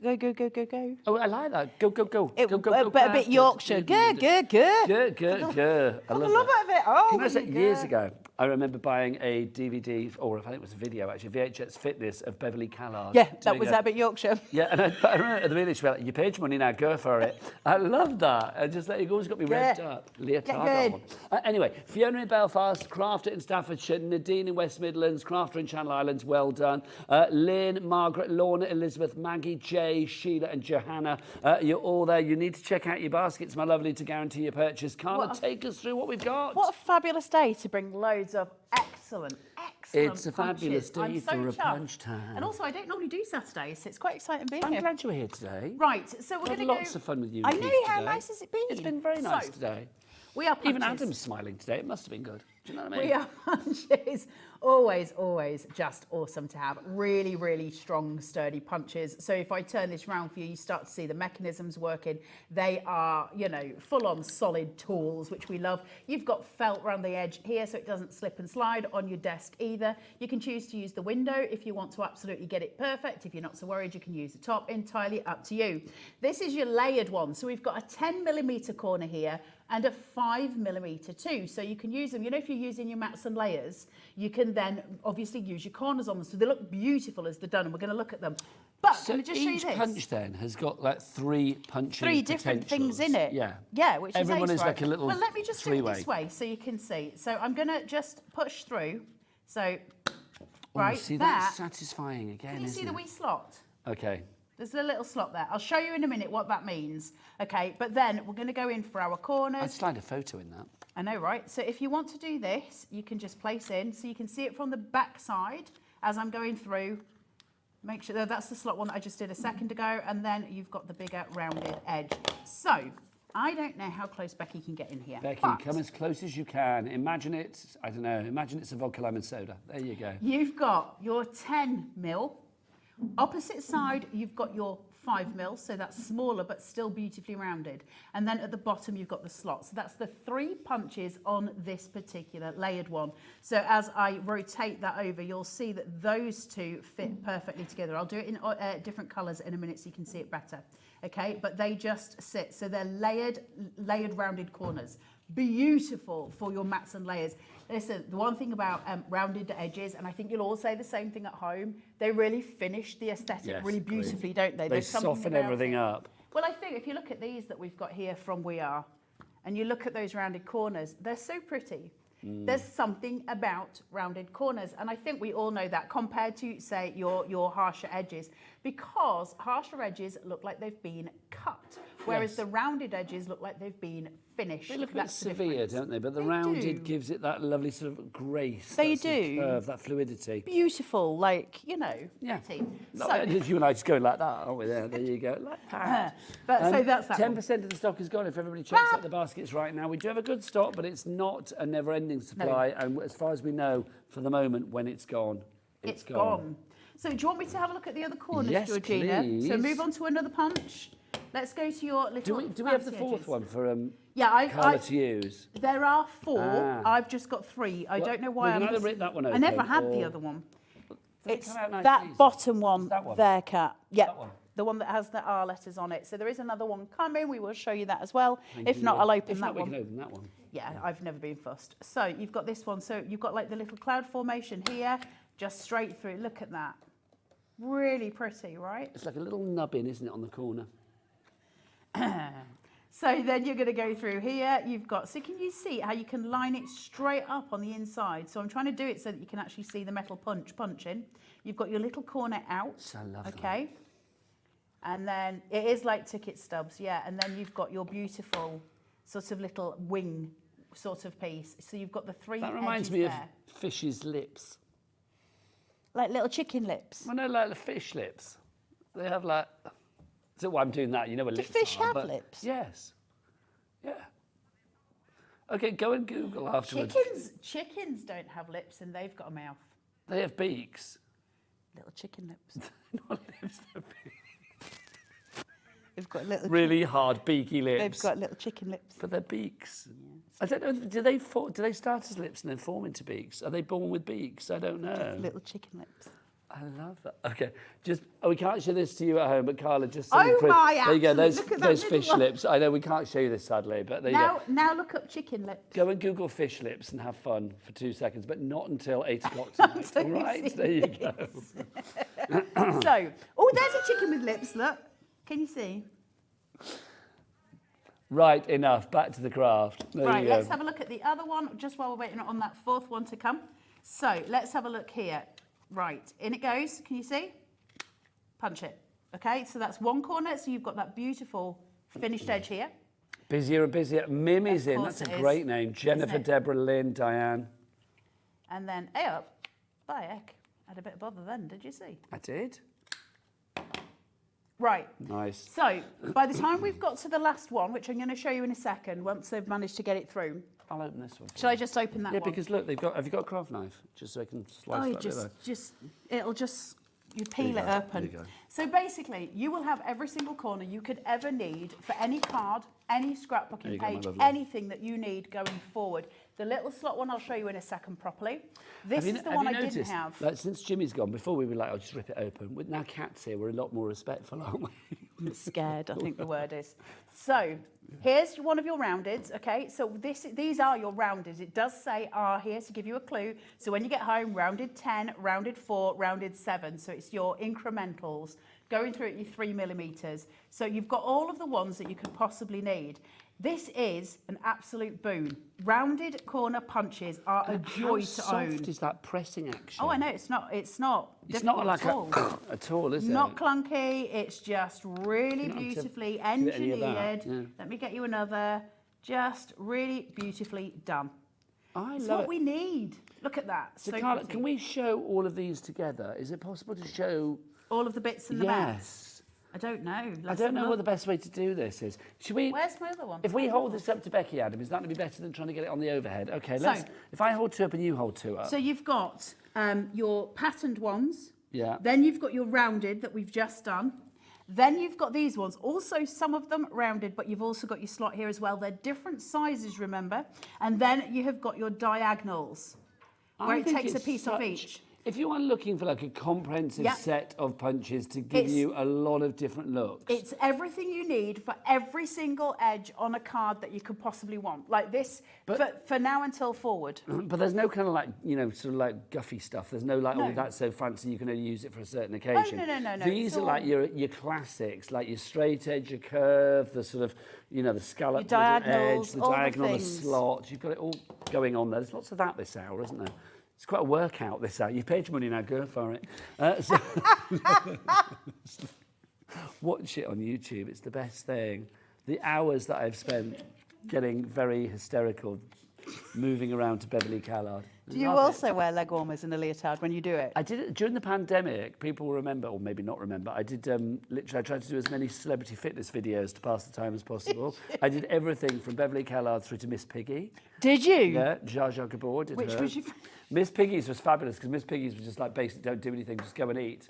Go. Oh, I like that. Go. Go. A bit Yorkshire. Go. I I love that. it. Oh, Can I say, years ago, I remember buying a DVD, or I think it was a video actually, VHS Fitness of Beverly Callard. Yeah, that was a bit Yorkshire. Yeah, and I remember at the minute, she was like, you paid your money now, go for it. I love that. I just, you've always got me revved up. Leotard good. on. Anyway, Fiona in Belfast, Crafter in Staffordshire, Nadine in West Midlands, Crafter in Channel Islands, well done. Lynn, Margaret, Lorna, Elizabeth, Maggie, Jay, Sheila and Johanna, you're all there. You need to check out your baskets, my lovely, to guarantee your purchase. Carla, take us through what we've got. What a fabulous day to bring loads of excellent It's a punches. fabulous day I'm so for a chuffed. punch time. And also, I don't normally do Saturdays, so it's quite exciting being I'm here. glad you're here today. Right, so we're Had going to go... lots of fun with you. I and know, Keith how today. nice has it been? It's been very nice So, today. We are punches. Even Adam's smiling today. It must have been good. Do you know what I mean? We are punches. Always just awesome to have. Really, really strong, sturdy punches. So if I turn this round for you, you start to see the mechanisms working. They are, you know, full-on solid tools, which we love. You've got felt around the edge here, so it doesn't slip and slide on your desk either. You can choose to use the window if you want to absolutely get it perfect. If you're not so worried, you can use the top. Entirely up to you. This is your layered one. So we've got a 10mm corner here and a 5mm too. So you can use them, you know, if you're using your mats and layers, you can then obviously use your corners on them. So they look beautiful as they're done, and we're going to look at them. But So let me just show you each this. punch then has got like 3 punching 3 different things in it. Yeah. Yeah, which Everyone is is ace, like right? a little Well, let me just do it three-way. this way so you can see. So I'm going to just push through. So, Oh, right, see, that. that's satisfying again, Can you see isn't the it? wee slot? Okay. There's a little slot there. I'll show you in a minute what that means. Okay, but then we're going to go in for our corners. I'd slide a photo in that. I know, right? So if you want to do this, you can just place in. So you can see it from the back side as I'm going through. Make sure that's the slot one that I just did a second ago. And then you've got the bigger rounded edge. So I don't know how close Becky can get in here. Becky, but come as close as you can. Imagine it's, I don't know, imagine it's a vodka lemon soda. There you go. You've got your 10mm. Opposite side, you've got your 5mm, so that's smaller but still beautifully rounded. And then at the bottom you've got the slot. So that's the 3 punches on this particular layered one. So as I rotate that over, you'll see that those two fit perfectly together. I'll do it in different colours in a minute so you can see it better. Okay, but they just sit. So they're layered rounded corners. Beautiful for your mats and layers. Listen, the one thing about rounded edges, and I think you'll all say the same thing at home, they really finish the aesthetic really beautifully, don't they? They soften everything up. Well, I think if you look at these that we've got here from We Are, and you look at those rounded corners, they're so pretty. There's something about rounded corners, and I think we all know that compared to, say, your harsher edges, because harsher edges look like they've been cut, whereas the rounded edges look like they've been finished. They look a bit severe, don't they? But the They rounded do. gives it that lovely sort of grace. They that sort of do. curve, that fluidity. Beautiful, like, you know, pretty. So, You and I just going like that, aren't we? There you go, like that. so that's that 10% of the stock is gone if everybody checks out the baskets right now. We do have a good stock, but it's not a never-ending supply. And as far as we know, for the moment, when it's gone, it's gone. So do you want me to have a look at the other corners, Yes, Georgina? please. So move on to another punch. Let's go to your little Do we have the fancy 4th edges. one for Yeah, Carla to use? There are 4. Ah. I've just got 3. I don't know why we can I'm either rip that one I never open had the or- other one. Does it It's come out nice that and easy? bottom one, That one? there, Kat. Yeah, That one? the one that has the R letters on it. So there is another one coming. We will show you that as well. If not, I'll open If that not, we one. can open that one. Yeah, I've never been fussed. So you've got this one. So you've got like the little cloud formation here, just straight through. Look at that. Really pretty, right? It's like a little nubbin, isn't it, on the corner? So then you're going to go through here. You've got, so can you see how you can line it straight up on the inside? So I'm trying to do it so that you can actually see the metal punching. You've got your little corner out. I love that. Okay. And then it is like ticket stubs, yeah. And then you've got your beautiful sort of little wing sort of piece. So you've got the 3 That reminds edges me of there. fish's lips. Like little chicken lips. Well, no, like the fish lips. They have like... So why I'm doing that, you know what Do lips fish are, have but- lips? Yes. Yeah. Okay, go and Google afterwards. Chickens don't have lips and they've got a mouth. They have beaks. Little chicken lips. Not lips, they're beaks. They've got little. Really hard, beaky lips. They've got little chicken lips. But they're beaks. I don't know. Do they start as lips and then form into beaks? Are they born with beaks? I don't know. Little chicken lips. I love that. Okay, we can't show this to you at home, but Carla, just so Oh you my, there you go. absolutely. Those Look at that those little fish one. lips. I know we can't show you this sadly, but there you go. Now look up chicken lips. Go and Google fish lips and have fun for 2 seconds, but not until 8 o'clock tonight. Until All you right, see there you go. So, oh, there's a chicken with lips. Look, can you see? Right, enough. Back to the craft. There Right, you go. let's have a look at the other one just while we're waiting on that 4th one to come. So let's have a look here. Right, in it goes. Can you see? Punch it. Okay, so that's one corner. So you've got that beautiful finished edge here. Busier and busier. Mim is in. course That's a it is, great name. Jennifer, it? Deborah, Lynn, Diane. And then up. By heck, had a bit of bother then, did you see? I did. Right. Nice. So by the time we've got to the last one, which I'm going to show you in a second, once they've managed to get it through. I'll open this one. Shall I just open that Yeah, one? because look, have you got a craft knife? Just so I can slice Oh, that bit there. you peel you it go, open. there you go. So basically, you will have every single corner you could ever need for any card, any There scrapbooking you go, my page, lovely. anything that you need going forward. The little slot one I'll show you in a second properly. This is the one I didn't have. Like, since Jimmy's gone, before we were like, I'll just rip it open. With now Kat's here, we're a lot more respectful, aren't we? I'm scared, I think the word is. So here's one of your roundeds, okay? So these are your roundeds. It does say R here to give you a clue. So when you get home, rounded 10, rounded 4, rounded 7. So it's your incrementals going through at your 3mm. So you've got all of the ones that you could possibly need. This is an absolute boon. Rounded corner punches are a joy to How own. soft is that pressing action? Oh, I know, it's not It's difficult not like at all. at all, is it? Not clunky, it's just really Not to beautifully give it any of engineered. that, yeah. Let me get you another. Just really beautifully done. I It's love what it. we need. Look at that. So, So Carla, pretty. can we show all of these together? Is it possible to show? All of the bits and the bats? Yes. I don't know. I Let's don't have a know look. what the best way to do this is. Should we? Where's my other one? If we Oh, hold this up to Becky, Adam, is that going to be better than trying to get it on the overhead? Okay, So- let's. If I hold 2 up and you hold 2 up. So you've got your patterned ones. Yeah. Then you've got your rounded that we've just done. Then you've got these ones, also some of them rounded, but you've also got your slot here as well. They're different sizes, remember? And then you have got your diagonals, where it think takes a it's piece of each. If you are looking for like a comprehensive Yeah. set of punches to give you a lot of different looks. It's everything you need for every single edge on a card that you could possibly want. Like this, for now until forward. But there's no kind of like, you know, sort of like guffy stuff. There's no like, No. oh, that's so fancy, you can only use it for a certain occasion. no. These It's are like all- your classics, like your straight edge, your curve, the sort of, you know, the scallop Your little diagonals, edge, the all the diagonal, the things. slot. You've got it all going on there. There's lots of that this hour, isn't there? It's quite a workout this hour. You've paid your money now, go for it. So watch it on YouTube. It's the best thing. The hours that I've spent getting very hysterical, moving around to Beverly Callard. Do you Love it. also wear leg warmers and a leotard when you do it? I did it during the pandemic. People will remember, or maybe not remember. I did literally. I tried to do as many celebrity fitness videos to pass the time as possible. I did everything from Beverly Callard through to Miss Piggy. Did you? Yeah, Zsa Zsa Gabor did Which her. was your Miss Piggy's was fabulous because Miss Piggy's was just like basically don't do anything, just go and eat.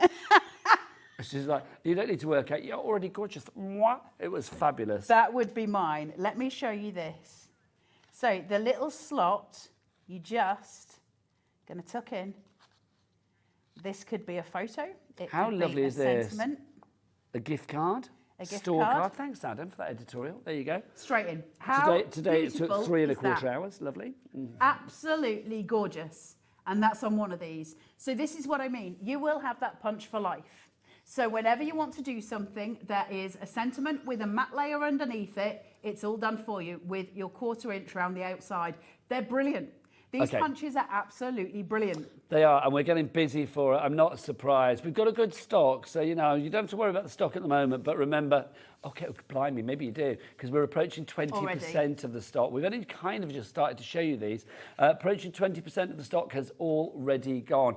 She's like, you don't need to work out. You're already gorgeous. Mwah. It was fabulous. That would be mine. Let me show you this. So the little slot, you just going to tuck in. This could be a photo. It How could lovely be is a this? sentiment. A gift card. A gift Store card. card. Thanks, Adam, for that editorial. There you go. Straight in. How Today it took beautiful 3 is that? 1/4 hours. Lovely. Absolutely gorgeous. And that's on one of these. So this is what I mean. You will have that punch for life. So whenever you want to do something that is a sentiment with a matte layer underneath it, it's all done for you with your 1/4 inch around the outside. They're brilliant. These Okay. punches are absolutely brilliant. They are, and we're getting busy for it. I'm not surprised. We've got a good stock, so, you know, you don't have to worry about the stock at the moment. But remember, okay, blimey, maybe you do, because we're approaching 20% of the stock. We've only kind of just started to show you these. Approaching 20% of the stock has already gone.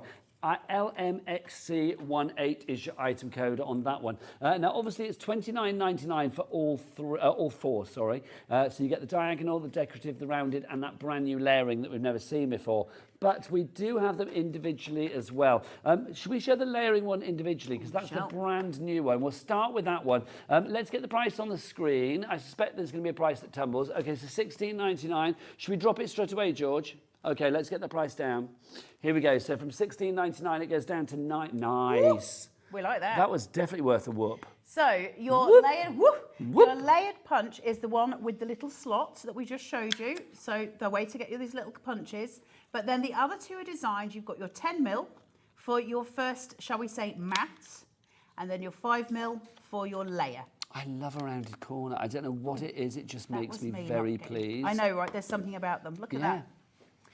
LMXC18 is your item code on that one. Now, obviously, it's $29.99 for all four. So you get the diagonal, the decorative, the rounded, and that brand new layering that we've never seen before. But we do have them individually as well. Should we show the layering one individually? Because that's the brand new one. We'll start with that one. Let's get the price on the screen. I suspect there's going to be a price that tumbles. Okay, so $16.99. Should we drop it straight away, George? Okay, let's get the price down. Here we go. So from $16.99, it goes down to $9. Nice. We like that. That was definitely worth a whoop. So your your layered punch is the one with the little slots that we just showed you. So the way to get you these little punches. But then the other two are designed. You've got your 10mm for your first, shall we say, matte, and then your 5mm for your layer. I love a rounded corner. I don't know what it is. It just makes was me me very not getting- pleased. I know, right? There's something about them. Look at Yeah. that.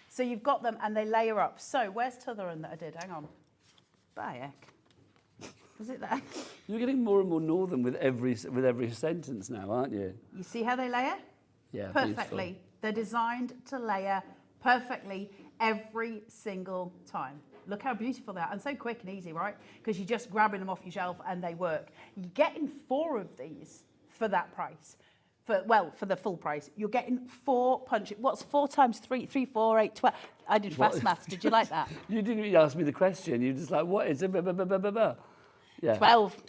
So you've got them and they layer up. So where's t'other one that I did? Hang on. By heck. Was it that? You're getting more and more northern with every sentence now, aren't you? You see how they layer? Yeah, Perfectly. beautiful. They're designed to layer perfectly every single time. Look how beautiful they are, and so quick and easy, right? Because you're just grabbing them off your shelf and they work. You're getting 4 of these for that price. For the full price. You're getting 4 punches. What's 4 times 3? 3, 4, 8, 12. I did fast maths. Did you like that? You didn't even ask me the question. You're just like, what is it? Yeah. 12.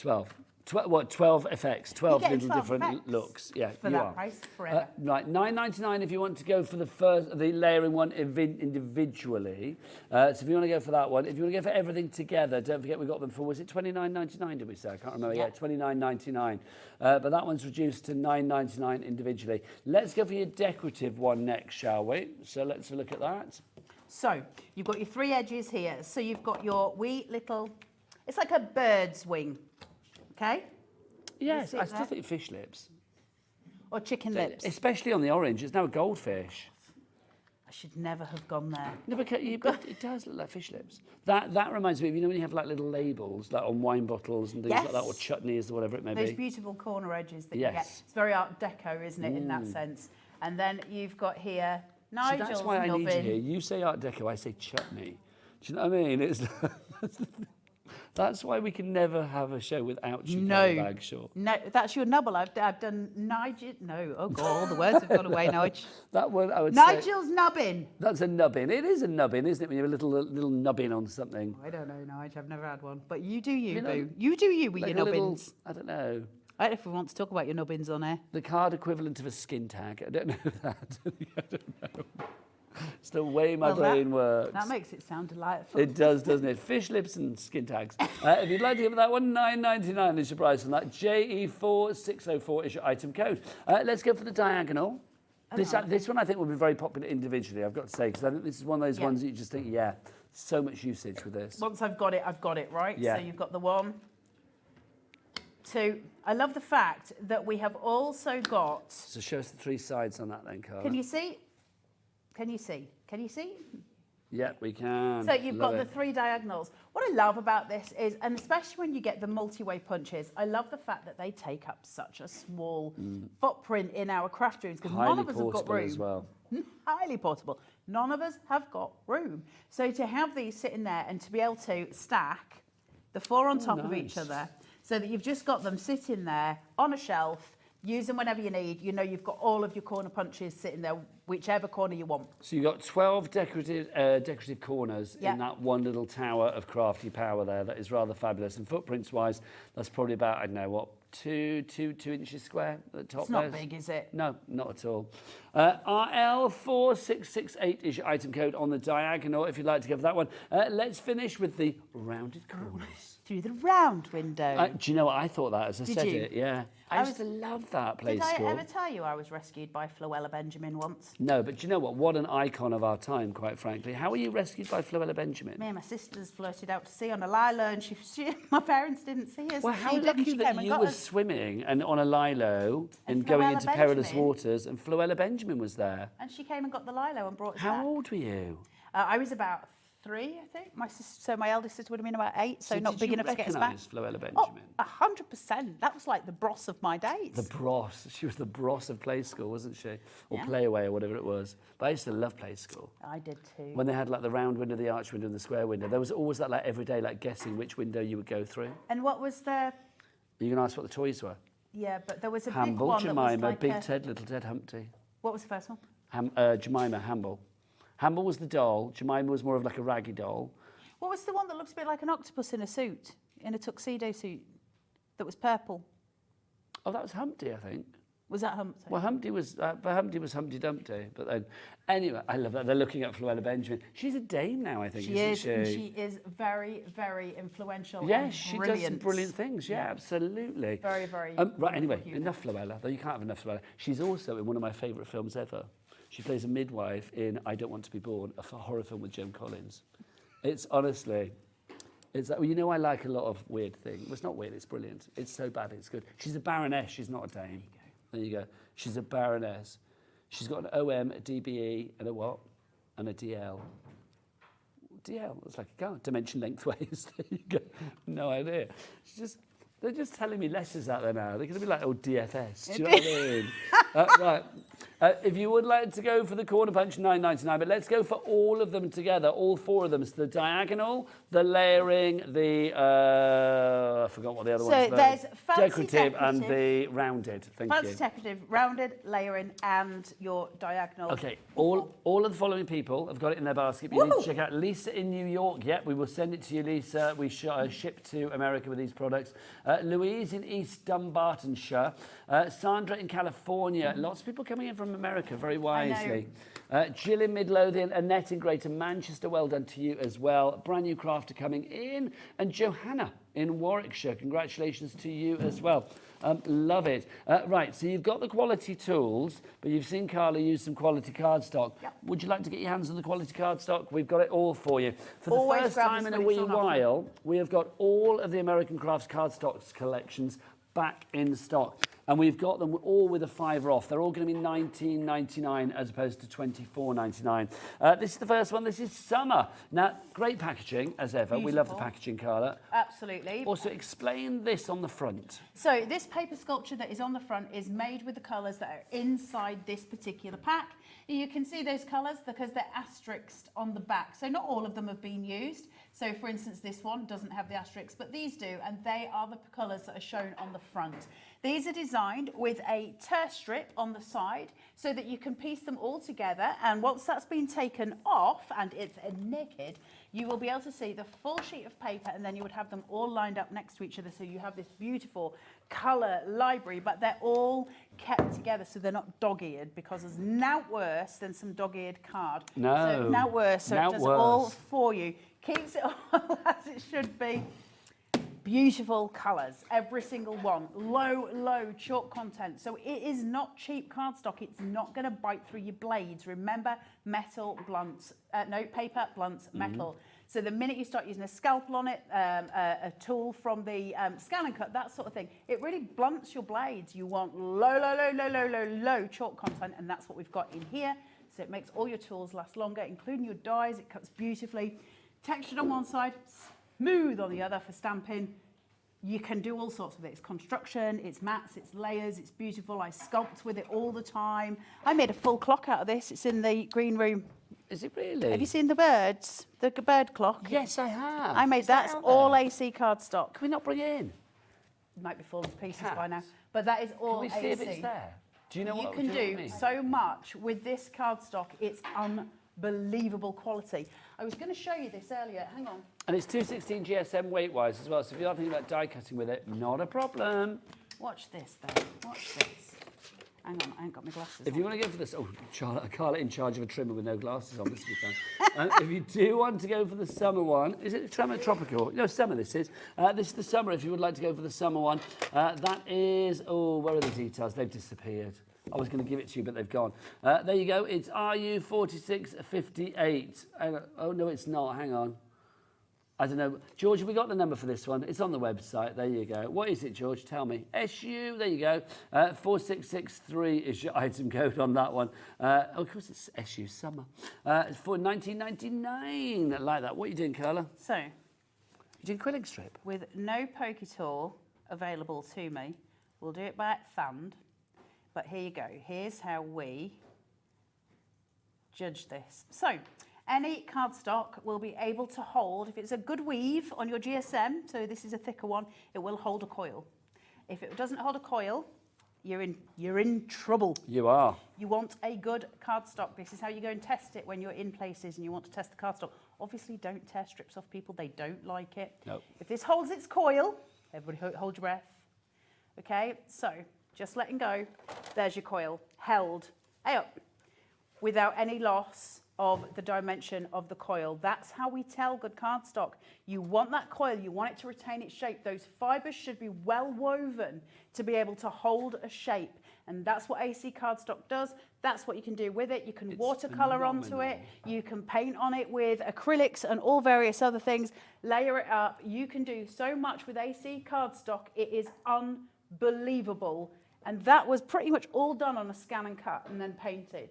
12 effects, 12 getting little 12 different effects looks. Yeah, for you that are. price forever. Right, $9.99 if you want to go for the layering one individually. So if you want to go for that one, if you want to go for everything together, don't forget we got them for, was it $29.99 did we say? I can't remember. Yeah, $29.99. But that one's reduced to $9.99 individually. Let's go for your decorative one next, shall we? So let's look at that. So you've got your 3 edges here. So you've got your wee little, it's like a bird's wing. Okay? Yes, see I it still there? think fish lips. Or chicken lips. Especially on the orange, it's now a goldfish. I should never have gone there. No, but it does look like fish lips. That reminds me of, you know, when you have like little labels, like on wine bottles and things like that, or Yes. chutneys or whatever it may Those be. beautiful corner edges that you Yes. get. It's very Art Deco, isn't it, in that sense? And then you've got here See, Nigel's that's why I need you nubbin. here. You say Art Deco, I say chutney. Do you know what I mean? It's That's why we can never have a show without you, No. Bagshaw. No, that's your nubble. I've done Nigel. No, oh God, all the words have gone away, Nigel. That one, I would say. Nigel's nubbin. That's a nubbin. It is a nubbin, isn't it? When you're a little nubbin on something. I don't know, Nigel. I've never had one. But you do you, You know, boo. You do you with Like your a little, nubbins. I don't know. I don't know if we want to talk about your nubbins on air. The card equivalent of a skin tag. I don't know that. I don't know. It's the way my brain works. That makes it sound delightful. It does, doesn't it? Fish lips and skin tags. If you'd like to give that one, $9.99 is your price on that. JE4604 is your item code. Let's go for the diagonal. This one I think will be very popular individually, I've got to say, because I think this is one of those ones that you just think, yeah, so much usage with this. Once I've got it, right? Yeah. So you've got the 1, 2. I love the fact that we have also got... So show us the 3 sides on that then, Carla. Can you see? Can you see? Can you see? Yeah, we can. So you've got the 3 diagonals. What I love about this is, and especially when you get the multi-way punches, I love the fact that they take up such a small footprint in our craft rooms, because none of us have got room. As well. Highly portable. None of us have got room. So to have these sitting there and to be able to stack the 4 on top of each other, so that you've just got them sitting there on a shelf, use them whenever you need. You know you've got all of your corner punches sitting there, whichever corner you want. So you've got 12 decorative corners in that one little tower of crafty power there. That is rather fabulous. And footprints-wise, that's probably about, I don't know, what, 2 inches square at the top. It's not big, is it? No, not at all. RL4668 is your item code on the diagonal, if you'd like to go for that one. Let's finish with the rounded corners. Through the round window. Do you know what? I thought that as I said you? it, yeah. I used to love that play Did school. I ever tell you I was rescued by Floella Benjamin once? No, but do you know what? What an icon of our time, quite frankly. How were you rescued by Floella Benjamin? Me and my sisters floated out to sea on a lilo, and my parents didn't see us. Well, how She did, and lucky she that came and you got were us. swimming and on a lilo and Floella going into perilous Benjamin. waters, and Floella Benjamin was there. And she came and got the lilo and brought us How back. old were you? I was about 3, I think. So my eldest sister would have been about 8, so not big enough to get us back. Did you recognise Floella Oh, Benjamin? 100%. That was like the bros of my days. The bros. She was the bros of play school, wasn't she? Or play away or whatever it was. But I used to love play school. I did too. When they had like the round window, the arch window and the square window, there was always that like every day like guessing which window you would go through. And what was the... Are you going to ask what the toys were? Yeah, but there was a big Hamble, one Jemima, that was like Big Ted, Little Ted, Humpty. What was the first one? Jemima, Hamble. Hamble was the doll. Jemima was more of like a raggy doll. What was the one that looked a bit like an octopus in a suit, in a tuxedo suit, that was purple? Oh, that was Humpty, I think. Was that Humpty? Well, Humpty was Humpty Dumpty. But then, anyway, I love that. They're looking at Floella Benjamin. She's a dame now, I think, isn't she? And she is very, very influential. Yeah, and she brilliant. does some brilliant things. Yeah, absolutely. Very, very. Right, anyway, enough Floella, though you can't have enough Floella. She's also in one of my favourite films ever. She plays a midwife in I Don't Want to Be Born, a horror film with Joan Collins. It's honestly, it's well, you know, I like a lot of weird things. Well, it's not weird, it's brilliant. It's so bad, it's good. She's a baroness, she's not a dame. There you go. She's a baroness. She's got an OM, a DBE, and a what? And a DL. DL, it's like a car, dimension lengthways. There you go. No idea. They're just telling me letters out there now. They're going to be like, oh, DFS. Do you know what I mean? Right. If you would like to go for the corner punch, $9.99, but let's go for all of them together, all 4 of them. So the diagonal, the layering, the, I forgot what the other ones were. So there's fancy decorative and the rounded. Thank you. Fancy decorative, rounded, layering, and your diagonal. Okay, all of the following people have got it in their basket. But you need to check out Lisa in New York. Yep, we will send it to you, Lisa. We ship to America with these products. Louise in East Dumbartonshire. Sandra in California. Lots of people coming in from America, very wisely. Jill in Midlothian. Annette in Greater Manchester. Well done to you as well. Brand new crafter coming in. And Johanna in Warwickshire. Congratulations to you as well. Love it. Right, so you've got the quality tools, but you've seen Carla use some quality cardstock. Yep. Would you like to get your hands on the quality cardstock? We've got it all for you. For the Always first grab time this in a when wee it's on offer. while, we have got all of the American Crafts cardstocks collections back in stock. And we've got them all with a $5 off. They're all going to be $19.99 as opposed to $24.99. This is the first one. This is summer. Now, great packaging, as ever. Beautiful. We love the packaging, Carla. Absolutely. Also, explain this on the front. So this paper sculpture that is on the front is made with the colours that are inside this particular pack. You can see those colours because they're asterisked on the back. So not all of them have been used. So for instance, this one doesn't have the asterisk, but these do, and they are the colours that are shown on the front. These are designed with a tear strip on the side so that you can piece them all together, and once that's been taken off and it's naked, you will be able to see the full sheet of paper, and then you would have them all lined up next to each other, so you have this beautiful colour library, but they're all kept together so they're not dog-eared, because there's now worse than some dog-eared card. No. So now worse, so Now it does worse. all for you. Keeps it all as it should be. Beautiful colours, every single one. Low chalk content. So it is not cheap cardstock. It's not going to bite through your blades. Remember, metal blunts, paper blunts metal. So the minute you start using a scalpel on it, a tool from the scan and cut, that sort of thing, it really blunts your blades. You want low chalk content, and that's what we've got in here. So it makes all your tools last longer, including your dies. It cuts beautifully. Textured on one side, smooth on the other for stamping. You can do all sorts with it. It's construction, it's mats, it's layers, it's beautiful. I sculpt with it all the time. I made a full clock out of this. It's in the green room. Is it really? Have you seen the birds? The bird clock? Yes, I have. I made Is that. It's out all there? AC cardstock. Can we not bring it in? It might be falling to pieces Cats. by now. But that is all Can we AC. see if it's there? Do you know You what can do? You know do what I mean? so much with this cardstock. It's unbelievable quality. I was going to show you this earlier. Hang on. And it's 216 GSM weight-wise as well, so if you're thinking about die cutting with it, not a problem. Watch this, though. Watch this. Hang on, I ain't got my glasses If on. you want to go for this, Carla in charge of a trimmer with no glasses on, this will be fun. If you do want to go for the summer one, is it summer tropical? No, summer this is. This is the summer if you would like to go for the summer one. That is, where are the details? They've disappeared. I was going to give it to you, but they've gone. There you go. It's RU4658. Oh, no, it's not. Hang on. I don't know. George, have we got the number for this one? It's on the website. There you go. What is it, George? Tell me. SU, there you go. 4663 is your item code on that one. Of course, it's SU Summer. For 19.99. I like that. What are you doing, Carla? So, You're doing quilling strip. with no pokey tool available to me, we'll do it by thand. But here you go. Here's how we judge this. So, any cardstock will be able to hold, if it's a good weave on your GSM, so this is a thicker one, it will hold a coil. If it doesn't hold a coil, you're in trouble. You are. You want a good cardstock. This is how you go and test it when you're in places and you want to test the cardstock. Obviously, don't tear strips off people. They don't like it. Nope. If this holds its coil, everybody hold your breath. Okay, so just letting go. There's your coil, held, up, without any loss of the dimension of the coil. That's how we tell good cardstock. You want that coil, you want it to retain its shape. Those fibres should be well woven to be able to hold a shape. And that's what AC cardstock does. That's what you can do with it. You can watercolour onto it. You can paint on it with acrylics and all various other things. Layer it up. You can do so much with AC cardstock. It is unbelievable. And that was pretty much all done on a scan and cut and then painted.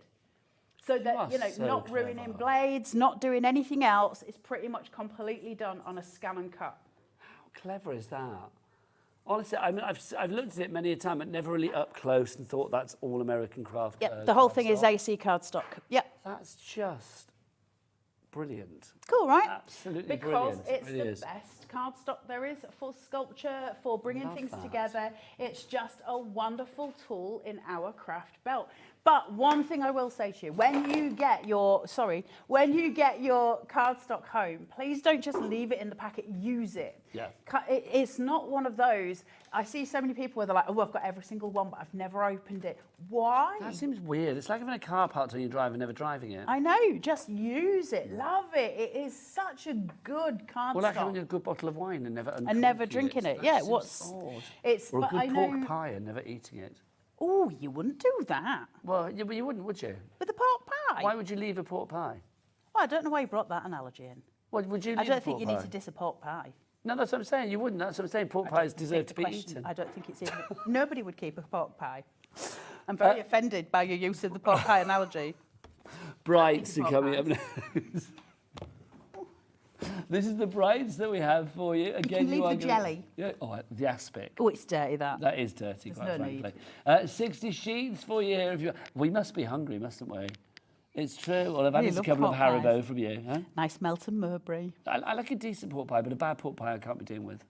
So that, you know, so not ruining clever. blades, not doing anything else. It's pretty much completely done on a scan and cut. How clever is that? Honestly, I mean, I've looked at it many a time, but never really up close and thought that's all American craft. Yep, the whole thing is cardstock. AC cardstock. Yep. That's just brilliant. Cool, right? Absolutely because brilliant. it's It really the is. best cardstock there is for sculpture, for bringing Love things that. together. It's just a wonderful tool in our craft belt. But one thing I will say to you, when you get your cardstock home, please don't just leave it in the packet, use it. Yeah. It's not one of those. I see so many people where they're like, oh, I've got every single one, but I've never opened it. Why? That seems weird. It's like having a car parked on your drive and never driving it. I know, just use it, love it. It is such a good cardstock. Well, like having a good bottle of wine and never drinking it. That Yeah, seems what's odd. it's Or a but good I pork know. pie and never eating it. Oh, you wouldn't do that Well, yeah, but you wouldn't, would you? with a pork pie. Why would you leave a pork pie? Well, I don't know why you brought that analogy in. Well, would you leave I a don't think pork you pie? need to diss a pork pie. No, that's what I'm saying. You wouldn't. That's what I'm saying. Pork I pies don't deserve think to the be question- eaten. I don't think it's even. Nobody would keep a pork pie. I'm very offended by your use of the pork pie analogy. Brights are pork coming up pies. next. This is the brights that we have for you. Again, leave are the gonna- jelly. Yeah. Oh, the aspic. Oh, it's dirty that. That is dirty, There's quite no frankly. need. 60 sheets for you here. If you, we must be hungry, mustn't we? It's true. Well, I've had Really a couple of love pork Haribo pies. from you. Huh? Nice Melton Mowbray. I like a decent pork pie, but a bad pork pie I can't be dealing with.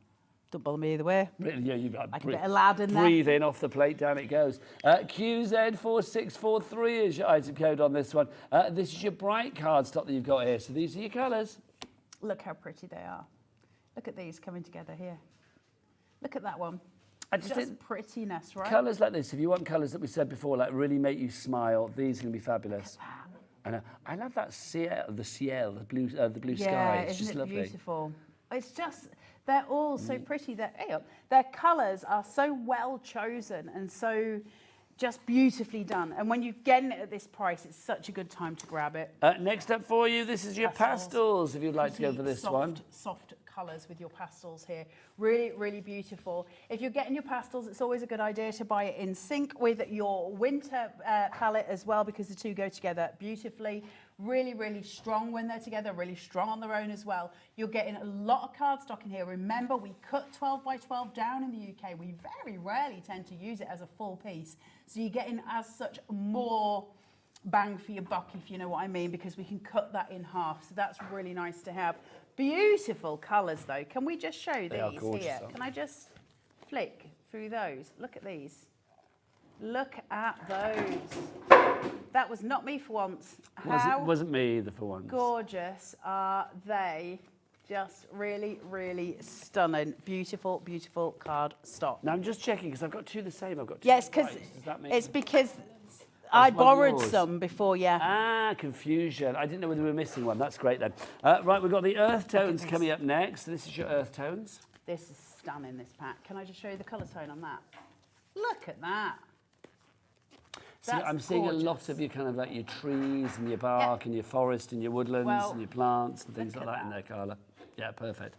Don't bother me either way. Really, yeah, you've got Like a bit of lard in there. breathe in off the plate, down it goes. QZ4643 is your item code on this one. This is your bright cardstock that you've got here. So these are your colours. Look how pretty they are. Look at these coming together here. Look at that one. I just Just think prettiness, right? colours like this, if you want colours that we said before, like really make you smile, these are going to be fabulous. I love that ciel, the blue Yeah, sky. It's isn't just it lovely. beautiful? It's just, they're all so pretty. Their colours are so well chosen and so just beautifully done. And when you get it at this price, it's such a good time to grab it. Next up for you, this is your pastels, if you'd like to go for this one. Soft colours with your pastels here. Really, really beautiful. If you're getting your pastels, it's always a good idea to buy it in sync with your winter palette as well, because the two go together beautifully. Really, really strong when they're together, really strong on their own as well. You're getting a lot of cardstock in here. Remember, we cut 12 by 12 down in the UK. We very rarely tend to use it as a full piece. So you're getting, as such, more bang for your buck, if you know what I mean, because we can cut that in half. So that's really nice to have. Beautiful colours, though. Can we just show They are these gorgeous, here? aren't Can I just flick through those? Look at these. Look at those. That was not me for once. How Wasn't me either for once. gorgeous are they? Just really, really stunning. Beautiful, beautiful card stock. Now I'm just checking because I've got two the same. I've got two. Yes, because Does that make it's because I one of borrowed yours? some before, yeah. Ah, confusion. I didn't know whether we were missing one. That's great then. Right, we've got the earth tones coming up next. This is your earth tones. This is stunning, this pack. Can I just show you the colour tone on that? Look at that. See, That's I'm seeing gorgeous. a lot of your kind of like your trees and your bark and your forest and your woodlands Well, and your plants and things look like at that in that. there, Carla. Yeah, perfect.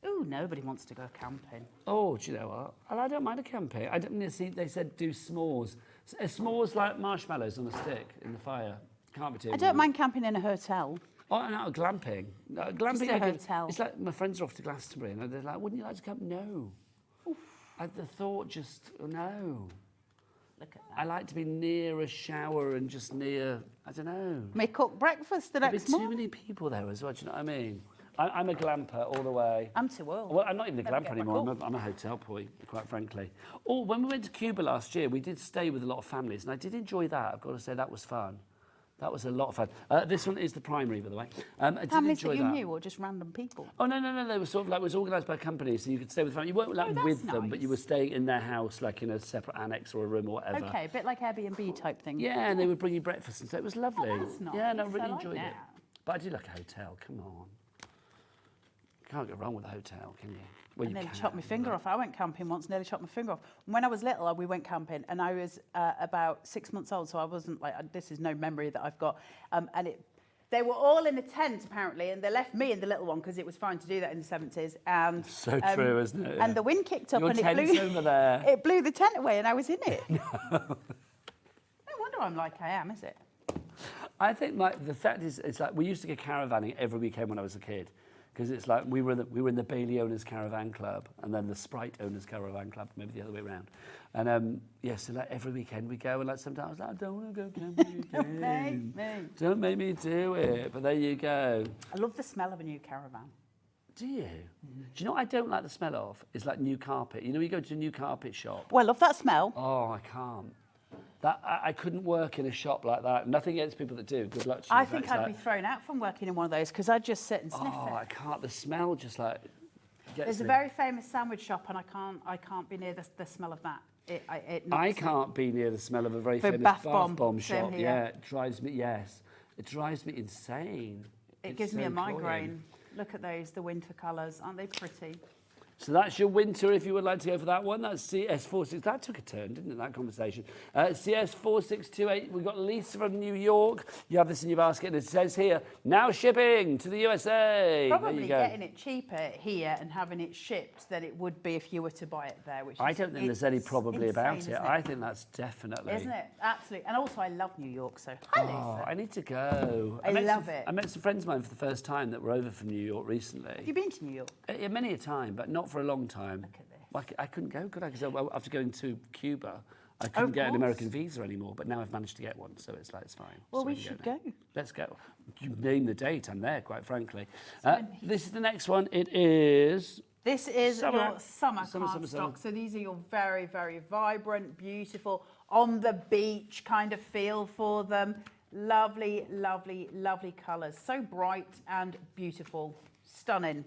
Ooh, nobody wants to go camping. Oh, do you know what? Well, I don't mind a camping. I don't see. They said do s'mores. S'mores like marshmallows on a stick in the fire. Can't be too. I don't mind camping in a hotel. Oh, no, glamping. No, glamping. Just a I can- hotel. It's like my friends are off to Glastonbury and they're like, "Wouldn't you like to come?" No. The thought just no. Look at that. I like to be near a shower and just near. I don't know. May cook breakfast the There'd be next too morning. many people there as well. Do you know what I mean? I'm a glamper all the way. I'm too old. Well, I'm not even a Never glamper get back anymore. up. I'm a hotel boy, quite frankly. Oh, when we went to Cuba last year, we did stay with a lot of families, and I did enjoy that. I've got to say that was fun. That was a lot of fun. This one is the primary, by the way. I did Families enjoy that you that. knew or just random people? Oh, no. They were sort of like, it was organised by companies, so you could stay with family. You weren't like that's with them, but you were nice. staying in their house, like in a separate annex or a room or whatever. Okay, a bit like Airbnb type thing. Yeah, and they would bring you breakfast and so it was lovely. that's nice. Yeah, no, I I really like enjoyed it. that. But I do like a hotel, come on. Can't go wrong with a hotel, can you? Well, I you nearly can, chopped my finger off. I went camping once, nearly chopped my finger off. When I was little, we went camping, and I was about 6 months old, so I wasn't like, this is no memory that I've got. They were all in a tent, apparently, and they left me and the little one, because it was fine to do that in the 70s. And, So true, isn't it? And the wind kicked up, Your and it tent's blew, over there. it blew the tent away, and I was in it. No wonder I'm like I am, is it? I think like the fact is, it's like we used to go caravanning every weekend when I was a kid, because it's like we were in the Bailey Owners Caravan Club and then the Sprite Owners Caravan Club, maybe the other way around. And so like every weekend we go, and like sometimes I was like, I don't want to go camping again. Don't make me do it. But there you go. I love the smell of a new caravan. Do you? Do you know what I don't like the smell of? It's like new carpet. You know, you go to a new carpet shop. Well, I love that smell. Oh, I can't. I couldn't work in a shop like that. Nothing against people that do. Good luck to you. I but think it's I'd like, be thrown out from working in one of those, because I'd just sit and sniff oh, I it. can't. The smell just like gets There's a me. very famous sandwich shop, and I can't be near the smell of that. It knocks I me. can't be near the smell of a very For famous bath bath bomb. bomb Same shop. here. Yeah, it drives me. Yes, it drives me insane. It It's gives me so a migraine. cloying. Look at those, the winter colours. Aren't they pretty? So that's your winter if you would like to go for that one. That's CS46. That took a turn, didn't it, that conversation? CS4628, we've got Lisa from New York. You have this in your basket, and it says here, now shipping to the USA. There Probably you go. getting it cheaper here and having it shipped than it would be if you were to buy it there. Which I is, don't think there's any it's probably insane, about it. isn't I think that's definitely. Isn't it? Absolutely. And also, I love New York, so hi, Oh, Lisa. I need to go. I met love some- it. I met some friends of mine for the first time that were over from New York recently. Have you been to New York? Yeah, many a time, but not for a long time. Look at this. Well, I couldn't go, could I? Because after going to Cuba, I couldn't get an American visa anymore, but now I've managed to get one, so it's like, it's fine. Well, So we can should now. go. Let's go. You name the date, I'm there, quite frankly. This is the next one. It is... This is your summer summer. cardstock. So these are your very, very vibrant, beautiful, on the beach kind of feel for them. Lovely, lovely, lovely colours. So bright and beautiful. Stunning.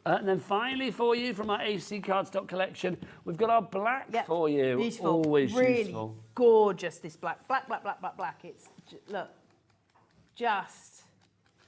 And then finally for you from our AC cardstock collection, we've got our black for you. Beautiful. Always really useful. Gorgeous, this black. Black, black, black, black, black. It's, look, just,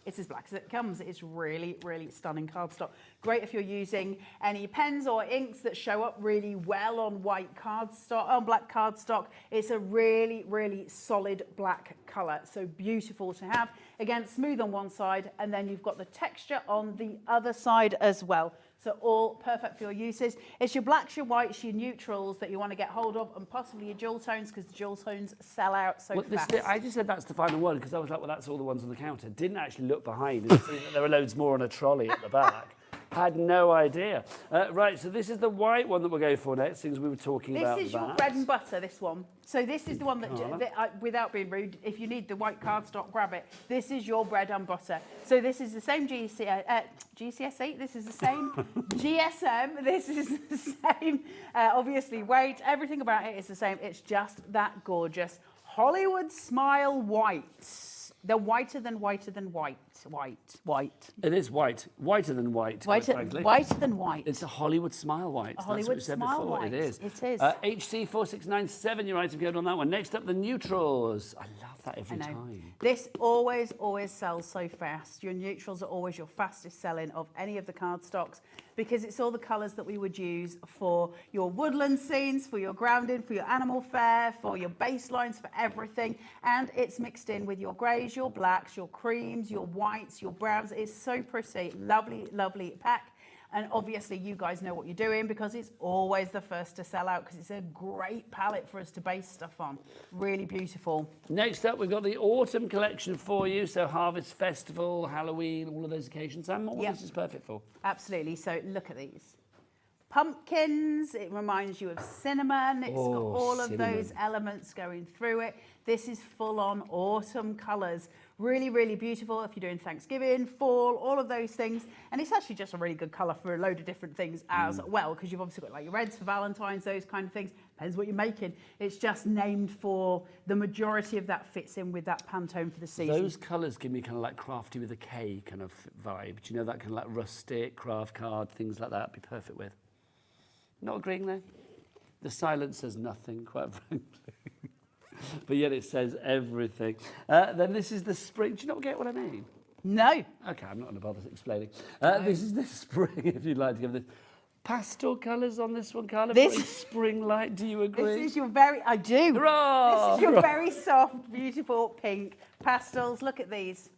it's as black as it comes. It's really, really stunning cardstock. Great if you're using any pens or inks that show up really well on white cardstock, on black cardstock. It's a really, really solid black colour. So beautiful to have. Again, smooth on one side, and then you've got the texture on the other side as well. So all perfect for your uses. It's your blacks, your whites, your neutrals that you want to get hold of, and possibly your jewel tones, because the jewel tones sell out so fast. I just said that's the final one because I was like, well, that's all the ones on the counter. Didn't actually look behind and see that there were loads more on a trolley at the back. Had no idea. Right, so this is the white one that we'll go for next, since we were talking about that. This is your bread and butter, this one. So this is the one that, without being rude, if you need the white cardstock, grab it. This is your bread and butter. So this is the same GCSE, this is the same GSM, this is the same, obviously, weight, everything about it is the same. It's just that gorgeous. Hollywood Smile White. They're whiter than white. It is white. Whiter than white, quite frankly. Whiter than white. It's a Hollywood Smile White. A Hollywood That's what we said Smile before. White. It is. It is. HC4697, your item code on that one. Next up, the neutrals. I love that every time. This always sells so fast. Your neutrals are always your fastest selling of any of the cardstocks, because it's all the colours that we would use for your woodland scenes, for your grounding, for your animal fair, for your baselines, for everything. And it's mixed in with your greys, your blacks, your creams, your whites, your browns. It's so pretty. Lovely, lovely pack. And obviously you guys know what you're doing, because it's always the first to sell out, because it's a great palette for us to base stuff on. Really beautiful. Next up, we've got the autumn collection for you. So Harvest Festival, Halloween, all of those occasions. And what this is perfect for. Absolutely. So look at these. Pumpkins, it reminds you of cinnamon. It's got all of those elements going through it. This is full-on autumn colours. Really, really beautiful if you're doing Thanksgiving, fall, all of those things. And it's actually just a really good colour for a load of different things as well, because you've obviously got like your reds for Valentine's, those kind of things. Depends what you're making. It's just named for the majority of that fits in with that Pantone for the season. Those colours give me kind of like crafty with a K kind of vibe. Do you know that kind of like rustic, craft card, things like that? Be perfect with. Not agreeing there? The silence says nothing, quite frankly. But yet it says everything. Then this is the spring. Do you not get what I mean? No. Okay, I'm not going to bother explaining. This is the spring, if you'd like to give this. Pastel colours on this one, Carla. This is spring light. Do you agree? This is your very, I do. Hurrah! This is your very soft, beautiful pink pastels. Look at these.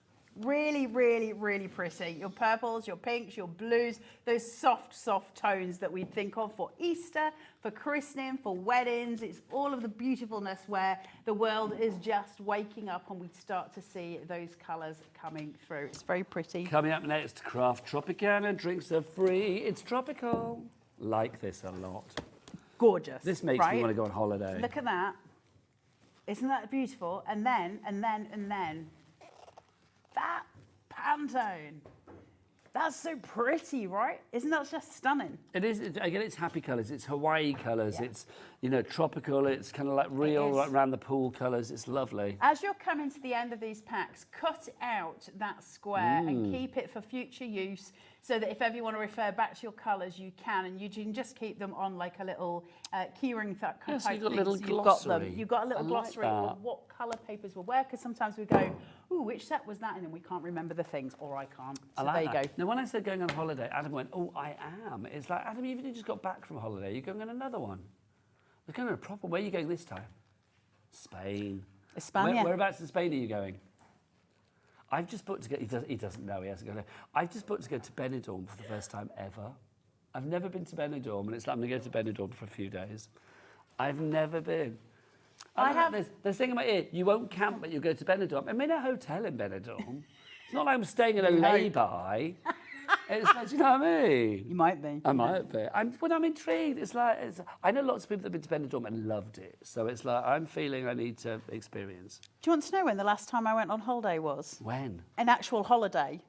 Really, really, really pretty. Your purples, your pinks, your blues, those soft, soft tones that we think of for Easter, for christening, for weddings. It's all of the beautifulness where the world is just waking up and we start to see those colours coming through. It's very pretty. Coming up next, Craft Tropicana. Drinks are free. It's tropical. Like this a lot. Gorgeous. This makes me want to go on holiday. Look at that. Isn't that beautiful? And then, that Pantone. That's so pretty, right? Isn't that just stunning? It is. Again, it's happy colours. It's Hawaii colours. Yeah. It's, you know, tropical. It's kind of like real right around the pool colours. It's lovely. As you're coming to the end of these packs, cut out that square and keep it for future use, so that if ever you want to refer back to your colours, you can, and you can just keep them on like a little keyring type thing. So you've got a little glossary. You've got a little glossary of what colour papers will wear, because sometimes we go, ooh, which set was that? And then we can't remember the things, or I can't. So there you go. Now, when I said going on holiday, Adam went, oh, I am. It's like, Adam, you've just got back from holiday. You're going on another one. We're going on a proper. Where are you going this time? Spain. España. Whereabouts in Spain are you going? I've just booked to go. He doesn't know. He hasn't gone. I've just booked to go to Benidorm for the first time ever. I've never been to Benidorm, and it's like I'm going to go to Benidorm for a few days. I've never been. There's thing in my ear. You won't camp, but you go to Benidorm. I'm in a hotel in Benidorm. It's not like I'm staying in a lay-by. It's like, do you know what I mean? You might be. I might be. I'm intrigued. It's like, I know lots of people that have been to Benidorm and loved it. So it's like, I'm feeling I need to experience. Do you want to know when the last time I went on holiday was? When? An actual holiday.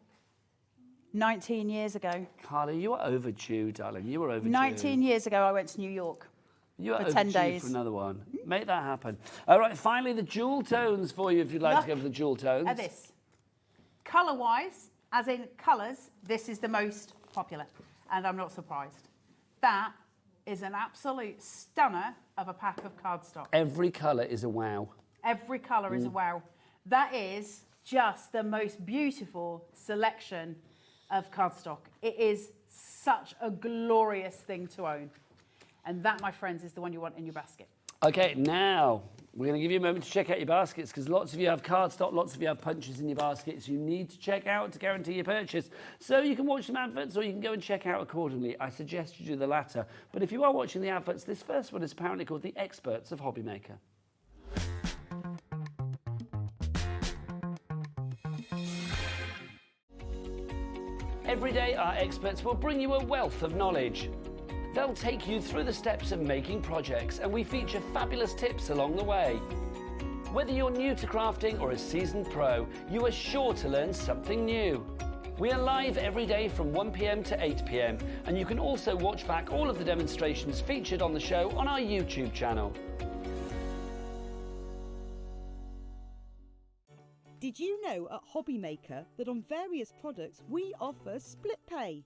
19 years ago. Carla, you were overdue, darling. You were overdue. 19 years ago, I went to New York. You are for 10 overdue days. for another one. Make that happen. All right, finally, the jewel tones for you if you'd like to go for the jewel tones. At this. Colour-wise, as in colours, this is the most popular, and I'm not surprised. That is an absolute stunner of a pack of cardstock. Every colour is a wow. Every colour is a wow. That is just the most beautiful selection of cardstock. It is such a glorious thing to own. And that, my friends, is the one you want in your basket. Okay, now we're going to give you a moment to check out your baskets because lots of you have cardstock, lots of you have punches in your baskets you need to check out to guarantee your purchase. So you can watch some adverts or you can go and check out accordingly. I suggest you do the latter. But if you are watching the adverts, this first one is apparently called The Experts of Hobbymaker. Every day, our experts will bring you a wealth of knowledge. They'll take you through the steps of making projects, and we feature fabulous tips along the way. Whether you're new to crafting or a seasoned pro, you are sure to learn something new. We are live every day from 1 p.m. to 8 p.m, and you can also watch back all of the demonstrations featured on the show on our YouTube channel. Did you know at Hobbymaker that on various products we offer split pay?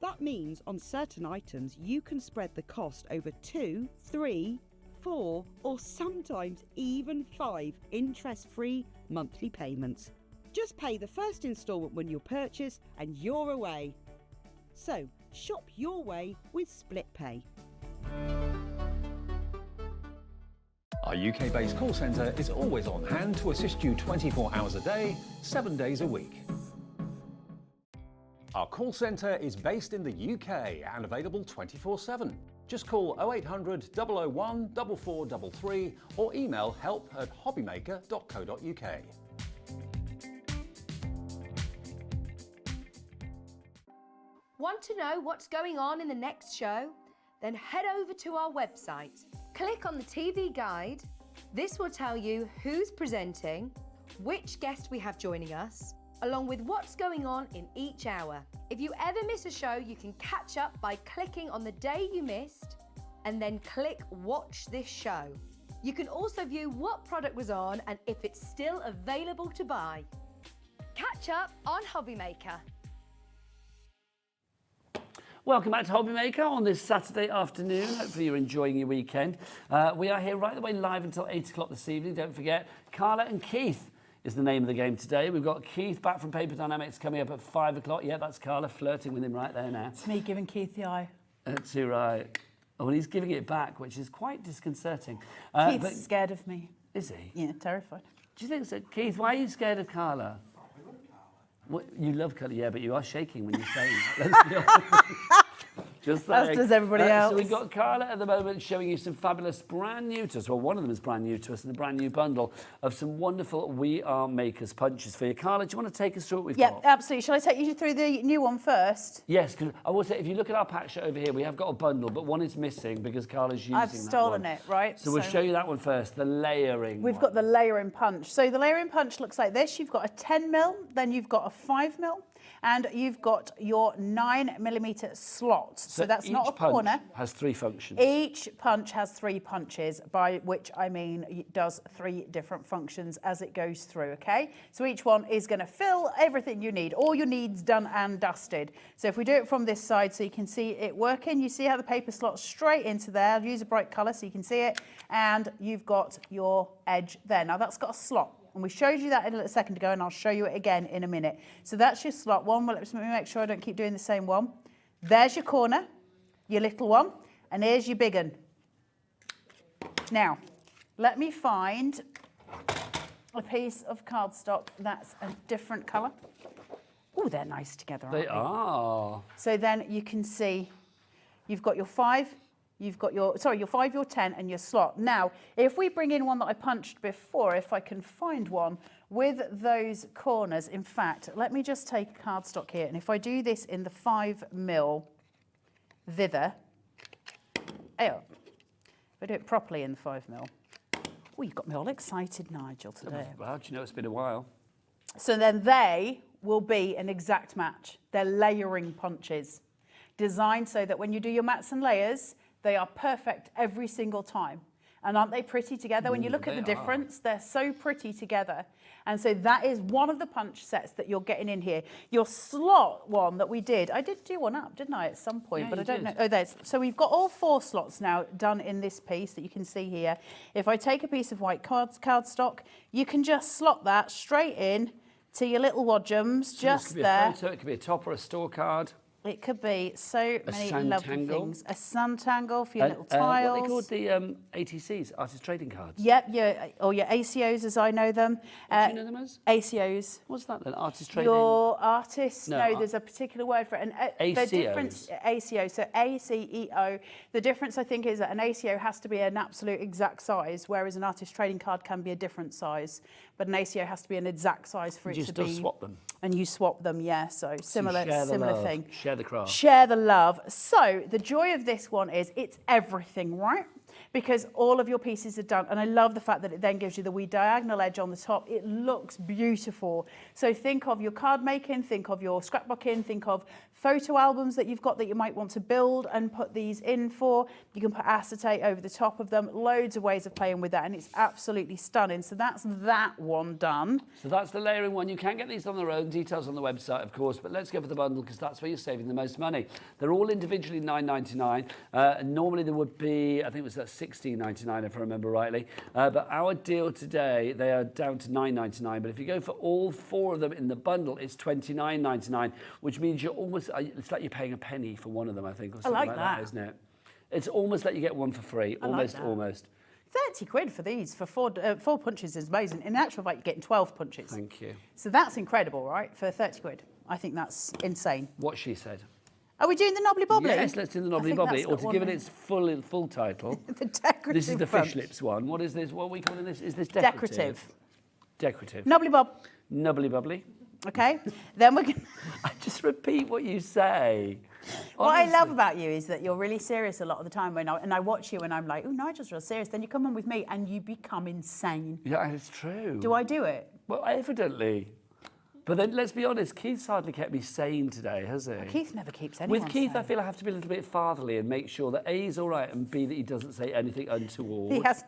That means on certain items you can spread the cost over 2, 3, 4 or sometimes even 5 interest-free monthly payments. Just pay the first instalment when you purchase and you're away. So shop your way with split pay. Our UK-based call centre is always on hand to assist you 24 hours a day, 7 days a week. Our call centre is based in the UK and available 24/7. Just call 0800 001 4433 or email help@hobbymaker.co.uk. Want to know what's going on in the next show? Then head over to our website. Click on the TV guide. This will tell you who's presenting, which guest we have joining us, along with what's going on in each hour. If you ever miss a show, you can catch up by clicking on the day you missed and then click Watch This Show. You can also view what product was on and if it's still available to buy. Catch up on Hobbymaker. Welcome back to Hobbymaker on this Saturday afternoon. Hopefully you're enjoying your weekend. We are here right the way live until 8 o'clock this evening. Don't forget, Carla and Keith is the name of the game today. We've got Keith back from Paper Dynamics coming up at 5 o'clock. Yeah, that's Carla flirting with him right there now. It's me giving Keith the eye. That's too right. Oh, and he's giving it back, which is quite disconcerting. Keith's scared of me. Is he? Yeah, terrified. Do you think so? Keith, why are you scared of Carla? What, you love Carla, yeah, but you are shaking when you're saying that. Let's be honest. Just saying. As does everybody else. So we've got Carla at the moment showing you some fabulous brand new to us. Well, one of them is brand new to us, and a brand new bundle of some wonderful We Are Makers punches for you. Carla, do you want to take us through what we've got? Yeah, absolutely. Shall I take you through the new one first? Yes, because I will say, if you look at our pack shot over here, we have got a bundle, but one is missing because Carla's using I've that stolen one. it, right? So we'll show you that one first, the layering We've one. got the layering punch. So the layering punch looks like this. You've got a 10mm, then you've got a 5mm, and you've got your 9mm slot. So that's not a corner. Has 3 functions. Each punch has 3 punches, by which I mean it does 3 different functions as it goes through, okay? So each one is going to fill everything you need, all your needs done and dusted. So if we do it from this side so you can see it working, you see how the paper slots straight into there. I'll use a bright colour so you can see it, and you've got your edge there. Now that's got a slot. And we showed you that a second ago, and I'll show you it again in a minute. So that's your slot one. Well, let me make sure I don't keep doing the same one. There's your corner, your little one, and here's your big one. Now, let me find a piece of cardstock that's a different colour. Oh, they're nice together, aren't they? They are. So then you can see you've got your 5, You've got your 5, your 10, and your slot. Now, if we bring in one that I punched before, if I can find one with those corners, in fact, let me just take a cardstock here, and if I do this in the 5mm thither, if I do it properly in the 5mm. Oh, you've got me all excited, Nigel, today. Well, do you know, it's been a while. So then they will be an exact match. They're layering punches, designed so that when you do your mats and layers, they are perfect every single time. And aren't they pretty together? When you look at the difference, they're so pretty together. And so that is one of the punch sets that you're getting in here. Your slot one that we did, I did do one up, didn't I, at some point? Yeah, but I don't did. know. Oh, there's. So we've got all 4 slots now done in this piece that you can see here. If I take a piece of white cardstock, you can just slot that straight in to your little wadgems, just there. It could be a top or a store card. It could be so many lovely Suntangle. things. A suntangle for your little tiles. What they called the ATCs, artist trading cards. Yep, or your ACOs as I know them. What do you know them as? ACOs. What's that then? Artist trading? Your artists, No, there's a particular word for it. And the ACOs. difference, ACO, so ACEO, the difference I think is that an ACO has to be an absolute exact size, whereas an artist trading card can be a different size. But an ACO has to be an exact size for it to be. You still swap them? And you swap them, yeah, so similar thing. Share the craft. Share the love. So the joy of this one is it's everything, right? Because all of your pieces are done. And I love the fact that it then gives you the wee diagonal edge on the top. It looks beautiful. So think of your card making, think of your scrapbooking, think of photo albums that you've got that you might want to build and put these in for. You can put acetate over the top of them. Loads of ways of playing with that, and it's absolutely stunning. So that's that one done. So that's the layering one. You can get these on their own. Details on the website, of course, but let's go for the bundle because that's where you're saving the most money. They're all individually $9.99. Normally there would be, I think it was $16.99 if I remember rightly. But our deal today, they are down to $9.99. But if you go for all 4 of them in the bundle, it's $29.99, which means you're almost, it's like you're paying a penny for one of them, I think, or something like that, isn't it? It's almost like you get one for free. Almost. 30 quid for these, for 4 punches is amazing. In actual fact, you're getting 12 punches. Thank you. So that's incredible, right, for 30 quid. I think that's insane. What she said. Are we doing the knobbly bobbly? Yes, let's do the knobbly bobbly, or to give it its full title. The decorative This is the punch. fish lips one. What is this? What are we calling this? Is this decorative? Decorative. Knobbly bob. Nubbly bubbly. Okay. Then we're going to... I just repeat what you say. What I Honestly. love about you is that you're really serious a lot of the time and I watch you and I'm like, oh, Nigel's real serious. Then you come on with me and you become insane. Yeah, it's true. Do I do it? Well, evidently. But then, let's be honest, Keith's hardly kept me sane today, has he? Keith never keeps anyone With Keith, sane. I feel I have to be a little bit fatherly and make sure that A, he's all right, and B, that he doesn't say anything untoward. He has...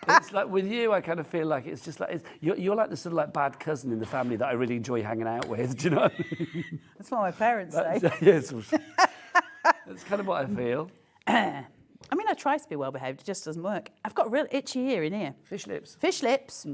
It's like with you, I kind of feel like it's just like you're like the sort of like bad cousin in the family that I really enjoy hanging out with. Do you know what I mean? That's what my parents say. Yes, that's kind of what I feel. I mean, I try to be well behaved. It just doesn't work. I've got a real itchy ear in here. Fish lips. Fish lips.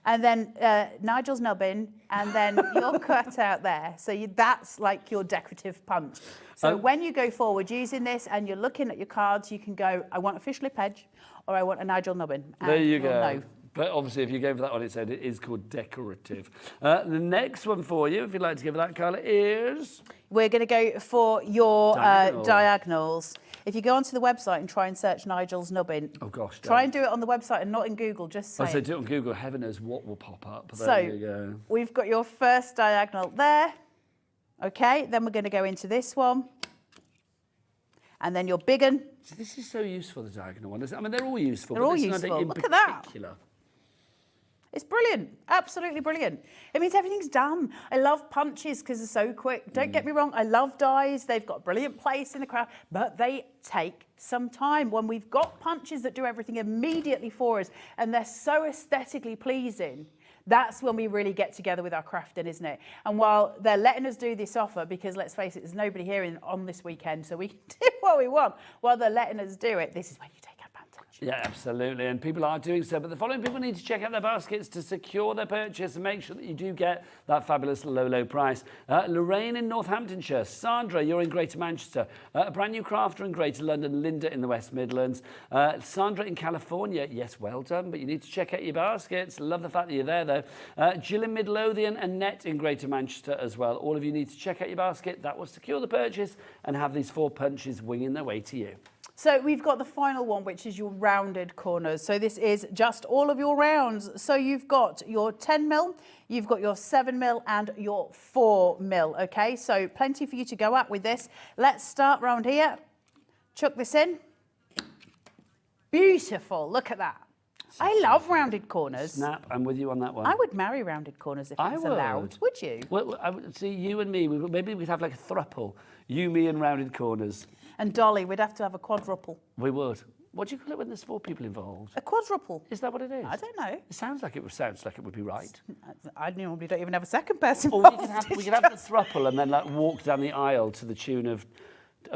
And then Nigel's nubbin, and then your cut out there. So that's like your decorative punch. So when you go forward using this and you're looking at your cards, you can go, I want a fish lip edge, or I want a Nigel nubbin. And There you you'll go. know. But obviously, if you go for that on its own, it is called decorative. The next one for you, if you'd like to give that colour, is... We're going to go for your Diagonal. diagonals. If you go onto the website and try and search Nigel's nubbin, Oh, gosh. try and do it on the website and not in Google, just I say. said do it on Google. Heaven knows what will pop up. There So you go. we've got your first diagonal there. Okay, then we're going to go into this one. And then your big one. So this is so useful, the diagonal one. Isn't it? I mean, they're all useful. They're but all this one, I useful. think, in Look at that. particular. It's brilliant, absolutely brilliant. It means everything's done. I love punches because they're so quick. Don't get me wrong, I love dies. They've got a brilliant place in the crowd, but they take some time. When we've got punches that do everything immediately for us and they're so aesthetically pleasing, that's when we really get together with our crafting, isn't it? And while they're letting us do this offer, because let's face it, there's nobody here on this weekend, so we can do what we want. While they're letting us do it, this is when you take advantage. Yeah, absolutely. And people are doing so. But the following people need to check out their baskets to secure their purchase and make sure that you do get that fabulous low price. Lorraine in Northamptonshire. Sandra, you're in Greater Manchester. A brand new crafter in Greater London. Linda in the West Midlands. Sandra in California. Yes, well done. But you need to check out your baskets. Love the fact that you're there, though. Jill in Midlothian. Annette in Greater Manchester as well. All of you need to check out your basket. That will secure the purchase and have these 4 punches winging their way to you. So we've got the final one, which is your rounded corners. So this is just all of your rounds. So you've got your 10 mil, you've got your 7 mil and your 4 mil. Okay, so plenty for you to go at with this. Let's start round here. Chuck this in. Beautiful, look at that. I love rounded corners. Snap, I'm with you on that one. I would marry rounded corners if it was allowed. Would you? Well, I would see you and me, maybe we'd have like a thruple. You, me and rounded corners. And Dolly, we'd have to have a quadruple. We would. What do you call it when there's 4 people involved? A quadruple. Is that what it is? I don't know. It sounds like it would be right. I normally don't even have a second person Or involved. we could have the thruple and then like walk down the aisle to the tune of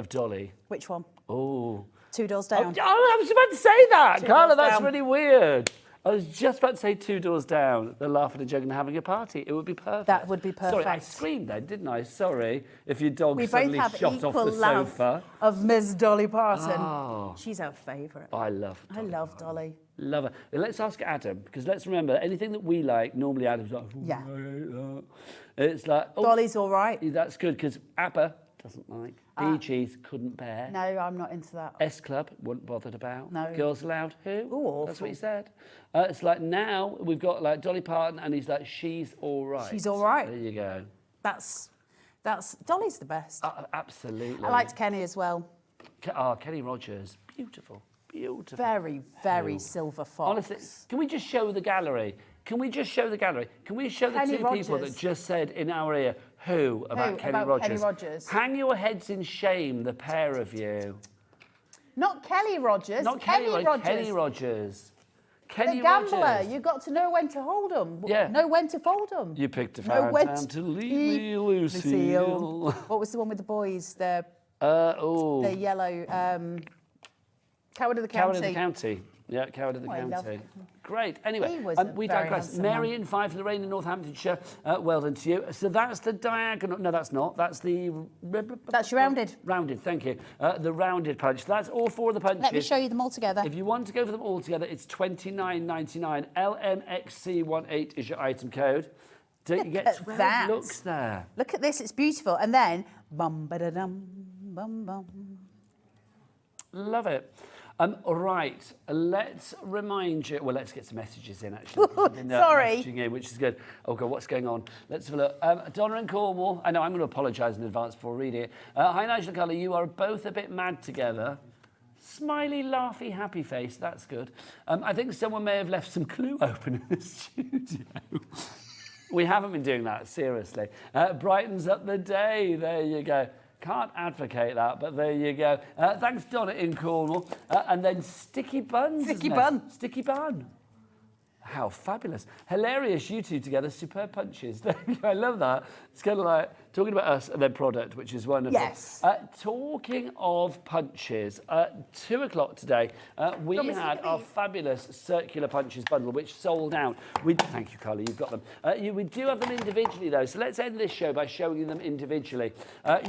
Dolly. Which one? Oh. 2 doors down. Oh, I was about to say that, 2 Carla. doors That's down. really weird. I was just about to say 2 doors down. They're laughing and joking and having a party. It would be perfect. That would be perfect. Sorry, I screamed then, didn't I? Sorry if your dog We both suddenly have shot off equal the love sofa. of Ms. Dolly Parton. Oh. She's our favourite. I love I love Dolly. Love her. Let's ask Adam, because let's remember, anything that we like, normally Adam's like, oh, Yeah. I hate that. It's like, oh, Dolly's all right. that's good, because Appa doesn't like. Bee-Cheese couldn't bear. No, I'm not into that. S-Club, wasn't bothered about. No. Girls Aloud, who? Ooh, That's awful. what he said. It's like now we've got like Dolly Parton and he's like, she's all right. She's all right. There you go. That's Dolly's the best. Absolutely. I liked Kenny as well. Kenny Rogers. Beautiful. Beautiful. Very, very silver fox. Honestly, can we just show the gallery? Can we just show the gallery? Can we show the Kenny 2 people Rogers. that just said in our ear, who about Kenny about Rogers? Kenny Rogers. Hang your heads in shame, the pair of you. Not Kelly Rogers. Not Kenny Rogers. Kenny Rogers. Kenny The gambler. Rogers. You've got to know when to hold them. Yeah. Know when to fold them. You picked a Know fine when time to leave me, Lucille. What was the one with the boys? The yellow Coward of the County. Coward of the County. Yeah, Coward of the Oh, I love County. him. Great. Anyway, He was we a very digress. handsome Mary man. in 5, Lorraine in Northamptonshire. Well done to you. So that's the diagonal. No, that's not. That's the... That's your rounded. Rounded, thank you. The rounded punch. That's all 4 of the punches. Let me show you them all together. If you want to go for them all together, it's $29.99. LMXC18 is your item code. Don't you get at 12 that. looks there? Look at this, it's beautiful. And then, bum ba da dum, bum bum. Love it. Right, let's remind you. Well, let's get some messages in, actually. Sorry. Messaging in, which is good. Oh, God, what's going on? Let's have a look. Donna in Cornwall. I know, I'm going to apologise in advance before reading it. Hi, Nigel and Carla. You are both a bit mad together. Smiley, laughy, happy face. That's good. I think someone may have left some clue open in the studio. We haven't been doing that, seriously. Brightens up the day. There you go. Can't advocate that, but there you go. Thanks, Donna in Cornwall. And then Sticky Buns. Sticky Bun. Sticky Bun. How fabulous. Hilarious, you two together. Superb punches. I love that. It's kind of like talking about us and then product, which is wonderful. Yes. Talking of punches, 2 o'clock today, we had our fabulous circular punches bundle, which sold out. Thank you, Carly, you've got them. We do have them individually, though, so let's end this show by showing you them individually.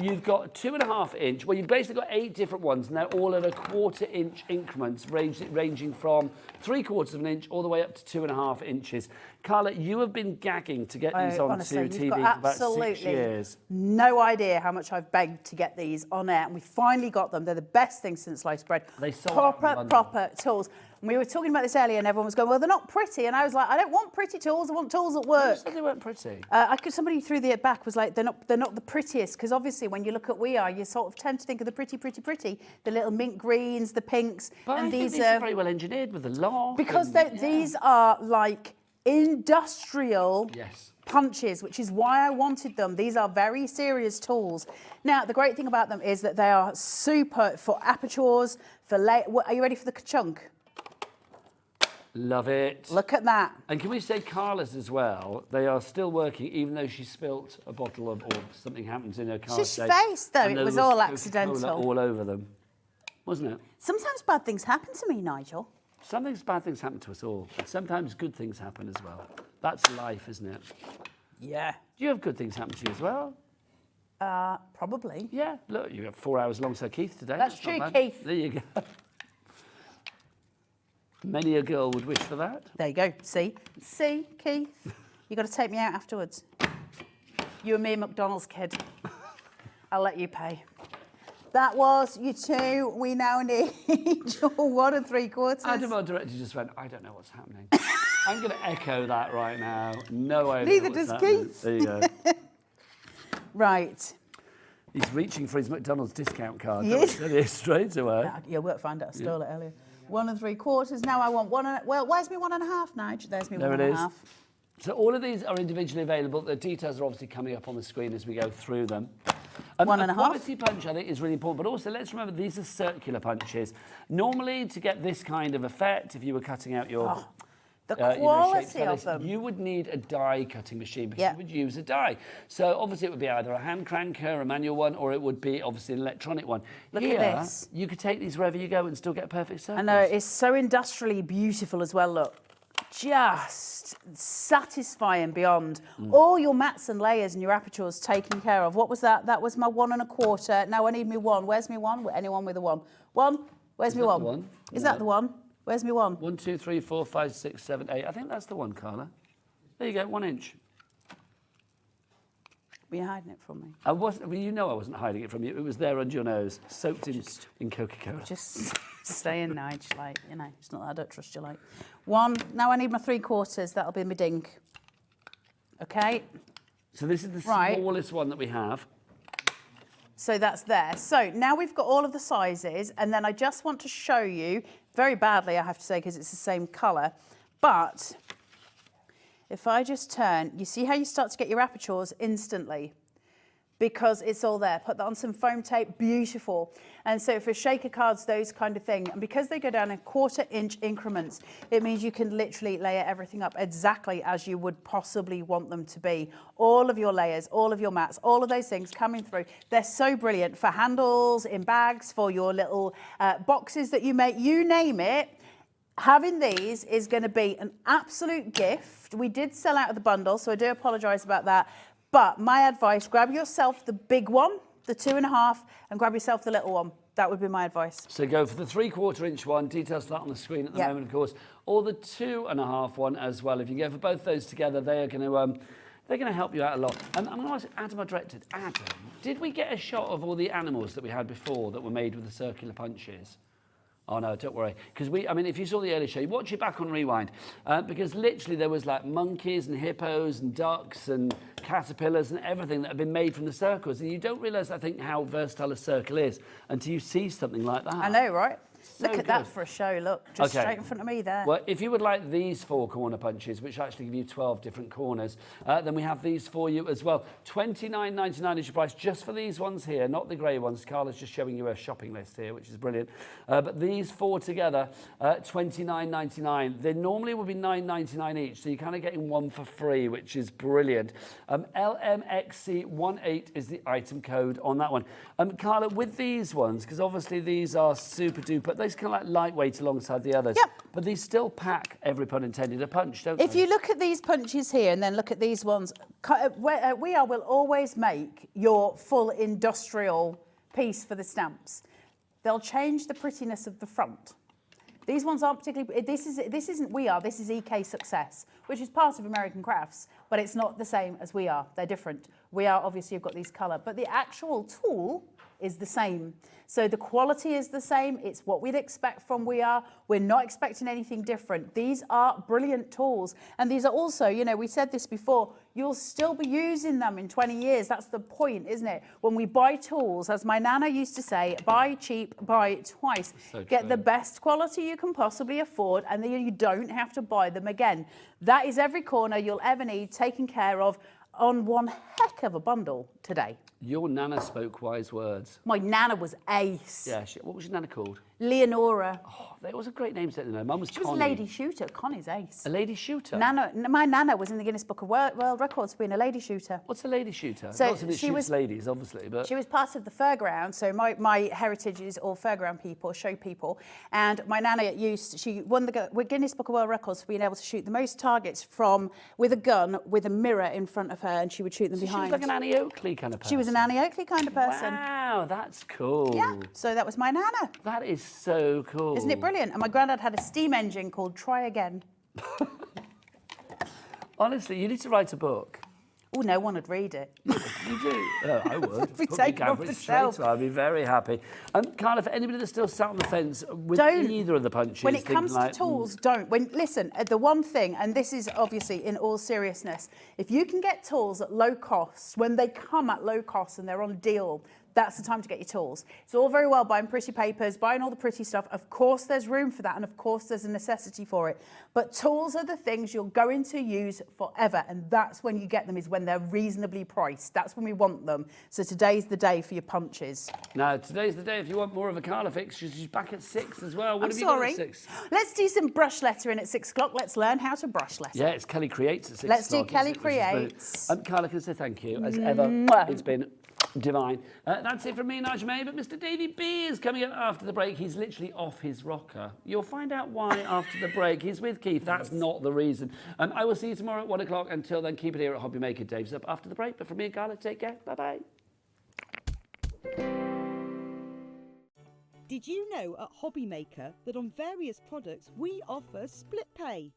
You've got 2.5 inch, well, you've basically got 8 different ones, and they're all at a 1/4 inch increments, ranging from 3/4 of an inch all the way up to 2.5 inches. Carla, you have been gagging to get these onto Honestly, TV you've for got about 6 absolutely years. no idea how much I've begged to get these on air, and we finally got them. They're the best thing since sliced bread. They sold out in London. Proper tools. And we were talking about this earlier, and everyone was going, well, they're not pretty. And I was like, I don't want pretty tools. I want tools that Who work. said they weren't pretty? Somebody through the back was like, they're not the prettiest, because obviously when you look at We Are, you sort of tend to think of the pretty, the little mint greens, the pinks, But and I think these are very well engineered with the lock. because and- these are like industrial Yes. punches, which is why I wanted them. These are very serious tools. Now, the great thing about them is that they are super for apertures, are you ready for the chunk? Love it. Look at that. And can we say Carla's as well? They are still working, even though she spilt a bottle of, or something happened in her car. Just today, face, though. and It there was all Coca-Cola accidental. all over them, wasn't it? Sometimes bad things happen to me, Nigel. Sometimes bad things happen to us all, but sometimes good things happen as well. That's life, isn't it? Yeah. Do you have good things happen to you as well? Probably. Yeah. Look, you got 4 hours alongside Keith today. That's not true, bad. Keith. There you go. Many a girl would wish for that. There you go. See, Keith, you got to take me out afterwards. You and me, McDonald's kid. I'll let you pay. That was you 2. We now need your 1 3/4. Adam, our director, just went, I don't know what's happening. I'm going to echo that right now. No idea. Neither what's does happening. Keith. There you go. Right. He's reaching for his McDonald's discount card. He is. Don't he? Straight away. Yeah, work found out. I stole it earlier. 1 3/4. Now I want 1 and... Well, where's me 1 1/2, Nige? There's me There 1 it is. 1/2. So all of these are individually available. The details are obviously coming up on the screen as we go through them. 1 1/2. A quality punch, I think, is really important. But also, let's remember, these are circular punches. Normally, to get this kind of effect, if you were cutting out your... The shapes quality like of this, them. you would need a die cutting machine because Yeah. you would use a die. So obviously it would be either a hand cranker, a manual one, or it would be obviously an electronic one. Look Here, at this. you could take these wherever you go and still get perfect circles. I know, it's so industrially beautiful as well, look. Just satisfying beyond. All your mats and layers and your apertures taken care of. What was that? That was my 1 1/4. Now I need me 1. Where's me 1? Anyone with a 1? 1? Where's me that 1? the one? Is that the one? Where's me 1? 1, 2, 3, 4, 5, 6, 7, 8. I think that's the one, Carla. There you go, 1 inch. Were you hiding it from me? I wasn't, well, you know I wasn't hiding it from you. It was there under your nose, soaked in Coca-Cola. Just staying, Nige, like, you know, it's not that I don't trust you, like. 1, now I need my 3/4, that'll be my dink. Okay, So this is the Right. smallest one that we have. so that's there. So now we've got all of the sizes, and then I just want to show you, very badly I have to say, because it's the same colour, but if I just turn, you see how you start to get your apertures instantly? Because it's all there. Put that on some foam tape, beautiful. And so for shaker cards, those kind of thing, and because they go down in 1/4 inch increments, it means you can literally layer everything up exactly as you would possibly want them to be. All of your layers, all of your mats, all of those things coming through. They're so brilliant for handles, in bags, for your little boxes that you make, you name it. Having these is going to be an absolute gift. We did sell out of the bundle, so I do apologise about that. But my advice, grab yourself the big one, the 2 1/2, and grab yourself the little one. That would be my advice. So go for the 3/4 inch one, details for that on the screen at the Yep. moment, of course, or the 2 1/2 one as well. If you go for both those together, they are going to they're going to help you out a lot. I'm going to ask Adam, our director. Adam, did we get a shot of all the animals that we had before that were made with the circular punches? Oh no, don't worry. Because I mean, if you saw the earlier show, you watch it back on Rewind, because literally there was like monkeys and hippos and ducks and caterpillars and everything that have been made from the circles. And you don't realise, I think, how versatile a circle is until you see something like that. I know, right? So Look at that good. for a show, look. Just Okay. straight in front of me there. Well, if you would like these 4 corner punches, which actually give you 12 different corners, then we have these for you as well. $29.99 is your price just for these ones here, not the grey ones. Carla's just showing you a shopping list here, which is brilliant. But these 4 together, $29.99. They normally would be $9.99 each, so you're kind of getting 1 for free, which is brilliant. LMXC18 is the item code on that one. Carla, with these ones, because obviously these are super duper, they're kind of like lightweight alongside the others. Yep. But these still pack, every pun intended, a punch, don't If they? you look at these punches here and then look at these ones, will always make your full industrial piece for the stamps. They'll change the prettiness of the front. These ones aren't particularly, this isn't this is EK Success, which is part of American Crafts, but it's not the same as We Are. They're different. We Are, obviously, you've got these colour, but the actual tool is the same. So the quality is the same. It's what we'd expect from We Are. We're not expecting anything different. These are brilliant tools. And these are also, you know, we said this before, you'll still be using them in 20 years. That's the point, isn't it? When we buy tools, as my nana used to say, buy cheap, buy twice. So Get true. the best quality you can possibly afford, and then you don't have to buy them again. That is every corner you'll ever need taken care of on one heck of a bundle today. Your nana spoke wise words. My nana was ace. Yeah, what was your nana called? Leonora. Oh, that was a great name set. Mum was She was a Connie. lady shooter. Connie's ace. A lady shooter? My nana was in the Guinness Book of World Records for being a lady shooter. What's a lady shooter? So Not something that she shoots was- ladies, obviously, but... She was part of the fairground, so my heritage is all fairground people, show people. And my nana she won the Guinness Book of World Records for being able to shoot the most targets with a gun with a mirror in front of her, and she would shoot them So she behind. was like an Annie Oakley kind of person. She was an Annie Oakley kind of person. Wow, that's cool. Yeah, so that was my nana. That is so cool. Isn't it brilliant? And my granddad had a steam engine called Try Again. Honestly, you need to write a book. Oh, no one would read it. You do? I would. Be Put taken me off Cadbury the straight shelf. away. I'd be very happy. Carla, for anybody that's still sat on the fence with Don't. either of the punches, When it comes thinking to tools, don't. Listen, the one thing, and this is obviously in all seriousness, if you can get tools at low cost, when they come at low cost and they're on deal, that's the time to get your tools. It's all very well buying pretty papers, buying all the pretty stuff. Of course, there's room for that, and of course, there's a necessity for it. But tools are the things you're going to use forever, and that's when you get them, is when they're reasonably priced. That's when we want them. So today's the day for your punches. Now, today's the day if you want more of a Carla fix. She's back at 6 as well. What I'm have you sorry. got at 6? Let's do some brush lettering at 6 o'clock. Let's learn how to brush letter. Yeah, it's Kelly Creates at 6 Let's do o'clock, Kelly which is brilliant. Creates. Carla, can I say thank you, as ever. It's been divine. That's it from me, Nigel May, but Mr. Davey B is coming up after the break. He's literally off his rocker. You'll find out why after the break. He's with Keith. That's not the reason. I will see you tomorrow at 1 o'clock. Until then, keep it here at Hobbymaker. Dave's up after the break. But from me and Carla, take care. Bye-bye. Did you know at Hobbymaker that on various products we offer split pay?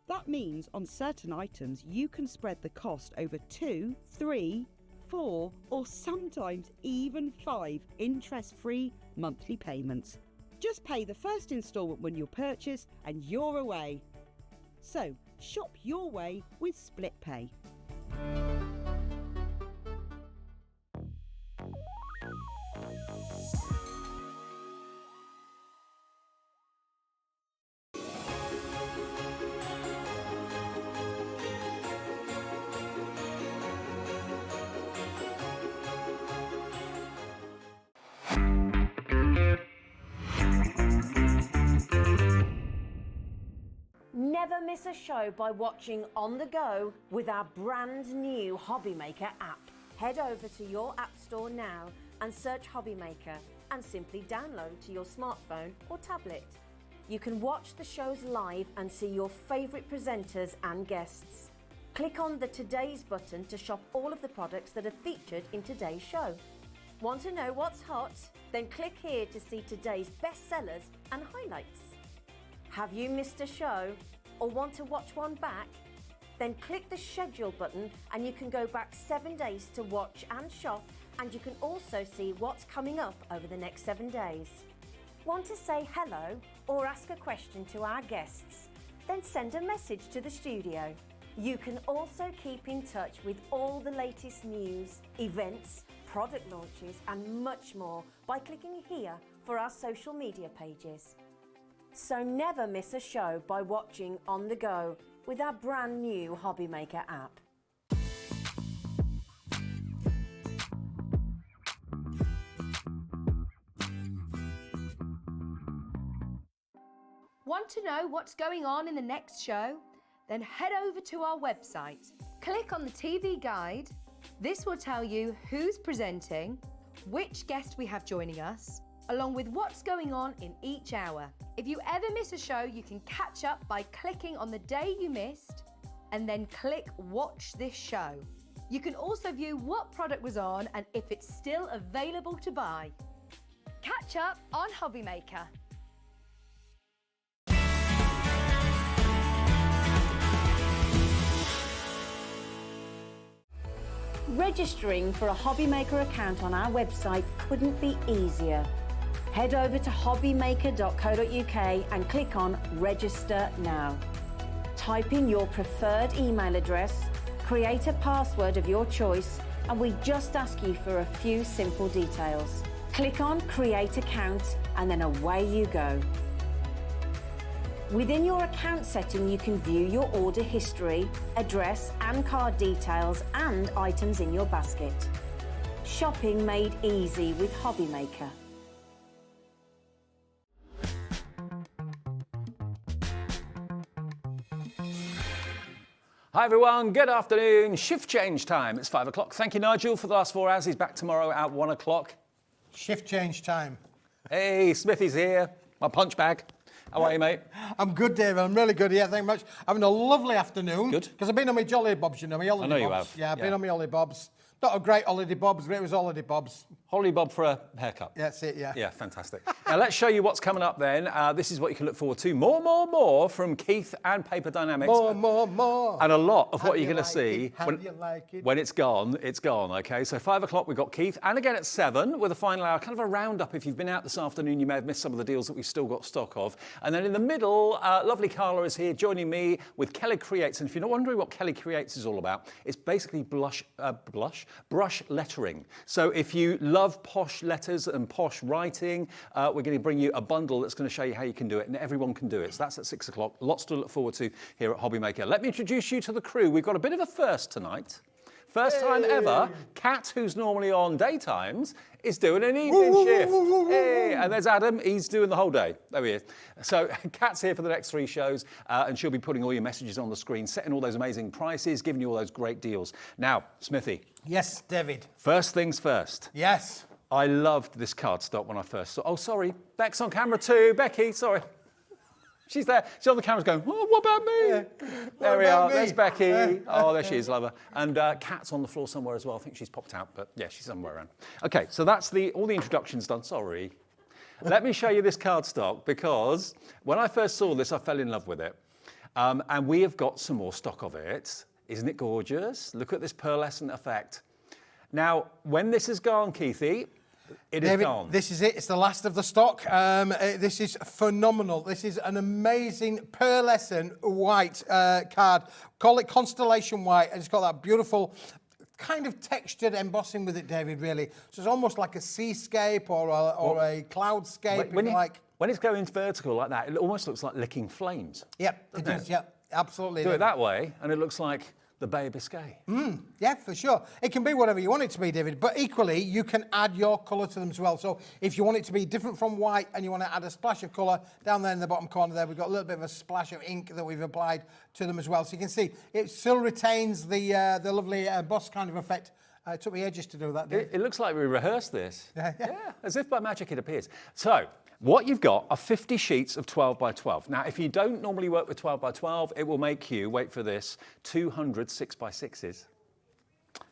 That means on certain items you can spread the cost over 2, 3, 4 or sometimes even 5 interest-free monthly payments. Just pay the first instalment when you purchase and you're away. So shop your way with split pay. Never miss a show by watching on the go with our brand new Hobbymaker app. Head over to your app store now and search Hobbymaker and simply download to your smartphone or tablet. You can watch the shows live and see your favourite presenters and guests. Click on the Today's button to shop all of the products that are featured in today's show. Want to know what's hot? Then click here to see today's bestsellers and highlights. Have you missed a show or want to watch one back? Then click the schedule button and you can go back 7 days to watch and shop, and you can also see what's coming up over the next 7 days. Want to say hello or ask a question to our guests? Then send a message to the studio. You can also keep in touch with all the latest news, events, product launches and much more by clicking here for our social media pages. So never miss a show by watching on the go with our brand new Hobbymaker app. Want to know what's going on in the next show? Then head over to our website. Click on the TV guide. This will tell you who's presenting, which guest we have joining us, along with what's going on in each hour. If you ever miss a show, you can catch up by clicking on the day you missed and then click Watch This Show. You can also view what product was on and if it's still available to buy. Catch up on Hobbymaker. Registering for a Hobbymaker account on our website couldn't be easier. Head over to hobbymaker.co.uk and click on Register Now. Type in your preferred email address, create a password of your choice, and we just ask you for a few simple details. Click on Create Account and then away you go. Within your account setting, you can view your order history, address and card details and items in your basket. Shopping made easy with Hobbymaker. Hi everyone, good afternoon. Shift change time. It's 5 o'clock. Thank you, Nigel, for the last 4 hours. He's back tomorrow at 1 o'clock. Shift change time. Hey, Smithy's here. My punch bag. How are you, mate? I'm good, Dave. I'm really good. Yeah, thank you much. Having a lovely afternoon. Good. Because I've been on my jolly bobs, you know, my holiday I know you bobs. have. Yeah, I've been on my holiday bobs. Not a great holiday bobs, but it was holiday bobs. Holly Bob for a haircut. That's it, yeah. Yeah, fantastic. Now let's show you what's coming up then. This is what you can look forward to. More from Keith and Paper Dynamics. More. And a lot of what How you're you going to like see it? How you like it? when it's gone, okay? So 5 o'clock we've got Keith, and again at 7 with a final hour, kind of a roundup. If you've been out this afternoon, you may have missed some of the deals that we've still got stock of. And then in the middle, lovely Carla is here joining me with Kelly Creates. And if you're not wondering what Kelly Creates is all about, it's basically brush lettering. So if you love posh letters and posh writing, we're going to bring you a bundle that's going to show you how you can do it, and everyone can do it. So that's at 6 o'clock. Lots to look forward to here at Hobbymaker. Let me introduce you to the crew. We've got a bit of a first tonight. First time ever, Kat, who's normally on daytimes, is doing an evening shift. Hey, and there's Adam, he's doing the whole day. There he is. So Kat's here for the next 3 shows, and she'll be putting all your messages on the screen, setting all those amazing prices, giving you all those great deals. Now, Smithy. Yes, David. First things first. Yes. I loved this cardstock when I first saw. Oh, sorry, Beck's on camera too. Becky, sorry. She's there. She's on the camera going, oh, what about me? Yeah. There we are. There's Becky. Oh, there she is, love her. And Kat's on the floor somewhere as well. I think she's popped out, but yeah, she's somewhere around. Okay, so that's all the introductions done. Sorry. Let me show you this cardstock, because when I first saw this, I fell in love with it. And we have got some more stock of it. Isn't it gorgeous? Look at this pearlescent effect. Now, when this is gone, Keithy, it is gone. This is it. It's the last of the stock. This is phenomenal. This is an amazing pearlescent white card. Call it Constellation White, and it's got that beautiful kind of textured embossing with it, David, really. So it's almost like a seascape or a cloudscape, when it's going vertical like that, it almost looks like licking flames. Yep, it does. Yep, absolutely. Do it that way, and it looks like the Bay of Biscay. Yeah, for sure. It can be whatever you want it to be, David, but equally, you can add your colour to them as well. So if you want it to be different from white and you want to add a splash of colour, down there in the bottom corner there, we've got a little bit of a splash of ink that we've applied to them as well. So you can see it still retains the lovely embossed kind of effect. It took me ages to do that, David. It looks like we rehearsed this. Yeah. As if by magic it appears. So, what you've got are 50 sheets of 12 by 12. Now, if you don't normally work with 12 by 12, it will make you, wait for this, 200 6 by 6s.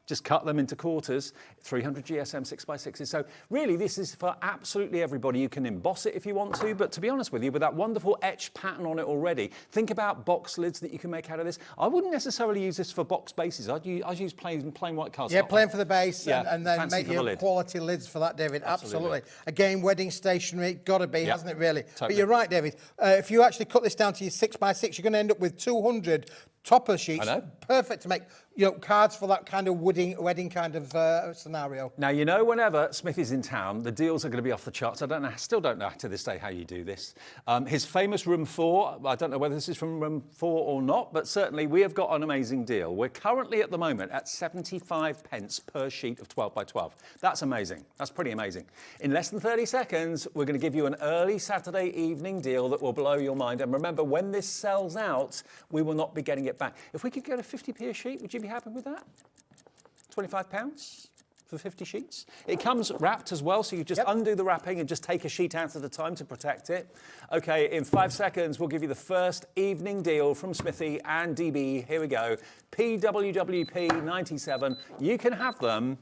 Just cut them into quarters, 300 GSM 6 by 6s. So really, this is for absolutely everybody. You can emboss it if you want to, but to be honest with you, with that wonderful etched pattern on it already, think about box lids that you can make out of this. I wouldn't necessarily use this for box bases. I'd use plain white cardstock. Yeah, plain for the base, and then make your lid. quality lids for that, David. Absolutely. Again, wedding stationery, got to be, hasn't it, really? Totally. But you're right, David. If you actually cut this down to your 6 by 6, you're going to end up with 200 topper sheets. I know. Perfect to make cards for that kind of wedding kind of scenario. Now, whenever Smith is in town, the deals are going to be off the charts. Still don't know to this day how you do this. His famous room 4, I don't know whether this is from room 4 or not, but certainly we have got an amazing deal. We're currently at the moment at 75 pence per sheet of 12 by 12. That's amazing. That's pretty amazing. In less than 30 seconds, we're going to give you an early Saturday evening deal that will blow your mind. And remember, when this sells out, we will not be getting it back. If we could get a 50p a sheet, would you be happy with that? £25 for 50 sheets. It comes wrapped as well, so you just undo the wrapping and just take a sheet out at a time to protect it. Okay, in 5 seconds, we'll give you the first evening deal from Smithy and DB. Here we go. PWWP 97. You can have them.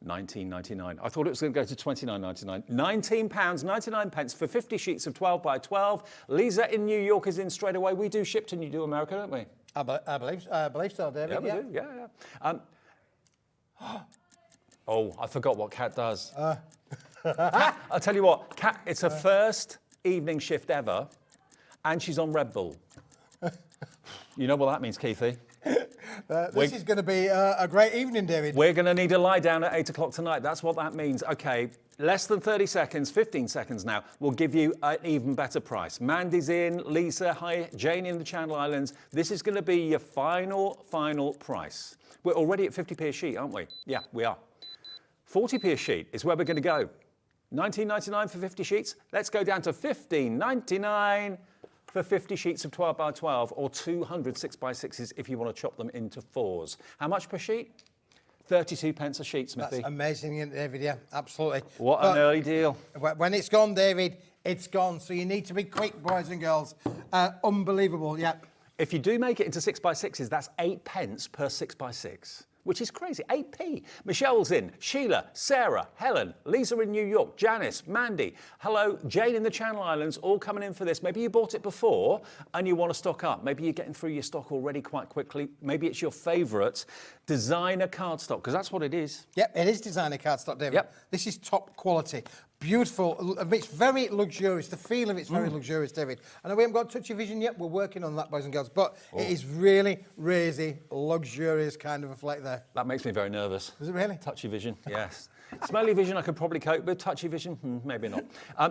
£19.99. I thought it was going to go to £29.99. £19.99 for 50 sheets of 12 by 12. Lisa in New York is in straight away. We do ship to New America, don't we? I believe so, David. Yeah, we do. Yeah. Oh, I forgot what Kat does. I'll tell you what, Kat, it's her first evening shift ever, and she's on Red Bull. You know what that means, Keithy? This is going to be a great evening, David. We're going to need a lie down at 8 o'clock tonight. That's what that means. Okay, less than 30 seconds, 15 seconds now. We'll give you an even better price. Mandy's in, Lisa, hi, Jane in the Channel Islands. This is going to be your final price. We're already at 50p a sheet, aren't we? Yeah, we are. 40p a sheet is where we're going to go. $19.99 for 50 sheets. Let's go down to $15.99 for 50 sheets of 12 by 12 or 200 6 by 6s if you want to chop them into 4s. How much per sheet? 32 pence a sheet, Smithy. That's amazing, David, yeah, absolutely. What an early deal. When it's gone, David, it's gone. So you need to be quick, boys and girls. Unbelievable, yeah. If you do make it into 6 by 6s, that's 8 pence per 6 by 6. which is crazy. 8p. Michelle's in. Sheila, Sarah, Helen, Lisa in New York, Janice, Mandy. Hello, Jane in the Channel Islands, all coming in for this. Maybe you bought it before and you want to stock up. Maybe you're getting through your stock already quite quickly. Maybe it's your favourite designer cardstock, because that's what it is. Yep, it is designer cardstock, David. Yep. This is top quality. Beautiful. It's very luxurious. The feel of it's very luxurious, David. I know we haven't got touchy vision yet. We're working on that, boys and girls. But it is really, really luxurious kind of effect there. That makes me very nervous. Is it really? Touchy vision, yes. Smelly vision I could probably cope with. Touchy vision, maybe not.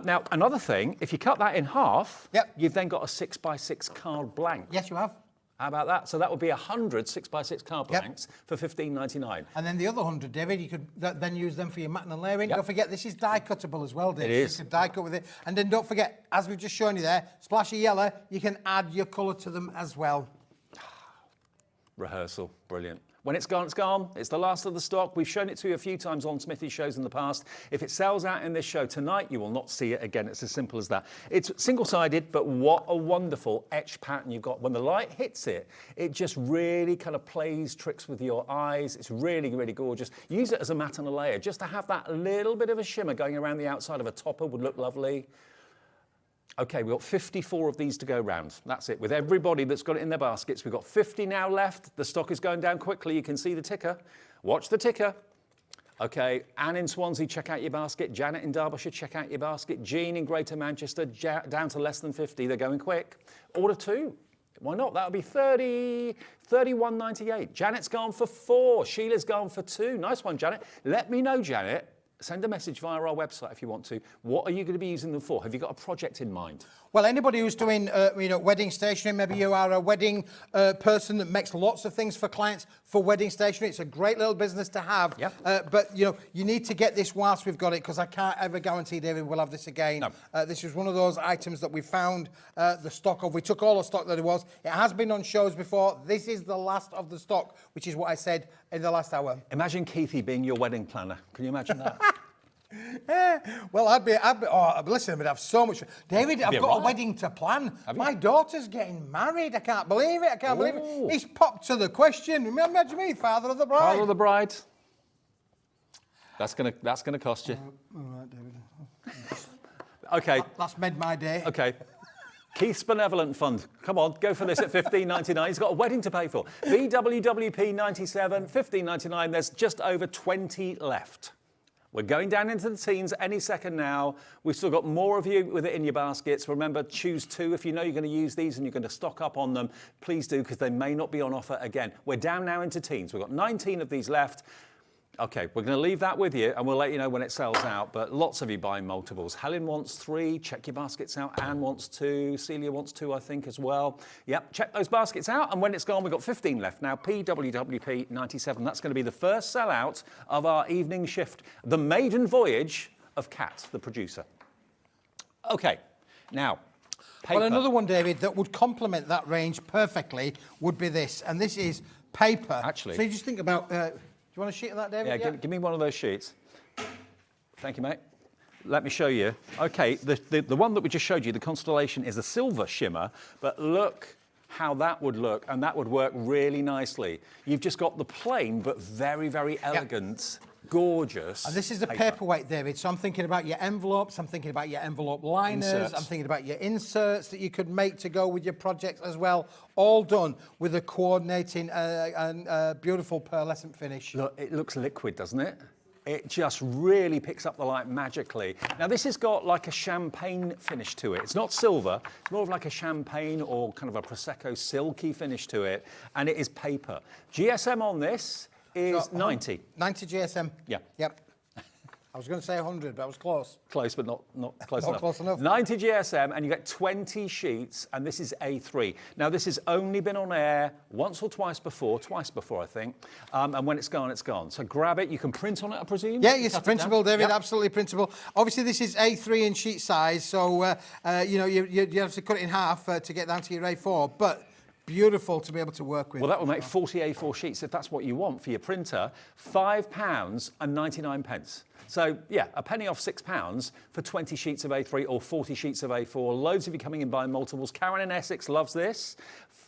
Now, another thing, if you cut that in half, you've then got a 6x6 card blank. Yes, you have. How about that? So that would be 100 6x6 card blanks for $15.99. And then the other 100, David, you could then use them for your matting and layering. Don't forget, this is die cuttable as well, David. It is. You can die cut with it. And then don't forget, as we've just shown you there, splash of yellow, you can add your colour to them as well. Rehearsal, brilliant. When it's gone, it's gone. It's the last of the stock. We've shown it to you a few times on Smithy's shows in the past. If it sells out in this show tonight, you will not see it again. It's as simple as that. It's single-sided, but what a wonderful etched pattern you've got. When the light hits it, it just really kind of plays tricks with your eyes. It's really, really gorgeous. Use it as a mat and a layer. Just to have that little bit of a shimmer going around the outside of a topper would look lovely. Okay, we've got 54 of these to go round. That's it. With everybody that's got it in their baskets, we've got 50 now left. The stock is going down quickly. You can see the ticker. Watch the ticker. Okay, Anne in Swansea, check out your basket. Janet in Derbyshire, check out your basket. Jean in Greater Manchester, down to less than 50. They're going quick. Order 2. Why not? That would be 31.98. Janet's gone for 4. Sheila's gone for 2. Nice one, Janet. Let me know, Janet. Send a message via our website if you want to. What are you going to be using them for? Have you got a project in mind? Well, anybody who's doing, wedding stationery, maybe you are a wedding person that makes lots of things for clients for wedding stationery. It's a great little business to have. Yep. But, you need to get this whilst we've got it, because I can't ever guarantee, David, we'll have this again. No. This is one of those items that we found the stock of. We took all the stock that there was. It has been on shows before. This is the last of the stock, which is what I said in the last hour. Imagine Keithy being your wedding planner. Can you imagine that? Well, listen, I'd have so much. David, I've got a wedding to plan. My daughter's getting married. I can't believe it. I can't believe it. He's popped to the question. Imagine me, father of the bride. Father of the bride. That's gonna cost you. All right, David. Okay. That's made my day. Okay. Keith's Benevolent Fund. Come on, go for this at $15.99. He's got a wedding to pay for. BWWP 97, $15.99. There's just over 20 left. We're going down into the teens any second now. We've still got more of you with it in your baskets. Remember, choose 2. If you know you're going to use these and you're going to stock up on them, please do, because they may not be on offer again. We're down now into teens. We've got 19 of these left. Okay, we're going to leave that with you, and we'll let you know when it sells out, but lots of you buying multiples. Helen wants 3. Check your baskets out. Anne wants 2. Celia wants 2, I think, as well. Yep, check those baskets out, and when it's gone, we've got 15 left now. PWWP 97. That's going to be the first sellout of our evening shift. The maiden voyage of Kat, the producer. Okay, now, paper. Well, another one, David, that would complement that range perfectly would be this, and this is paper. Actually. So you just think about... do you want a sheet of that, David? Yeah, give me one of those sheets. Thank you, mate. Let me show you. Okay, the one that we just showed you, the Constellation, is a silver shimmer, but look how that would look, and that would work really nicely. You've just got the plain but very, very elegant, gorgeous. And this is the paperweight, David. So I'm thinking about your envelopes, I'm thinking about your envelope liners, Inserts. I'm thinking about your inserts that you could make to go with your project as well. All done with a coordinating and beautiful pearlescent finish. Look, it looks liquid, doesn't it? It just really picks up the light magically. Now, this has got like a champagne finish to it. It's not silver, it's more of like a champagne or kind of a Prosecco silky finish to it, and it is paper. GSM on this is 90. 90 GSM? Yeah. Yep. I was going to say 100, but I was close. Close, but not close Not enough. close enough. 90 GSM, and you get 20 sheets, and this is A3. Now, this has only been on air once or twice before, I think, and when it's gone, it's gone. So grab it. You can print on it, I presume? Yeah, it's Cut it printable, down? David, Yep. absolutely printable. Obviously, this is A3 in sheet size, so, you have to cut it in half to get down to your A4, but beautiful to be able to work with. Well, that will make 40 A4 sheets if that's what you want for your printer. £5.99. So, yeah, a penny off £6 for 20 sheets of A3 or 40 sheets of A4. Loads of you coming in buying multiples. Karen in Essex loves this.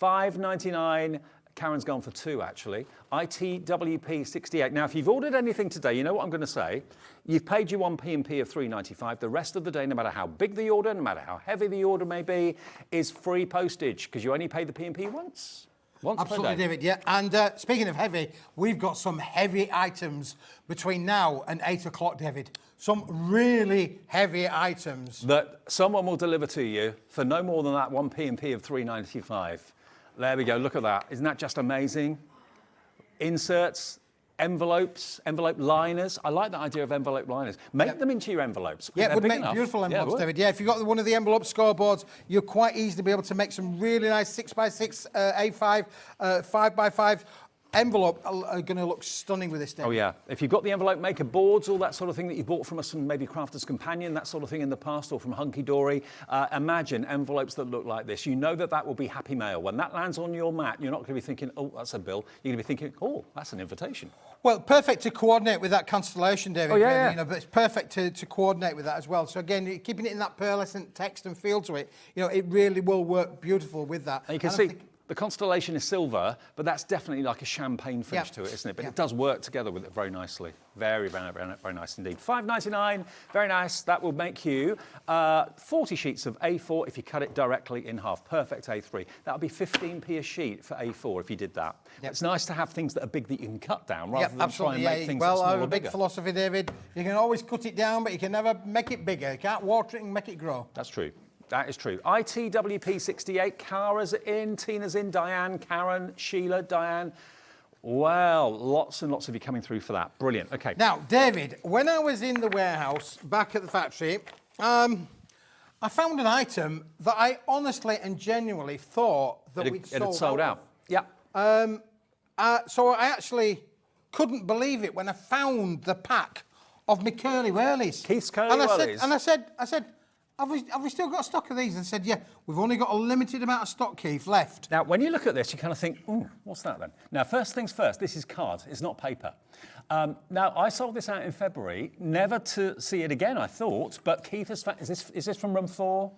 £5.99. Karen's gone for 2, actually. ITWP68. Now, if you've ordered anything today, you know what I'm going to say. You've paid your one P&P of $3.95. The rest of the day, no matter how big the order, no matter how heavy the order may be, is free postage, because you only pay the P&P once. Absolutely, David, yeah. And speaking of heavy, we've got some heavy items between now and 8 o'clock, David. Some really heavy items. That someone will deliver to you for no more than that one P&P of $3.95. There we go, look at that. Isn't that just amazing? Inserts, envelopes, envelope liners. I like the idea of envelope liners. Make them into your envelopes. Yeah, it would make enough. beautiful envelopes, David. Yeah, if you've got one of the envelope scoreboards, you'll quite easily be able to make some really nice 6x6, A5, 5x5 envelope are going to look stunning with this, David. Oh, yeah. If you've got the envelope maker boards, all that sort of thing that you bought from us from maybe Crafter's Companion, that sort of thing in the past, or from Hunky Dory, imagine envelopes that look like this. You know that that will be happy mail. When that lands on your mat, you're not going to be thinking, oh, that's a bill. You're going to be thinking, oh, that's an invitation. Well, perfect to coordinate with that constellation, David. Oh, yeah. You know, but it's perfect to coordinate with that as well. So again, keeping it in that pearlescent text and feel to it, you know, it really will work beautiful with that. And you can see the constellation is silver, but that's definitely like a champagne finish to it, isn't it? But it does work together with it very nicely. Very, very, very, very nice indeed. $5.99, very nice. That will make you 40 sheets of A4 if you cut it directly in half. Perfect A3. That would be 15p a sheet for A4 if you did that. Yep. It's nice to have things that are big that you can cut down rather than try and make things that are smaller or bigger. Well, big philosophy, David. You can always cut it down, but you can never make it bigger. You can't water it and make it grow. That's true. That is true. ITWP68, Cara's in, Tina's in, Diane, Karen, Sheila, Diane. Well, lots and lots of you coming through for that. Brilliant. Okay. Now, David, when I was in the warehouse back at the factory, I found an item that I honestly and genuinely thought that it had sold out. Yeah. So I actually couldn't believe it when I found the pack of my curly whirlies. Keith's curly whirlies. And I said, have we still got stock of these? And said, yeah, we've only got a limited amount of stock, Keith, left. Now, when you look at this, you kind of think, what's that then? Now, first things first, this is card, it's not paper. Now, I sold this out in February, never to see it again, I thought, but Keith has found, is this from room 4?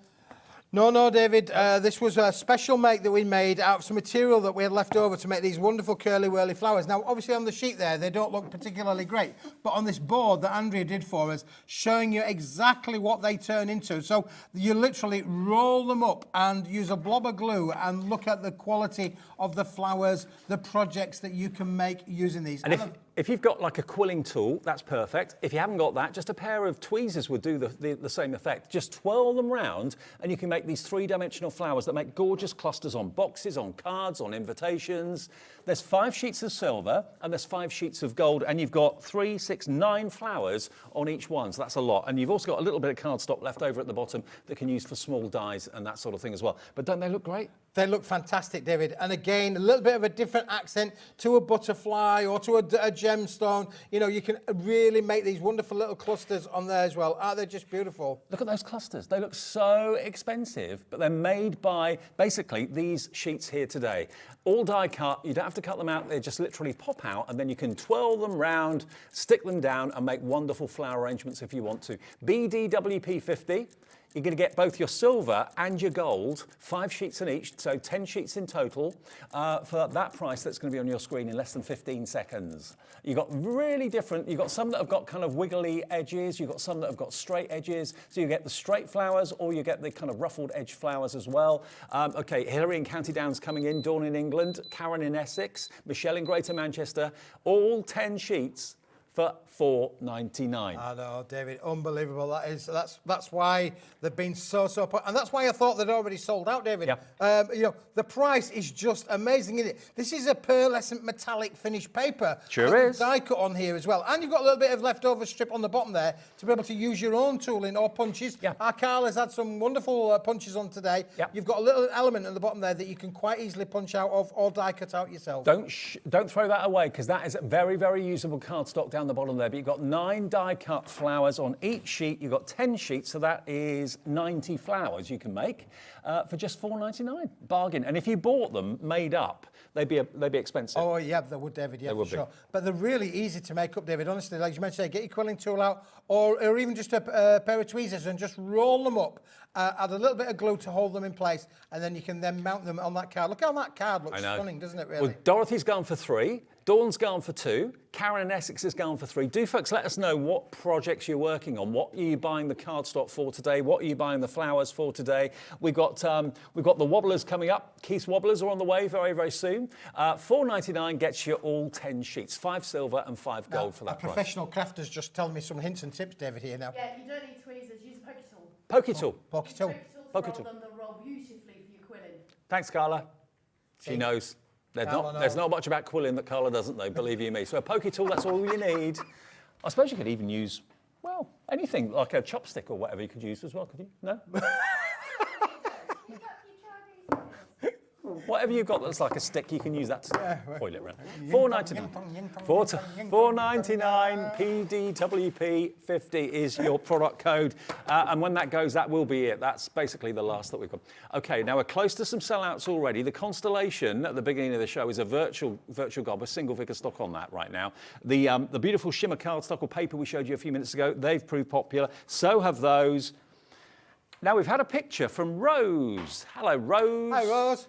No, David. This was a special make that we made out of some material that we had left over to make these wonderful curly whirly flowers. Now, obviously on the sheet there, they don't look particularly great, but on this board that Andrea did for us, showing you exactly what they turn into. So you literally roll them up and use a blob of glue and look at the quality of the flowers, the projects that you can make using these. And if you've got like a quilling tool, that's perfect. If you haven't got that, just a pair of tweezers would do the same effect. Just twirl them round and you can make these three-dimensional flowers that make gorgeous clusters on boxes, on cards, on invitations. There's 5 sheets of silver and there's 5 sheets of gold, and you've got 3, 6, 9 flowers on each one, so that's a lot. And you've also got a little bit of cardstock left over at the bottom that can use for small dies and that sort of thing as well. But don't they look great? They look fantastic, David. And again, a little bit of a different accent to a butterfly or to a gemstone. You know, you can really make these wonderful little clusters on there as well. Aren't they just beautiful? Look at those clusters. They look so expensive, but they're made by basically these sheets here today. All die cut. You don't have to cut them out. They just literally pop out, and then you can twirl them round, stick them down, and make wonderful flower arrangements if you want to. BDWP50. You're going to get both your silver and your gold, 5 sheets in each, so 10 sheets in total, for that price that's going to be on your screen in less than 15 seconds. You've got really different, you've got some that have got kind of wiggly edges, you've got some that have got straight edges, so you get the straight flowers or you get the kind of ruffled edge flowers as well. Okay, Hilary in County Down's coming in, Dawn in England, Karen in Essex, Michelle in Greater Manchester, all 10 sheets for $4.99. I know, David, unbelievable. That's why they've been so, and that's why I thought they'd already sold out, David. Yeah. You know, the price is just amazing, isn't it? This is a pearlescent metallic finished paper. Sure is. Die cut on here as well. And you've got a little bit of leftover strip on the bottom there to be able to use your own tooling or punches. Yeah. Our Carla's had some wonderful punches on today. Yeah. You've got a little element at the bottom there that you can quite easily punch out of or die cut out yourself. Don't throw that away, because that is very, very usable cardstock down down the bottom there, but you've got 9 die-cut flowers on each sheet. You've got 10 sheets, so that is 90 flowers you can make for just $4.99. Bargain. And if you bought them made up, they'd be expensive. Oh, yeah, they would, David, yeah, for sure. But they're really easy to make up, David. Honestly, like you mentioned, get your quilling tool out or even just a pair of tweezers and just roll them up. Add a little bit of glue to hold them in place, and then you can then mount them on that card. Look how that card looks stunning, doesn't it, really? Well, Dorothy's gone for 3, Dawn's gone for 2, Karen and Essex has gone for 3. Do, folks, let us know what projects you're working on. What are you buying the cardstock for today? What are you buying the flowers for today? We've got the Wobblers coming up. Keith's Wobblers are on the way very, very soon. $4.99 gets you all 10 sheets, 5 silver and 5 gold for that price. A professional crafter's just telling me some hints and tips, David, here now. Yeah, you don't need tweezers, use a poke tool. Poke tool. Poke tool. Poke tool. Roll them, they'll roll beautifully for your quilling. Thanks, Carla. She knows. There's not much about quilling that Carla doesn't know, believe you me. So a poke tool, that's all you need. I suppose you could even use, well, anything, like a chopstick or whatever you could use as well, could you? No? Whatever you've got that's like a stick, you can use that to foil it around. $4.99 PDWP 50 is your product code. And when that goes, that will be it. That's basically the last that we've got. Okay, now we're close to some sellouts already. The Constellation at the beginning of the show is a virtual gob, with single figure stock on that right now. The beautiful shimmer cardstock or paper we showed you a few minutes ago, they've proved popular. So have those. Now, we've had a picture from Rose. Hello, Rose. Hi, Rose.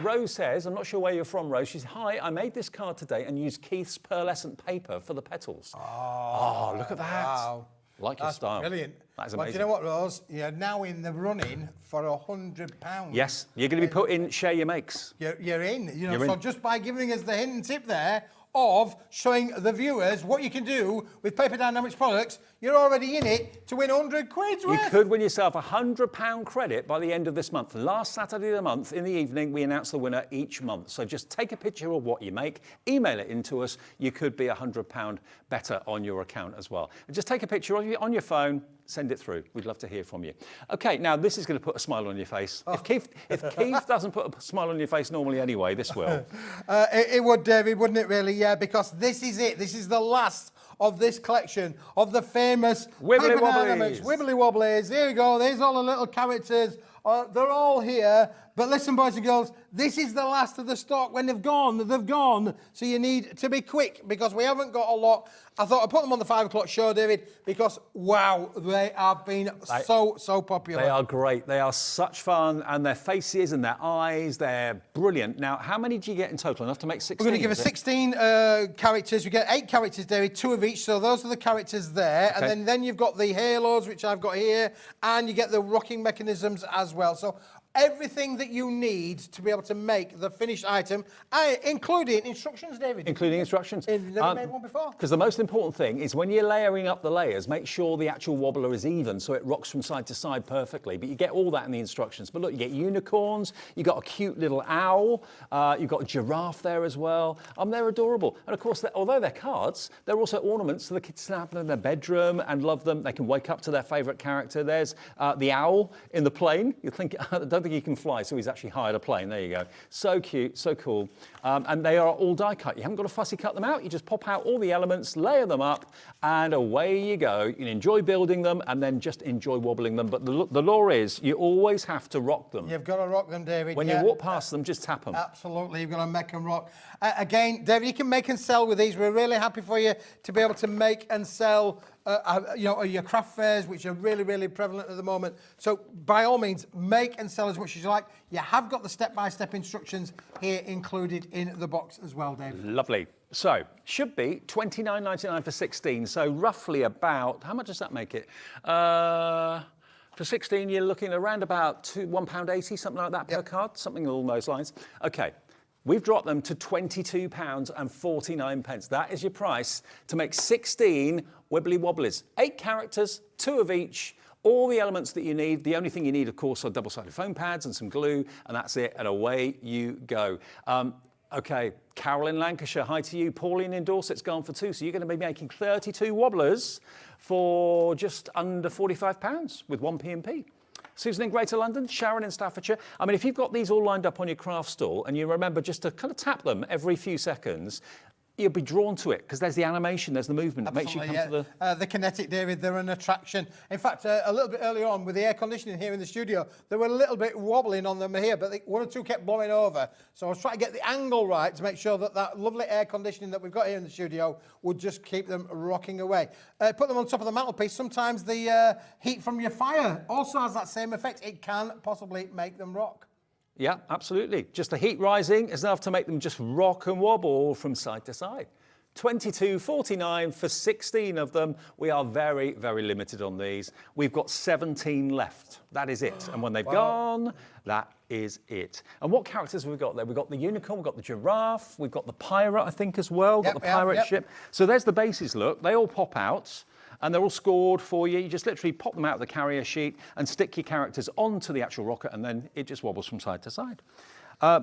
Rose says, I'm not sure where you're from, Rose. She says, hi, I made this card today and used Keith's pearlescent paper for the petals. Oh, look at that. Wow. Like your style. Brilliant. That is amazing. Well, do you know what, Rose? You're now in the running for £100. Yes, you're going to be put in Share Your Makes. You're in. You're so in. just by giving us the hint and tip there of showing the viewers what you can do with Paper Dynamics products, you're already in it to win 100 quid's worth. You could win yourself a £100 credit by the end of this month. Last Saturday of the month, in the evening, we announce the winner each month. So just take a picture of what you make, email it into us. You could be £100 better on your account as well. And just take a picture of you on your phone, send it through. We'd love to hear from you. Okay, now this is going to put a smile on your face. If Keith doesn't put a smile on your face normally anyway, this will. It would, David, wouldn't it really? Yeah, because this is it. This is the last of this collection of the famous Wibbly Paper Dynamics Wibbly Wobblies. Here we go. There's all the little characters. They're all here. But listen, boys and girls, this is the last of the stock. When they've gone, they've gone. So you need to be quick because we haven't got a lot. I thought I'd put them on the 5 o'clock show, David, because, wow, they have been so popular. They are great. They are such fun. And their faces and their eyes, they're brilliant. Now, how many do you get in total? Enough to make 16? We're going to give us 16 characters. We get 8 characters, David, 2 of each. So those are the characters there. Okay. And then you've got the halos, which I've got here. And you get the rocking mechanisms as well. So everything that you need to be able to make the finished item, including instructions, David. Including instructions. You've never made one before. Because the most important thing is when you're layering up the layers, make sure the actual wobbler is even so it rocks from side to side perfectly. But you get all that in the instructions. But look, you get unicorns, you've got a cute little owl, you've got a giraffe there as well. They're adorable. And of course, although they're cards, they're also ornaments so the kids can have them in their bedroom and love them. They can wake up to their favourite character. There's the owl in the plane. You think, I don't think he can fly, so he's actually hired a plane. There you go. So cute, so cool. And they are all die cut. You haven't got to fussy cut them out. You just pop out all the elements, layer them up, and away you go. You can enjoy building them and then just enjoy wobbling them. But the law is you always have to rock them. You've got to rock them, David. When you walk past them, just tap them. Absolutely, you've got to make them rock. Again, David, you can make and sell with these. We're really happy for you to be able to make and sell your craft fairs, which are really, really prevalent at the moment. So by all means, make and sell as much as you like. You have got the step-by-step instructions here included in the box as well, Dave. Lovely. So, should be $29.99 for 16. So roughly about, how much does that make it? For 16, you're looking around about £1.80, something like that per card, something along those lines. Okay. We've dropped them to £22.49. That is your price to make 16 Wibbly Wobblies. 8 characters, 2 of each, all the elements that you need. The only thing you need, of course, are double-sided foam pads and some glue, and that's it, and away you go. Okay, Carol in Lancashire, hi to you. Pauline in Dorset's gone for 2, so you're going to be making 32 wobblers for just under £45 with 1 P&P. Susan in Greater London, Sharon in Staffordshire. I mean, if you've got these all lined up on your craft stall and you remember just to kind of tap them every few seconds, you'll be drawn to it because there's the animation, there's the movement. It makes you come to the kinetic, David, they're an attraction. In fact, a little bit earlier on with the air conditioning here in the studio, they were a little bit wobbling on them here, but one or two kept blowing over. So I was trying to get the angle right to make sure that that lovely air conditioning that we've got here in the studio would just keep them rocking away. Put them on top of the mantelpiece. Sometimes the heat from your fire also has that same effect. It can possibly make them rock. Yeah, absolutely. Just the heat rising is enough to make them just rock and wobble from side to side. $22.49 for 16 of them. We are very, very limited on these. We've got 17 left. That is it. And when they've gone, that is it. And what characters have we got there? We've got the unicorn, we've got the giraffe, we've got the pirate, I think, as well. Got the pirate ship. So there's the bases, look. They all pop out. And they're all scored for you. You just literally pop them out of the carrier sheet and stick your characters onto the actual rocket, and then it just wobbles from side to side.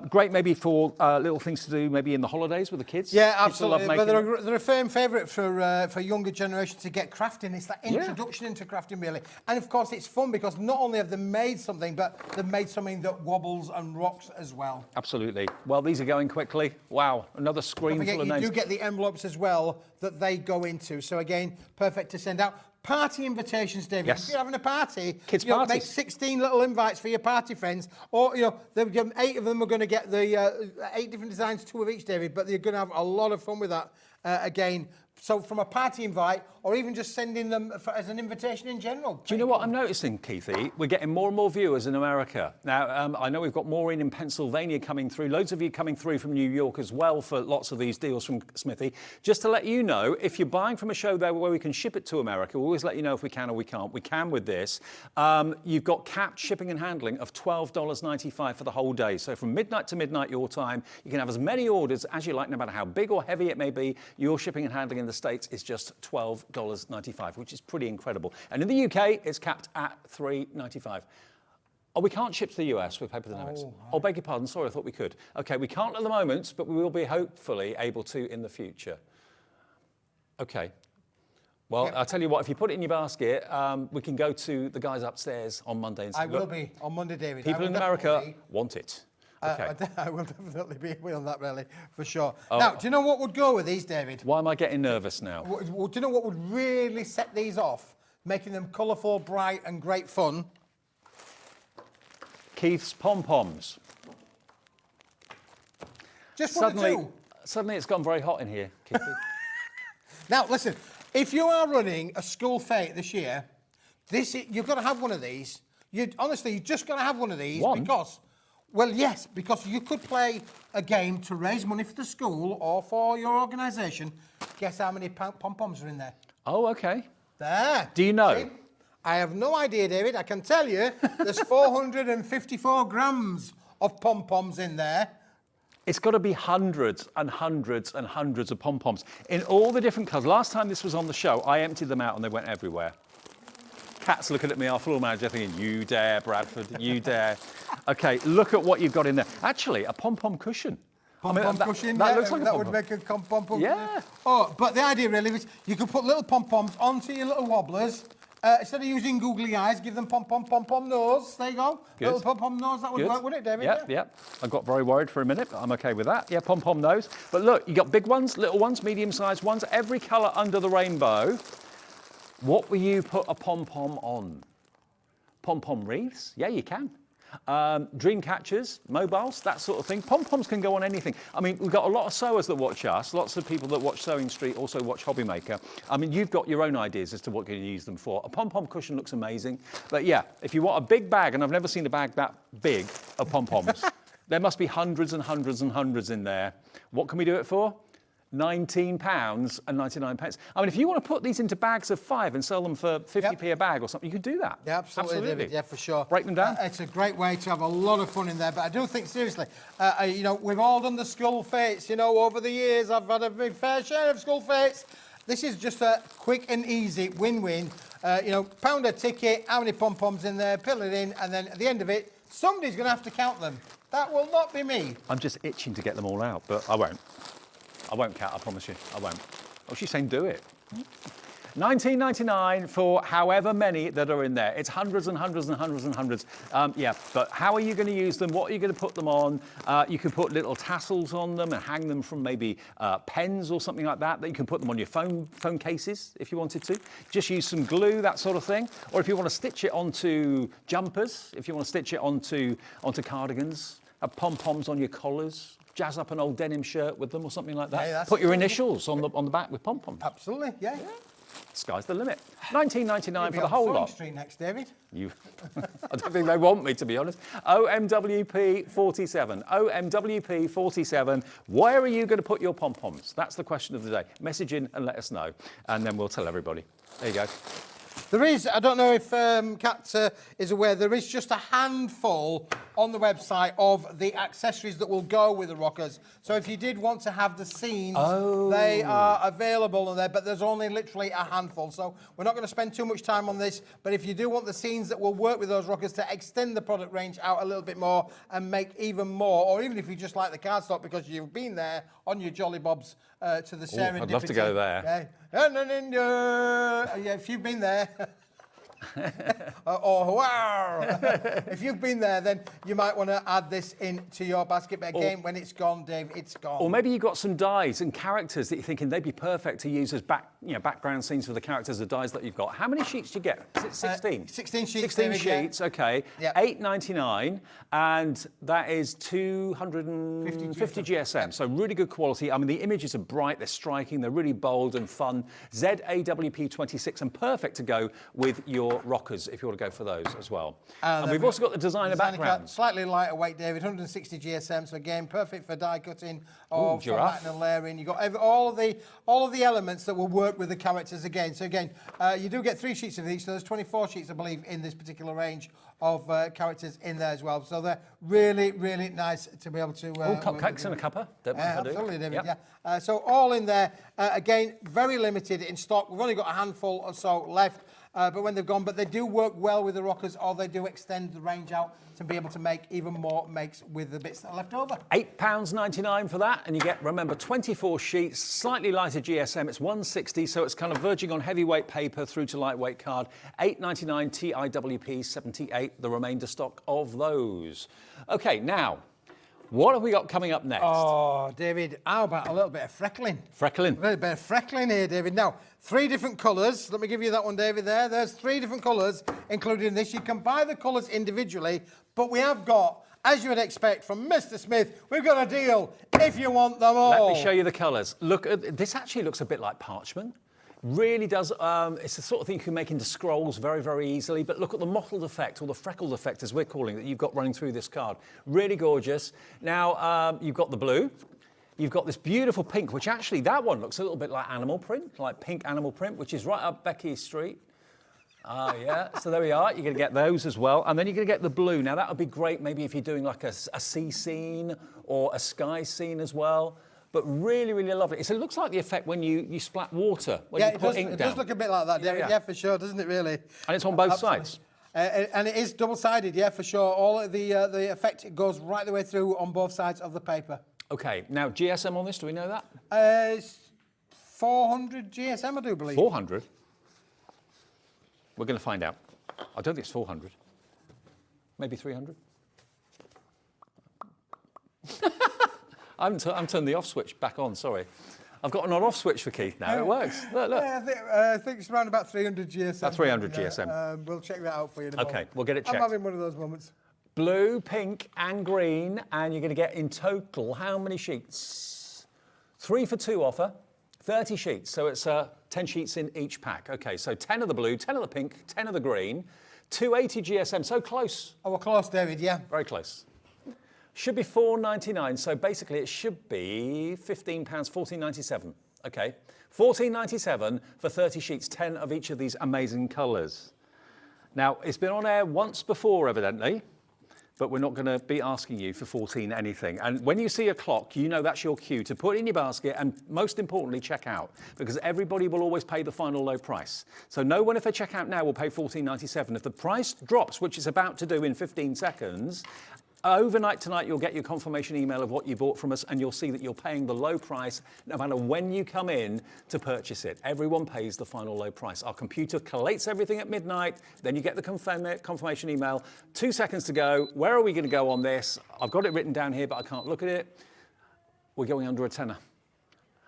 Great maybe for little things to do maybe in the holidays with the kids. Yeah, absolutely. But they're a firm favourite for younger generations to get crafting. It's that introduction into crafting, really. And of course, it's fun because not only have they made something, but they've made something that wobbles and rocks as well. Absolutely. Well, these are going quickly. Wow, another screen full of names. You do get the envelopes as well that they go into. So again, perfect to send out. Party invitations, David. Yes. If you're having a party, kids' parties. Make 16 little invites for your party friends, or 8 of them are going to get the 8 different designs, 2 of each, David. But you're going to have a lot of fun with that. Again, so from a party invite, or even just sending them as an invitation in general. Do you know what I'm noticing, Keithy? We're getting more and more viewers in America. Now, I know we've got Maureen in Pennsylvania coming through, loads of you coming through from New York as well for lots of these deals from Smithy. Just to let you know, if you're buying from a show there where we can ship it to America, we'll always let you know if we can or we can't. We can with this. You've got capped shipping and handling of $12.95 for the whole day. So from midnight to midnight your time, you can have as many orders as you like, no matter how big or heavy it may be. Your shipping and handling in the States is just $12.95, which is pretty incredible. And in the UK, it's capped at $3.95. Oh, we can't ship to the US with paper dynamics. Oh, beg your pardon. Sorry, I thought we could. OK, we can't at the moment, but we will be hopefully able to in the future. OK. Well, I'll tell you what, if you put it in your basket, we can go to the guys upstairs on Monday and say, I will be on Monday, David. People in America want it. Okay. I will definitely be on that, really, for sure. Now, do you know what would go with these, David? Why am I getting nervous now? Do you know what would really set these off, making them colourful, bright and great fun? Keith's pom-poms. Just suddenly it's gone very hot in here, Keithy. Now, listen, if you are running a school fete this year, you've got to have one of these. Honestly, you just got to have one of these because... Well, yes, because you could play a game to raise money for the school or for your organisation. Guess how many pom-poms are in there? Oh, OK. There. Do you know? See? I have no idea, David. I can tell you there's 454 grams of pom-poms in there. It's got to be hundreds and hundreds and hundreds of pom-poms in all the different colours. Last time this was on the show, I emptied them out and they went everywhere. Cat's looking at me, our floor manager, thinking, you dare, Bradford, you dare. OK, look at what you've got in there. Actually, a pom-pom cushion. Pom-pom cushion, that looks like a that pom-pom. would make a pom-pom. Yeah. Oh, but the idea really is you could put little pom-poms onto your little wobblers. Instead of using googly eyes, give them pom-pom nose. There you go. Good. Little pom-pom nose, that would work, wouldn't it, David? Yeah. I got very worried for a minute, but I'm OK with that. Yeah, pom-pom nose. But look, you got big ones, little ones, medium-sized ones, every colour under the rainbow. What will you put a pom-pom on? Pom-pom wreaths? Yeah, you can. Dream catchers, mobiles, that sort of thing. Pom-poms can go on anything. I mean, we've got a lot of sewers that watch us. Lots of people that watch Sewing Street also watch Hobbymaker. I mean, you've got your own ideas as to what you're going to use them for. A pom-pom cushion looks amazing. But yeah, if you want a big bag, and I've never seen a bag that big of pom-poms, there must be hundreds and hundreds and hundreds in there. What can we do it for? £19.99. I mean, if you want to put these into bags of 5 and sell them for 50p a bag or something, you could do that. Yeah, absolutely. David. Yeah, for sure. Break them down. It's a great way to have a lot of fun in there. But I do think, seriously, we've all done the school fates. Over the years, I've had a fair share of school fates. This is just a quick and easy win-win. Pound a ticket, how many pom-poms in there, fill it in, and then at the end of it, somebody's going to have to count them. That will not be me. I'm just itching to get them all out, but I won't. I won't, Kat, I promise you, I won't. Oh, she's saying do it. $19.99 for however many that are in there. It's hundreds and hundreds and hundreds and hundreds. Yeah, but how are you going to use them? What are you going to put them on? You can put little tassels on them and hang them from maybe pens or something like that. You can put them on your phone cases if you wanted to. Just use some glue, that sort of thing. Or if you want to stitch it onto jumpers, if you want to stitch it onto cardigans, have pom-poms on your collars, jazz up an old denim shirt with them or something like that. Hey, put your initials on the back with pom-poms. Absolutely, yeah. Sky's the limit. $19.99 for the whole lot. Street next, David. I don't think they want me, to be honest. OMWP47. OMWP47. Where are you going to put your pom-poms? That's the question of the day. Message in and let us know, and then we'll tell everybody. There you go. There is, I don't know if Kat is aware, there is just a handful on the website of the accessories that will go with the rockers. So if you did want to have the scenes, they are available on there, but there's only literally a handful. So we're not going to spend too much time on this, but if you do want the scenes that will work with those rockers to extend the product range out a little bit more and make even more, or even if you just like the cardstock because you've been there on your Jolly Bobs to the serendipity. I'd love to go there. Yeah, if you've been there. Wow! If you've been there, then you might want to add this into your basket. But again, when it's gone, Dave, it's gone. Or maybe you've got some dies and characters that you're thinking they'd be perfect to use as background scenes for the characters, the dies that you've got. How many sheets do you get? Is it 16? 16 sheets. 16 David, sheets, yeah. Okay. Yep. $8.99, and that is 250 GSM. Yep. So really good quality. I mean, the images are bright, they're striking, they're really bold and fun. ZAWP26, and perfect to go with your rockers if you want to go for those as well. And we've also got the designer background. Slightly lighter weight, David, 160 GSM. So again, perfect for die cutting or formatting and layering. You've got all of the elements that will work with the characters again. So again, you do get 3 sheets of each. So there's 24 sheets, I believe, in this particular range of characters in there as well. So they're really, really nice to be able to... cupcakes and a cuppa. Absolutely, David, yeah. So all in there. Again, very limited in stock. We've only got a handful or so left. But when they've gone, but they do work well with the rockers, or they do extend the range out to be able to make even more makes with the bits that are left over. £8.99 for that, and you get, remember, 24 sheets, slightly lighter GSM. It's 160, so it's kind of verging on heavyweight paper through to lightweight card. $8.99 TIWP 78, the remainder stock of those. Okay, now, what have we got coming up next? Oh, David, how about a little bit of freckling? Freckling. A little bit of freckling here, David. Now, 3 different colours. Let me give you that one, David, there. There's 3 different colours included in this. You can buy the colours individually, but we have got, as you would expect from Mr. Smith, we've got a deal if you want them all. Let me show you the colours. Look, this actually looks a bit like parchment. Really does. It's the sort of thing you can make into scrolls very, very easily. But look at the mottled effect, or the freckled effect, as we're calling it, that you've got running through this card. Really gorgeous. Now, you've got the blue. You've got this beautiful pink, which actually, that one looks a little bit like animal print, like pink animal print, which is right up Becky Street. Yeah, so there we are. You're going to get those as well. And then you're going to get the blue. Now, that would be great maybe if you're doing like a sea scene or a sky scene as well. But really, really lovely. It looks like the effect when you splat water, when you put ink down. It does look a bit like that, David. Yeah, for sure, doesn't it, really? And it's on both sides. And it is double-sided, yeah, for sure. All of the effect goes right the way through on both sides of the paper. OK, now GSM on this, do we know that? It's 400 GSM, I do believe. 400? We're going to find out. I don't think it's 400. Maybe 300? I haven't turned the off switch back on, sorry. I've got an on-off switch for Keith now. It works. Look. Yeah, I think it's around about 300 GSM. About 300 GSM. We'll check that out for you in a moment. OK, we'll get it checked. I'm having one of those moments. Blue, pink and green, and you're going to get in total how many sheets? 3 for 2 offer, 30 sheets. So it's 10 sheets in each pack. OK, so 10 of the blue, 10 of the pink, 10 of the green, 280 GSM. So close. Oh, we're close, David, yeah. Very close. Should be $4.99, so basically it should be £15, $14.97. OK, $14.97 for 30 sheets, 10 of each of these amazing colours. Now, it's been on air once before, evidently, but we're not going to be asking you for 14 anything. And when you see a clock, you know that's your cue to put in your basket and, most importantly, check out, because everybody will always pay the final low price. So no one, if they check out now, will pay $14.97. If the price drops, which it's about to do in 15 seconds, Overnight tonight, you'll get your confirmation email of what you bought from us, and you'll see that you're paying the low price no matter when you come in to purchase it. Everyone pays the final low price. Our computer collates everything at midnight, then you get the confirmation email. 2 seconds to go. Where are we going to go on this? I've got it written down here, but I can't look at it. We're going under a tenner.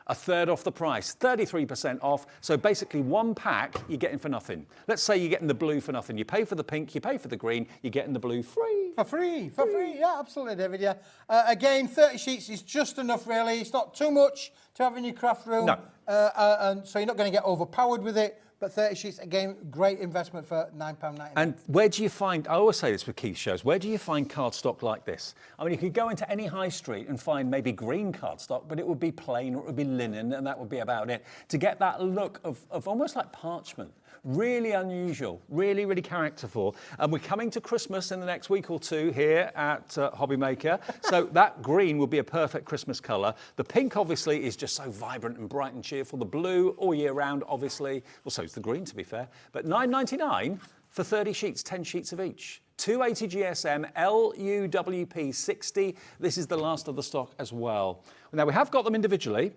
A third off the price, 33% off. So basically 1 pack you're getting for nothing. Let's say you're getting the blue for nothing. You pay for the pink, you pay for the green, you're getting the blue free. For free, yeah, absolutely, David, yeah. Again, 30 sheets is just enough, really. It's not too much to have in your craft room. No. And so you're not going to get overpowered with it. But 30 sheets, again, great investment for £9.99. And where do you find, I always say this with Keith's shows, where do you find cardstock like this? I mean, you could go into any high street and find maybe green cardstock, but it would be plain or it would be linen, and that would be about it. To get that look of almost like parchment. Really unusual, really, really characterful. And we're coming to Christmas in the next week or two here at Hobbymaker. So that green will be a perfect Christmas colour. The pink, obviously, is just so vibrant and bright and cheerful. The blue, all year round, obviously. Well, so is the green, to be fair. But $9.99 for 30 sheets, 10 sheets of each. 280 GSM, LUWP 60. This is the last of the stock as well. Now, we have got them individually,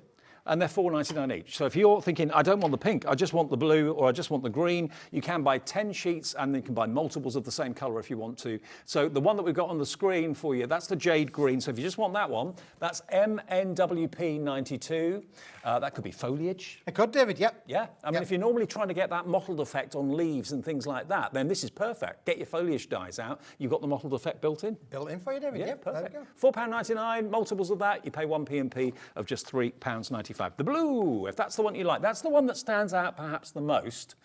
and they're $4.99 each. So if you're thinking, I don't want the pink, I just want the blue, or I just want the green, you can buy 10 sheets, and you can buy multiples of the same colour if you want to. So the one that we've got on the screen for you, that's the jade green. So if you just want that one, that's MNWP 92. That could be foliage. It could, David, yep. Yeah, I mean, if you're normally trying to get that mottled effect on leaves and things like that, then this is perfect. Get your foliage dyes out. You've got the mottled effect built in. Built in for you, David, Yeah, yep. perfect. There we go. £4.99, multiples of that, you pay 1p&p of just £3.95. The blue, if that's the one you like, that's the one that stands out perhaps the most,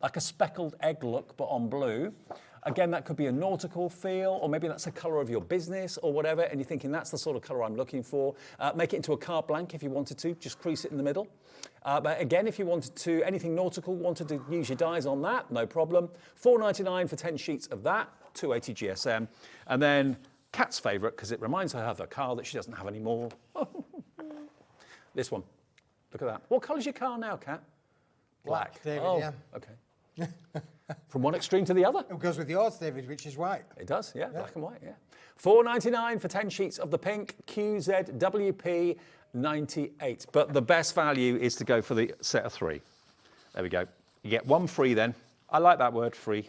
like a speckled egg look, but on blue. Again, that could be a nautical feel, or maybe that's the colour of your business or whatever, and you're thinking that's the sort of colour I'm looking for. Make it into a carte blanche if you wanted to, just crease it in the middle. But again, if you wanted to, anything nautical, wanted to use your dyes on that, no problem. $4.99 for 10 sheets of that, 280 GSM. And then Kat's favourite, because it reminds her of a car that she doesn't have anymore. This one. Look at that. What colour's your car now, Kat? Black, David, oh, yeah. Okay. From one extreme to the other. It goes with yours, David, which is white. It does, yeah, black and white, yeah. $4.99 for 10 sheets of the pink, QZWP 98. But the best value is to go for the set of 3. There we go. You get 1 free then. I like that word, free.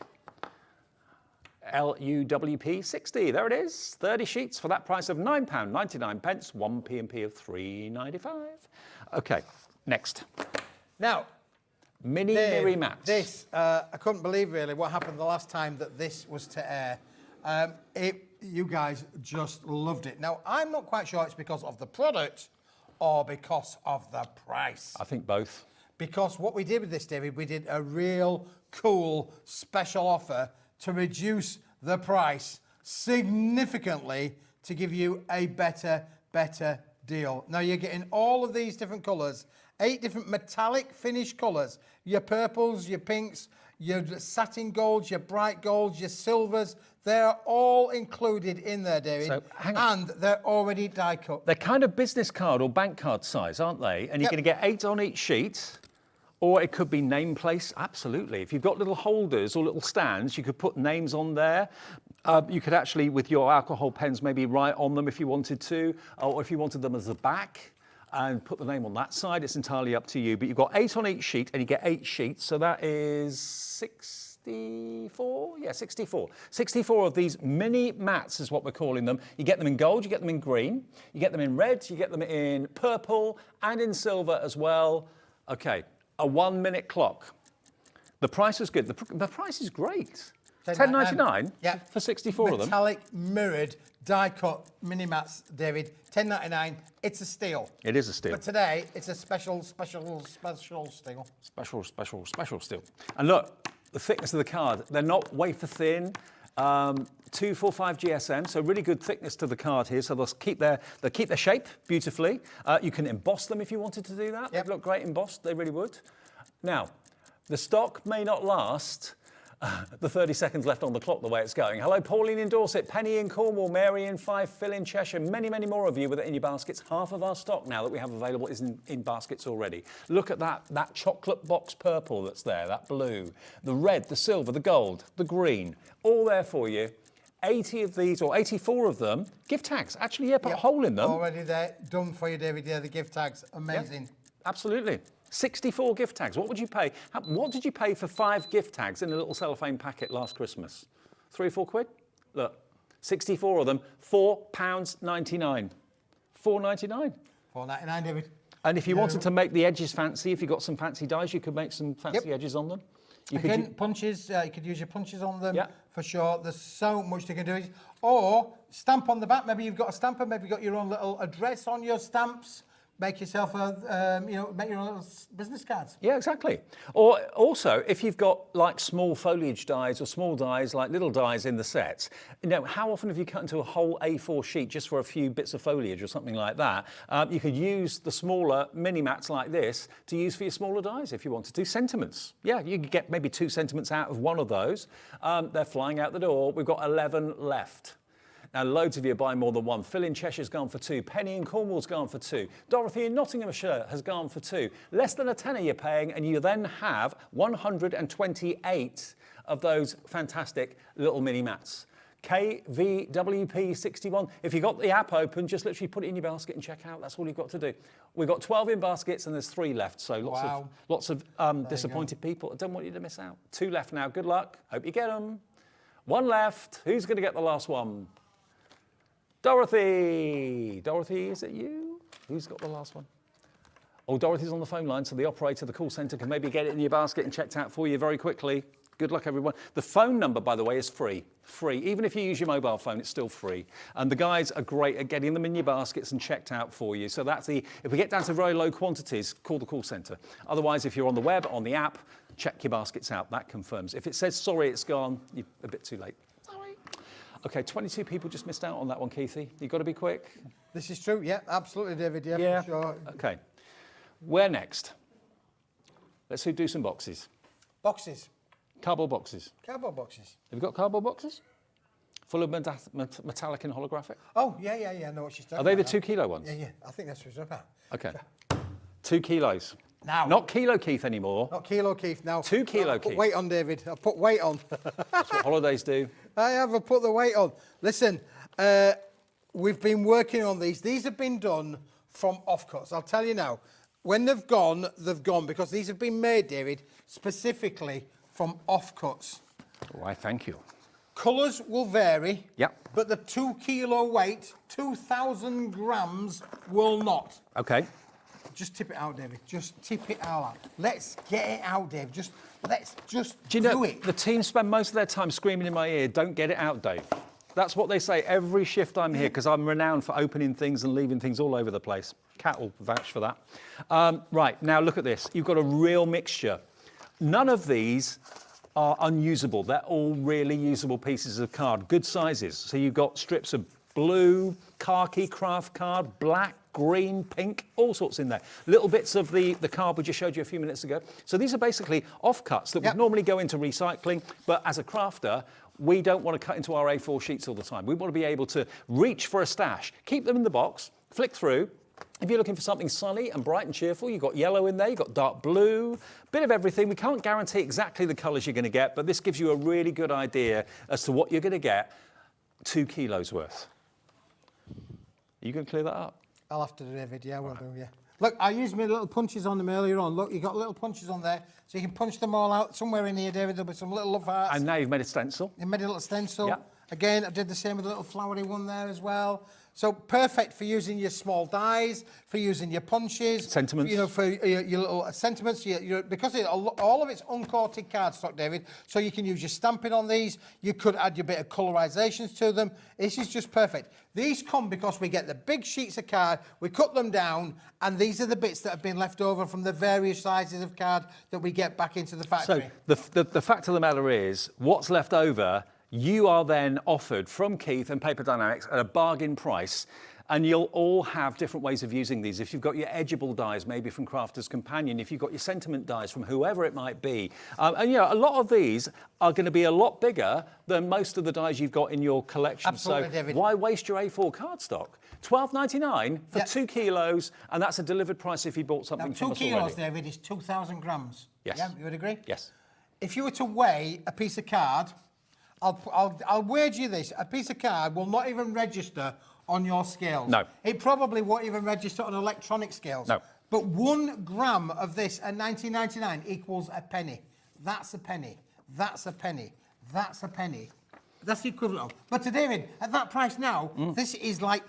LUWP 60, there it is. 30 sheets for that price of £9.99, 1p&p of £3.95. Okay, next. Now, Mini Dave, Mirror mats. This, I couldn't believe really what happened the last time that this was to air. You guys just loved it. Now, I'm not quite sure it's because of the product or because of the price. I think both. Because what we did with this, David, we did a real cool special offer to reduce the price significantly to give you a better deal. Now, you're getting all of these different colours, 8 different metallic finish colours, your purples, your pinks, your satin golds, your bright golds, your silvers. They're all included in there, David. So, hang on. And they're already die cut. They're kind of business card or bank card size, aren't they? And you're going to get 8 on each sheet. Or it could be nameplates, absolutely. If you've got little holders or little stands, you could put names on there. You could actually, with your alcohol pens, maybe write on them if you wanted to, or if you wanted them as a back, and put the name on that side. It's entirely up to you. But you've got 8 on each sheet, and you get 8 sheets, so that is 64? Yeah, 64. 64 of these mini mats is what we're calling them. You get them in gold, you get them in green, you get them in red, you get them in purple, and in silver as well. Okay. A 1-minute clock. The price is good. The price is great. $10.99 for 64 of them. Metallic mirrored die-cut mini mats, David. $10.99. It's a steal. It is a steal. But today it's a special steal. Special steal. And look, the thickness of the card. They're not wafer thin. 245 GSM, so really good thickness to the card here. So they'll keep their shape beautifully. You can emboss them if you wanted to do that. They'd look great embossed, they really would. Now, the stock may not last the 30 seconds left on the clock the way it's going. Hello, Pauline in Dorset, Penny in Cornwall, Mary in Fife, Phil in Cheshire, many more of you with it in your baskets. Half of our stock now that we have available is in baskets already. Look at that chocolate box purple that's there, that blue, the red, the silver, the gold, the green, all there for you. 80 of these, or 84 of them, gift tags. Actually, yeah, put a hole in them. Already there, done for you, David. Yeah, the gift tags, amazing. Yeah, absolutely. 64 gift tags. What would you pay? What did you pay for 5 gift tags in a little cellophane packet last Christmas? 3 or 4 quid? Look, 64 of them, £4.99. £4.99. £4.99, David. And if you wanted to make the edges fancy, if you got some fancy dies, you could make some fancy edges on them. Again, punches, you could use your punches on them for sure. There's so much they can do. Or stamp on the back. Maybe you've got a stamper, maybe you've got your own little address on your stamps. Make yourself a, make your own little business cards. Yeah, exactly. Or also, if you've got like small foliage dies or small dies, like little dies in the sets, how often have you cut into a whole A4 sheet just for a few bits of foliage or something like that? You could use the smaller mini mats like this to use for your smaller dies if you wanted to. Sentiments. Yeah, you could get maybe 2 sentiments out of one of those. They're flying out the door. We've got 11 left. Now, loads of you buy more than one. Phil in Cheshire's gone for 2. Penny in Cornwall's gone for 2. Dorothy in Nottinghamshire has gone for 2. Less than a tenner you're paying, and you then have 128 of those fantastic little mini mats. KVWP61. If you've got the app open, just literally put it in your basket and check out. That's all you've got to do. We've got 12 in baskets and there's 3 left. So lots of disappointed people. I don't want you to miss out. 2 left now. Good luck. Hope you get them. 1 left. Who's going to get the last one? Dorothy. Dorothy, is it you? Who's got the last one? Oh, Dorothy's on the phone line, so the operator, the call centre, can maybe get it in your basket and checked out for you very quickly. Good luck, everyone. The phone number, by the way, is free. Free. Even if you use your mobile phone, it's still free. And the guys are great at getting them in your baskets and checked out for you. So that's if we get down to very low quantities, call the call centre. Otherwise, if you're on the web, on the app, check your baskets out. That confirms. If it says, sorry, it's gone, you're a bit too late. Okay, 22 people just missed out on that one, Keithy. You've got to be quick. This is true, yeah, absolutely, David, yeah. For sure. Okay, where next? Let's do some boxes. Boxes. Cardboard boxes. Cardboard boxes. Have you got cardboard boxes? Full of metallic and holographic? Oh, yeah, I know what she's talking about. Are they the 2 kilo ones? Yeah, I think that's what it's about. Okay, 2 kilos. Now. Not Kilo Keith anymore. Not Kilo Keith, now. 2 kilo Keith. Keith. Weight on, David. I've put weight on. That's what holidays do. I've put the weight on. Listen, we've been working on these. These have been done from offcuts. I'll tell you now, when they've gone because these have been made, David, specifically from offcuts. Why, thank you. Colours will vary. Yep. But the 2 kilo weight, 2,000 grams, will not. Okay. Just tip it out, David. Just tip it out. Let's get it out, Dave. Let's just do you know, it. The team spend most of their time screaming in my ear, don't get it out, Dave. That's what they say every shift I'm here, because I'm renowned for opening things and leaving things all over the place. Cat will vouch for that. Right, now look at this. You've got a real mixture. None of these are unusable. They're all really usable pieces of card, good sizes. So you've got strips of blue, khaki, craft card, black, green, pink, all sorts in there. Little bits of the card we just showed you a few minutes ago. So these are basically offcuts that would normally go into recycling, but as a crafter, we don't want to cut into our A4 sheets all the time. We want to be able to reach for a stash, keep them in the box, flick through. If you're looking for something sunny and bright and cheerful, you've got yellow in there, you've got dark blue, bit of everything. We can't guarantee exactly the colours you're going to get, but this gives you a really good idea as to what you're going to get. 2 kilos worth. Are you going to clear that up? I'll have to do David, yeah, we'll do, yeah. Look, I used my little punches on them earlier on. Look, you've got little punches on there, so you can punch them all out. Somewhere in here, David, there'll be some little love hearts. And now you've made a stencil. You made a little stencil. Yep. Again, I did the same with a little flowery one there as well. So perfect for using your small dies, for using your punches. Sentiments. You know, for your little sentiments. Because all of it's uncoated cardstock, David, so you can use your stamping on these. You could add your bit of colorizations to them. This is just perfect. These come because we get the big sheets of card, we cut them down, and these are the bits that have been left over from the various sizes of card that we get back into the factory. So the fact of the matter is, what's left over, you are then offered from Keith and Paper Dynamics at a bargain price, and you'll all have different ways of using these. If you've got your edgeable dies, maybe from Crafter's Companion, if you've got your sentiment dies from whoever it might be. And you know, a lot of these are going to be a lot bigger than most of the dies you've got in your collection. Absolutely, so David. Why waste your A4 cardstock? $12.99 for 2 kilos, and that's a delivered price if you bought something from us already. 2 kilos, David, is 2,000 grams. Yes. Yeah, you would agree? Yes. If you were to weigh a piece of card, I'll wager you this: a piece of card will not even register on your scales. No. It probably won't even register on electronic scales. No. But 1 gram of this at 19.99 equals a penny. That's a penny. That's a penny. That's a penny. That's the equivalent of. But to David, at that price now, this is like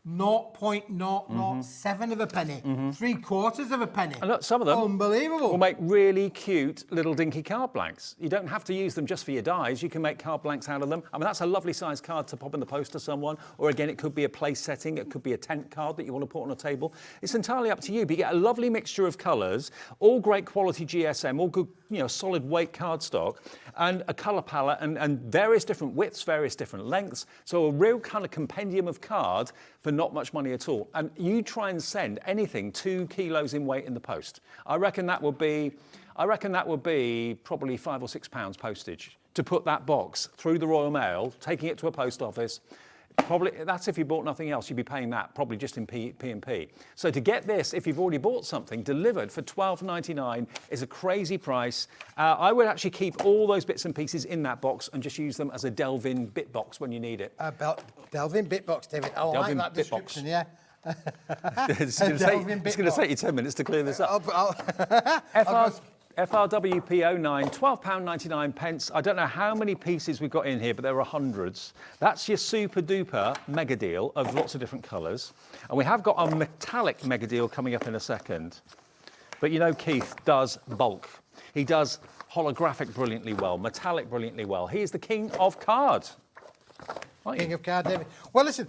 0.007 of a penny, 3/4 of a penny. And look, some of them unbelievable. will make really cute little dinky card blanks. You don't have to use them just for your dies. You can make card blanks out of them. I mean, that's a lovely size card to pop in the post to someone. Or again, it could be a place setting. It could be a tent card that you want to put on a table. It's entirely up to you. But you get a lovely mixture of colours, all great quality GSM, all good, solid weight cardstock, and a colour palette and various different widths, various different lengths. So a real kind of compendium of card for not much money at all. And you try and send anything 2 kilos in weight in the post. I reckon that would be probably £5 or £6 postage to put that box through the Royal Mail, taking it to a post office. Probably that's if you bought nothing else, you'd be paying that probably just in P&P. So to get this, if you've already bought something delivered for £12.99 is a crazy price. I would actually keep all those bits and pieces in that box and just use them as a delve-in bit box when you need it. Delve-in bit box, David. I like that description, yeah. It's going to take you 10 minutes to clear this up. FRWP09, £12.99. I don't know how many pieces we've got in here, but there are hundreds. That's your super duper mega deal of lots of different colours. And we have got a metallic mega deal coming up in a second. But Keith does bulk. He does holographic brilliantly well, metallic brilliantly well. He is the king of card. King of card, David. Well, listen,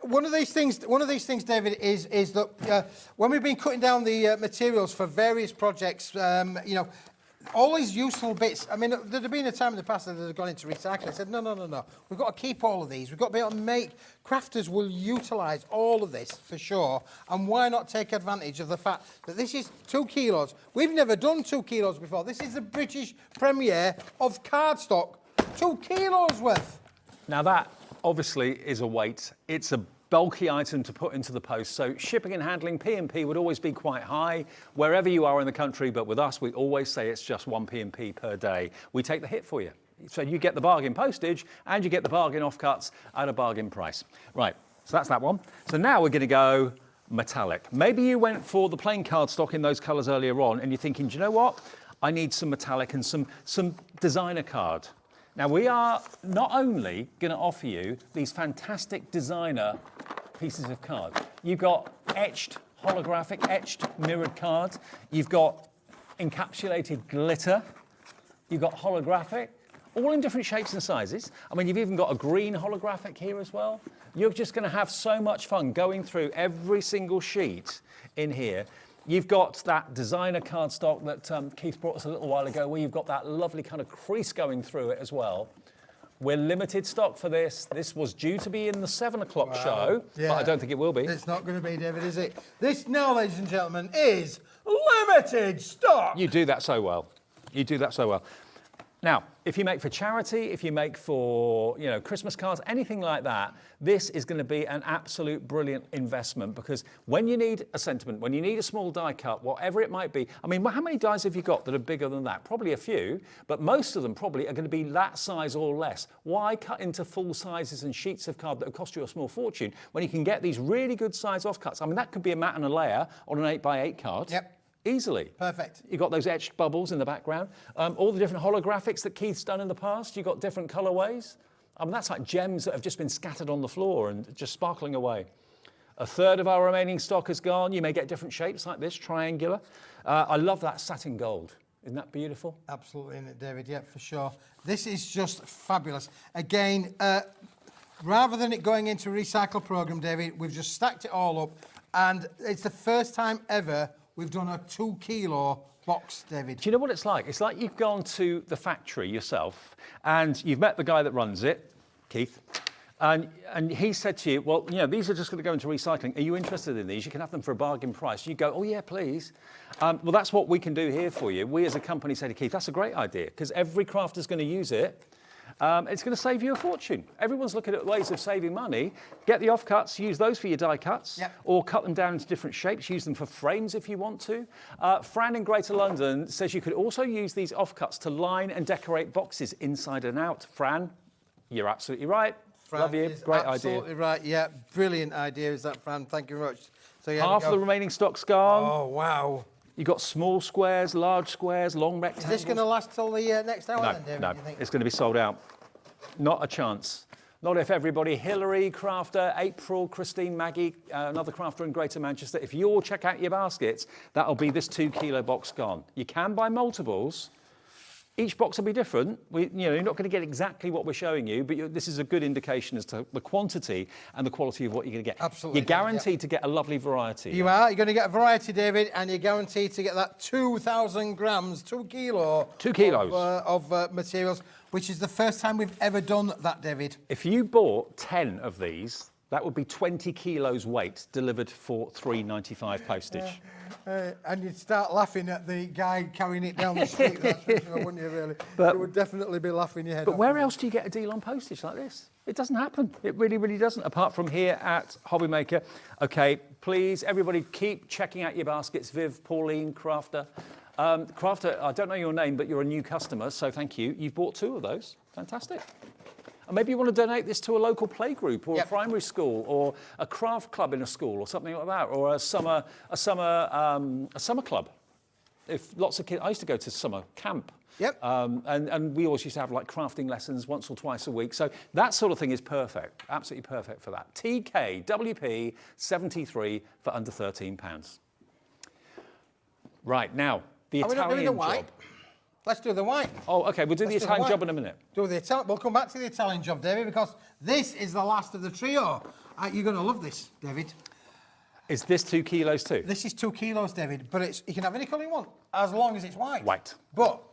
one of these things, David, is that when we've been cutting down the materials for various projects, all these useful bits. I mean, there'd been a time in the past that they'd gone into recycling. I said, no. We've got to keep all of these. We've got to be able to make. Crafters will utilise all of this for sure. And why not take advantage of the fact that this is 2 kilos? We've never done 2 kilos before. This is the British premiere of cardstock. 2 kilos worth. Now that obviously is a weight. It's a bulky item to put into the post. So shipping and handling, P&P would always be quite high wherever you are in the country. But with us, we always say it's just 1 P&P per day. We take the hit for you. So you get the bargain postage and you get the bargain offcuts at a bargain price. Right, so that's that one. So now we're going to go metallic. Maybe you went for the plain cardstock in those colours earlier on and you're thinking, do you know what? I need some metallic and some designer card. Now, we are not only going to offer you these fantastic designer pieces of card. You've got etched, holographic, etched, mirrored cards. You've got encapsulated glitter. You've got holographic, all in different shapes and sizes. I mean, you've even got a green holographic here as well. You're just going to have so much fun going through every single sheet in here. You've got that designer cardstock that Keith brought us a little while ago, where you've got that lovely kind of crease going through it as well. We're limited stock for this. This was due to be in the 7 o'clock show, but I don't think it will be. It's not going to be, David, is it? This now, ladies and gentlemen, is limited stock. You do that so well. You do that so well. Now, if you make for charity, if you make for, Christmas cards, anything like that, this is going to be an absolute brilliant investment, because when you need a sentiment, when you need a small die cut, whatever it might be, I mean, how many dies have you got that are bigger than that? Probably a few, but most of them probably are going to be that size or less. Why cut into full sizes and sheets of card that will cost you a small fortune when you can get these really good size offcuts? I mean, that could be a mat and a layer on an 8x8 card. Yep. Easily. Perfect. You've got those etched bubbles in the background. All the different holographics that Keith's done in the past. You've got different colourways. I mean, that's like gems that have just been scattered on the floor and just sparkling away. A third of our remaining stock is gone. You may get different shapes like this, triangular. I love that satin gold. Isn't that beautiful? Absolutely, isn't it, David? Yeah, for sure. This is just fabulous. Again, rather than it going into a recycle programme, David, we've just stacked it all up. And it's the first time ever we've done a 2 kilo box, David. Do you know what it's like? It's like you've gone to the factory yourself and you've met the guy that runs it, Keith, and he said to you, well, these are just going to go into recycling. Are you interested in these? You can have them for a bargain price. You go, oh, yeah, please. Well, that's what we can do here for you. We as a company say to Keith, that's a great idea, because every crafter's going to use it. It's going to save you a fortune. Everyone's looking at ways of saving money. Get the offcuts, use those for your die cuts, or cut them down into different shapes, use them for frames if you want to. Fran in Greater London says you could also use these offcuts to line and decorate boxes inside and out. Fran, You're absolutely right. Fran Love you. is Great idea. absolutely right. Yeah, brilliant idea is that, Fran. Thank you very much. So yeah, Half of the remaining stock's gone. Oh wow! You've got small squares, large squares, long Is rectangles. this going to last till the next hour No, then, David? no, do you think? it's going to be sold out. Not a chance. Not if everybody, Hillary, Crafter, April, Christine, Maggie, another crafter in Greater Manchester, if you all check out your baskets, that'll be this 2 kilo box gone. You can buy multiples. Each box will be different. You're not going to get exactly what we're showing you, but this is a good indication as to the quantity and the quality of what you're going to get. Absolutely. You're guaranteed to get a lovely variety. You are. You're going to get a variety, David, and you're guaranteed to get that 2,000 grams, 2 kilo. 2 kilos. Of materials, which is the first time we've ever done that, David. If you bought 10 of these, that would be 20 kilos weight delivered for $3.95 postage. And you'd start laughing at the guy carrying it down the street, that's for sure, wouldn't you, really? But- you would definitely be laughing your head But off. where else do you get a deal on postage like this? It doesn't happen. It really, really doesn't, apart from here at Hobbymaker. Okay, please, everybody keep checking out your baskets. Viv, Pauline, Crafter. Crafter, I don't know your name, but you're a new customer, so thank you. You've bought 2 of those. Fantastic. And maybe you want to donate this to a local playgroup or a primary school or a craft club in a school or something like that, or a summer club. If lots of kids, I used to go to summer camp. Yep. And we always used to have like crafting lessons once or twice a week. So that sort of thing is perfect, absolutely perfect for that. TKWP 73 for under £13. Right, now, the Are we not doing Italian the white? job. Let's do the white. Oh, okay, we'll do the Let's do the Italian white. job in a minute. We'll come back to the Italian job, David, because this is the last of the trio. You're going to love this, David. Is this 2 kilos too? This is 2 kilos, David, but you can have any colour you want, as long as it's white. White. But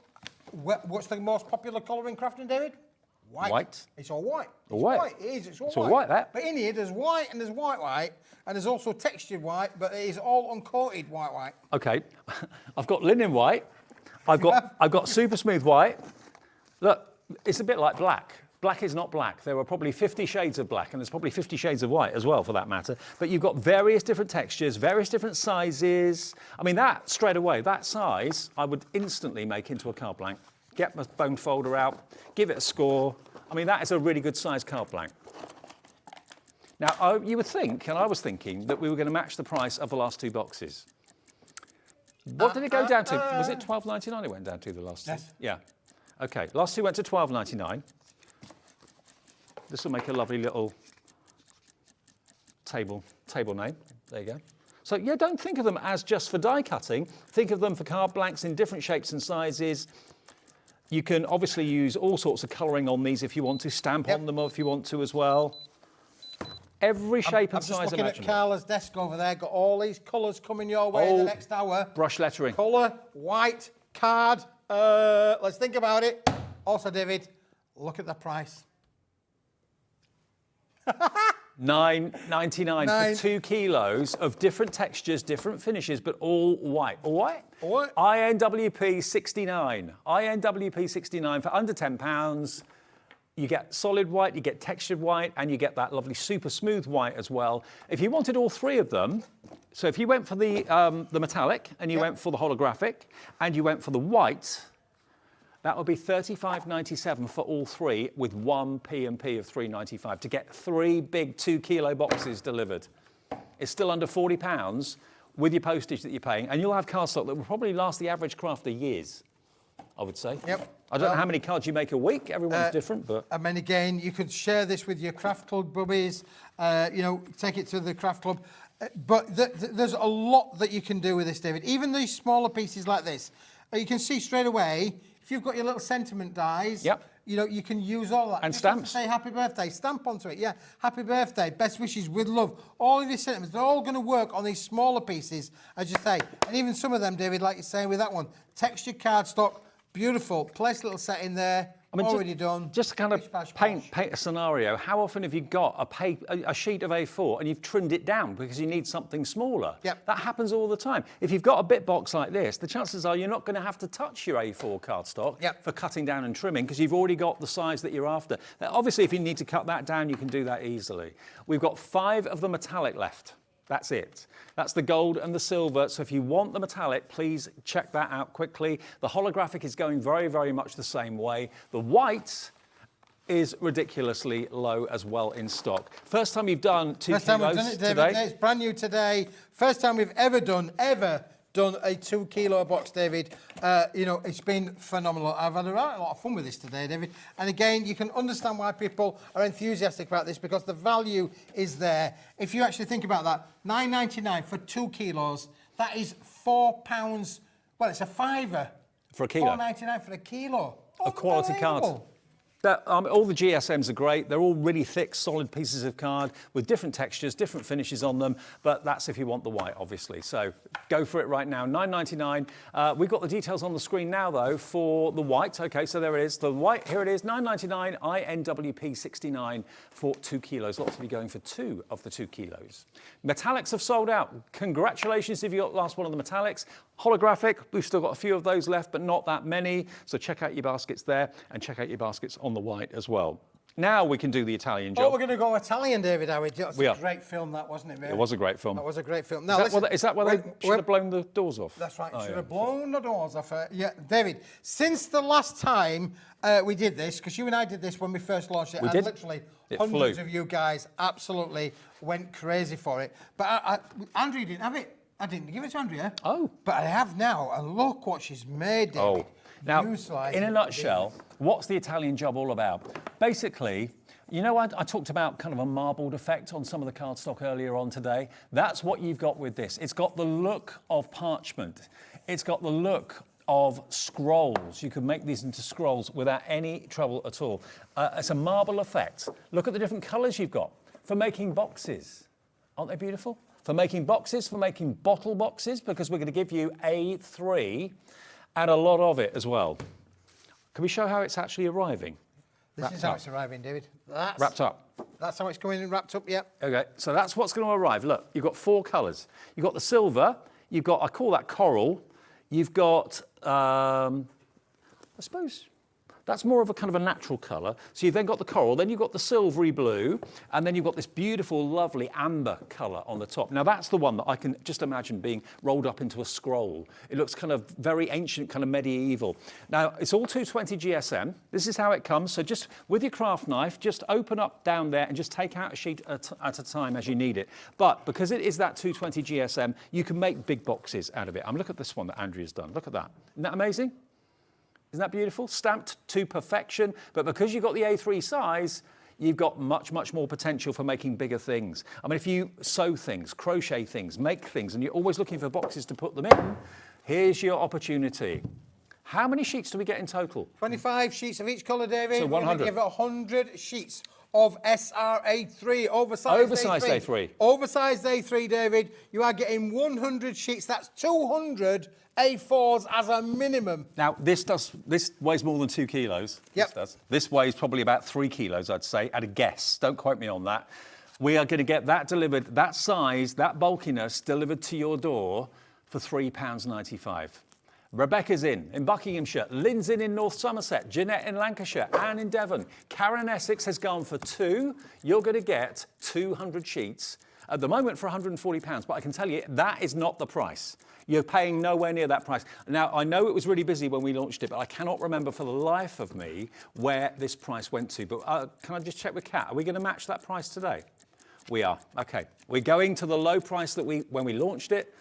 what's the most popular colour in crafting, David? White. White. It's all white. All white. It is. It's all It's white. all white, that. But in here, there's white and there's white, and there's also textured white, but it is all uncoated white. Okay, I've got linen white. I've got super smooth white. Look, it's a bit like black. Black is not black. There are probably 50 shades of black, and there's probably 50 shades of white as well, for that matter. But you've got various different textures, various different sizes. I mean, that straight away, that size, I would instantly make into a card blank. Get my bone folder out, give it a score. I mean, that is a really good size card blank. Now, you would think, and I was thinking, that we were going to match the price of the last 2 boxes. What did it go down to? Was it $12.99 it went down to, the last 2? Yes. Yeah. Okay, last 2 went to $12.99. This will make a lovely little table name. There you go. So yeah, don't think of them as just for die cutting. Think of them for card blanks in different shapes and sizes. You can obviously use all sorts of colouring on these if you want to, stamp on them if you want to as well. Every shape and size I'm just looking imaginable. at Carla's desk over there. Got all these colours coming your way in the next hour. Brush lettering. Colour, white, card. Let's think about it. Also, David, look at the price. $9.99 for 2 kilos of different textures, different finishes, but all white. All white? All white. INWP 69. INWP 69 for under £10. You get solid white, you get textured white, and you get that lovely super smooth white as well. If you wanted all 3 of them, so if you went for the metallic, and you went for the holographic, and you went for the white, that would be $35.97 for all 3 with 1 P&P of $3.95 to get 3 big 2 kilo boxes delivered. It's still under £40 with your postage that you're paying, and you'll have cardstock that will probably last the average crafter years, I would say. Yep. I don't know how many cards you make a week. Everyone's different, but... I mean, again, you could share this with your craft club bubbies, take it to the craft club. But there's a lot that you can do with this, David. Even these smaller pieces like this, you can see straight away, if you've got your little sentiment dies, you can use all that. And Just stamps. Say happy birthday, stamp onto it, yeah. Happy birthday, best wishes, with love. All of these sentiments, they're all going to work on these smaller pieces, as you say. And even some of them, David, like you're saying with that one, textured cardstock, beautiful. Place a little set in there. I mean, already done. Just to kind of Pish, pash, paint posh. a scenario, how often have you got a sheet of A4 and you've trimmed it down because you need something smaller? Yep. That happens all the time. If you've got a bit box like this, the chances are you're not going to have to touch your A4 cardstock for cutting down and trimming because you've already got the size that you're after. Now, obviously, if you need to cut that down, you can do that easily. We've got 5 of the metallic left. That's it. That's the gold and the silver. So if you want the metallic, please check that out quickly. The holographic is going very, very much the same way. The white is ridiculously low as well in stock. First time you've done 2 First time we've kilos done it, David. today? It's brand new today. First time we've ever done a 2 kilo box, David. You know, it's been phenomenal. I've had a lot of fun with this today, David. And again, you can understand why people are enthusiastic about this, because the value is there. If you actually think about that, $9.99 for 2 kilos, that is £4. Well, it's a fiver. For a kilo. $4.99 for a kilo. Of quality cards. Unbelievable. All the GSMs are great. They're all really thick, solid pieces of card with different textures, different finishes on them. But that's if you want the white, obviously. So go for it right now. $9.99. We've got the details on the screen now, though, for the white. OK, so there it is. The white, here it is, $9.99, INWP 69 for 2 kilos. Lots of you going for 2 of the 2 kilos. Metallics have sold out. Congratulations if you got the last one of the metallics. Holographic, we've still got a few of those left, but not that many. So check out your baskets there and check out your baskets on the white as well. Now we can do the Italian job. Oh, we're going to go Italian, David, are we? That's a great film, that, wasn't it, mate? It was a great film. That was a great film. Now, is that where they should have blown the doors off? That's right. Oh, should yeah. have blown the doors off. Yeah, David, since the last time we did this, because you and I did this when we first launched it, We and did. literally It hundreds flew. of you guys absolutely went crazy for it. But Andrea didn't have it. I didn't give it to Andrea. Oh. But I have now, and look what she's made, David. Oh. Now, You slice in a it. nutshell, what's the Italian job all about? Basically, you know, I talked about kind of a marbled effect on some of the cardstock earlier on today. That's what you've got with this. It's got the look of parchment. It's got the look of scrolls. You can make these into scrolls without any trouble at all. It's a marble effect. Look at the different colours you've got for making boxes. Aren't they beautiful? For making boxes, for making bottle boxes, because we're going to give you A3 and a lot of it as well. Can we show how it's actually arriving? This is how it's arriving, David. Wrapped up. That's how it's coming in, wrapped up, yeah. Okay, so that's what's going to arrive. Look, you've got 4 colours. You've got the silver, you've got, I call that coral, you've got, I suppose, that's more of a kind of a natural colour. So you've then got the coral, then you've got the silvery blue, and then you've got this beautiful, lovely amber colour on the top. Now that's the one that I can just imagine being rolled up into a scroll. It looks kind of very ancient, kind of medieval. Now it's all 220 GSM. This is how it comes. So just with your craft knife, just open up down there and just take out a sheet at a time as you need it. But because it is that 220 GSM, you can make big boxes out of it. Look at this one that Andrea's done. Look at that. Isn't that amazing? Isn't that beautiful? Stamped to perfection. But because you've got the A3 size, you've got much, much more potential for making bigger things. I mean, if you sew things, crochet things, make things, and you're always looking for boxes to put them in, here's your opportunity. How many sheets do we get in total? 25 sheets of each colour, David. So 100. We're going to give it 100 sheets of SR-A3, oversized A3. Oversized A3, David. You are getting 100 sheets. That's 200 A4s as a minimum. Now, this weighs more than 2 kilos. Yep. This does. This weighs probably about 3 kilos, I'd say, at a guess. Don't quote me on that. We are going to get that delivered, that size, that bulkiness delivered to your door for £3.95. Rebecca's in Buckinghamshire, Lynn's in North Somerset, Jeanette in Lancashire, Anne in Devon, Karen Essex has gone for 2. You're going to get 200 sheets, at the moment for £140, but I can tell you that is not the price. You're paying nowhere near that price. Now, I know it was really busy when we launched it, but I cannot remember for the life of me where this price went to. But can I just check with Kat? Are we going to match that price today? We are. OK. We're going to the low price that when we launched it.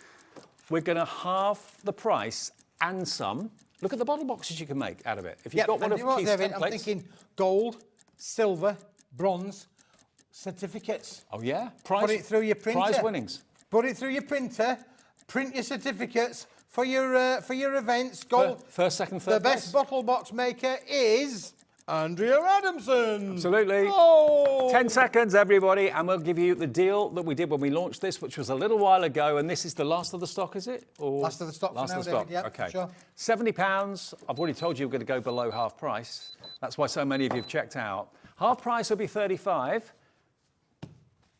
We're going to halve the price and some. Look at the bottle boxes you can make out of it. If you've got one of Keith's David, templates. I'm thinking gold, silver, bronze, certificates. Oh, yeah. Put it through your printer. Prize winnings. Put it through your printer. Print your certificates for your events. Gold. First, second, third The best bottle box maker is Andrea Adamson. Absolutely. Oh. 10 seconds, everybody, and we'll give you the deal that we did when we launched this, which was a little while ago, and this is the last of the stock, is it? Or Last of the stock last for now, of the stock. David. Yep, okay. sure. £70. I've already told you we're going to go below half price. That's why so many of you have checked out. Half price will be 35.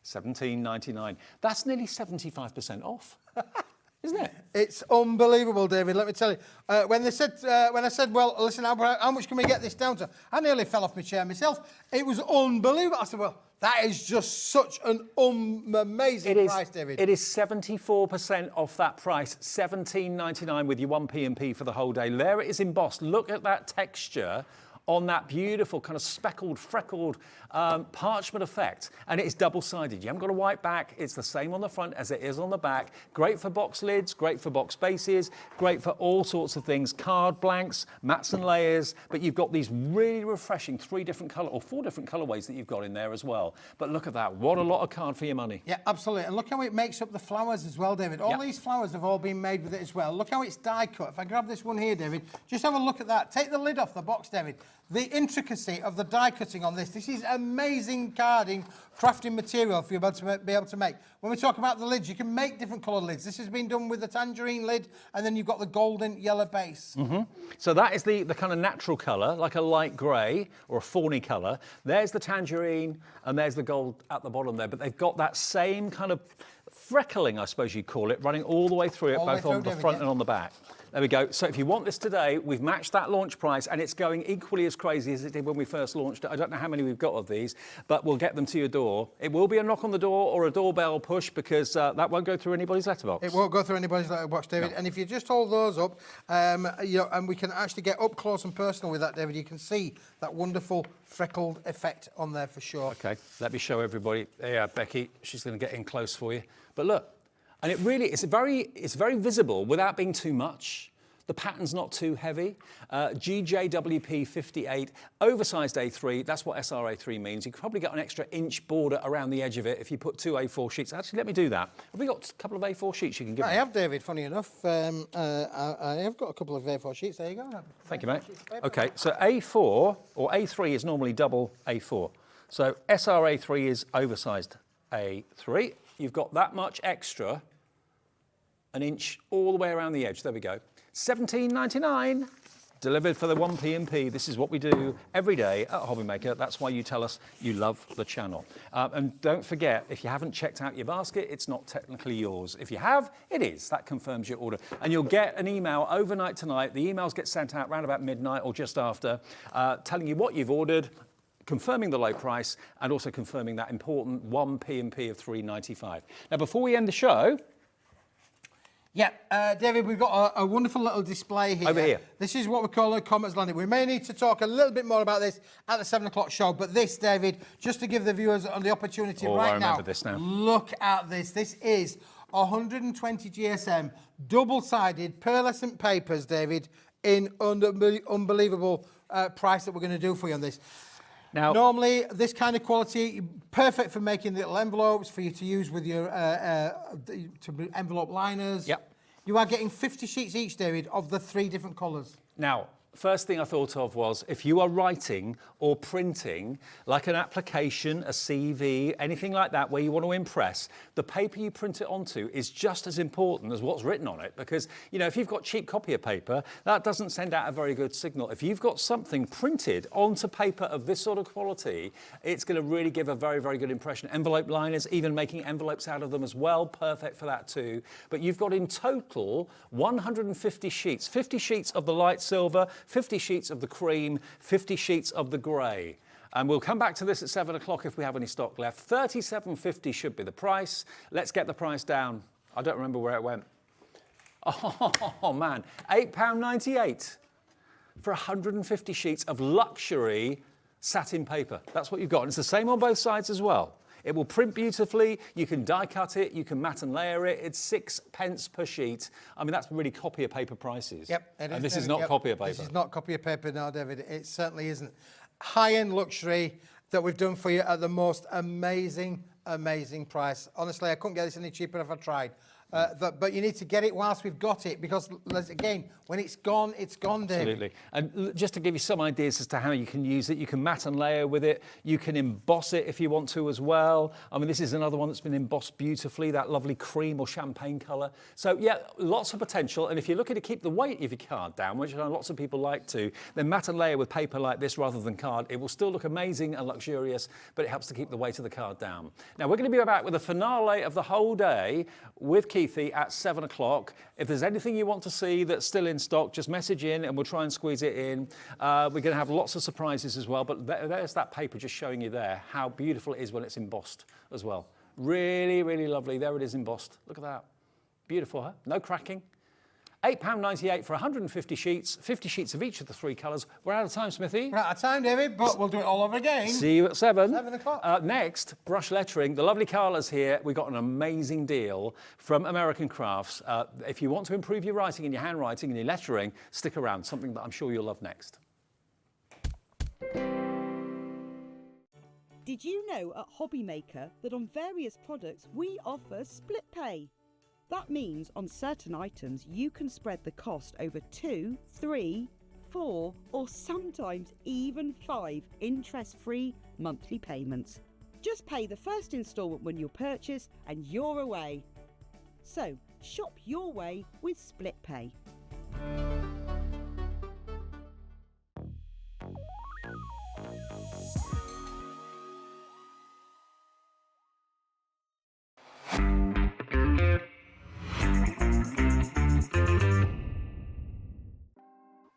£17.99. That's nearly 75% off. Isn't it? It's unbelievable, David. Let me tell you. When I said, well, listen, how much can we get this down to? I nearly fell off my chair myself. It was unbelievable. I said, well, that is just such an amazing price, David. It is 74% off that price, £17.99 with your 1p and P for the whole day. There it is embossed. Look at that texture on that beautiful kind of speckled, freckled parchment effect. And it is double-sided. You haven't got a white back. It's the same on the front as it is on the back. Great for box lids, great for box bases, great for all sorts of things. Card blanks, mats and layers. But you've got these really refreshing 4 different colourways that you've got in there as well. But look at that. What a lot of card for your money. Yeah, absolutely. And look how it makes up the flowers as well, David. All these flowers have all been made with it as well. Look how it's die cut. If I grab this one here, David, just have a look at that. Take the lid off the box, David. The intricacy of the die cutting on this. This is amazing carding, crafting material for you to be able to make. When we talk about the lids, you can make different coloured lids. This has been done with the tangerine lid, and then you've got the golden yellow base. So that is the kind of natural colour, like a light grey or a fawny colour. There's the tangerine, and there's the gold at the bottom there. But they've got that same kind of freckling, I suppose you'd call it, running all the way through it, both on the front and on the back. There we go. So if you want this today, we've matched that launch price, and it's going equally as crazy as it did when we first launched it. I don't know how many we've got of these, but we'll get them to your door. It will be a knock on the door or a doorbell push, because that won't go through anybody's letterbox. It won't go through anybody's letterbox, David. No. And if you just hold those up, you know, and we can actually get up close and personal with that, David, you can see that wonderful freckled effect on there for sure. Okay, let me show everybody. There, Becky, she's going to get in close for you. But look, and it really, it's very visible without being too much. The pattern's not too heavy. GJWP 58, oversized A3, that's what SRA3 means. You could probably get an extra inch border around the edge of it if you put 2 A4 sheets. Actually, let me do that. Have we got a couple of A4 sheets you can give me? I have, David, funny enough. I have got a couple of A4 sheets. There you go. Thank you, mate. Okay, so A4 or A3 is normally double A4. So SRA3 is oversized A3. You've got that much extra, an inch all the way around the edge. There we go. $17.99, delivered for the 1p&p. This is what we do every day at Hobbymaker. That's why you tell us you love the channel. And don't forget, if you haven't checked out your basket, it's not technically yours. If you have, it is. That confirms your order. And you'll get an email overnight tonight. The emails get sent out around about midnight or just after, telling you what you've ordered, confirming the low price, and also confirming that important 1p&p of $3.95. Now, before we end the show... Yeah, David, we've got a wonderful little display here. Over here. This is what we call a Comets Landing. We may need to talk a little bit more about this at the 7 o'clock show, but this, David, just to give the viewers the opportunity right now, this now, look at this. This is 120 GSM, double-sided, pearlescent papers, David, in unbelievable price that we're going to do for you on this. Now, normally, this kind of quality, perfect for making little envelopes for you to use with your envelope liners. Yep. You are getting 50 sheets each, David, of the 3 different colours. Now, first thing I thought of was, if you are writing or printing, like an application, a CV, anything like that, where you want to impress, the paper you print it onto is just as important as what's written on it. Because, you know, if you've got cheap copier paper, that doesn't send out a very good signal. If you've got something printed onto paper of this sort of quality, it's going to really give a very, very good impression. Envelope liners, even making envelopes out of them as well, perfect for that too. But you've got in total 150 sheets, 50 sheets of the light silver, 50 sheets of the cream, 50 sheets of the grey. And we'll come back to this at 7 o'clock if we have any stock left. $37.50 should be the price. Let's get the price down. I don't remember where it went. Oh, man. £8.98 for 150 sheets of luxury satin paper. That's what you've got. And it's the same on both sides as well. It will print beautifully, you can die cut it, you can mat and layer it. It's 6 pence per sheet. I mean, that's really copier paper prices. Yep, it is. And this is not copier paper. This is not copier paper, no, David. It certainly isn't. High-end luxury that we've done for you at the most amazing, amazing price. Honestly, I couldn't get this any cheaper if I tried. But you need to get it whilst we've got it, because, again, when it's gone, David. Absolutely. And just to give you some ideas as to how you can use it, you can mat and layer with it. You can emboss it if you want to as well. I mean, this is another one that's been embossed beautifully, that lovely cream or champagne colour. So, yeah, lots of potential. And if you're looking to keep the weight of your card down, which I know lots of people like to, then mat and layer with paper like this rather than card. It will still look amazing and luxurious, but it helps to keep the weight of the card down. Now, we're going to be back with the finale of the whole day with Keithy at 7 o'clock. If there's anything you want to see that's still in stock, just message in and we'll try and squeeze it in. We're going to have lots of surprises as well, but there's that paper just showing you there how beautiful it is when it's embossed as well. Really, really lovely. There it is embossed. Look at that. Beautiful, huh? No cracking. £8.98 for 150 sheets, 50 sheets of each of the 3 colours. We're out of time, Smithy. We're out of time, David, but we'll do it all over again. See you at 7. 7 o'clock. Next, brush lettering. The lovely Carla's here. We got an amazing deal from American Crafts. If you want to improve your writing and your handwriting and your lettering, stick around. Something that I'm sure you'll love next. Did you know at Hobbymaker that on various products we offer split pay? That means on certain items you can spread the cost over 2, 3, 4 or sometimes even 5 interest-free monthly payments. Just pay the first instalment when you purchase and you're away. So shop your way with split pay.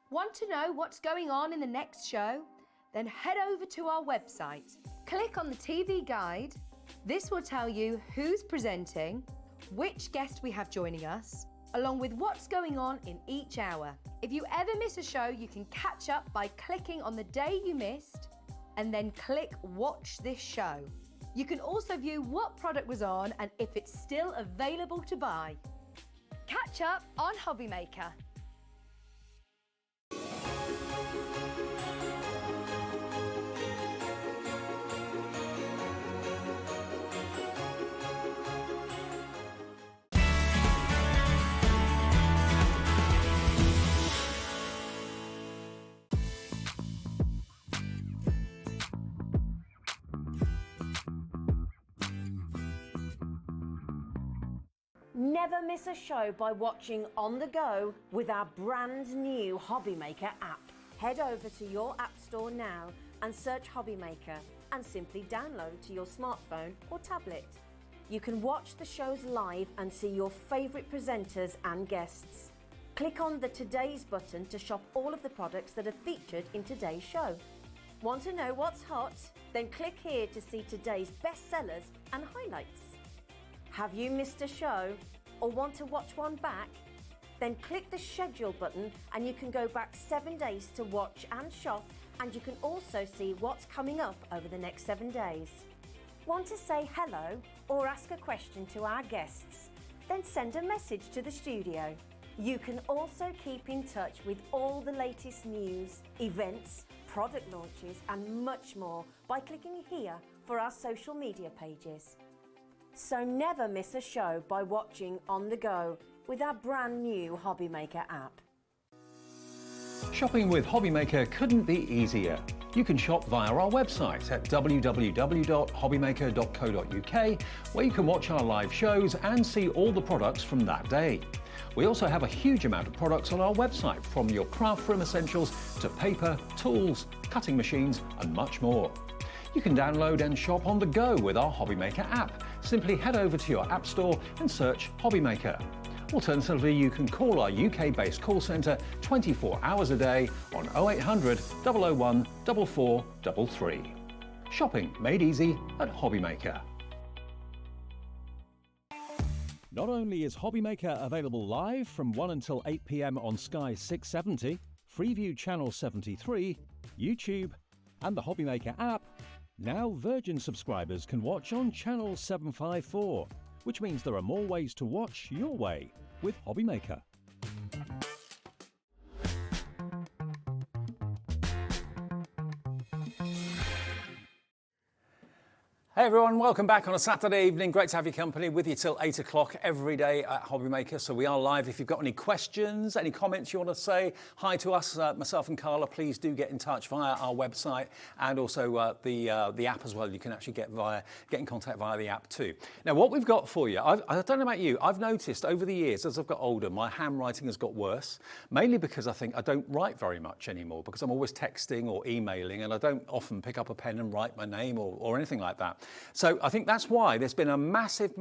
Want to know what's going on in the next show? Then head over to our website. Click on the TV guide. This will tell you who's presenting, which guest we have joining us, along with what's going on in each hour. If you ever miss a show, you can catch up by clicking on the day you missed and then click Watch This Show. You can also view what product was on and if it's still available to buy. Catch up on Hobbymaker. Never miss a show by watching on the go with our brand new Hobbymaker app. Head over to your app store now and search Hobbymaker and simply download to your smartphone or tablet. You can watch the shows live and see your favourite presenters and guests. Click on the Today's button to shop all of the products that are featured in today's show. Want to know what's hot? Then click here to see today's bestsellers and highlights. Have you missed a show or want to watch one back? Then click the schedule button and you can go back 7 days to watch and shop, and you can also see what's coming up over the next 7 days. Want to say hello or ask a question to our guests? Then send a message to the studio. You can also keep in touch with all the latest news, events, product launches and much more by clicking here for our social media pages. So never miss a show by watching on the go with our brand new Hobbymaker app. Shopping with Hobbymaker couldn't be easier. You can shop via our website at www.hobbymaker.co.uk, where you can watch our live shows and see all the products from that day. We also have a huge amount of products on our website, from your craft room essentials to paper, tools, cutting machines and much more. You can download and shop on the go with our Hobbymaker app. Simply head over to your app store and search Hobbymaker. Alternatively, you can call our UK-based call centre 24 hours a day on 0800 001 4433. Shopping made easy at Hobbymaker. Not only is Hobbymaker available live from 1 until 8 p.m. on Sky 670, Freeview Channel 73, YouTube, and the Hobbymaker app, now Virgin subscribers can watch on Channel 754, which means there are more ways to watch your way with Hobbymaker. Hey everyone, welcome back on a Saturday evening. Great to have your company, with you till 8 o'clock every day at Hobbymaker. So we are live. If you've got any questions, any comments you want to say hi to us, myself and Carla, please do get in touch via our website and also the app as well. You can actually get in contact via the app too. Now, what we've got for you, I don't know about you, I've noticed over the years as I've got older, my handwriting has got worse, mainly because I think I don't write very much anymore, because I'm always texting or emailing and I don't often pick up a pen and write my name or anything like that. So I think that's why there's been a massive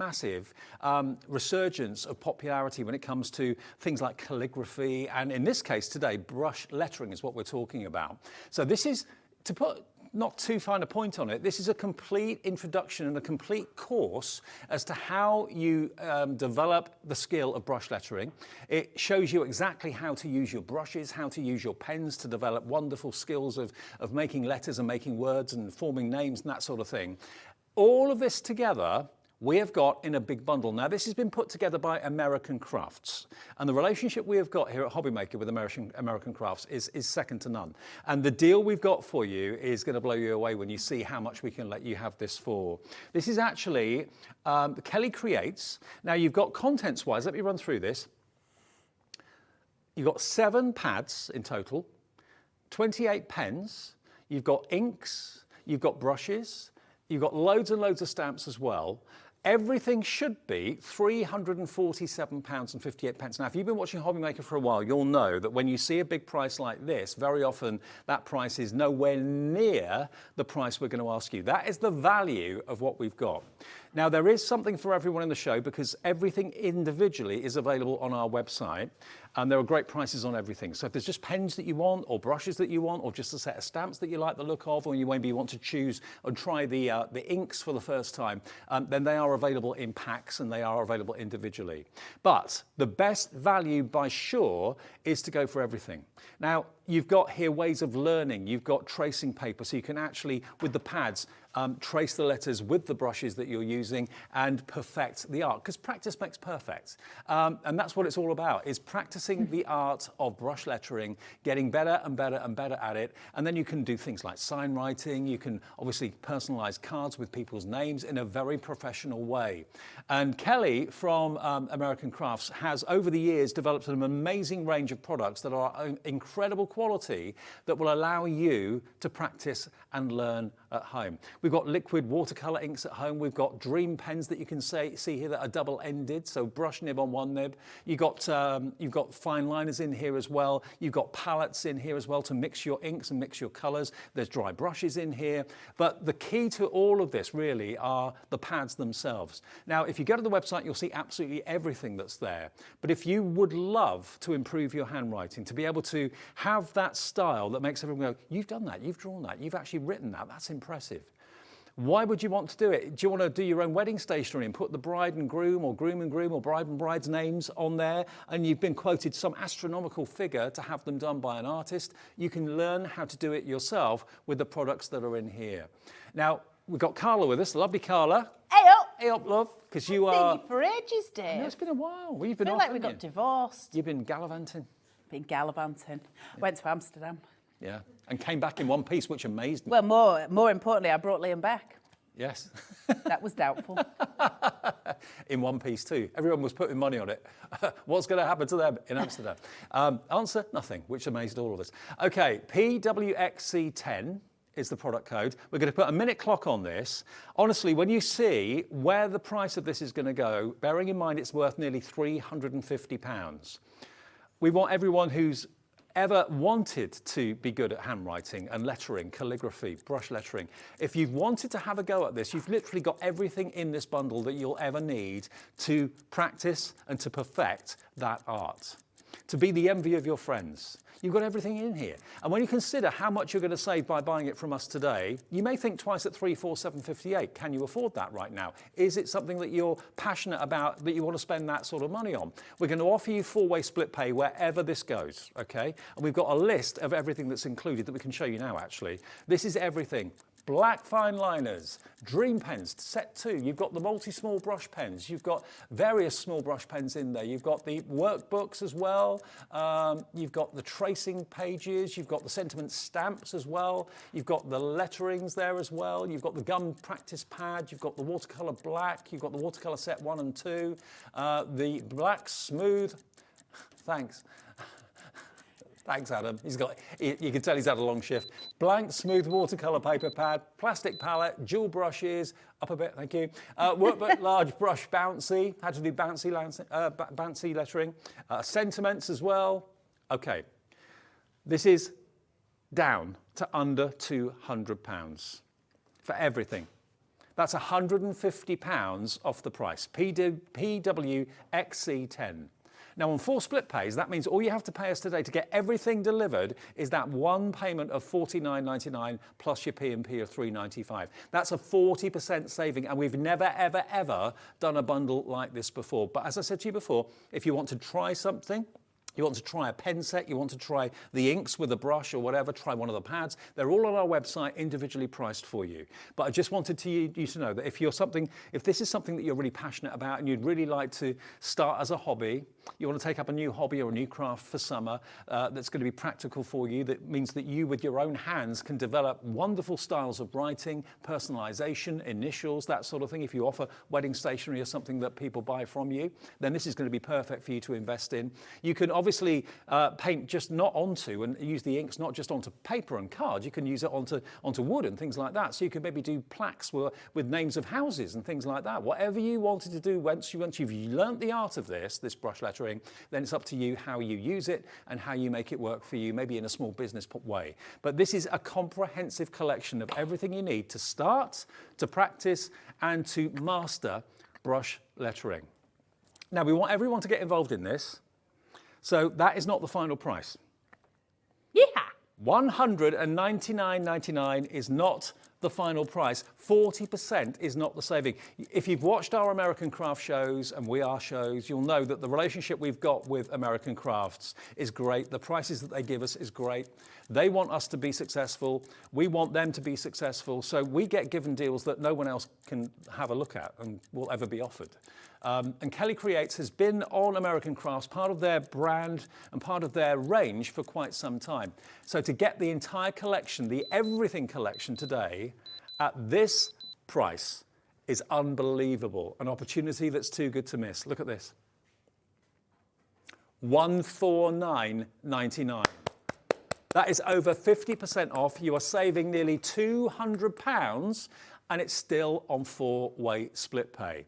resurgence of popularity when it comes to things like calligraphy, and in this case today, brush lettering is what we're talking about. So this is to put not too fine a point on it. This is a complete introduction and a complete course as to how you develop the skill of brush lettering. It shows you exactly how to use your brushes, how to use your pens to develop wonderful skills of making letters and making words and forming names and that sort of thing. All of this together we have got in a big bundle. Now, this has been put together by American Crafts, and the relationship we have got here at Hobbymaker with American Crafts is second to none. And the deal we've got for you is going to blow you away when you see how much we can let you have this for. This is actually Kelly Creates. Now, you've got contents-wise, let me run through this. You've got 7 pads in total, 28 pens, you've got inks, you've got brushes, you've got loads and loads of stamps as well. Everything should be £347.58. Now, if you've been watching Hobbymaker for a while, you'll know that when you see a big price like this, very often that price is nowhere near the price we're going to ask you. That is the value of what we've got. Now, there is something for everyone in the show because everything individually is available on our website, and there are great prices on everything. So if there's just pens that you want, or brushes that you want, or just a set of stamps that you like the look of, or you maybe want to choose and try the inks for the first time, then they are available in packs and they are available individually. But the best value by sure is to go for everything. Now, you've got here ways of learning. You've got tracing paper, so you can actually, with the pads, trace the letters with the brushes that you're using and perfect the art, because practice makes perfect. And that's what it's all about, is practicing the art of brush lettering, getting better and better and better at it. And then you can do things like sign writing. You can obviously personalize cards with people's names in a very professional way. And Kelly from American Crafts has over the years developed an amazing range of products that are incredible quality that will allow you to practice and learn at home. We've got liquid watercolor inks at home. We've got dream pens that you can see here that are double-ended, so brush nib on one nib. You've got fine liners in here as well. You've got palettes in here as well to mix your inks and mix your colors. There's dry brushes in here. But the key to all of this really are the pads themselves. Now, if you go to the website, you'll see absolutely everything that's there. But if you would love to improve your handwriting, to be able to have that style that makes everyone go, you've done that, you've drawn that, you've actually written that, that's impressive. Why would you want to do it? Do you want to do your own wedding stationery and put the bride and groom or bride and bride's names on there, and you've been quoted some astronomical figure to have them done by an artist? You can learn how to do it yourself with the products that are in here. Now, we've got Carla with us, lovely Carla. Hey up! Hey up, love, because you I've are... seen you for ages, Dave. I know, it's been a while. Well, you've been I feel off, like we haven't got you? divorced. You've been gallivanting. Been gallivanting. Went to Amsterdam. Yeah, and came back in one piece, which amazed me. Well, more importantly, I brought Liam back. Yes. That was doubtful. In one piece too. Everyone was putting money on it. What's going to happen to them in Amsterdam? Answer, nothing, which amazed all of us. Okay, PWXC10 is the product code. We're going to put a minute clock on this. Honestly, when you see where the price of this is going to go, bearing in mind it's worth nearly £350, we want everyone who's ever wanted to be good at handwriting and lettering, calligraphy, brush lettering. If you've wanted to have a go at this, you've literally got everything in this bundle that you'll ever need to practice and to perfect that art. To be the envy of your friends. You've got everything in here. And when you consider how much you're going to save by buying it from us today, you may think twice at £347.58. Can you afford that right now? Is it something that you're passionate about, that you want to spend that sort of money on? We're going to offer you 4-way split pay wherever this goes, okay? And we've got a list of everything that's included that we can show you now, actually. This is everything. Black fine liners, dream pens, set 2. You've got the multi-small brush pens. You've got various small brush pens in there. You've got the workbooks as well. You've got the tracing pages. You've got the sentiment stamps as well. You've got the letterings there as well. You've got the gum practice pad. You've got the watercolor black. You've got the watercolor set 1 and 2. The black smooth. Thanks. Thanks, Adam. You can tell he's had a long shift. Blank, smooth watercolor paper pad, plastic palette, dual brushes, up a bit, thank you. Workbook, large brush bouncy, had to do bouncy lettering. Sentiments as well. Okay, this is down to under £200 for everything. That's £150 off the price, PWXC10. Now on 4 split pays, that means all you have to pay us today to get everything delivered is that one payment of $49.99 plus your P&P of $3.95. That's a 40% saving, and we've never, ever, ever done a bundle like this before. But as I said to you before, if you want to try something, you want to try a pen set, you want to try the inks with a brush or whatever, try one of the pads. They're all on our website, individually priced for you. But I just wanted you to know that if this is something that you're really passionate about and you'd really like to start as a hobby, you want to take up a new hobby or a new craft for summer that's going to be practical for you, that means that you with your own hands can develop wonderful styles of writing, personalization, initials, that sort of thing. If you offer wedding stationery or something that people buy from you, then this is going to be perfect for you to invest in. You can obviously paint just not onto and use the inks not just onto paper and cards. You can use it onto wood and things like that. So you can maybe do plaques with names of houses and things like that. Whatever you wanted to do once you've learnt the art of this brush lettering, then it's up to you how you use it and how you make it work for you, maybe in a small business way. But this is a comprehensive collection of everything you need to start, to practice, and to master brush lettering. Now, we want everyone to get involved in this. So that is not the final price. Yeah. $199.99 is not the final price. 40% is not the saving. If you've watched our American craft shows and We Are shows, you'll know that the relationship we've got with American crafts is great. The prices that they give us is great. They want us to be successful. We want them to be successful. So we get given deals that no one else can have a look at and will ever be offered. And Kelly Creates has been on American Crafts, part of their brand and part of their range for quite some time. So to get the entire collection, the everything collection today at this price is unbelievable. An opportunity that's too good to miss. Look at this. $149.99. That is over 50% off. You are saving nearly £200 and it's still on 4-way split pay.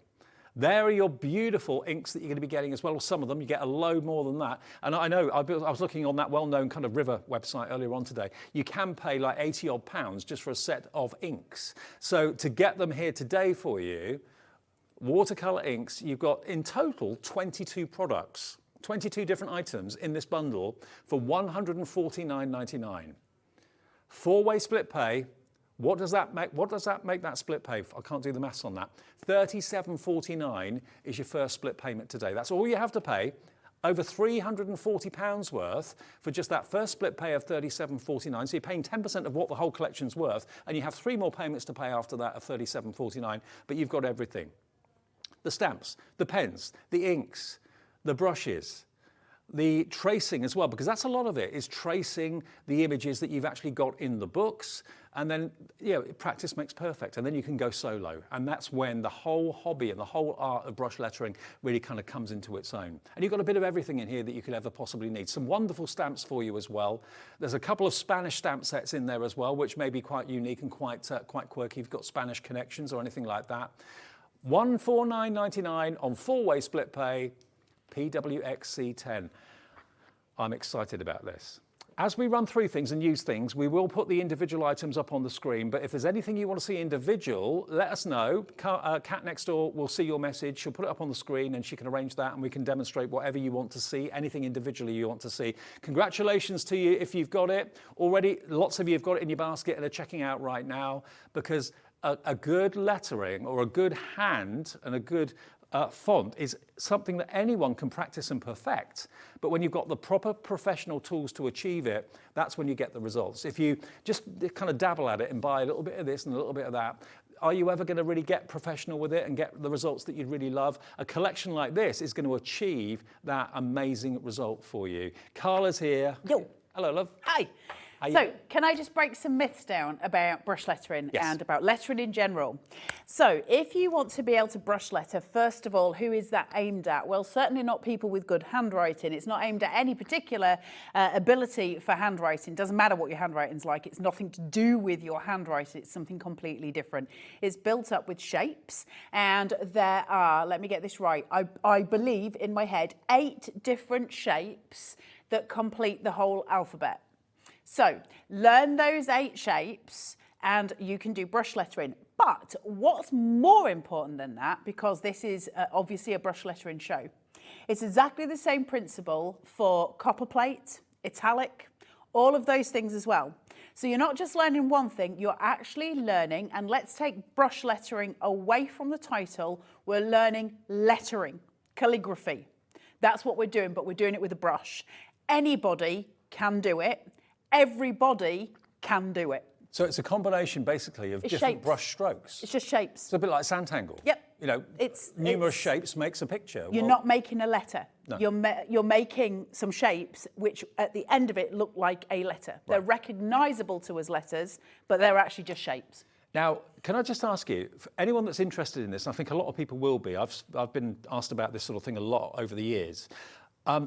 There are your beautiful inks that you're going to be getting as well. Well, some of them, you get a load more than that. And I know, I was looking on that well-known kind of River website earlier on today. You can pay like 80 odd pounds just for a set of inks. So to get them here today for you, watercolor inks, you've got in total 22 products, 22 different items in this bundle for $149.99. 4-way split pay. What does that make? What does that make that split pay? I can't do the maths on that. £37.49 is your first split payment today. That's all you have to pay. Over £340 worth for just that first split pay of £37.49. So you're paying 10% of what the whole collection's worth, and you have 3 more payments to pay after that of £37.49. But you've got everything: the stamps, the pens, the inks, the brushes, the tracing as well, because that's a lot of it, is tracing the images that you've actually got in the books. And then, practice makes perfect. And then you can go solo. And that's when the whole hobby and the whole art of brush lettering really kind of comes into its own. And you've got a bit of everything in here that you could ever possibly need. Some wonderful stamps for you as well. There's a couple of Spanish stamp sets in there as well, which may be quite unique and quite quirky if you've got Spanish connections or anything like that. $149.99 on 4-way split pay, PWXC10. I'm excited about this. As we run through things and use things, we will put the individual items up on the screen, but if there's anything you want to see individual, let us know. Kat next door will see your message. She'll put it up on the screen and she can arrange that and we can demonstrate whatever you want to see, anything individually you want to see. Congratulations to you if you've got it. Already, lots of you have got it in your basket and are checking out right now, because a good lettering or a good hand and a good font is something that anyone can practice and perfect. But when you've got the proper professional tools to achieve it, that's when you get the results. If you just kind of dabble at it and buy a little bit of this and a little bit of that, are you ever going to really get professional with it and get the results that you'd really love? A collection like this is going to achieve that amazing result for you. Carla's here. Yo. Hello, love. Hi. So, can I just break some myths down about brush lettering and about lettering in general? So, if you want to be able to brush letter, first of all, who is that aimed at? Well, certainly not people with good handwriting. It's not aimed at any particular ability for handwriting. Doesn't matter what your handwriting's like. It's nothing to do with your handwriting. It's something completely different. It's built up with shapes, and there are, let me get this right, I believe in my head, 8 different shapes that complete the whole alphabet. So learn those 8 shapes and you can do brush lettering. But what's more important than that, because this is obviously a brush lettering show, It's exactly the same principle for copper plate, italic, all of those things as well. So you're not just learning one thing, you're actually learning, and let's take brush lettering away from the title, we're learning lettering, calligraphy. That's what we're doing, but we're doing it with a brush. Anybody can do it. Everybody can do it. So it's a combination, basically, of different shapes. brush strokes. It's just shapes. It's a bit like Santangle. Yep. You know, numerous shapes makes a picture. You're not making a letter. No. You're making some shapes which at the end of it look like a letter. They're recognisable to us letters, but they're actually just shapes. Now, can I just ask you, for anyone that's interested in this, and I think a lot of people will be, I've been asked about this sort of thing a lot over the years.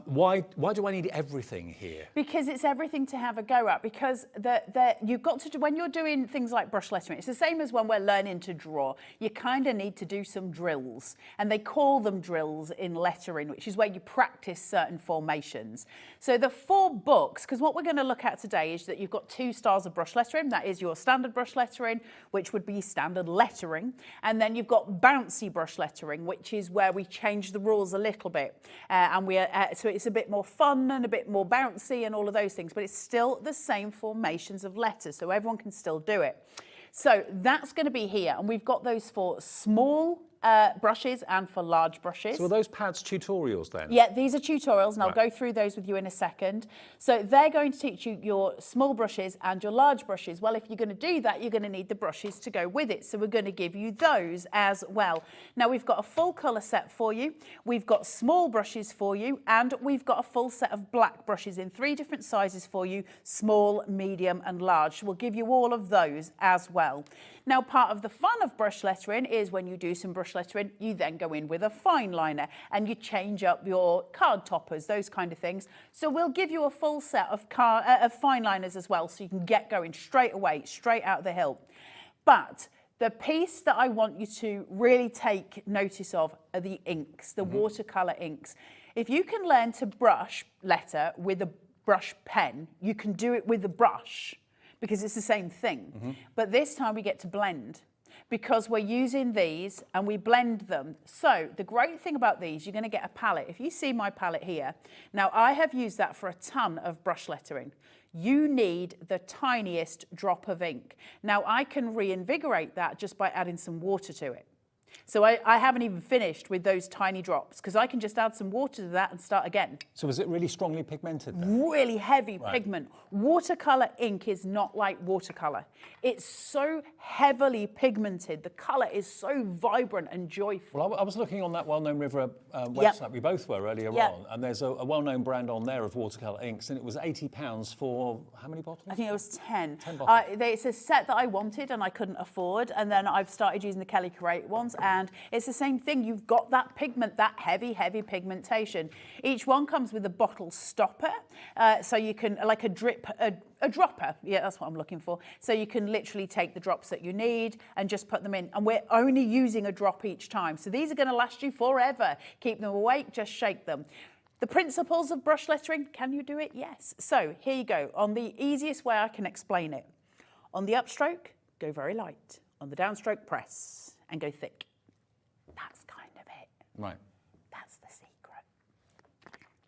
Why do I need everything here? Because it's everything to have a go at. Because you've got to do, when you're doing things like brush lettering, it's the same as when we're learning to draw. You kind of need to do some drills, and they call them drills in lettering, which is where you practice certain formations. So the 4 books, because what we're going to look at today is that you've got 2 styles of brush lettering. That is your standard brush lettering, which would be standard lettering, and then you've got bouncy brush lettering, which is where we change the rules a little bit, and we so it's a bit more fun and a bit more bouncy and all of those things, but it's still the same formations of letters, so everyone can still do it. So that's going to be here, and we've got those for small brushes and for large brushes. So are those pads tutorials then? Yeah, these are tutorials, and I'll go through those with you in a second. So they're going to teach you your small brushes and your large brushes. Well, if you're going to do that, you're going to need the brushes to go with it. So we're going to give you those as well. Now, we've got a full colour set for you. We've got small brushes for you, and we've got a full set of black brushes in 3 different sizes for you, small, medium, and large. So we'll give you all of those as well. Now, part of the fun of brush lettering is when you do some brush lettering, you then go in with a fine liner and you change up your card toppers, those kind of things. So we'll give you a full set of fine liners as well, so you can get going straight away, straight out of the hilt. But the piece that I want you to really take notice of are the inks, the watercolour inks. If you can learn to brush letter with a brush pen, you can do it with a brush, because it's the same thing. But this time we get to blend, because we're using these and we blend them. So the great thing about these, you're going to get a palette. If you see my palette here, now I have used that for a ton of brush lettering. You need the tiniest drop of ink. Now I can reinvigorate that just by adding some water to it. So I haven't even finished with those tiny drops, because I can just add some water to that and start again. So is it really strongly pigmented then? Really heavy pigment. Watercolour ink is not like watercolour. It's so heavily pigmented. The colour is so vibrant and joyful. Well, I was looking on that well-known River website. We both were earlier on, and there's a well-known brand on there of watercolour inks, and it was £80 for how many bottles? I think it was 10. 10 bottles. It's a set that I wanted and I couldn't afford, and then I've started using the Kelly Curate ones, and it's the same thing. You've got that pigment, that heavy pigmentation. Each one comes with a bottle stopper, so you can, like a dropper, yeah, that's what I'm looking for. So you can literally take the drops that you need and just put them in. And we're only using a drop each time. So these are going to last you forever. Keep them awake, just shake them. The principles of brush lettering, can you do it? Yes. So here you go. On the easiest way I can explain it. On the upstroke, go very light. On the downstroke, press and go thick. That's kind of it. Right. That's the secret.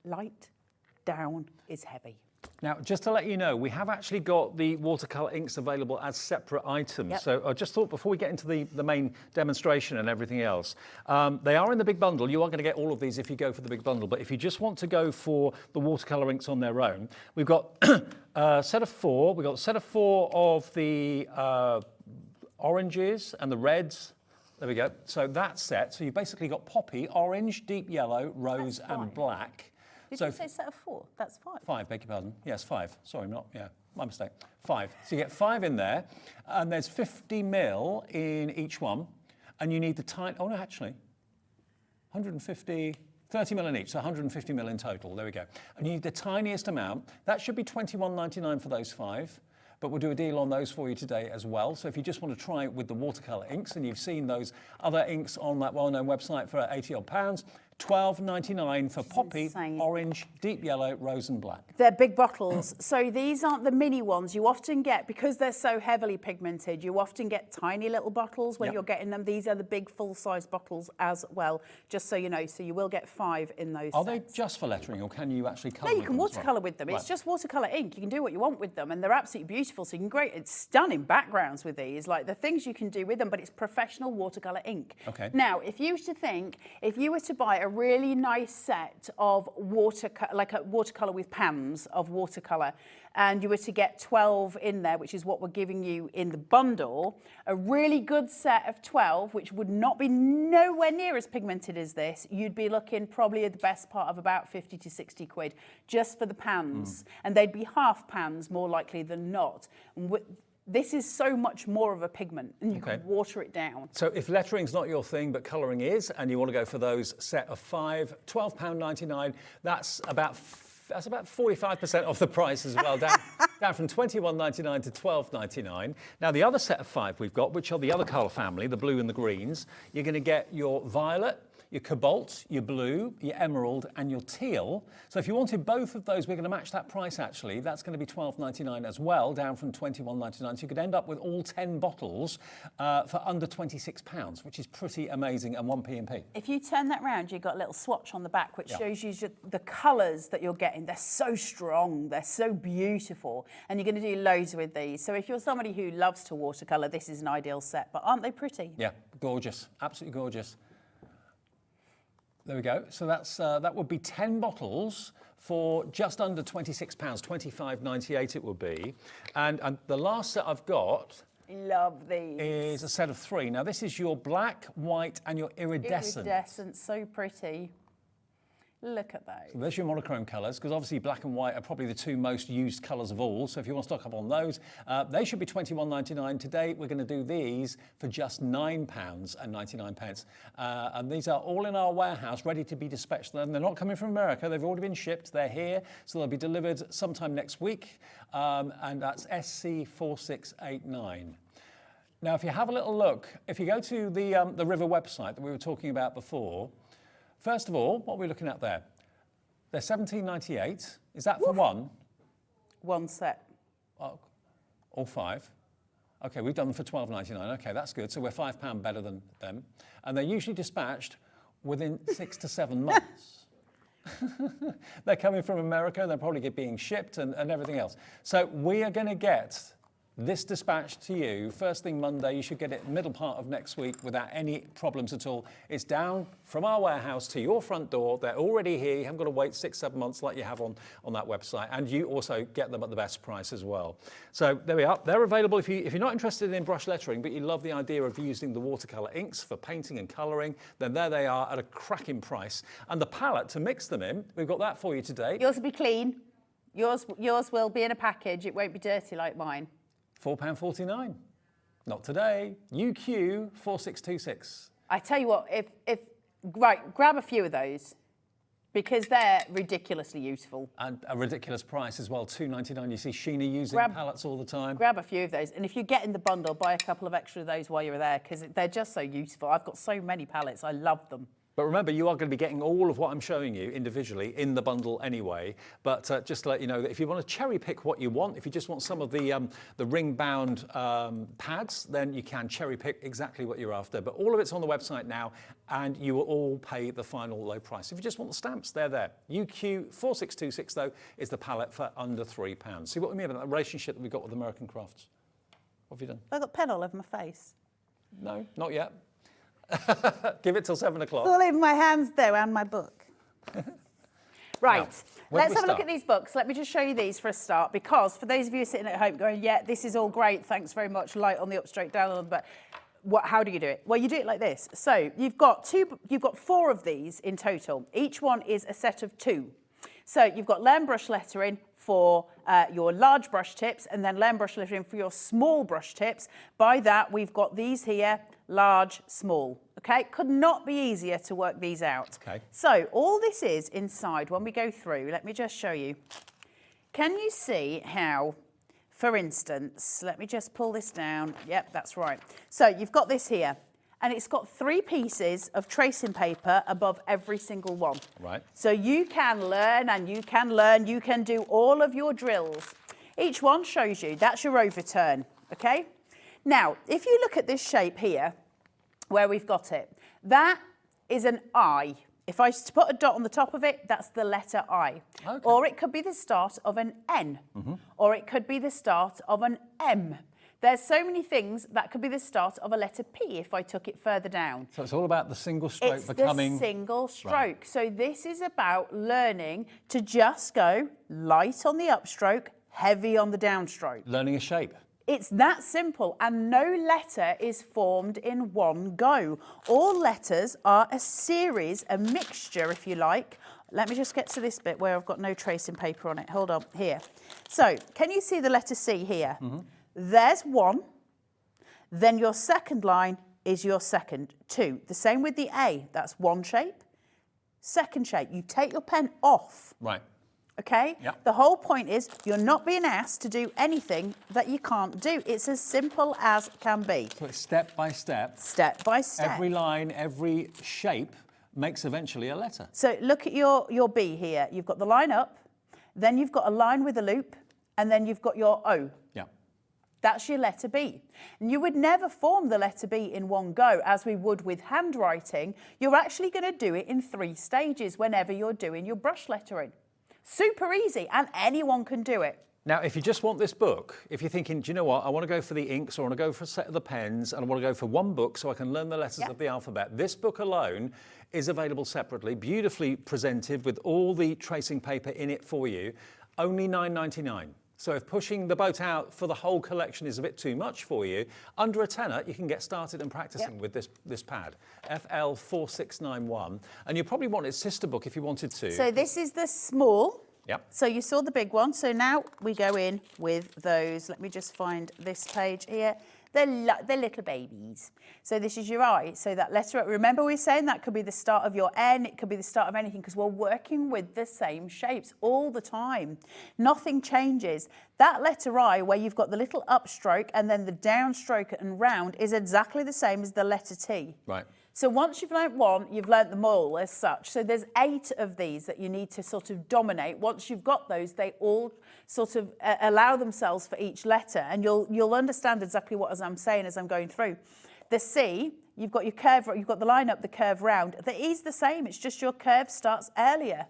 Light, down is heavy. Now, just to let you know, we have actually got the watercolour inks available as separate items. Yep. So I just thought before we get into the main demonstration and everything else, they are in the big bundle. You are going to get all of these if you go for the big bundle. But if you just want to go for the watercolour inks on their own, we've got a set of 4. We've got a set of 4 of the oranges and the reds. There we go. So that set. So you've basically got poppy, orange, deep yellow, rose and black. Did you say set of 4? That's 5. 5, beg your pardon. Yes, 5. Sorry, my mistake. 5. So you get 5 in there, and there's 50 mil in each one, and you need the tiny, 30 mil in each, so 150 mil in total. There we go. And you need the tiniest amount. That should be £21.99 for those 5. But we'll do a deal on those for you today as well. So if you just want to try it with the watercolour inks, and you've seen those other inks on that well-known website for £80 odd, $12.99 for poppy, insane. orange, deep yellow, rose and black. They're big bottles. So these aren't the mini ones. You often get, because they're so heavily pigmented, you often get tiny little bottles when Yep. you're getting them. These are the big full-size bottles as well, just so you know. So you will get 5 in those Are they sets. just for lettering, or can you actually colour No, you with can them as well? watercolour with them. Right. It's just watercolour ink. You can do what you want with them, and they're absolutely beautiful. So you can create stunning backgrounds with these, like the things you can do with them, but it's professional watercolour ink. Okay. Now, if you were to buy a really nice set of like a watercolour with pans of watercolour, and you were to get 12 in there, which is what we're giving you in the bundle, a really good set of 12, which would not be nowhere near as pigmented as this, you'd be looking probably at the best part of about 50 to 60 quid just for the pans. And they'd be half pans more likely than not. And this is so much more of a pigment, and you can water it down. So if lettering's not your thing, but colouring is, and you want to go for those set of 5, £12.99, that's about 45% off the price as well, down from $21.99 to $12.99. Now, the other set of 5 we've got, which are the other colour family, the blue and the greens, you're going to get your violet, your cobalt, your blue, your emerald, and your teal. So if you wanted both of those, we're going to match that price, actually. That's going to be $12.99 as well, down from $21.99. So you could end up with all 10 bottles for under £26, which is pretty amazing, and 1p&p. If you turn that round, you've got a little swatch on the back, which shows you the colours that you're getting. They're so strong, they're so beautiful, and you're going to do loads with these. So if you're somebody who loves to watercolour, this is an ideal set. But aren't they pretty? Yeah, gorgeous, absolutely gorgeous. There we go. So that would be 10 bottles for just under £26, $25.98 it would be. And the last set I've got Love these. is a set of 3. Now this is your black, white, and your iridescent. Iridescent, so pretty. Look at those. So there's your monochrome colours, because obviously black and white are probably the 2 most used colours of all. So if you want to stock up on those, they should be £21.99. Today we're going to do these for just £9.99. And these are all in our warehouse, ready to be dispatched. And they're not coming from America. They've already been shipped. They're here, so they'll be delivered sometime next week. And that's SC4689. Now, if you have a little look, if you go to the River website that we were talking about before, first of all, what are we looking at there? They're $17.98. Is that for one? One set. Oh, all 5. Okay, we've done them for $12.99. Okay, that's good. So we're £5 better than them. And they're usually dispatched within 6 to 7 months. They're coming from America. They're probably being shipped and everything else. So we are going to get this dispatched to you first thing Monday. You should get it middle part of next week without any problems at all. It's down from our warehouse to your front door. They're already here. You haven't got to wait 6-7 months like you have on that website. And you also get them at the best price as well. So there we are. They're available if you're not interested in brush lettering, but you love the idea of using the watercolour inks for painting and colouring, then there they are at a cracking price. And the palette to mix them in, we've got that for you today. Yours will be clean. Yours will be in a package. It won't be dirty like mine. £4.49. Not today. UQ 4626. I tell you what, right, grab a few of those because they're ridiculously useful. And a ridiculous price as well, $2.99. You see Sheena using palettes all the time. Grab a few of those, and if you get in the bundle, buy a couple of extra of those while you're there because they're just so useful. I've got so many palettes, I love them. But remember, you are going to be getting all of what I'm showing you individually in the bundle anyway. But just to let you know that if you want to cherry pick what you want, if you just want some of the ring-bound pads, then you can cherry pick exactly what you're after. But all of it's on the website now, and you will all pay the final low price. If you just want the stamps, they're there. UQ 4626, though, is the palette for under £3. See what we mean about that relationship that we've got with American crafts? What have you done? I've got pen all over my face. No, not yet. Give it till 7 o'clock. All over my hands, though, and my book. Right, Now, where do let's we have a look start? at these books. Let me just show you these for a start, because for those of you sitting at home going, yeah, this is all great, thanks very much, light on the up, straight down on the back. How do you do it? Well, you do it like this. So you've got 4 of these in total. Each one is a set of 2. So you've got Learn Brush Lettering for your large brush tips, and then Learn Brush Lettering for your small brush tips. By that, we've got these here, large, small. Okay, could not be easier to work these out. Okay. So all this is inside when we go through, let me just show you. Can you see how, for instance, let me just pull this down. Yep, that's right. So you've got this here. and it's got 3 pieces of tracing paper above every single one. Right. So you can learn and you can learn, you can do all of your drills. Each one shows you, that's your overturn, okay? Now, if you look at this shape here, where we've got it, that is an I. If I put a dot on the top of it, that's the letter I. Okay. Or it could be the start of an N, or it could be the start of an M. There's so many things that could be the start of a letter P if I took it further down. So it's all about the single stroke it's becoming... the single stroke. Right. So this is about learning to just go light on the upstroke, heavy on the downstroke. Learning a shape. It's that simple, and no letter is formed in one go. All letters are a series, a mixture, if you like. Let me just get to this bit where I've got no tracing paper on it. Hold on, here. So, can you see the letter C here? There's 1, then your second line is your second 2. The same with the A, that's 1 shape, second shape. You take your pen off. Right. Okay? Yep. The whole point is you're not being asked to do anything that you can't do. It's as simple as can be. So it's step by step. Step by step. Every line, every shape makes eventually a letter. So look at your B here. You've got the line up, then you've got a line with a loop, and then you've got your O. Yeah. That's your letter B. And you would never form the letter B in one go, as we would with handwriting. You're actually going to do it in 3 stages whenever you're doing your brush lettering. Super easy, and anyone can do it. Now, if you just want this book, if you're thinking, do you know what, I want to go for the inks, or I want to go for a set of the pens, and I want to go for one book so I can learn the letters of the alphabet, this book alone is available separately, beautifully presented with all the tracing paper in it for you, only $9.99. So if pushing the boat out for the whole collection is a bit too much for you, under a tenner, you can get started and practicing with this pad, FL4691. And you probably want its sister book if you wanted to. So this is the small. Yep. So you saw the big one. So now we go in with those. Let me just find this page here. They're little babies. So this is your I. So that letter, remember we were saying that could be the start of your N, it could be the start of anything, because we're working with the same shapes all the time. Nothing changes. That letter I, where you've got the little upstroke and then the downstroke and round, is exactly the same as the letter T. Right. So once you've learnt one, you've learnt them all as such. So there's 8 of these that you need to sort of dominate. Once you've got those, they all sort of allow themselves for each letter, and you'll understand exactly what as I'm saying as I'm going through. The C, you've got your curve, you've got the line up, the curve round. The E's the same, it's just your curve starts earlier.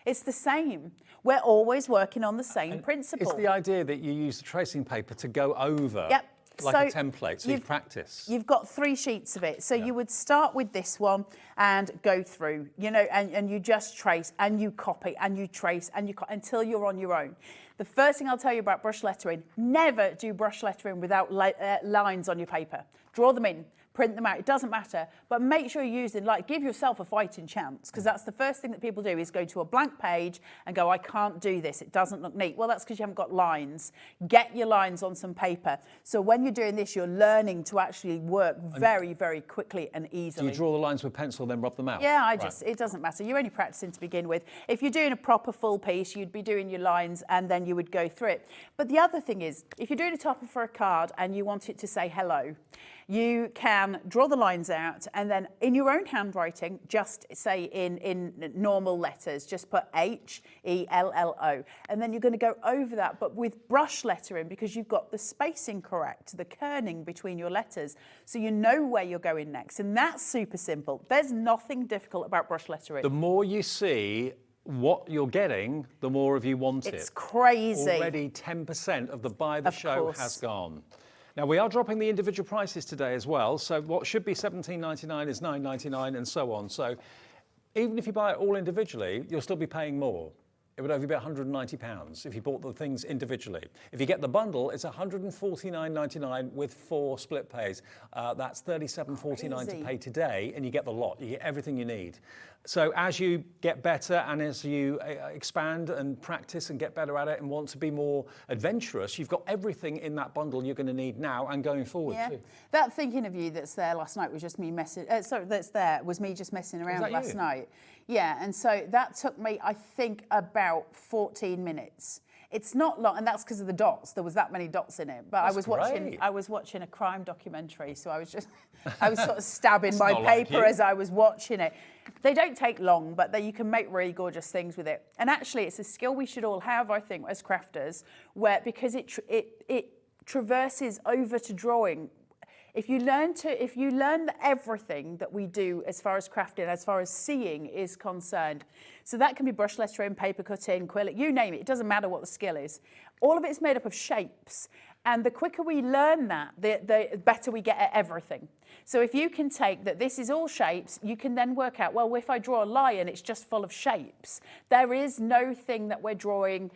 It's the same. We're always working on the same principle. It's the idea that you use the tracing paper to go over. Yep. Like a template, so you practice. You've got 3 sheets of it. So you would start with this one and go through, you know, and you just trace and you copy and you trace and you until you're on your own. The first thing I'll tell you about brush lettering, never do brush lettering without lines on your paper. Draw them in, print them out, it doesn't matter, but make sure you're using, like, give yourself a fighting chance, because that's the first thing that people do is go to a blank page and go, I can't do this, it doesn't look neat. Well, that's because you haven't got lines. Get your lines on some paper. So when you're doing this, you're learning to actually work very, very quickly and easily. Do you draw the lines with pencil, then rub them out? Yeah, it doesn't matter. You're only practicing to begin with. If you're doing a proper full piece, you'd be doing your lines and then you would go through it. But the other thing is, if you're doing a topper for a card and you want it to say hello, you can draw the lines out and then in your own handwriting, just say in normal letters, just put H-E-L-L-O. And then you're going to go over that, but with brush lettering, because you've got the spacing correct, the kerning between your letters, so you know where you're going next. And that's super simple. There's nothing difficult about brush lettering. The more you see what you're getting, the more of you want it. It's crazy. Already 10% of the buy the show has gone. Now, we are dropping the individual prices today as well, so what should be $17.99 is $9.99 and so on. So even if you buy it all individually, you'll still be paying more. It would only be £190 if you bought the things individually. If you get the bundle, it's $149.99 with 4 split pays. That's $37.49 to pay today, and you get the lot. You get everything you need. So as you get better and as you expand and practice and get better at it and want to be more adventurous, you've got everything in that bundle you're going to need now and going forward too. That thinking of you that's there last night was just me messing. Was me just messing around last night. Yeah, and so that took me, I think, about 14 minutes. It's not long, and that's because of the dots. There was that many dots in it. But That's great. I was watching a crime documentary, so I was sort of stabbing my not like paper you. as I was watching it. They don't take long, but you can make really gorgeous things with it. And actually, it's a skill we should all have, I think, as crafters, because it traverses over to drawing. If you learn everything that we do as far as crafting, as far as seeing is concerned, so that can be brush lettering, paper cutting, quilling, you name it. It doesn't matter what the skill is. All of it's made up of shapes, and the quicker we learn that, the better we get at everything. So if you can take that this is all shapes, you can then work out, well, if I draw a lion, it's just full of shapes. There is no thing that we're drawing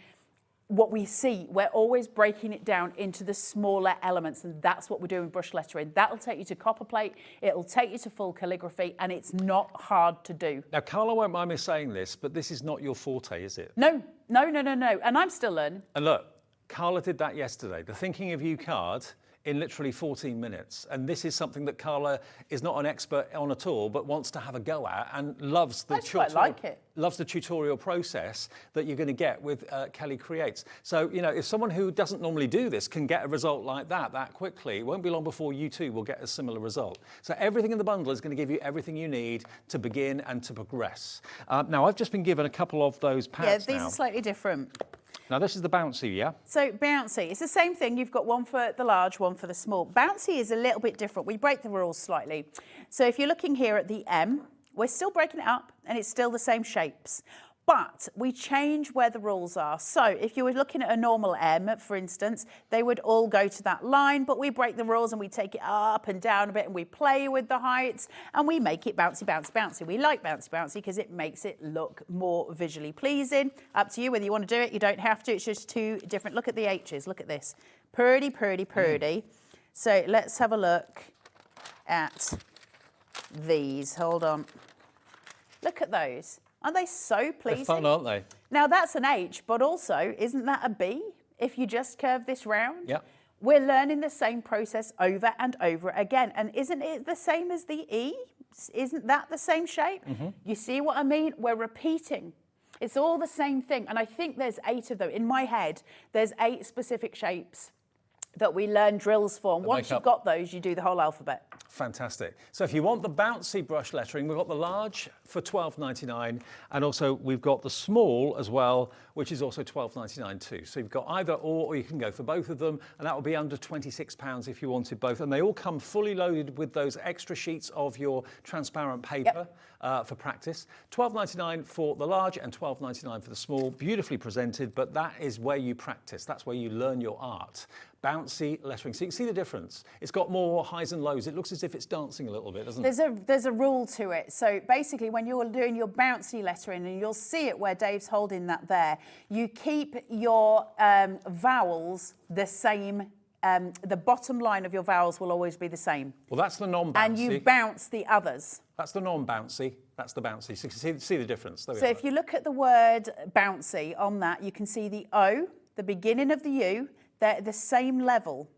what we see. We're always breaking it down into the smaller elements, and that's what we're doing with brush lettering. That'll take you to copperplate, it'll take you to full calligraphy, and it's not hard to do. Now, Carla won't mind me saying this, but this is not your forte, is it? No, and I'm still learning. And look, Carla did that yesterday, the Thinking of You card, in literally 14 minutes. And this is something that Carla is not an expert on at all, but wants to have a go at and loves the loves the tutorial process that you're going to get with Kelly Creates. So, you know, if someone who doesn't normally do this can get a result like that quickly, it won't be long before you too will get a similar result. So everything in the bundle is going to give you everything you need to begin and to progress. Now, I've just been given a couple of those pads these are slightly different. Now, this is the bouncy, yeah? So bouncy, it's the same thing. You've got one for the large, one for the small. Bouncy is a little bit different. We break the rules slightly. So if you're looking here at the M, we're still breaking it up and it's still the same shapes. But we change where the rules are. So if you were looking at a normal M, for instance, they would all go to that line, but we break the rules and we take it up and down a bit and we play with the heights and we make it bouncy, bouncy, bouncy. We like bouncy, bouncy because it makes it look more visually pleasing. Up to you whether you want to do it. You don't have to. It's just two different. Look at the H's. Look at this. Purdy, purdy, purdy. So let's have a look at these. Hold on. Look at those. Aren't they so pleasing? They're fun, aren't they? Now, that's an H, but also, isn't that a B if you just curve this round? Yeah. We're learning the same process over and over again. And isn't it the same as the E? Isn't that the same shape? Mm-hmm. You see what I mean? We're repeating. It's all the same thing. And I think there's 8 of them. In my head, there's 8 specific shapes that we learn drills for. And once you've got those, you do the whole alphabet. Fantastic. So if you want the bouncy brush lettering, we've got the large for £12.99, and also we've got the small as well, which is also £12.99 too. So you've got either or you can go for both of them, and that will be under £26 if you wanted both. And they all come fully loaded with those extra sheets of your transparent paper for practice. £12.99 for the large and £12.99 for the small. Beautifully presented, but that is where you practice. That's where you learn your art. Bouncy lettering. So you can see the difference. It's got more highs and lows. It looks as if it's dancing a little bit, doesn't it? There's a rule to it. So basically, when you're doing your bouncy lettering, and you'll see it where Dave's holding that there, you keep your vowels the same. The bottom line of your vowels will always be the same. Well, that's the non-bouncy. And you bounce the others. That's the non-bouncy. That's the bouncy. So you can see the difference. There we so are. If you look at the word bouncy on that, you can see the O, the beginning of the U, they're at the same level.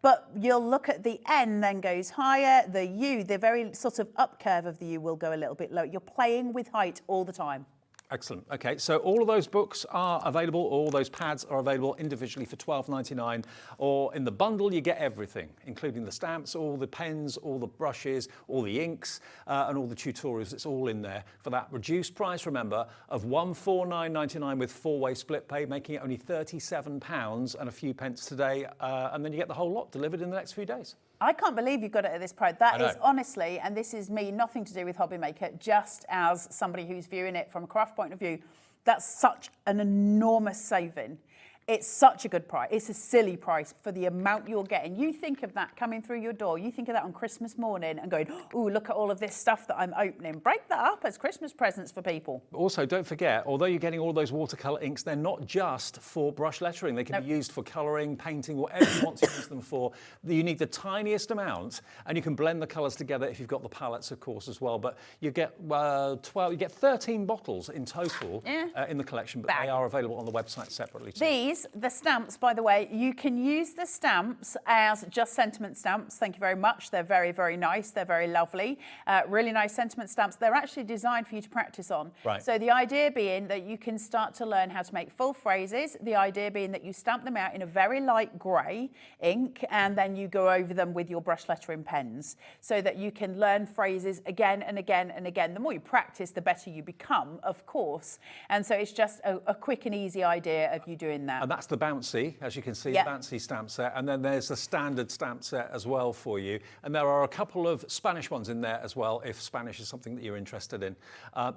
But you'll look at the N then goes higher, the U, the very sort of up curve of the U will go a little bit low. You're playing with height all the time. Excellent. Okay, so all of those books are available, all those pads are available individually for £12.99, or in the bundle you get everything, including the stamps, all the pens, all the brushes, all the inks, and all the tutorials. It's all in there for that reduced price, remember, of £149.99 with 4-way split pay, making it only £37 and a few pence today, and then you get the whole lot delivered in the next few days. I can't believe you've got it at this price. That is honestly, and this is me, nothing to do with Hobbymaker, just as somebody who's viewing it from a craft point of view, that's such an enormous saving. It's such a good price. It's a silly price for the amount you're getting. You think of that coming through your door. You think of that on Christmas morning and going, oh, look at all of this stuff that I'm opening. Break that up as Christmas presents for people. Also, don't forget, although you're getting all those watercolour inks, they're not just for brush lettering. They can be used for colouring, painting, whatever you want to use them for. You need the tiniest amount, and you can blend the colours together if you've got the palettes, of course, as well. But you get 13 bottles in total in the collection, but they are available on the website separately too. these, the stamps, by the way, you can use the stamps as just sentiment stamps. Thank you very much. They're very, very nice. They're very lovely. Really nice sentiment stamps. They're actually designed for you to practice on. Right. So the idea being that you can start to learn how to make full phrases. The idea being that you stamp them out in a very light grey ink, and then you go over them with your brush lettering pens so that you can learn phrases again and again and again. The more you practice, the better you become, of course. And so it's just a quick and easy idea of you doing that. And that's the bouncy, as you can see, Yep. the bouncy stamp set. And then there's a standard stamp set as well for you. And there are a couple of Spanish ones in there as well, if Spanish is something that you're interested in.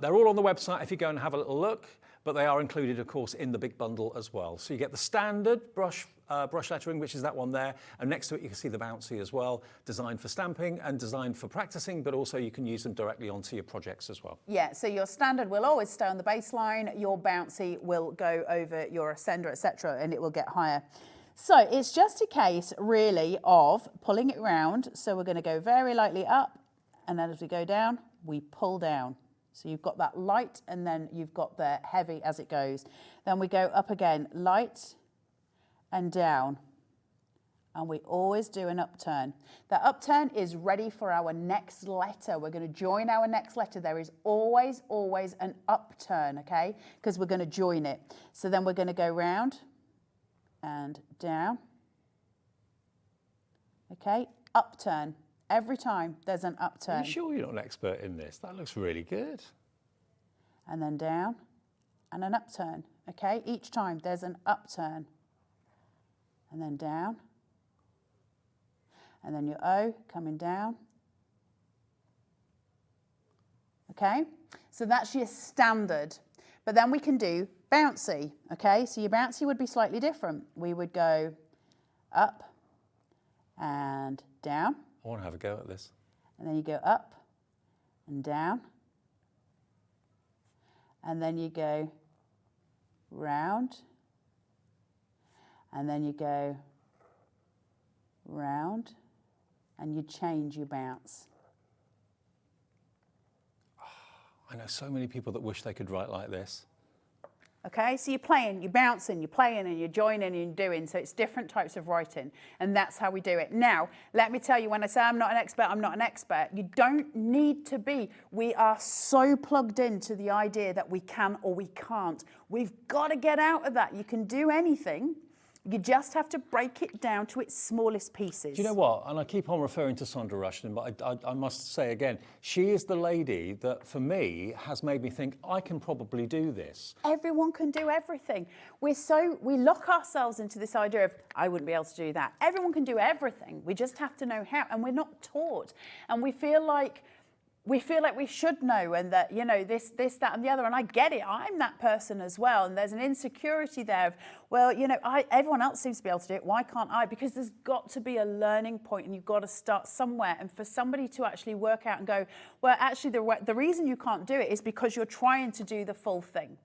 They're all on the website if you go and have a little look, but they are included, of course, in the big bundle as well. So you get the standard brush lettering, which is that one there. And next to it, you can see the bouncy as well, designed for stamping and designed for practicing, but also you can use them directly onto your projects as well. Yeah, so your standard will always stay on the baseline, your bouncy will go over your ascender, etc., and it will get higher. So it's just a case, really, of pulling it round. So we're going to go very lightly up, and then as we go down, we pull down. So you've got that light, and then you've got the heavy as it goes. Then we go up again, light and down. And we always do an upturn. The upturn is ready for our next letter. We're going to join our next letter. There is always, always an upturn, okay? Because we're going to join it. So then we're going to go round and down. Okay, upturn. Every time there's an upturn. Are you sure you're not an expert in this? That looks really good. And then down and an upturn. Okay, each time there's an upturn. And then down. And then your O coming down. Okay, so that's your standard. But then we can do bouncy. Okay, so your bouncy would be slightly different. We would go up and down. I want to have a go at this. And then you go up and down. And then you go round. And then you go round. And you change your bounce. I know so many people that wish they could write like this. Okay, so you're playing, you're bouncing, you're playing and you're joining and you're doing, so it's different types of writing, and that's how we do it. Now, let me tell you, when I say I'm not an expert, I'm not an expert. You don't need to be. We are so plugged into the idea that we can or we can't. We've got to get out of that. You can do anything. You just have to break it down to its smallest pieces. Do you know what? And I keep on referring to Sandra Rushton, but I must say again, she is the lady that, for me, has made me think, I can probably do this. Everyone can do everything. We lock ourselves into this idea of, I wouldn't be able to do that. Everyone can do everything. We just have to know how, and we're not taught. And we feel like we should know, and that, you know, this, that, and the other. And I get it. I'm that person as well. And there's an insecurity there of, well, you know, everyone else seems to be able to do it. Why can't I? Because there's got to be a learning point, and you've got to start somewhere. And for somebody to actually work out and go, well, actually, the reason you can't do it is because you're trying to do the full thing.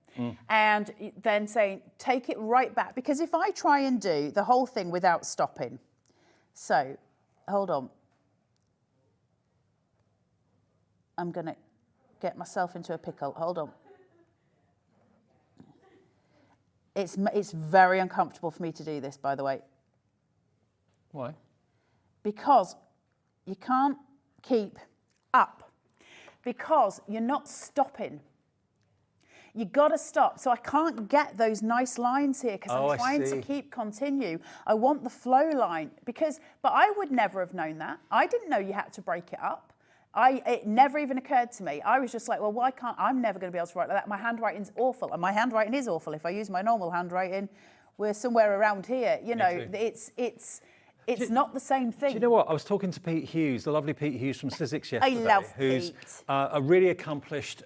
And then saying, take it right back. Because if I try and do the whole thing without stopping, so hold on. I'm going to get myself into a pickle. Hold on. It's very uncomfortable for me to do this, by the way. Why? Because you can't keep up. Because you're not stopping. You got to stop. So I can't get those nice lines here because I'm trying to keep continue. I want the flow line but I would never have known that. I didn't know you had to break it up. It never even occurred to me. I was just like, well, why can't, I'm never going to be able to write like that. My handwriting's awful. And my handwriting is awful. If I use my normal handwriting, we're somewhere around here. You know, it's not the same thing. Do you know what? I was talking to Pete Hughes, the lovely Pete Hughes from Sizzix yesterday. I love who's Pete. A really accomplished,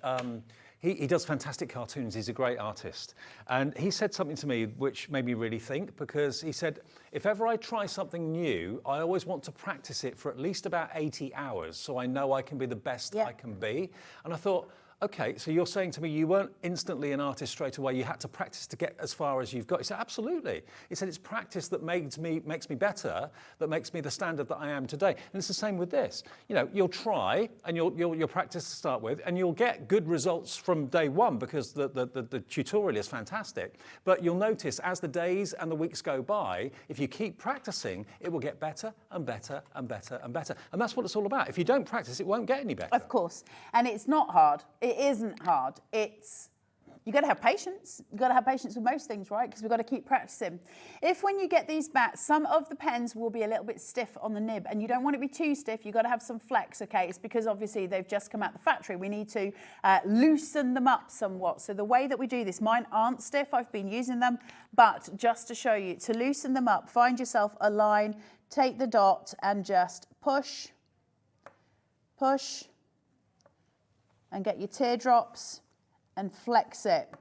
he does fantastic cartoons. He's a great artist. And he said something to me which made me really think, because he said, if ever I try something new, I always want to practice it for at least about 80 hours so I know I can be the best I can be. And I thought, okay, so you're saying to me you weren't instantly an artist straight away. You had to practice to get as far as you've got. He said, absolutely. He said, it's practice that makes me better, that makes me the standard that I am today. And it's the same with this. You know, you'll try and you'll practice to start with, and you'll get good results from day one because the tutorial is fantastic. But you'll notice as the days and the weeks go by, if you keep practicing, it will get better and better and better and better. And that's what it's all about. If you don't practice, it won't get any better. Of course. And it's not hard. It isn't hard. You got to have patience. You've got to have patience with most things, right? Because we've got to keep practicing. If when you get these back, some of the pens will be a little bit stiff on the nib, and you don't want it to be too stiff. You've got to have some flex, okay? It's because obviously they've just come out the factory. We need to loosen them up somewhat. So the way that we do this, mine aren't stiff. I've been using them, but just to show you, to loosen them up, find yourself a line, take the dot and just push, push, and get your teardrops and flex it.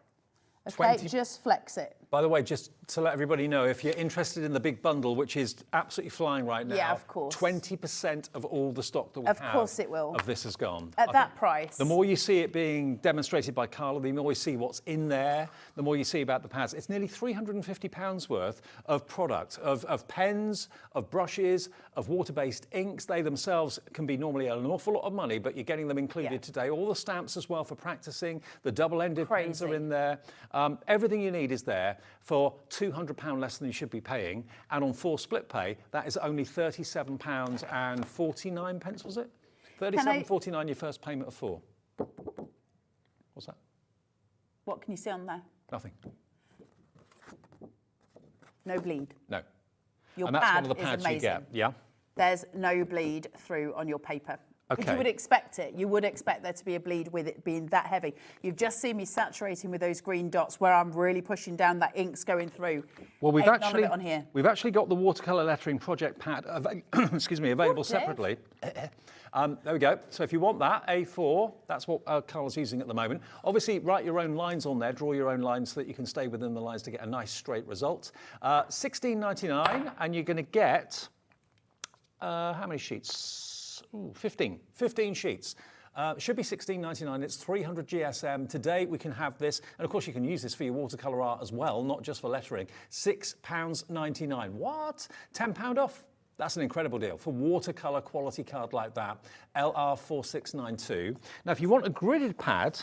Okay, just flex it. By the way, just to let everybody know, if you're interested in the big bundle, which is absolutely flying right now, yeah, of course. 20% of all the stock that we have of course it will. of this has gone. At that price. The more you see it being demonstrated by Carla, the more you see what's in there, the more you see about the pads. It's nearly £350 worth of product, of pens, of brushes, of water-based inks. They themselves can be normally an awful lot of money, but you're getting them included today. All the stamps as well for practicing. The double-ended pens are in there. Everything you need is there for £200 less than you should be paying, and on 4 split pay, that is only £37.49, was it? £37.49 your first payment of 4. What's that? What can you see on there? Nothing. No bleed. No. Your and that's pad one of the pads is amazing. you get. Yeah. There's no bleed through on your paper. Because you would expect it. You would expect there to be a bleed with it being that heavy. You've just seen me saturating with those green dots where I'm really pushing down, that ink's going through. Well, we've none of it on here. actually got the watercolour lettering project pad available separately. There we go. So if you want that, A4, that's what Carla's using at the moment. Obviously, write your own lines on there, draw your own lines so that you can stay within the lines to get a nice straight result. $16.99, and you're going to get, how many sheets? Ooh, 15 sheets. Should be $16.99. It's 300 GSM. Today we can have this, and of course you can use this for your watercolour art as well, not just for lettering. £6.99. What? £10 off? That's an incredible deal for watercolour quality card like that. LR4692. Now, if you want a gridded pad,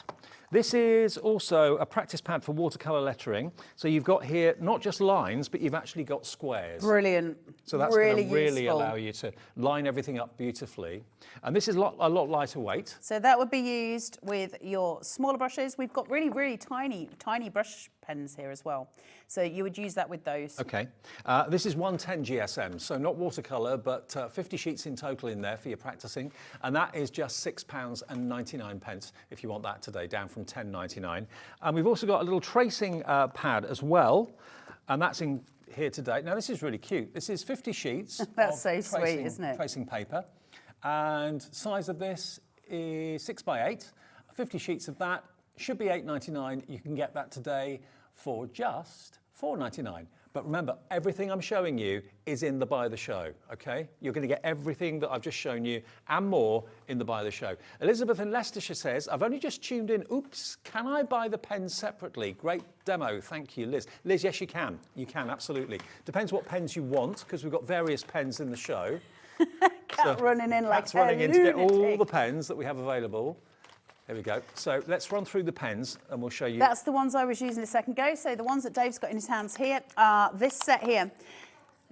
this is also a practice pad for watercolour lettering. So you've got here not just lines, but you've actually got squares. Brilliant. So that's really going to really useful. allow you to line everything up beautifully. And this is a lot lighter weight. So that would be used with your smaller brushes. We've got really, really tiny brush pens here as well. So you would use that with those. Okay. This is 110 GSM, so not watercolour, but 50 sheets in total in there for your practicing. And that is just £6.99 if you want that today, down from £10.99. And we've also got a little tracing pad as well, and that's in here today. Now, this is really cute. This is 50 sheets That's so sweet, isn't it? Tracing paper. And size of this is 6x8. 50 sheets of that should be £8.99. You can get that today for just £4.99. But remember, everything I'm showing you is in the Buy the Show, okay? You're going to get everything that I've just shown you and more in the Buy the Show. Elizabeth in Leicestershire says, I've only just tuned in. Oops, can I buy the pens separately? Great demo. Thank you, Liz. Liz, yes, you can. You can, absolutely. Depends what pens you want, because we've got various pens in the show. Cat running in like Cat's running in to get all lunatic. the pens that we have available. There we go. So let's run through the pens and we'll show you. That's the ones I was using a second ago. So the ones that Dave's got in his hands here are this set here.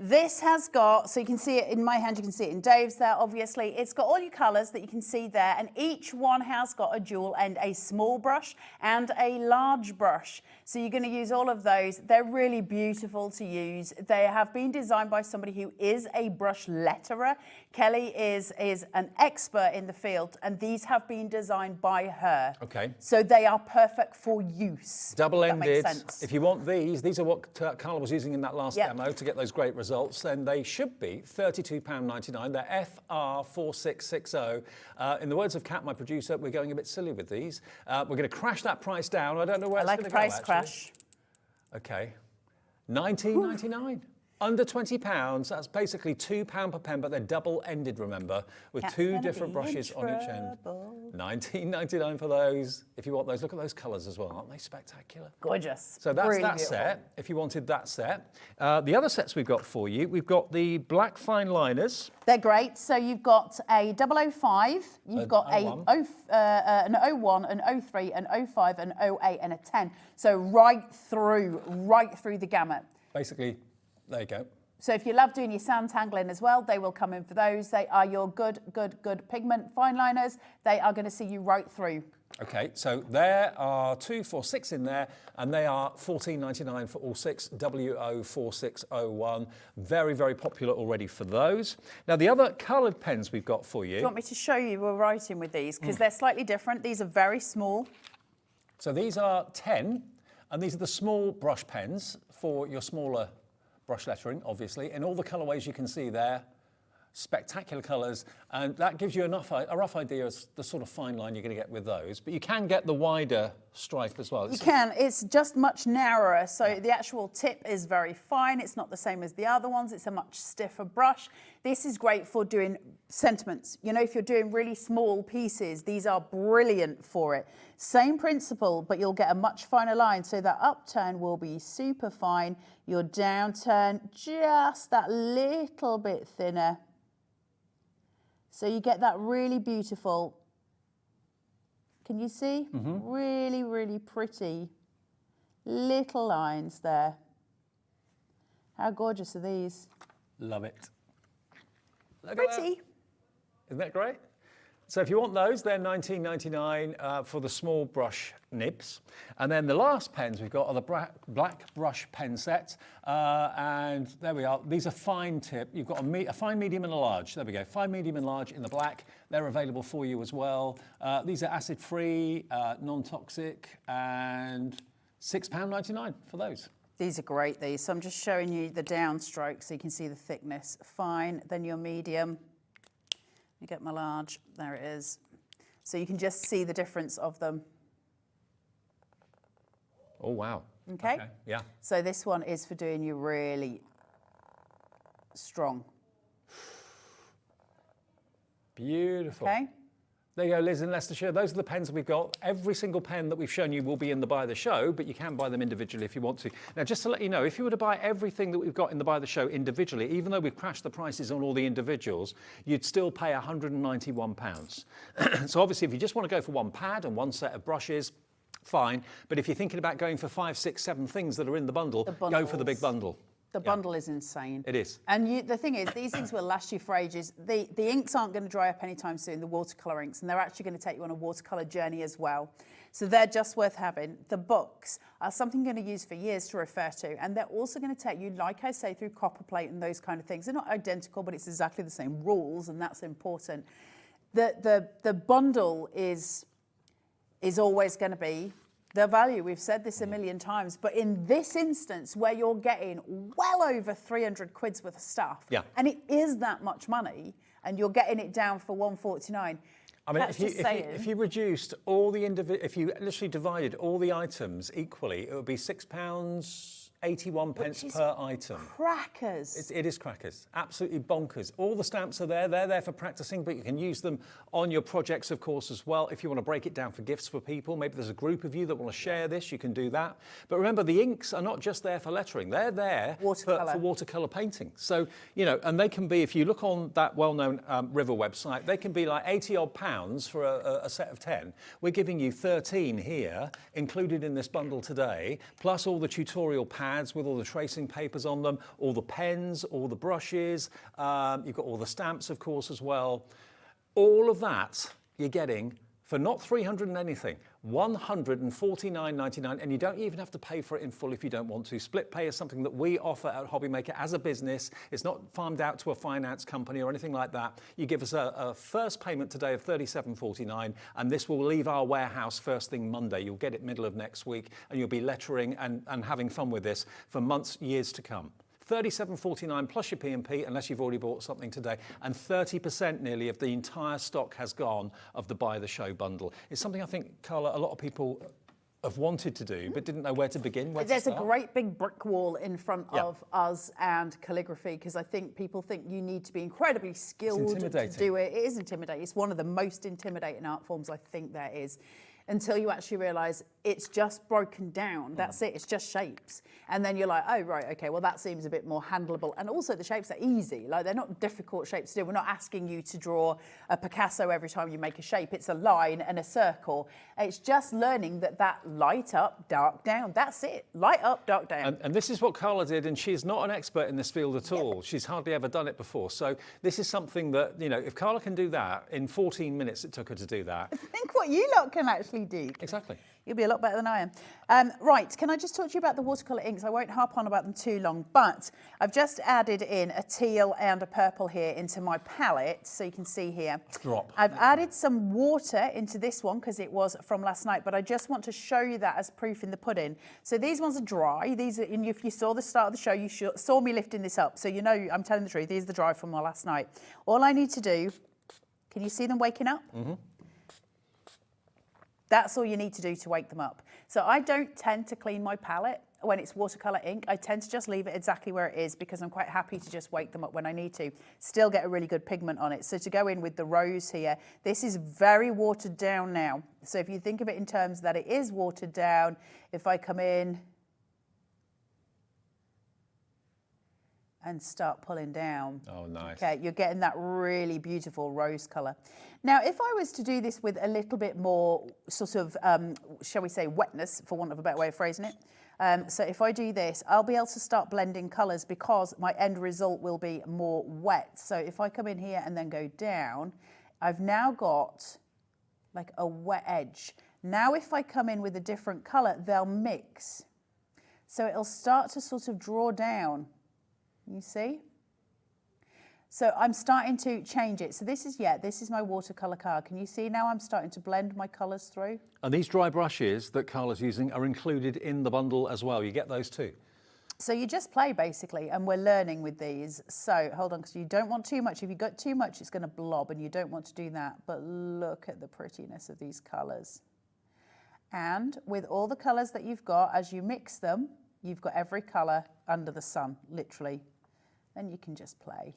This has got, so you can see it in my hand, you can see it in Dave's there, obviously. It's got all your colours that you can see there, and each one has got a dual end, a small brush and a large brush. So you're going to use all of those. They're really beautiful to use. They have been designed by somebody who is a brush letterer. Kelly is an expert in the field, and these have been designed by her. Okay. So they are perfect for use. Double-ended. That makes sense. If you want these are what Carla was using in that last demo to get those great results. Then they should be £32.99. They're FR4660. In the words of Kat, my producer, we're going a bit silly with these. We're going to crash that price down. I don't know where I it's like going a to go, price actually. crash. Okay. £19.99. Under £20, that's basically £2 per pen, but they're double-ended, remember, with Cat's two gonna different be in brushes on each end. trouble. $19.99 for those. If you want those, look at those colours as well. Aren't they spectacular? Gorgeous. So that's Really that beautiful. set, if you wanted that set. The other sets we've got for you, we've got the black fine liners. They're great. So you've got a 005, you've got an an 01, an 03, an 05, an 08, and a 10. So right through the gamut. Basically, there you go. So if you love doing your sand tangling as well, they will come in for those. They are your good pigment fine liners. They are going to see you right through. Okay, so there are 2, 4, 6 in there, and they are $14.99 for all 6, WO4601. Very, very popular already for those. Now, the other coloured pens we've got for Do you. you want me to show you we're writing with these? Because they're slightly different. These are very small. So these are 10, and these are the small brush pens for your smaller brush lettering, obviously, in all the colourways you can see there. Spectacular colours, and that gives you a rough idea of the sort of fine line you're going to get with those. But you can get the wider stripe as well. You can. It's just much narrower, so the actual tip is very fine. It's not the same as the other ones. It's a much stiffer brush. This is great for doing sentiments. You know, if you're doing really small pieces, these are brilliant for it. Same principle, but you'll get a much finer line. So that upturn will be super fine. Your downturn, just that little bit thinner. So you get that really beautiful, can you see? Really, really pretty little lines there. How gorgeous are these? Love it. Look at that. Pretty. Isn't that great? So if you want those, they're $19.99 for the small brush nibs. And then the last pens we've got are the black brush pen set. And there we are. These are fine tip. You've got a fine, medium and a large. There we go. Fine, medium and large in the black. They're available for you as well. These are acid-free, non-toxic, and £6.99 for those. These are great, these. So I'm just showing you the downstroke so you can see the thickness. Fine, then your medium. You get my large, there it is. So you can just see the difference of them. Oh, wow. Okay? Yeah. So this one is for doing you really strong. Beautiful. Okay? There you go, Liz in Leicestershire. Those are the pens we've got. Every single pen that we've shown you will be in the Buy the Show, but you can buy them individually if you want to. Now, just to let you know, if you were to buy everything that we've got in the Buy the Show individually, even though we've crashed the prices on all the individuals, you'd still pay £191. So obviously, if you just want to go for one pad and one set of brushes, fine. But if you're thinking about going for 5, 6, 7 things that are in the bundle, go for the big bundle. The bundle is insane. It is. And the thing is, these things will last you for ages. The inks aren't going to dry up anytime soon, the watercolour inks, and they're actually going to take you on a watercolour journey as well. So they're just worth having. The books are something you're going to use for years to refer to, and they're also going to take you, like I say, through copper plate and those kind of things. They're not identical, but it's exactly the same rules, and that's important. The bundle is always going to be the value. We've said this a million times, but in this instance where you're getting well over 300 quid's worth of stuff, and it is that much money, and you're getting it down for £149. I mean, if you reduced all the if you literally divided all the items equally, it would be £6.81 per item. Crackers. It is crackers. Absolutely bonkers. All the stamps are there. They're there for practicing, but you can use them on your projects, of course, as well. If you want to break it down for gifts for people, maybe there's a group of you that want to share this, you can do that. But remember, the inks are not just there for lettering. They're there for watercolour painting. So, you know, and they can be, if you look on that well-known River website, they can be like 80 odd pounds for a set of 10. We're giving you 13 here, included in this bundle today, plus all the tutorial pads with all the tracing papers on them, all the pens, all the brushes, you've got all the stamps, of course, as well. All of that you're getting for not 300 and anything, $149.99, and you don't even have to pay for it in full if you don't want to. Split pay is something that we offer at Hobbymaker as a business. It's not farmed out to a finance company or anything like that. You give us a first payment today of $37.49, and this will leave our warehouse first thing Monday. You'll get it middle of next week, and you'll be lettering and having fun with this for months, years to come. $37.49 plus your P&P, unless you've already bought something today, and 30% nearly of the entire stock has gone of the Buy the Show bundle. It's something I think, Carla, a lot of people have wanted to do, but didn't know where to begin, where There's to a start? great big brick wall in front Yeah. of us and calligraphy, because I think people think you need to be incredibly skilled to intimidating. do it. It is intimidating. It's one of the most intimidating art forms I think there is, until you actually realise it's just broken down. That's it. It's just shapes. And then you're like, oh, right, okay, well, that seems a bit more handleable. And also the shapes are easy. Like, they're not difficult shapes to do. We're not asking you to draw a Picasso every time you make a shape. It's a line and a circle. It's just learning that light up, dark down. That's it. Light up, dark down. And this is what Carla did, and she's not an expert in this field at all. She's hardly ever done it before. So this is something that, you know, if Carla can do that, in 14 minutes it took her to do that. Think what you lot can actually do. Exactly. You'll be a lot better than I am. Right, can I just talk to you about the watercolour inks? I won't harp on about them too long, but I've just added in a teal and a purple here into my palette, so you can see here. Drop. I've added some water into this one because it was from last night, but I just want to show you that as proof in the pudding. So these ones are dry. These are, and if you saw the start of the show, you saw me lifting this up, so you know I'm telling the truth. These are the dry from last night. All I need to do, can you see them waking up? Mm-hmm. That's all you need to do to wake them up. So I don't tend to clean my palette when it's watercolour ink. I tend to just leave it exactly where it is because I'm quite happy to just wake them up when I need to. Still get a really good pigment on it. So to go in with the rose here, this is very watered down now. So if you think of it in terms that it is watered down, if I come in and start pulling down. Oh, nice. Okay, you're getting that really beautiful rose colour. Now, if I was to do this with a little bit more sort of, shall we say, wetness, for want of a better way of phrasing it. So if I do this, I'll be able to start blending colours because my end result will be more wet. So if I come in here and then go down, I've now got like a wet edge. Now if I come in with a different colour, they'll mix. So it'll start to sort of draw down. You see? So I'm starting to change it. So this is my watercolour card. Can you see now I'm starting to blend my colours through? And these dry brushes that Carla's using are included in the bundle as well. You get those too. So you just play basically, and we're learning with these. So hold on, because you don't want too much. If you've got too much, it's going to blob, and you don't want to do that. But look at the prettiness of these colours. And with all the colours that you've got, as you mix them, you've got every colour under the sun, literally. And you can just play.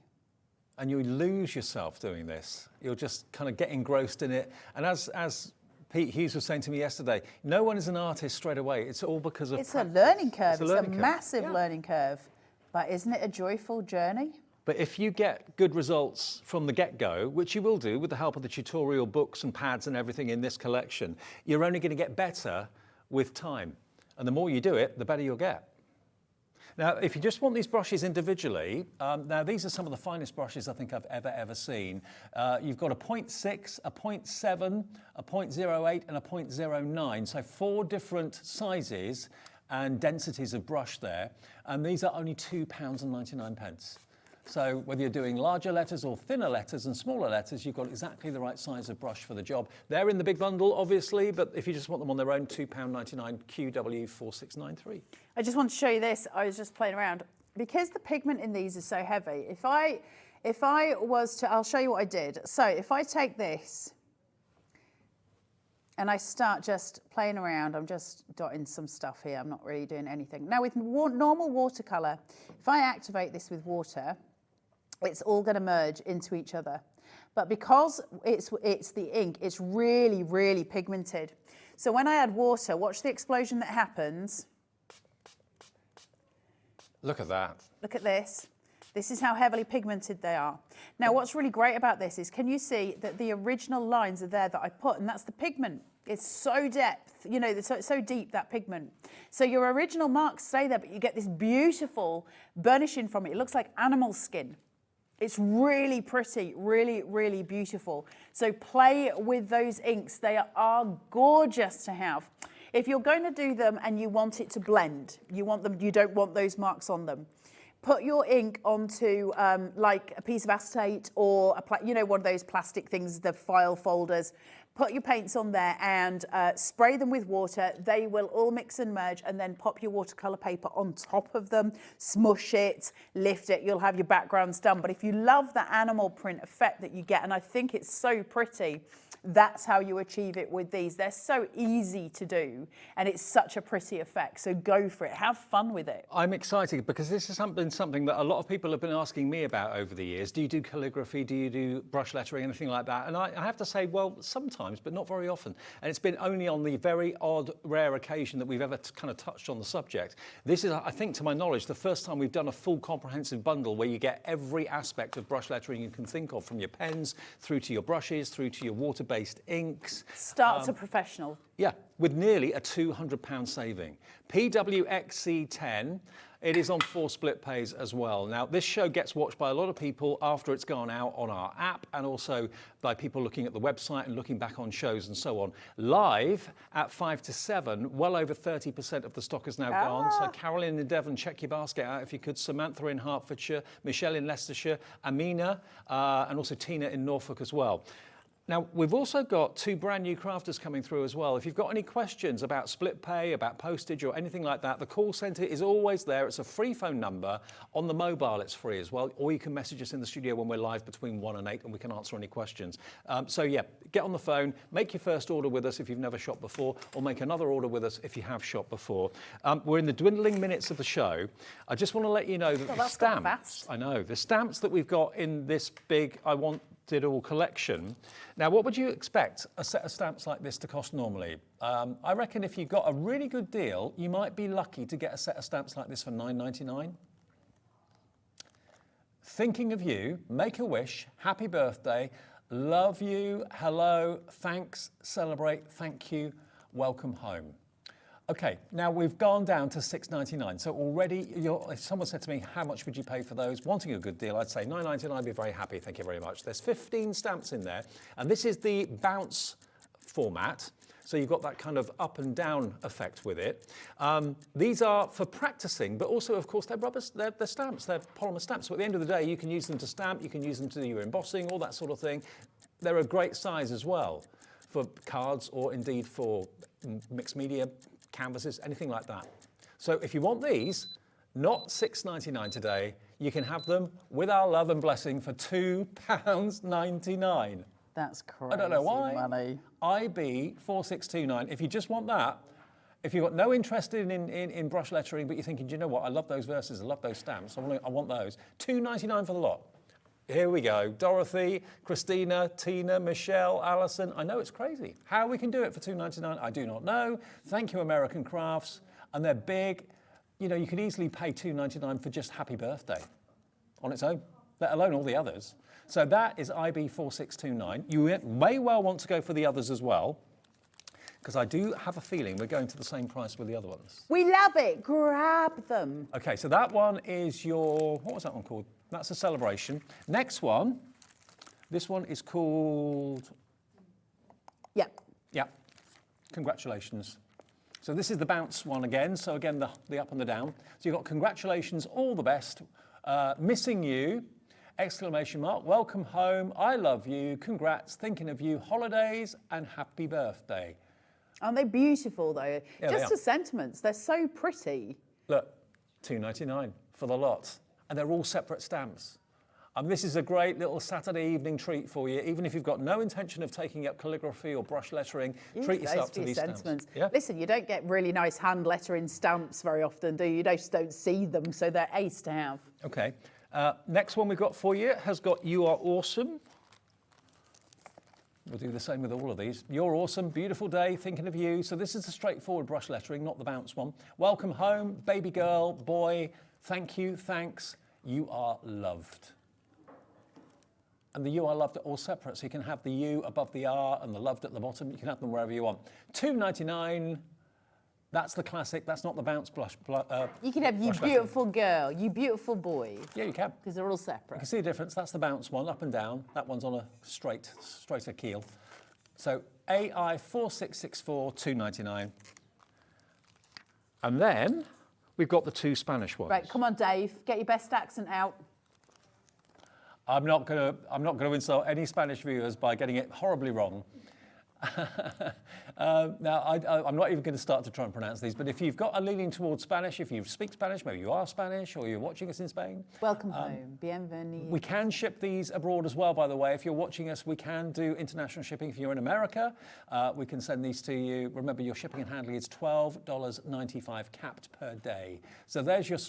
And you lose yourself doing this. You'll just kind of get engrossed in it. And as Pete Hughes was saying to me yesterday, no one is an artist straight away. It's all because of It's practice. a learning curve. It's a massive learning curve. But isn't it a joyful journey? But if you get good results from the get-go, which you will do with the help of the tutorial books and pads and everything in this collection, you're only going to get better with time. And the more you do it, the better you'll get. Now, if you just want these brushes individually, now these are some of the finest brushes I think I've ever seen. You've got a 0.6, a 0.7, a 0.08 and a 0.09, so 4 different sizes and densities of brush there, and these are only £2.99. So whether you're doing larger letters or thinner letters and smaller letters, you've got exactly the right size of brush for the job. They're in the big bundle, obviously, but if you just want them on their own, £2.99, QW4693. I just want to show you this. I was just playing around. Because the pigment in these is so heavy, if I was to, I'll show you what I did. So if I take this and I start just playing around, I'm just dotting some stuff here. I'm not really doing anything. Now with normal watercolour, if I activate this with water, it's all going to merge into each other. But because it's the ink, it's really, really pigmented. So when I add water, watch the explosion that happens. Look at that. Look at this. This is how heavily pigmented they are. Now, what's really great about this is, can you see that the original lines are there that I put, and that's the pigment. It's so depth, you know, it's so deep, that pigment. So your original marks stay there, but you get this beautiful burnishing from it. It looks like animal skin. It's really pretty, really, really beautiful. So play with those inks. They are gorgeous to have. If you're going to do them and you want it to blend, you don't want those marks on them, put your ink onto like a piece of acetate or one of those plastic things, the file folders. Put your paints on there and spray them with water. They will all mix and merge, and then pop your watercolor paper on top of them, smush it, lift it. You'll have your backgrounds done. But if you love the animal print effect that you get, and I think it's so pretty, that's how you achieve it with these. They're so easy to do, and it's such a pretty effect. So go for it. Have fun with it. I'm excited because this is something that a lot of people have been asking me about over the years. Do you do calligraphy? Do you do brush lettering, anything like that? And I have to say, well, sometimes, but not very often. And it's been only on the very odd, rare occasion that we've ever kind of touched on the subject. This is, I think, to my knowledge, the first time we've done a full comprehensive bundle where you get every aspect of brush lettering you can think of, from your pens through to your brushes, through to your water-based inks. Start to professional. Yeah, with nearly a £200 saving. PWXC10, it is on 4 split pays as well. Now, this show gets watched by a lot of people after it's gone out on our app, and also by people looking at the website and looking back on shows and so on. Live at 5 to 7, well over 30% of the stock is now gone. So Carolyn in Devon, check your basket out if you could. Samantha in Hertfordshire, Michelle in Leicestershire, Amina, and also Tina in Norfolk as well. Now, we've also got 2 brand new crafters coming through as well. If you've got any questions about split pay, about postage or anything like that, the call centre is always there. It's a free phone number. On the mobile, it's free as well. Or you can message us in the studio when we're live between 1 and 8 and we can answer any questions. So yeah, get on the phone, make your first order with us if you've never shopped before, or make another order with us if you have shopped before. We're in the dwindling minutes of the show. I just want to let you know that the stamps, I know, the stamps that we've got in this big I Want It All collection. Now, what would you expect a set of stamps like this to cost normally? I reckon if you got a really good deal, you might be lucky to get a set of stamps like this for $9.99. Thinking of you, make a wish, happy birthday, love you, hello, thanks, celebrate, thank you, welcome home. Okay, now we've gone down to $6.99. So already, if someone said to me, how much would you pay for those? Wanting a good deal, I'd say $9.99, I'd be very happy, thank you very much. There's 15 stamps in there, and this is the bounce format. So you've got that kind of up and down effect with it. These are for practicing, but also, of course, they're stamps, they're polymer stamps. So at the end of the day, you can use them to stamp, you can use them to do your embossing, all that sort of thing. They're a great size as well for cards or indeed for mixed media, canvases, anything like that. So if you want these, not $6.99 today, you can have them with our love and blessing for £2.99. That's crazy. I don't know why. Money. IB 4629. If you just want that, if you've got no interest in brush lettering, but you're thinking, do you know what? I love those verses, I love those stamps, I want those. $2.99 for the lot. Here we go. Dorothy, Christina, Tina, Michelle, Alison. I know it's crazy. How we can do it for $2.99, I do not know. Thank you, American Crafts. And they're big. You know, you could easily pay $2.99 for just happy birthday on its own, let alone all the others. So that is IB 4629. You may well want to go for the others as well, because I do have a feeling we're going to the same price with the other ones. We love it. Grab them. Okay, so that one is your, what was that one called? That's a celebration. Next one, this one is called... Yeah. Yeah, congratulations. So this is the bounce one again. So again, the up and the down. So you've got congratulations, all the best, missing you, exclamation mark, welcome home, I love you, congrats, thinking of you, holidays, and happy birthday. Aren't they beautiful, though? Yeah, just the sentiments, they're so pretty. Look, $2.99 for the lot. And they're all separate stamps. This is a great little Saturday evening treat for you. Even if you've got no intention of taking up calligraphy or brush lettering, treat yourself to these stamps. Yeah? Listen, you don't get really nice hand lettering stamps very often, do you? You just don't see them, so they're ace to have. Okay. Next one we've got for you has got You Are Awesome. We'll do the same with all of these. You're awesome, beautiful day, thinking of you. So this is the straightforward brush lettering, not the bounce one. Welcome home, baby girl, boy, thank you, thanks, you are loved. And the you are loved are all separate, so you can have the you above the R and the loved at the bottom. You can have them wherever you want. $2.99, that's the classic, that's not the bounce blush. You can have you beautiful girl, you beautiful boy. Yeah, you can. Because they're all separate. You can see the difference, that's the bounce one, up and down. That one's on a straighter keel. So AI 4664, $2.99. And then we've got the 2 Spanish ones. Right, come on, Dave, get your best accent out. I'm not going to insult any Spanish viewers by getting it horribly wrong. Now, I'm not even going to start to try and pronounce these, but if you've got a leaning towards Spanish, if you speak Spanish, maybe you are Spanish or you're watching us in Spain. Welcome home. Bienvenido. We can ship these abroad as well, by the way. If you're watching us, we can do international shipping. If you're in America, we can send these to you. Remember, your shipping and handling is $12.95 capped per day. So there's your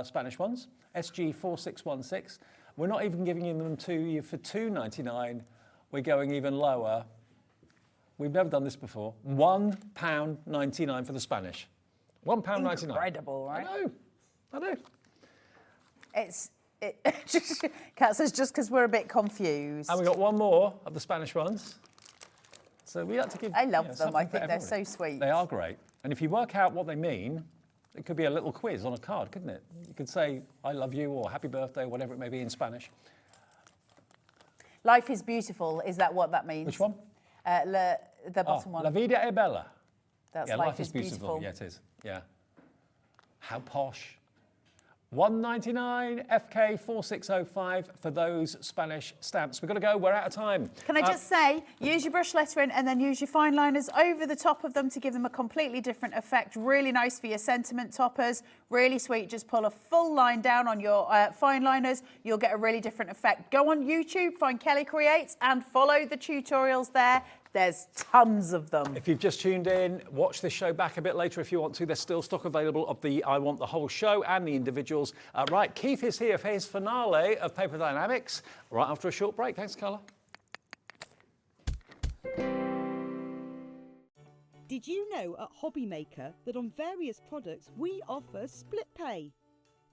Spanish ones, SG4616. We're not even giving them to you for $2.99. We're going even lower. We've never done this before. £1.99 for the Spanish. £1.99. Incredible, right? I know. Kat says just because we're a bit confused. And we got one more of the Spanish ones. So we like to give. I love them. something I for think they're everybody. so sweet. They are great. And if you work out what they mean, it could be a little quiz on a card, couldn't it? You could say, I love you, or happy birthday, whatever it may be in Spanish. Life is beautiful. Is that what that means? Which one? The bottom one. La vida es bella. That's Yeah, life is beautiful. Yeah, it is. Yeah. How posh. $1.99 FK4605 for those Spanish stamps. We've got to go. We're out of time. Can I just say, use your brush lettering and then use your fine liners over the top of them to give them a completely different effect. Really nice for your sentiment toppers. Really sweet. Just pull a full line down on your fine liners. You'll get a really different effect. Go on YouTube, find Kelly Creates and follow the tutorials there. There's tons of them. If you've just tuned in, watch this show back a bit later if you want to. There's still stock available of the I Want the Whole Show and the individuals. Right, Keith is here for his finale of Paper Dynamics right after a short break. Thanks, Carla. Did you know at Hobbymaker that on various products we offer split pay?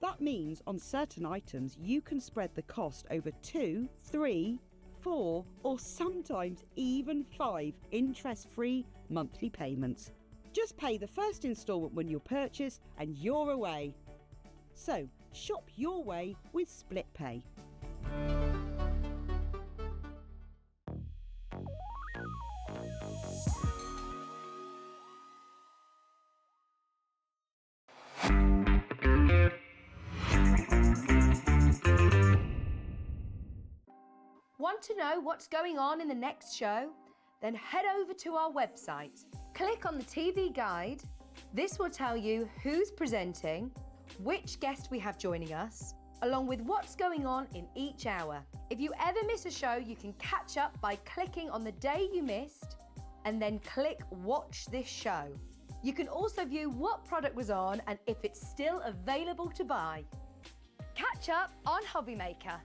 That means on certain items you can spread the cost over 2, 3, 4 or sometimes even 5 interest-free monthly payments. Just pay the first instalment when you purchase and you're away. So shop your way with split pay. Want to know what's going on in the next show? Then head over to our website. Click on the TV guide. This will tell you who's presenting, which guest we have joining us, along with what's going on in each hour. If you ever miss a show, you can catch up by clicking on the day you missed and then click Watch This Show. You can also view what product was on and if it's still available to buy. Catch up on Hobbymaker.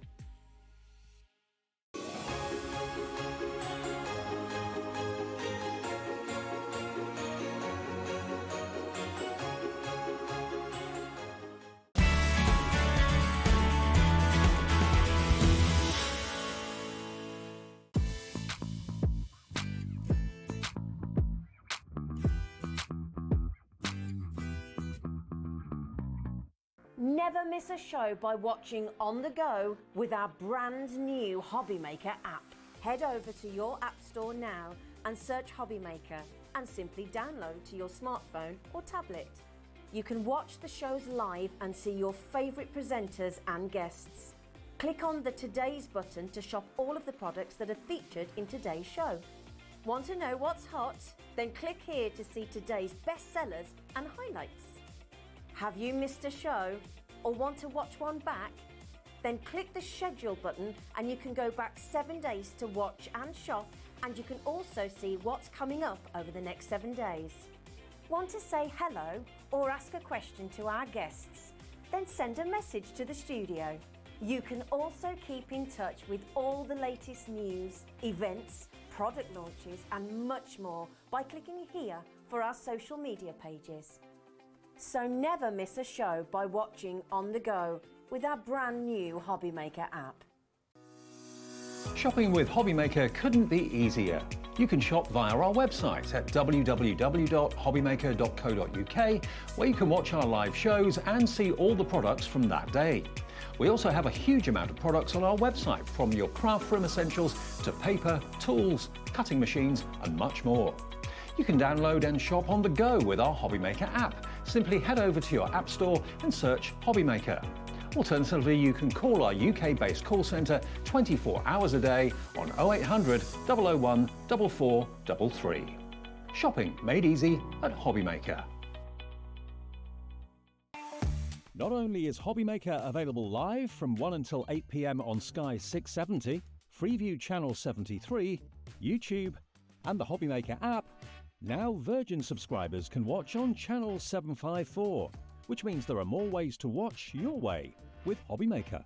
Never miss a show by watching on the go with our brand new Hobbymaker app. Head over to your app store now and search Hobbymaker and simply download to your smartphone or tablet. You can watch the shows live and see your favourite presenters and guests. Click on the Today's button to shop all of the products that are featured in today's show. Want to know what's hot? Then click here to see today's bestsellers and highlights. Have you missed a show or want to watch one back? Then click the schedule button and you can go back 7 days to watch and shop, and you can also see what's coming up over the next 7 days. Want to say hello or ask a question to our guests? Then send a message to the studio. You can also keep in touch with all the latest news, events, product launches and much more by clicking here for our social media pages. So never miss a show by watching on the go with our brand new Hobbymaker app. Shopping with Hobbymaker couldn't be easier. You can shop via our website at www.hobbymaker.co.uk, where you can watch our live shows and see all the products from that day. We also have a huge amount of products on our website, from your craft room essentials to paper, tools, cutting machines and much more. You can download and shop on the go with our Hobbymaker app. Simply head over to your app store and search Hobbymaker. Alternatively, you can call our UK-based call centre 24 hours a day on 0800 001 4433. Shopping made easy at Hobbymaker. Not only is Hobbymaker available live from 1 until 8 p.m. on Sky 670, Freeview Channel 73, YouTube, and the Hobbymaker app, now Virgin subscribers can watch on Channel 754, which means there are more ways to watch your way with Hobbymaker.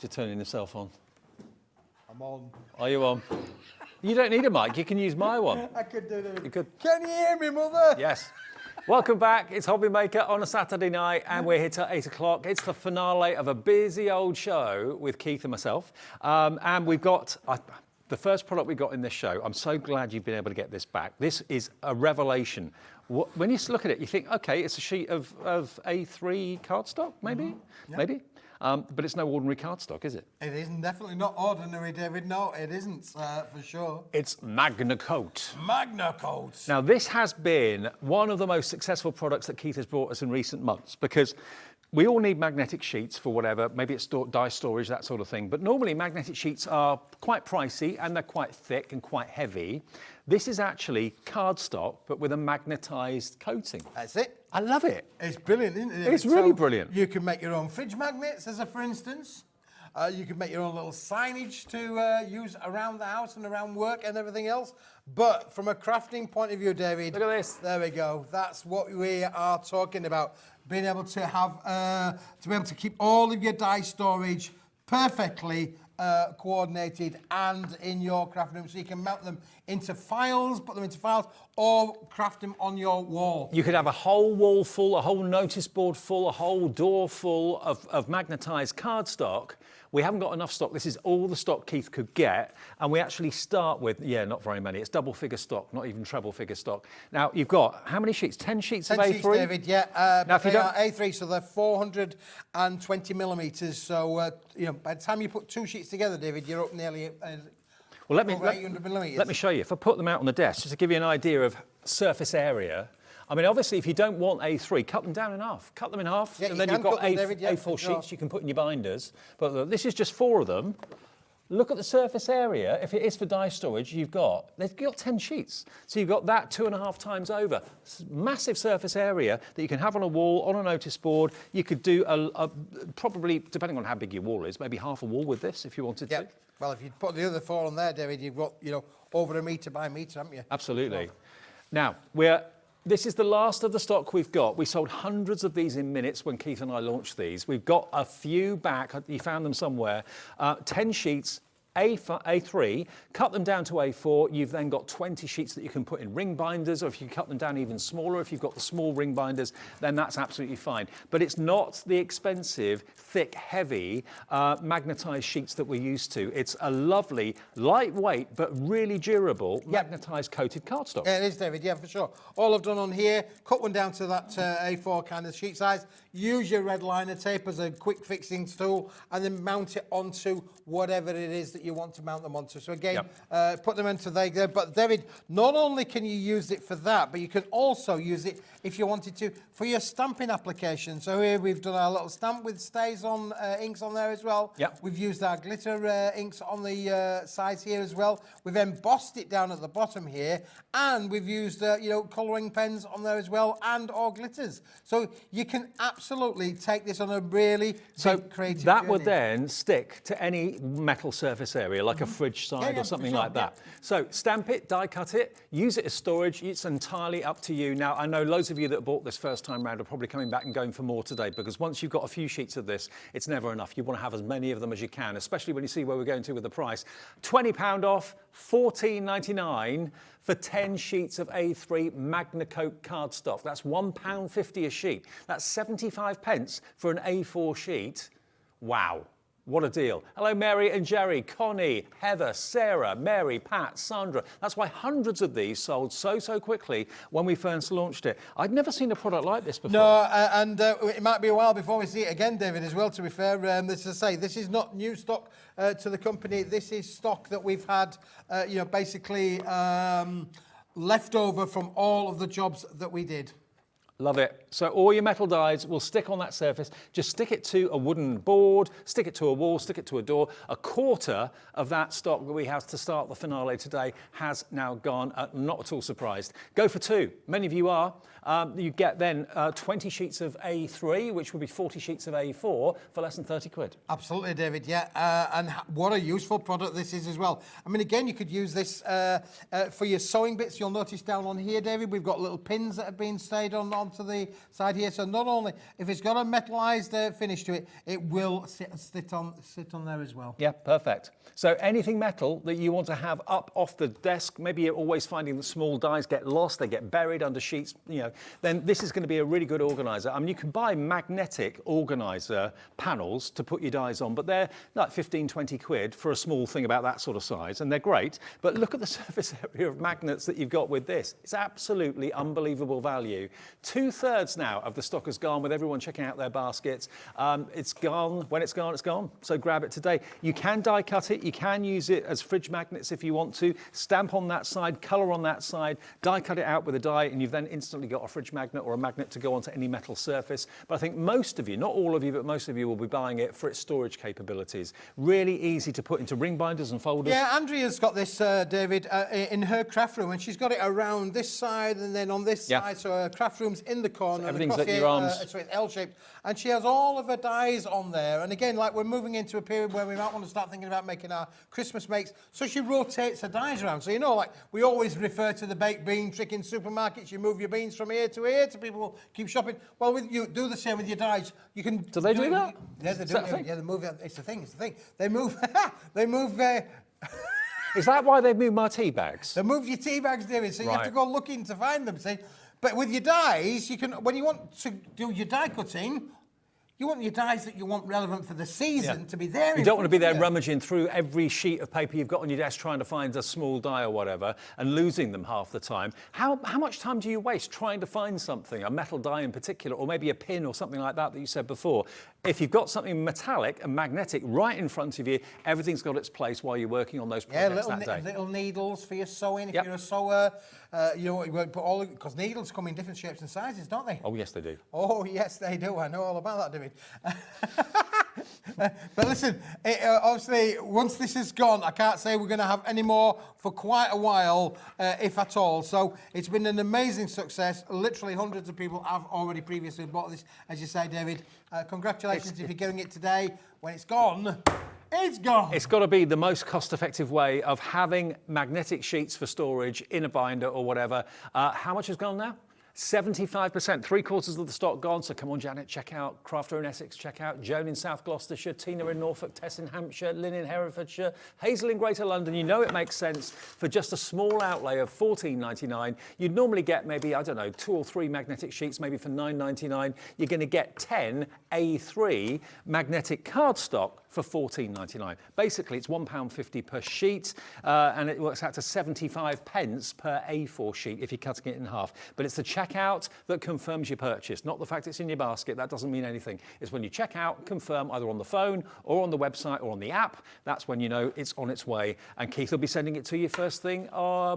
You're turning yourself on. I'm on. Are you on? You don't need a mic, you can use my one. I could do that. You could. Can you hear me, Mother? Yes. Welcome back. It's Hobbymaker on a Saturday night, and we're here till 8 o'clock. It's the finale of a busy old show with Keith and myself. And we've got the first product we got in this show. I'm so glad you've been able to get this back. This is a revelation. When you look at it, you think, okay, it's a sheet of A3 cardstock, maybe? Yeah. Maybe. But it's no ordinary cardstock, is it? It isn't, definitely not ordinary, David. No, it isn't, for sure. It's Magna Coat. Magna Coat. Now, this has been one of the most successful products that Keith has brought us in recent months, because we all need magnetic sheets for whatever, maybe it's die storage, that sort of thing. But normally magnetic sheets are quite pricey and they're quite thick and quite heavy. This is actually cardstock, but with a magnetized coating. That's it. I love it. It's brilliant, isn't it? It's really brilliant. You can make your own fridge magnets, for instance. You can make your own little signage to use around the house and around work and everything else. But from a crafting point of view, David, look at this. There we go. That's what we are talking about. Being able to have, to be able to keep all of your die storage perfectly coordinated and in your craft room, so you can mount them into files, put them into files, or craft them on your wall. You could have a whole wall full, a whole notice board full, a whole door full of magnetized cardstock. We haven't got enough stock. This is all the stock Keith could get. And we actually start with, not very many. It's double figure stock, not even treble figure stock. Now, you've got how many sheets? 10 sheets 10 of A3? sheets, David, yeah. Now, if they you are A3, so they're 420 millimetres. So, by the time you put 2 sheets together, David, you're up nearly well, over 800 millimetres. Let me show you. If I put them out on the desk, just to give you an idea of surface area. I mean, obviously, if you don't want A3, cut them down in half. Cut them in half, and then you've got A4 sheets you can put in your binders. But this is just 4 of them. Look at the surface area. If it is for die storage, they've got 10 sheets. So you've got that 2.5 times over. Massive surface area that you can have on a wall, on a notice board. You could do probably, depending on how big your wall is, maybe half a wall with this if you wanted to. Well, if you put the other 4 on there, David, you've got, over a metre by metre, haven't you? Absolutely. So. Now, this is the last of the stock we've got. We sold hundreds of these in minutes when Keith and I launched these. We've got a few back. You found them somewhere. 10 sheets, A3, cut them down to A4. You've then got 20 sheets that you can put in ring binders, or if you cut them down even smaller, if you've got the small ring binders, then that's absolutely fine. But it's not the expensive, thick, heavy, magnetized sheets that we're used to. It's a lovely, lightweight, but really durable, magnetized coated cardstock. Yeah, it is, David, yeah, for sure. All I've done on here, cut one down to that A4 kind of sheet size, use your red liner tape as a quick fixing tool, and then mount it onto whatever it is that you want to mount them onto. So again, put them into there. But David, not only can you use it for that, but you can also use it, if you wanted to, for your stamping application. So here we've done our little stamp with stays on, inks on there as well. We've used our glitter inks on the sides here as well. We've embossed it down at the bottom here, and we've used, colouring pens on there as well, and or glitters. So you can absolutely take this on a really big creative that journey. Would then stick to any metal surface area, like a fridge side or something like that. So stamp it, die cut it, use it as storage. It's entirely up to you. Now, I know loads of you that bought this first time round are probably coming back and going for more today, because once you've got a few sheets of this, it's never enough. You want to have as many of them as you can, especially when you see where we're going to with the price. £20 off, $14.99 for 10 sheets of A3 Magna Coat cardstock. That's £1.50 a sheet. That's 75 pence for an A4 sheet. Wow. What a deal. Hello, Mary and Jerry, Connie, Heather, Sarah, Mary, Pat, Sandra. That's why hundreds of these sold so quickly when we first launched it. I'd never seen a product like this before. No, and it might be a while before we see it again, David, as well, to be fair. This is not new stock to the company. This is stock that we've had, basically left over from all of the jobs that we did. Love it. So all your metal dies will stick on that surface. Just stick it to a wooden board, stick it to a wall, stick it to a door. A quarter of that stock that we have to start the finale today has now gone. Not at all surprised. Go for 2. Many of you are. You get then 20 sheets of A3, which would be 40 sheets of A4 for less than 30 quid. Absolutely, David, yeah. And what a useful product this is as well. I mean, again, you could use this for your sewing bits. You'll notice down on here, David, we've got little pins that have been stayed onto the side here. So not only, if it's got a metalized finish to it, it will sit on there as well. Yeah, perfect. So anything metal that you want to have up off the desk, maybe you're always finding that small dies get lost, they get buried under sheets, then this is going to be a really good organizer. I mean, you can buy magnetic organizer panels to put your dies on, but they're like 15, 20 quid for a small thing about that sort of size, and they're great. But look at the surface area of magnets that you've got with this. It's absolutely unbelievable value. 2/3 now of the stock has gone, with everyone checking out their baskets. It's gone. When it's gone, it's gone. So grab it today. You can die cut it. You can use it as fridge magnets if you want to. Stamp on that side, color on that side, die cut it out with a die, and you've then instantly got a fridge magnet or a magnet to go onto any metal surface. But I think most of you, not all of you, but most of you will be buying it for its storage capabilities. Really easy to put into ring binders and folders. Yeah, Andrea's got this, David, in her craft room, and she's got it around this side and then on this side. So her craft room's in the corner. So everything's at your arms. So it's L-shaped. And she has all of her dies on there. And again, like we're moving into a period where we might want to start thinking about making our Christmas makes. So she rotates her dies around. So, like we always refer to the baked bean trick in supermarkets. You move your beans from here to here to people keep shopping. Well, you do the same with your dies. You can. Do they do that? Yeah, they do. Yeah, they move. It's the thing. It's the thing. They move. Is that why they've moved my tea bags? They moved your tea bags, David, so you have to go looking to find them, see? But with your dies, you can, when you want to do your die cutting, you want your dies that you want relevant for the season to be there. You don't want to be there rummaging through every sheet of paper you've got on your desk trying to find a small die or whatever and losing them half the time. How much time do you waste trying to find something, a metal die in particular, or maybe a pin or something like that you said before? If you've got something metallic and magnetic right in front of you, everything's got its place while you're working on those projects that day. Little needles for your sewing. If you're a sewer, you won't put all, because needles come in different shapes and sizes, don't they? Oh, yes, they do. Oh, yes, they do. I know all about that, David. But listen, obviously, once this is gone, I can't say we're going to have any more for quite a while, if at all. So it's been an amazing success. Literally hundreds of people have already previously bought this. As you say, David, congratulations if you're getting it today. When it's gone, it's gone. It's got to be the most cost-effective way of having magnetic sheets for storage in a binder or whatever. How much has gone now? 75%, 3/4 of the stock gone. So come on, Janet, check out Crafter in Essex, check out Joan in South Gloucestershire, Tina in Norfolk, Tess in Hampshire, Lynn in Herefordshire, Hazel in Greater London. You know it makes sense for just a small outlay of $14.99. You'd normally get maybe, I don't know, 2 or 3 magnetic sheets, maybe for $9.99. You're going to get 10 A3 magnetic cardstock for $14.99. Basically, it's £1.50 per sheet, and it works out to 75 pence per A4 sheet if you're cutting it in half. But it's the checkout that confirms your purchase, not the fact it's in your basket. That doesn't mean anything. It's when you check out, confirm either on the phone or on the website or on the app. That's when you know it's on its way. And Keith will be sending it to you first thing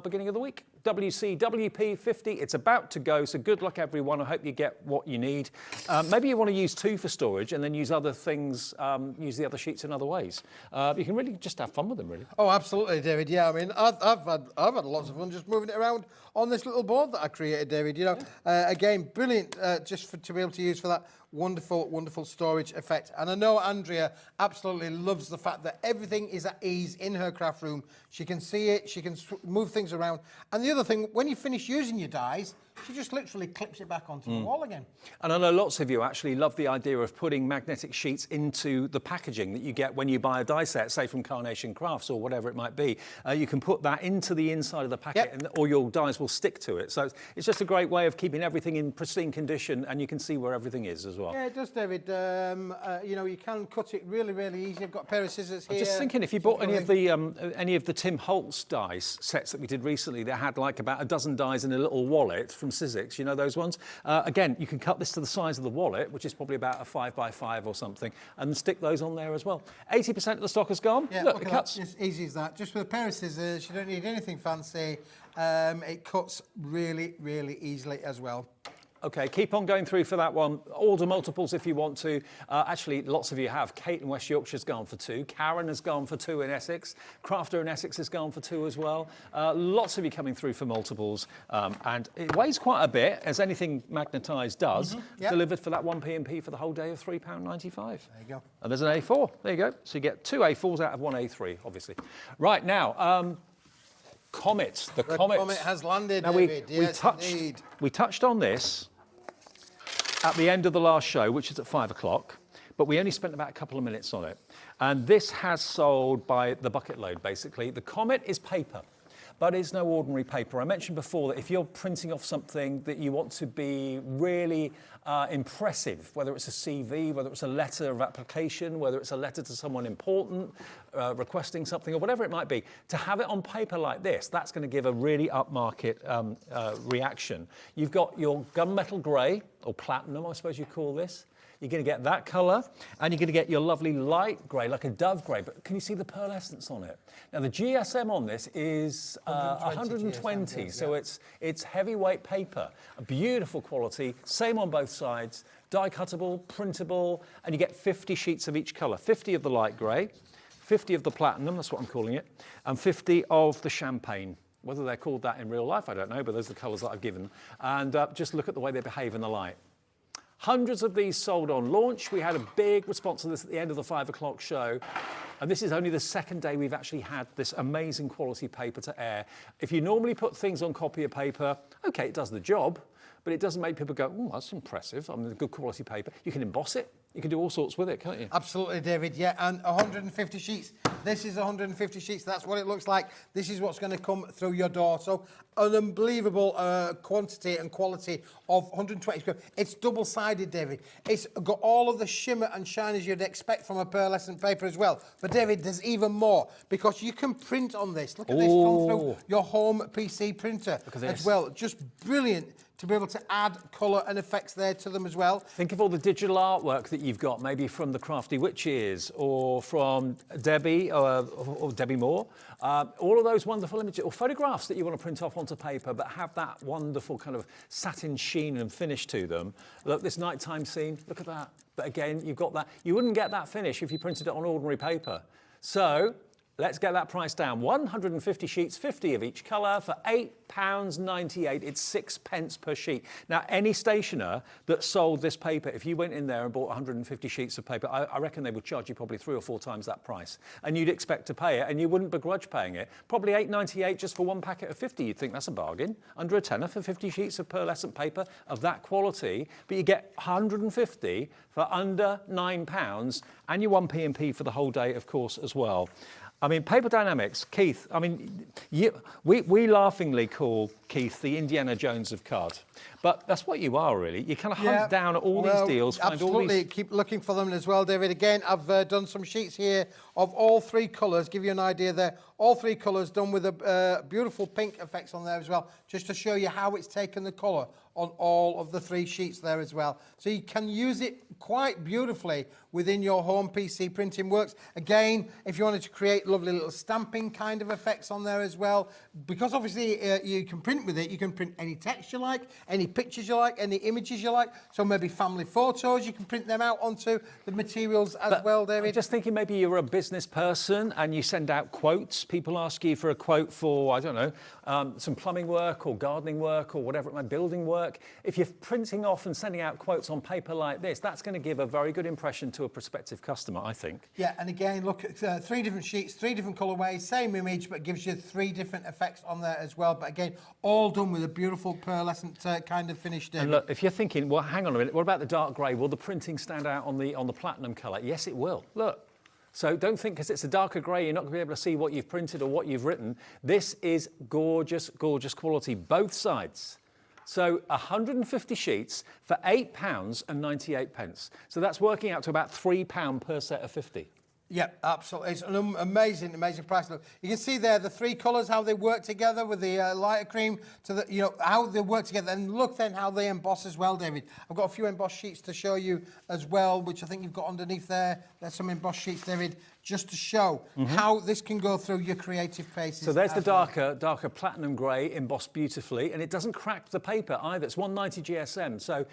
beginning of the week. WCWP50, it's about to go, so good luck everyone. I hope you get what you need. Maybe you want to use 2 for storage and then use other things, use the other sheets in other ways. You can really just have fun with them, really. Oh, absolutely, David. Yeah, I mean, I've had lots of fun just moving it around on this little board that I created, David. Again, brilliant to be able to use for that wonderful, wonderful storage effect. And I know Andrea absolutely loves the fact that everything is at ease in her craft room. She can see it, she can move things around. And the other thing, when you finish using your dies, she just literally clips it back onto the wall again. And I know lots of you actually love the idea of putting magnetic sheets into the packaging that you get when you buy a die set, say from Carnation Crafts or whatever it might be. You can put that into the inside of the packet or your dies will stick to it. So it's just a great way of keeping everything in pristine condition, and you can see where everything is as well. well. Yeah, it does, David. You know, you can cut it really, really easy. I've got a pair of scissors here. I'm just thinking, if you bought any of the Tim Holtz dice sets that we did recently that had like about a dozen dies in a little wallet from Sizzix, you know those ones? Again, you can cut this to the size of the wallet, which is probably about a 5x5 or something, and stick those on there as well. 80% of the stock has gone. Yeah, look, look it at cuts. that. Just easy as that. Just with a pair of scissors, you don't need anything fancy. It cuts really, really easily as well. Okay, keep on going through for that one. Order multiples if you want to. Actually, lots of you have. Kate in West Yorkshire's gone for 2. Karen has gone for 2 in Essex. Crafter in Essex has gone for 2 as well. Lots of you coming through for multiples. And it weighs quite a bit, as anything magnetised does. Yep. Delivered for that 1 P&P for the whole day of £3.95. There you go. And there's an A4. There you go. So you get 2 A4s out of 1 A3, obviously. Right, now... Comet. The Comet has landed, now, David. Yes, indeed. We touched on this at the end of the last show, which is at 5 o'clock, but we only spent about a couple of minutes on it. And this has sold by the bucket load, basically. The Comet is paper, but it's no ordinary paper. I mentioned before that if you're printing off something that you want to be really impressive, whether it's a CV, whether it's a letter of application, whether it's a letter to someone important, requesting something or whatever it might be, to have it on paper like this, that's going to give a really upmarket reaction. You've got your gunmetal grey, or platinum, I suppose you call this. You're going to get that colour, and you're going to get your lovely light grey, like a dove grey. But can you see the pearlescence on it? Now, the GSM on this is 120, so it's heavyweight paper, a beautiful quality, same on both sides, die-cuttable, printable, and you get 50 sheets of each colour, 50 of the light grey, 50 of the platinum, that's what I'm calling it, and 50 of the champagne. Whether they're called that in real life, I don't know, but those are the colours that I've given. And just look at the way they behave in the light. Hundreds of these sold on launch. We had a big response to this at the end of the 5 o'clock show. And this is only the second day we've actually had this amazing quality paper to air. If you normally put things on copier paper, okay, it does the job, but it doesn't make people go, oh, that's impressive. I mean, good quality paper. You can emboss it. You can do all sorts with it, can't you? Absolutely, David. Yeah, and 150 sheets. This is 150 sheets. That's what it looks like. This is what's going to come through your door. So an unbelievable quantity and quality of 120. It's double-sided, David. It's got all of the shimmer and shine as you'd expect from a pearlescent paper as well. But, David, there's even more because you can print on this. Look at this come through your home PC printer as well. Just brilliant to be able to add colour and effects there to them as well. Think of all the digital artwork that you've got, maybe from the Crafty Witches or from Debbie or Debbie Moore. All of those wonderful images or photographs that you want to print off onto paper but have that wonderful kind of satin sheen and finish to them. Look, this nighttime scene, look at that. But again, you've got that. You wouldn't get that finish if you printed it on ordinary paper. So let's get that price down. 150 sheets, 50 of each colour for £8.98. It's 6p per sheet. Now, any stationer that sold this paper, if you went in there and bought 150 sheets of paper, I reckon they would charge you probably 3 or 4 times that price. And you'd expect to pay it, and you wouldn't begrudge paying it. Probably £8.98 just for one packet of 50. You'd think that's a bargain. Under a tenner for 50 sheets of pearlescent paper of that quality, but you get 150 for under £9, and your 1p&p for the whole day, of course, as well. I mean, Paper Dynamics, Keith, I mean, we laughingly call Keith the Indiana Jones of card. But that's what you are, really. You kind of hunt down all these deals, find all these... Absolutely, keep looking for them as well, David. Again, I've done some sheets here of all 3 colours, give you an idea there. All 3 colours done with a beautiful pink effects on there as well, just to show you how it's taken the colour on all of the 3 sheets there as well. So you can use it quite beautifully within your home PC printing works. Again, if you wanted to create lovely little stamping kind of effects on there as well, because obviously you can print with it, you can print any text you like, any pictures you like, any images you like. So maybe family photos, you can print them out onto the materials as well, David. I'm just thinking maybe you're a business person and you send out quotes. People ask you for a quote for, I don't know, some plumbing work or gardening work or whatever it might be, building work. If you're printing off and sending out quotes on paper like this, that's going to give a very good impression to a prospective customer, I think. Yeah, and again, look at 3 different sheets, 3 different colourways, same image, but gives you 3 different effects on there as well. But again, all done with a beautiful pearlescent kind of finish, David. And look, if you're thinking, well, hang on a minute, what about the dark grey? Will the printing stand out on the platinum colour? Yes, it will. Look. So don't think because it's a darker grey, you're not going to be able to see what you've printed or what you've written. This is gorgeous, gorgeous quality, both sides. So 150 sheets for £8.98. So that's working out to about £3 per set of 50. Yeah, absolutely. It's an amazing, amazing price. Look, you can see there the three colours, how they work together with the lighter cream, to the, you know, how they work together. And look then how they emboss as well, David. I've got a few embossed sheets to show you as well, which I think you've got underneath there. There's some embossed sheets, David, just to show how this can go through your creative pages. So there's the darker platinum grey embossed beautifully, and it doesn't crack the paper either. It's 190 GSM, so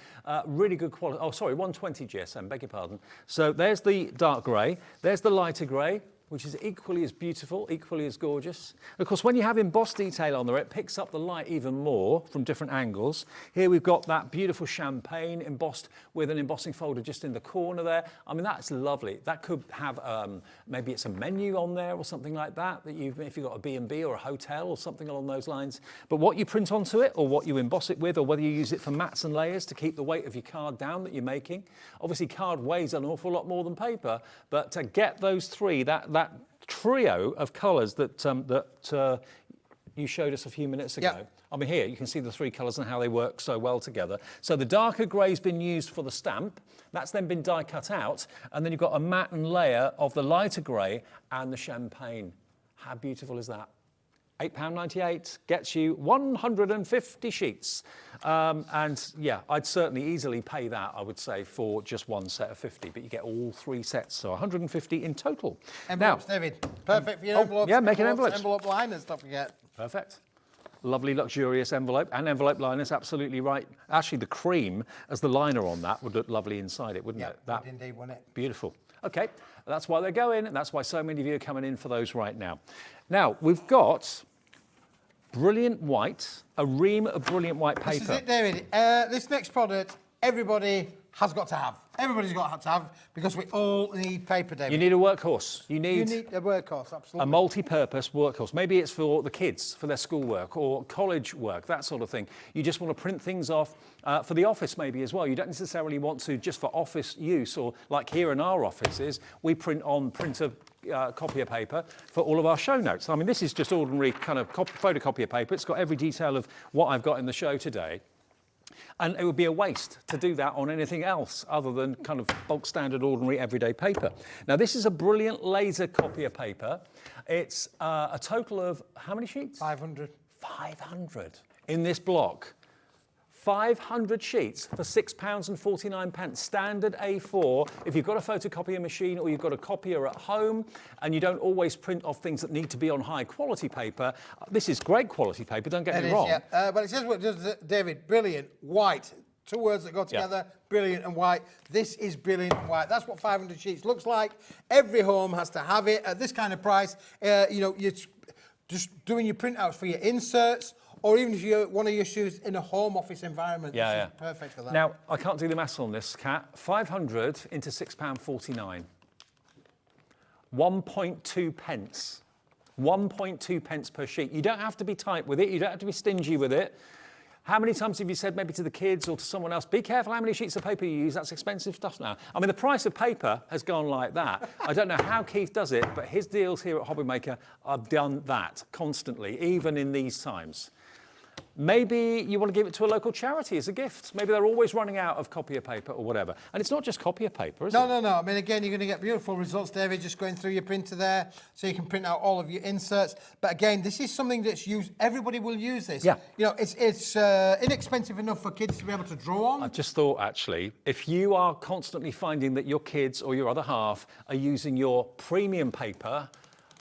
really good quality. Oh, sorry, 120 GSM, beg your pardon. So there's the dark grey, there's the lighter grey, which is equally as beautiful, equally as gorgeous. Of course, when you have embossed detail on there, it picks up the light even more from different angles. Here we've got that beautiful champagne embossed with an embossing folder just in the corner there. I mean, that's lovely. That could have, maybe it's a menu on there or something like that, if you've got a B&B or a hotel or something along those lines. But what you print onto it, or what you emboss it with, or whether you use it for mats and layers to keep the weight of your card down that you're making. Obviously, card weighs an awful lot more than paper, but to get those three, that trio of colours that you showed us a few minutes ago. Yep. I mean, here you can see the three colours and how they work so well together. So the darker grey's been used for the stamp. That's then been die cut out, and then you've got a matte and layer of the lighter grey and the champagne. How beautiful is that? £8.98 gets you 150 sheets. And yeah, I'd certainly easily pay that, I would say, for just one set of 50, but you get all three sets, so 150 in total. Envelopes, now, David. Perfect for your envelopes. Yeah, making envelopes. Envelope liners, don't forget. Perfect. Lovely, luxurious envelope, and envelope liners, absolutely right. Actually, the cream as the liner on that would look lovely inside it, wouldn't it? That would indeed, wouldn't it? Beautiful. Okay, that's why they're going, and that's why so many of you are coming in for those right now. Now, we've got brilliant white, a ream of brilliant white paper. This is it, David. This next product, everybody has got to have. Everybody's got to have, because we all need paper, David. You need a workhorse. You need a workhorse, absolutely. a multi-purpose workhorse. Maybe it's for the kids, for their schoolwork or college work, that sort of thing. You just want to print things off for the office maybe as well. You don't necessarily want to just for office use, or like here in our offices, we print on printer copier paper for all of our show notes. I mean, this is just ordinary kind of photocopier paper. It's got every detail of what I've got in the show today. And it would be a waste to do that on anything else other than kind of bulk standard, ordinary, everyday paper. Now, this is a brilliant laser copier paper. It's a total of how many sheets? 500. 500 in this block. 500 sheets for £6.49, standard A4. If you've got a photocopier machine or you've got a copier at home and you don't always print off things that need to be on high quality paper, this is great quality paper, don't get me wrong. Yeah. But it says what does David, brilliant, white. Two words that go together, brilliant and white. This is brilliant and white. That's what 500 sheets looks like. Every home has to have it at this kind of price. You know, you're just doing your printouts for your inserts, or even if you want to use in a home office environment, this is perfect for that. Now, I can't do the maths on this, Kat. 500 into £6.49. 1.2 pence. 1.2 pence per sheet. You don't have to be tight with it. You don't have to be stingy with it. How many times have you said maybe to the kids or to someone else, be careful how many sheets of paper you use, that's expensive stuff now. I mean, the price of paper has gone like that. I don't know how Keith does it, but his deals here at Hobbymaker have done that constantly, even in these times. Maybe you want to give it to a local charity as a gift. Maybe they're always running out of copier paper or whatever. And it's not just copier paper, is it? No. I mean, again, you're going to get beautiful results, David, just going through your printer there, so you can print out all of your inserts. But again, this is something that's used, everybody will use this. Yeah. You know, it's inexpensive enough for kids to be able to draw on. I just thought, actually, if you are constantly finding that your kids or your other half are using your premium paper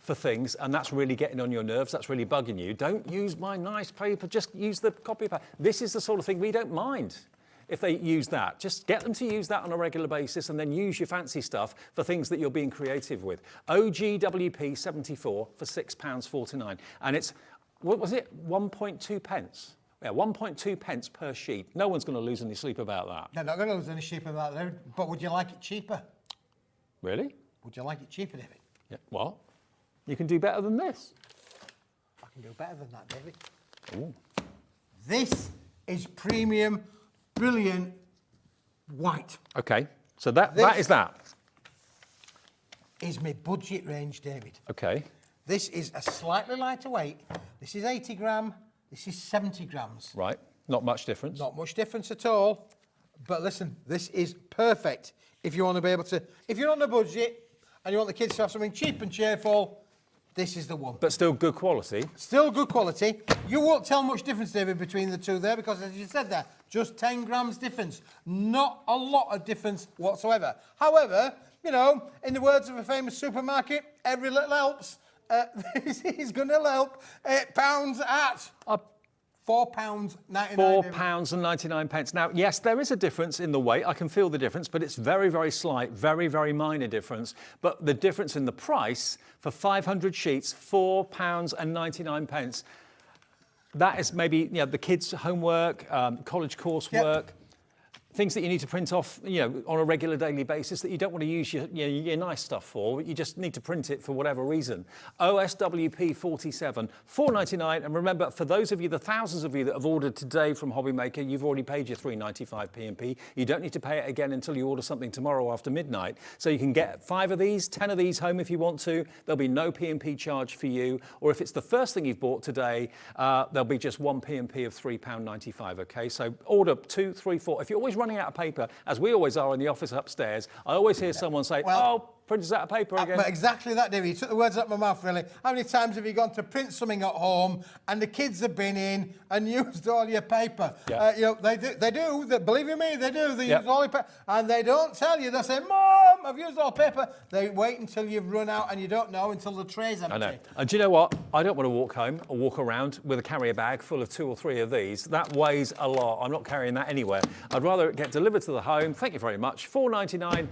for things, and that's really getting on your nerves, that's really bugging you, don't use my nice paper, just use the copy paper. This is the sort of thing we don't mind if they use that. Just get them to use that on a regular basis, and then use your fancy stuff for things that you're being creative with. OGWP 74 for £6.49. And it's, what was it, 1.2 pence? Yeah, 1.2 pence per sheet. No one's going to lose any sleep about that. They're not going to lose any sleep about that, but would you like it cheaper? Really? Would you like it cheaper, David? Yeah. What? You can do better than this. I can do better than that, David. Ooh. This is premium, brilliant white. Okay, so that is that. Is my budget range, David. Okay. This is a slightly lighter weight. This is 80 gram. This is 70 grams. Right. Not much difference. Not much difference at all. But listen, this is perfect if you want to be able to, if you're on a budget and you want the kids to have something cheap and cheerful, this is the one. But still good quality. Still good quality. You won't tell much difference, David, between the two there because, as you said there, just 10 grams difference. Not a lot of difference whatsoever. However, you know, in the words of a famous supermarket, every little helps. This is going to help. £8 at £4.99. £4.99. Now, yes, there is a difference in the weight. I can feel the difference, but it's very, very slight, very, very minor difference. But the difference in the price for 500 sheets, £4.99. That is maybe, you know, the kids' homework, college coursework. Things that you need to print off, you know, on a regular daily basis that you don't want to use your nice stuff for. You just need to print it for whatever reason. OSWP 47, £4.99. And remember, for those of you, the thousands of you that have ordered today from Hobbymaker, you've already paid your £3.95 P&P. You don't need to pay it again until you order something tomorrow after midnight. So you can get 5 of these, 10 of these home if you want to. There'll be no P&P charge for you. Or if it's the first thing you've bought today, there'll be just one P&P of £3.95. Okay, so order 2, 3, 4. If you're always running out of paper, as we always are in the office upstairs, I always hear someone say, oh, printer's out of paper again. But exactly that, David. You took the words out of my mouth, really. How many times have you gone to print something at home and the kids have been in and used all your paper? Yeah. You know, they do. Believe you me, they do. They use all your paper. And they don't tell you. They say, Mom, I've used all paper. They wait until you've run out and you don't know until the tray's empty. I know. And do you know what? I don't want to walk home or walk around with a carrier bag full of 2 or 3 of these. That weighs a lot. I'm not carrying that anywhere. I'd rather it get delivered to the home. Thank you very much. £4.99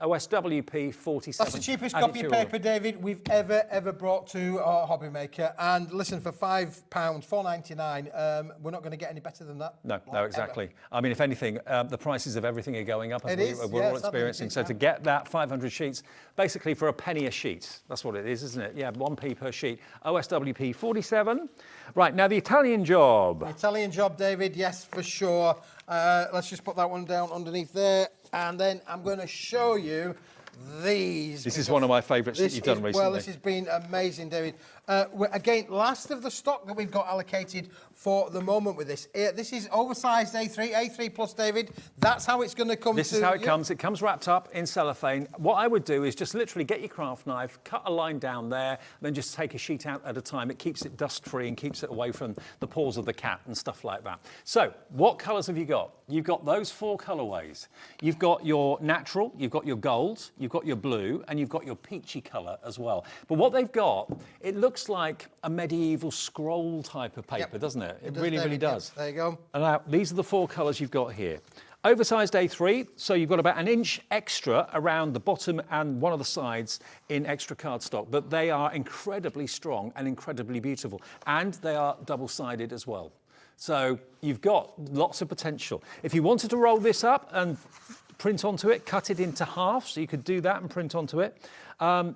OSWP 47. That's the cheapest copy of paper, David, we've ever brought to our Hobbymaker. And listen, for £5, £4.99, we're not going to get any better than that. No, exactly. I mean, if anything, the prices of everything are going up, as we're all experiencing. So to get that 500 sheets, basically for a penny a sheet, that's what it is, isn't it? Yeah, 1p per sheet. OSWP 47. Right, now the Italian job. The Italian job, David, yes, for sure. Let's just put that one down underneath there. And then I'm going to show you these. This is one of my favourites that you've done recently. Well, this has been amazing, David. Again, last of the stock that we've got allocated for the moment with this. This is oversized A3 plus, David. That's how it's going to come. This is how it comes. It comes wrapped up in cellophane. What I would do is just literally get your craft knife, cut a line down there, then just take a sheet out at a time. It keeps it dust-free and keeps it away from the paws of the cat and stuff like that. So, what colours have you got? You've got those 4 colourways. You've got your natural, you've got your gold, you've got your blue, and you've got your peachy colour as well. But what they've got, it looks like a medieval scroll type of paper, doesn't it? It really does. There you go. And now, these are the 4 colours you've got here. Oversized A3, so you've got about an inch extra around the bottom and one of the sides in extra cardstock, but they are incredibly strong and incredibly beautiful, and they are double-sided as well. So you've got lots of potential. If you wanted to roll this up and print onto it, cut it into half, so you could do that and print onto it.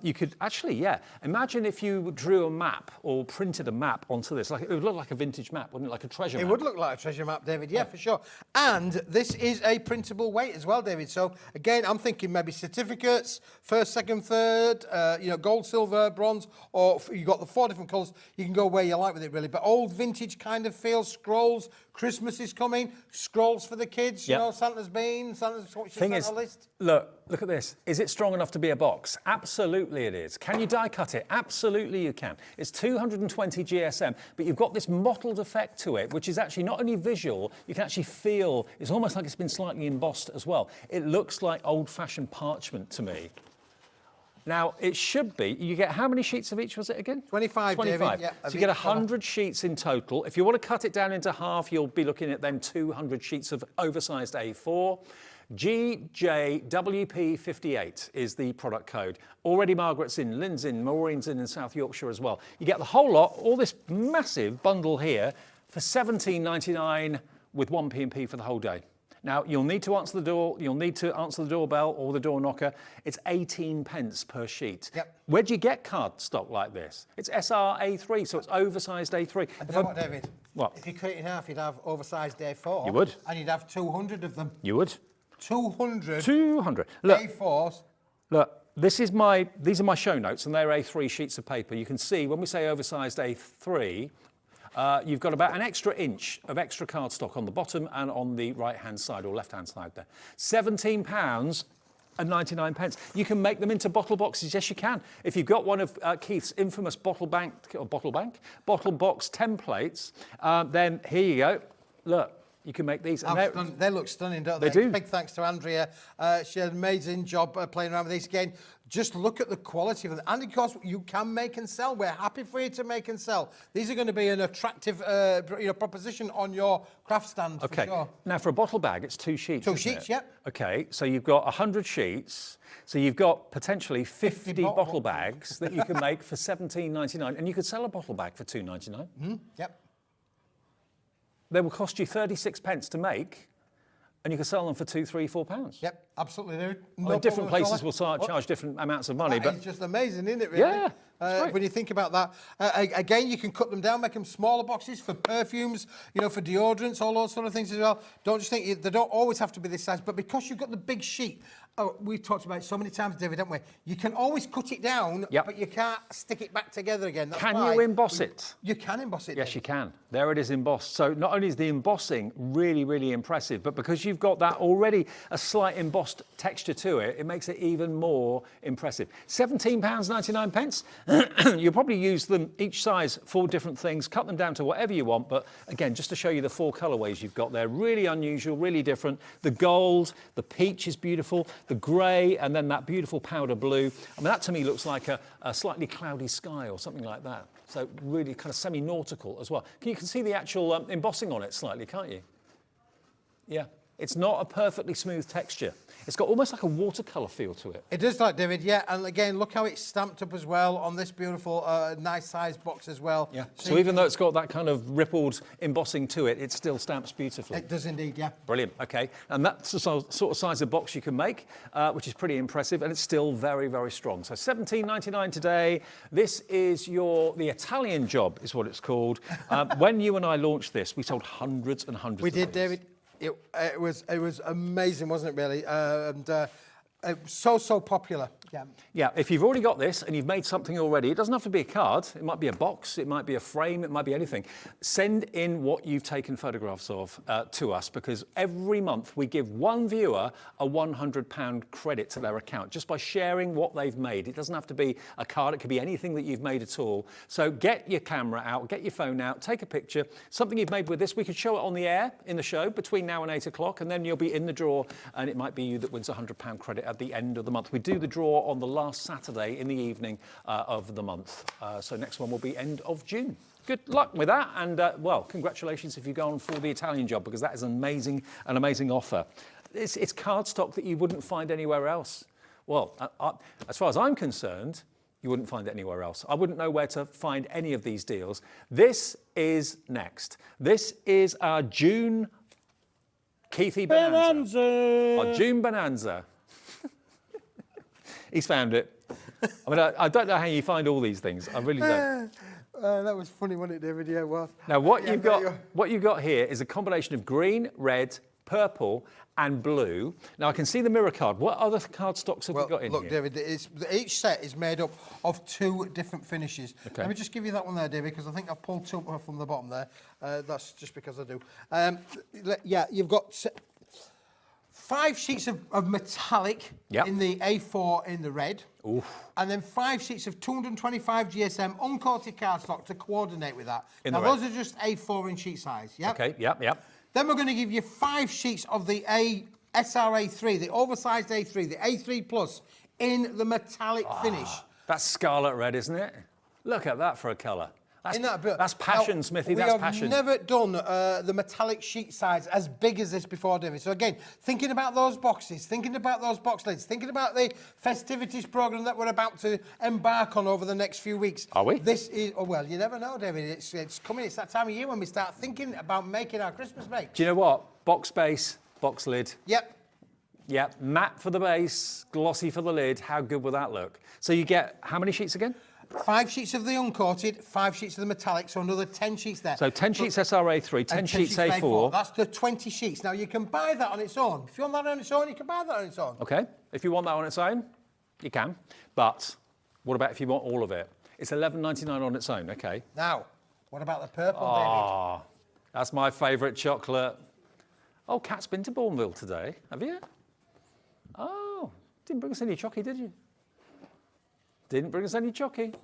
You could actually, imagine if you drew a map or printed a map onto this. Like, it would look like a vintage map, wouldn't it? Like a treasure map. It would look like a treasure map, David, yeah, for sure. And this is a printable weight as well, David. So, again, I'm thinking maybe certificates, first, second, third, you know, gold, silver, bronze, or you've got the 4 different colours. You can go where you like with it, really. But old vintage kind of feel, scrolls, Christmas is coming, scrolls for the kids, you know, Santa's been, Santa's what's your Santa list? Look at this. Is it strong enough to be a box? Absolutely it is. Can you die cut it? Absolutely you can. It's 220 GSM, but you've got this mottled effect to it, which is actually not only visual, you can actually feel, it's almost like it's been slightly embossed as well. It looks like old-fashioned parchment to me. Now, it should be, you get how many sheets of each, was it again? 25, 25. David. Yeah, so you get 100 sheets in total. If you want to cut it down into half, you'll be looking at then 200 sheets of oversized A4. GJWP58 is the product code. Already Margaret's in, Lynn's in, Maureen's in South Yorkshire as well. You get the whole lot, all this massive bundle here for £17.99 with 1 P&P for the whole day. Now, you'll need to answer the door, you'll need to answer the doorbell or the door knocker. It's 18 pence per sheet. Yep. Where do you get card stock like this? It's SR-A3, so it's oversized A3. And you know what, David? What? If you cut it in half, you'd have oversized A4. You would. And you'd have 200 of them. You would. 200. 200. Look, A4s. Look, these are my show notes, and they're A3 sheets of paper. You can see when we say oversized A3, you've got about an extra inch of extra cardstock on the bottom and on the right-hand side or left-hand side there. £17.99. You can make them into bottle boxes. Yes, you can. If you've got one of Keith's infamous bottle box templates, then here you go. Look. You can make these. And they look stunning, don't they? They do. Big thanks to Andrea. She had an amazing job playing around with these again. Just look at the quality of them. And of course, you can make and sell. We're happy for you to make and sell. These are going to be an attractive proposition on your craft stand, okay. for sure. Now, for a bottle bag, it's 2 sheets, Two isn't sheets, it? yep. Okay, so you've got 100 sheets. So you've got potentially 50 bottle bags that you can make for £17.99. And you could sell a bottle bag for £2.99. Mm-hmm. Yep. They will cost you 36 pence to make, and you can sell them for £2, £3, £4. Yep, absolutely. Different places will charge different amounts of money. But it's just amazing, isn't it, really? Yeah. When you think about that. Again, you can cut them down, make them smaller boxes for perfumes, for deodorants, all those sort of things as well. Don't just think they don't always have to be this size, but because you've got the big sheet, we've talked about it so many times, David, haven't we? You can always cut it down, but you can't stick it back together again. That's can you emboss it? You can emboss it. Yes, you can. There it is embossed. So not only is the embossing really, really impressive, but because you've got that already a slight embossed texture to it, it makes it even more impressive. £17.99. You'll probably use them each size for different things, cut them down to whatever you want. But again, just to show you the 4 colourways you've got there, really unusual, really different. The gold, the peach is beautiful, the grey, and then that beautiful powder blue. I mean, that to me looks like a slightly cloudy sky or something like that. So really kind of semi-nautical as well. You can see the actual embossing on it slightly, can't you? Yeah. It's not a perfectly smooth texture. It's got almost like a watercolour feel to it. It does, like David, yeah. And again, look how it's stamped up as well on this beautiful, nice sized box as well. Yeah. So even though it's got that kind of rippled embossing to it, it still stamps beautifully. It does indeed, yeah. Brilliant. Okay. And that's the sort of size of box you can make, which is pretty impressive, and it's still very, very strong. So £17.99 today. This is the Italian job, is what it's called. When you and I launched this, we sold hundreds and hundreds. We did, David. It was amazing, wasn't it, really? So popular. Yeah. Yeah, if you've already got this and you've made something already, it doesn't have to be a card. It might be a box, it might be a frame, it might be anything. Send in what you've taken photographs of to us, because every month we give one viewer a £100 credit to their account just by sharing what they've made. It doesn't have to be a card, it could be anything that you've made at all. So get your camera out, get your phone out, take a picture, something you've made with this. We could show it on the air in the show between now and 8 o'clock, and then you'll be in the draw, and it might be you that wins a £100 credit at the end of the month. We do the draw on the last Saturday in the evening of the month. So next one will be end of June. Good luck with that, and well, congratulations if you go on for the Italian job, because that is an amazing offer. It's cardstock that you wouldn't find anywhere else. Well, as far as I'm concerned, you wouldn't find it anywhere else. I wouldn't know where to find any of these deals. This is next. This is our June Keithy Bonanza. Our June Bonanza. He's found it. I mean, I don't know how you find all these things. I really don't. That was funny, wasn't it, David? Yeah, it was. Now, what you've got here is a combination of green, red, purple, and blue. Now, I can see the mirror card. What other card stocks have we got in look, here? David, each set is made up of 2 different finishes. Okay. Let me just give you that one there, David, because I think I pulled 2 from the bottom there. That's just because I do. Yeah, you've got 5 sheets of metallic in the A4 in the red. Oof. And then 5 sheets of 225 GSM uncoated cardstock to coordinate with that. Now, those are just A4 in sheet size, yeah? Okay, yep. Then we're going to give you 5 sheets of the SRA3, the oversized A3, the A3 Plus, in the metallic finish. That's scarlet red, isn't it? Look at that for a colour. That's passion, now, Smithy, that's passion. We have never done the metallic sheet size as big as this before, David. So again, thinking about those boxes, thinking about those box lids, thinking about the festivities programme that we're about to embark on over the next few weeks. Are we? This is, oh, well, you never know, David. It's coming, it's that time of year when we start thinking about making our Christmas bake. Do you know what? Box base, box lid. Yep. Yep, matte for the base, glossy for the lid. How good will that look? So you get how many sheets again? 5 sheets of the uncoated, 5 sheets of the metallic, so another 10 sheets there. So 10 sheets SRA3, 10 sheets A4. That's the 20 sheets. Now, you can buy that on its own. If you want that on its own, you can buy that on its own. OK, if you want that on its own, you can. But what about if you want all of it? It's £11.99 on its own, OK? Now, What about the purple, Oh, that's my favourite chocolate. Oh, Kat's been to Bourneville today, have you? Oh, didn't bring us any chocky, did you? Didn't bring us any chocky.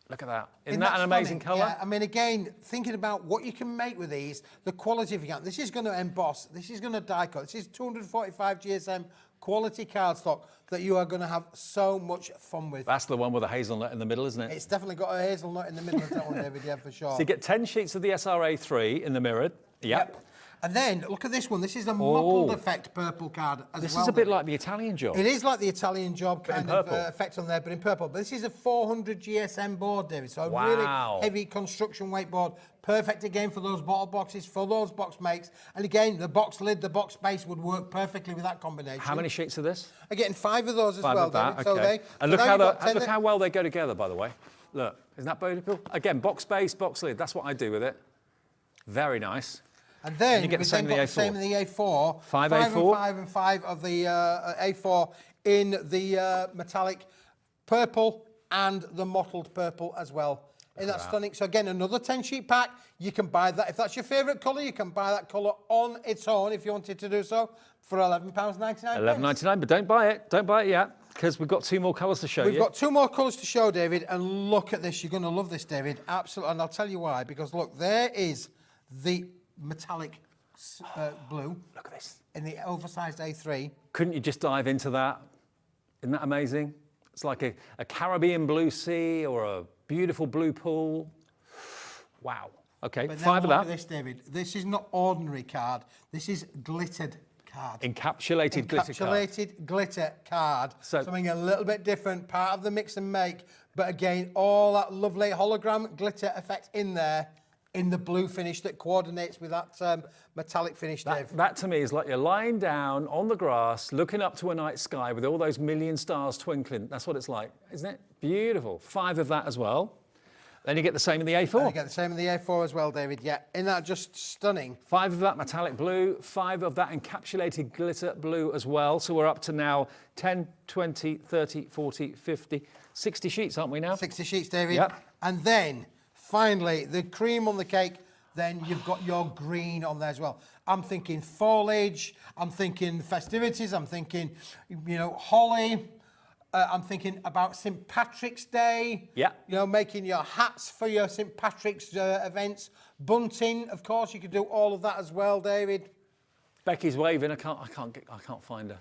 Look at that. Isn't that an amazing colour? Yeah, I mean, again, thinking about what you can make with these, the quality of your this is going to emboss, this is going to die cut, this is 245 GSM quality cardstock that you are going to have so much fun with. That's the one with the hazelnut in the middle, isn't it? It's definitely got a hazelnut in the middle of that one, David, yeah, for sure. So you get 10 sheets of the SRA3 in the mirrored. Yep. And then, look at this one. This is a mottled effect purple card as This well. is a bit like the Italian job. It is like the Italian job kind of purple. effect on there, but in purple. But this is a 400 GSM board, David. So a really heavy construction weight board. Perfect again for those bottle boxes, for those box makes. And again, the box lid, the box base would work perfectly with that combination. How many sheets of this? I'm getting 5 of those as 5 well, of that, David. okay. So And look how well they go together, by the way. Look, isn't that beautiful? Again, box base, box lid. That's what I do with it. Very nice. And then you get the same in the A4. Same in the A4. 5 A4. A4? And 5 of the A4 in the metallic purple and the mottled purple as well. Isn't that stunning? So again, another 10-sheet pack. You can buy that. If that's your favourite colour, you can buy that colour on its own if you wanted to do so for £11.99. £11.99, but don't buy it. Don't buy it yet, because we've got 2 more colours to show you. We've got 2 more colours to show, David, and look at this. You're going to love this, David. Absolutely. And I'll tell you why. Because, look, there is the metallic blue. Look at this. In the oversized A3. Couldn't you just dive into that? Isn't that amazing? It's like a Caribbean blue sea or a beautiful blue pool. Wow. Okay, But 5 of look that. at this, David. This is not ordinary card. This is glittered card. Encapsulated glitter card. Encapsulated glitter card. So- Something a little bit different, part of the mix and make. But again, all that lovely hologram glitter effect in there, in the blue finish that coordinates with that metallic finish, Dave. That to me is like you're lying down on the grass, looking up to a night sky with all those million stars twinkling. That's what it's like, isn't it? Beautiful. 5 of that as well. Then you get the same in the A4. And you get the same in the A4 as well, David. Yeah, isn't that just stunning? 5 of that metallic blue, 5 of that encapsulated glitter blue as well. So we're up to now 10, 20, 30, 40, 50, 60 sheets, aren't we now? 60 sheets, David. Yep. And then, finally, the cream on the cake, then you've got your green on there as well. I'm thinking foliage, I'm thinking festivities, I'm thinking, you know, holly. I'm thinking about St. Patrick's Day. Yeah. You know, making your hats for your St. Patrick's events. Bunting, of course, you could do all of that as well, David. Becky's waving. I can't find her.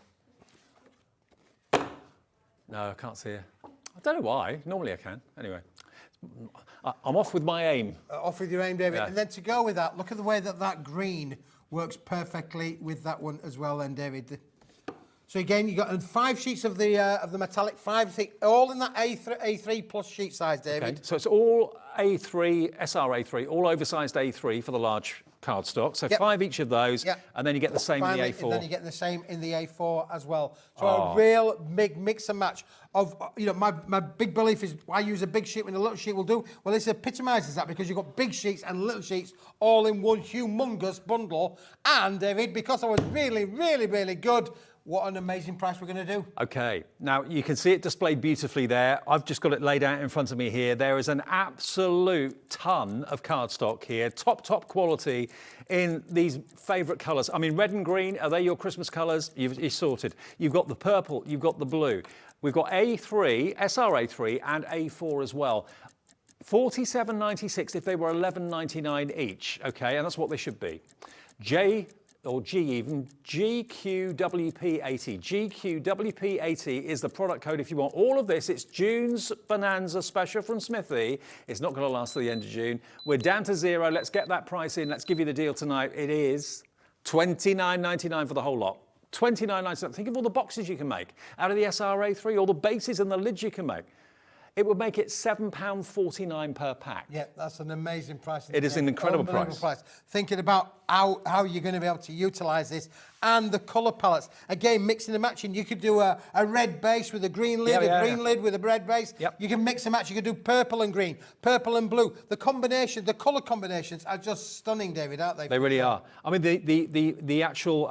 No, I can't see her. I don't know why. Normally I can. Anyway, I'm off with my aim. Off with your aim, David. Yeah. And then to go with that, look at the way that that green works perfectly with that one as well, then, David. So again, you got 5 sheets of the metallic, 5 thick, all in that A3 plus sheet size, David. Okay, so it's all A3, SRA3, all oversized A3 for the large cardstock. So 5 each of those, and then you get the same Finally, in the A4. And then you get the same in the A4 as well. So a real big mix and match of, you know, my big belief is why use a big sheet when a little sheet will do? Well, this epitomises that because you've got big sheets and little sheets all in one humongous bundle. And, David, because I was really, really, really good, what an amazing price we're going to do. Okay, now you can see it displayed beautifully there. I've just got it laid out in front of me here. There is an absolute ton of cardstock here, top quality in these favourite colours. I mean, red and green, are they your Christmas colours? You're sorted. You've got the purple, you've got the blue. We've got A3, SRA3 and A4 as well. $47.96 if they were $11.99 each, okay, and that's what they should be. Or G even, GQWP80. GQWP80 is the product code if you want all of this. It's June's Bonanza special from Smithy. It's not going to last to the end of June. We're down to 0. Let's get that price in. Let's give you the deal tonight. It is $29.99 for the whole lot. $29.99. Think of all the boxes you can make out of the SRA3, all the bases and the lids you can make. It would make it £7.49 per pack. Yeah, that's an amazing price. It is an incredible price. Thinking about how you're going to be able to utilise this. And the colour palettes. Again, mixing and matching. You could do a red base with a green lid, a green lid with a red base. Yep. You can mix and match. You could do purple and green, purple and blue. The combination, the colour combinations are just stunning, David, aren't they? They really are. I mean, the actual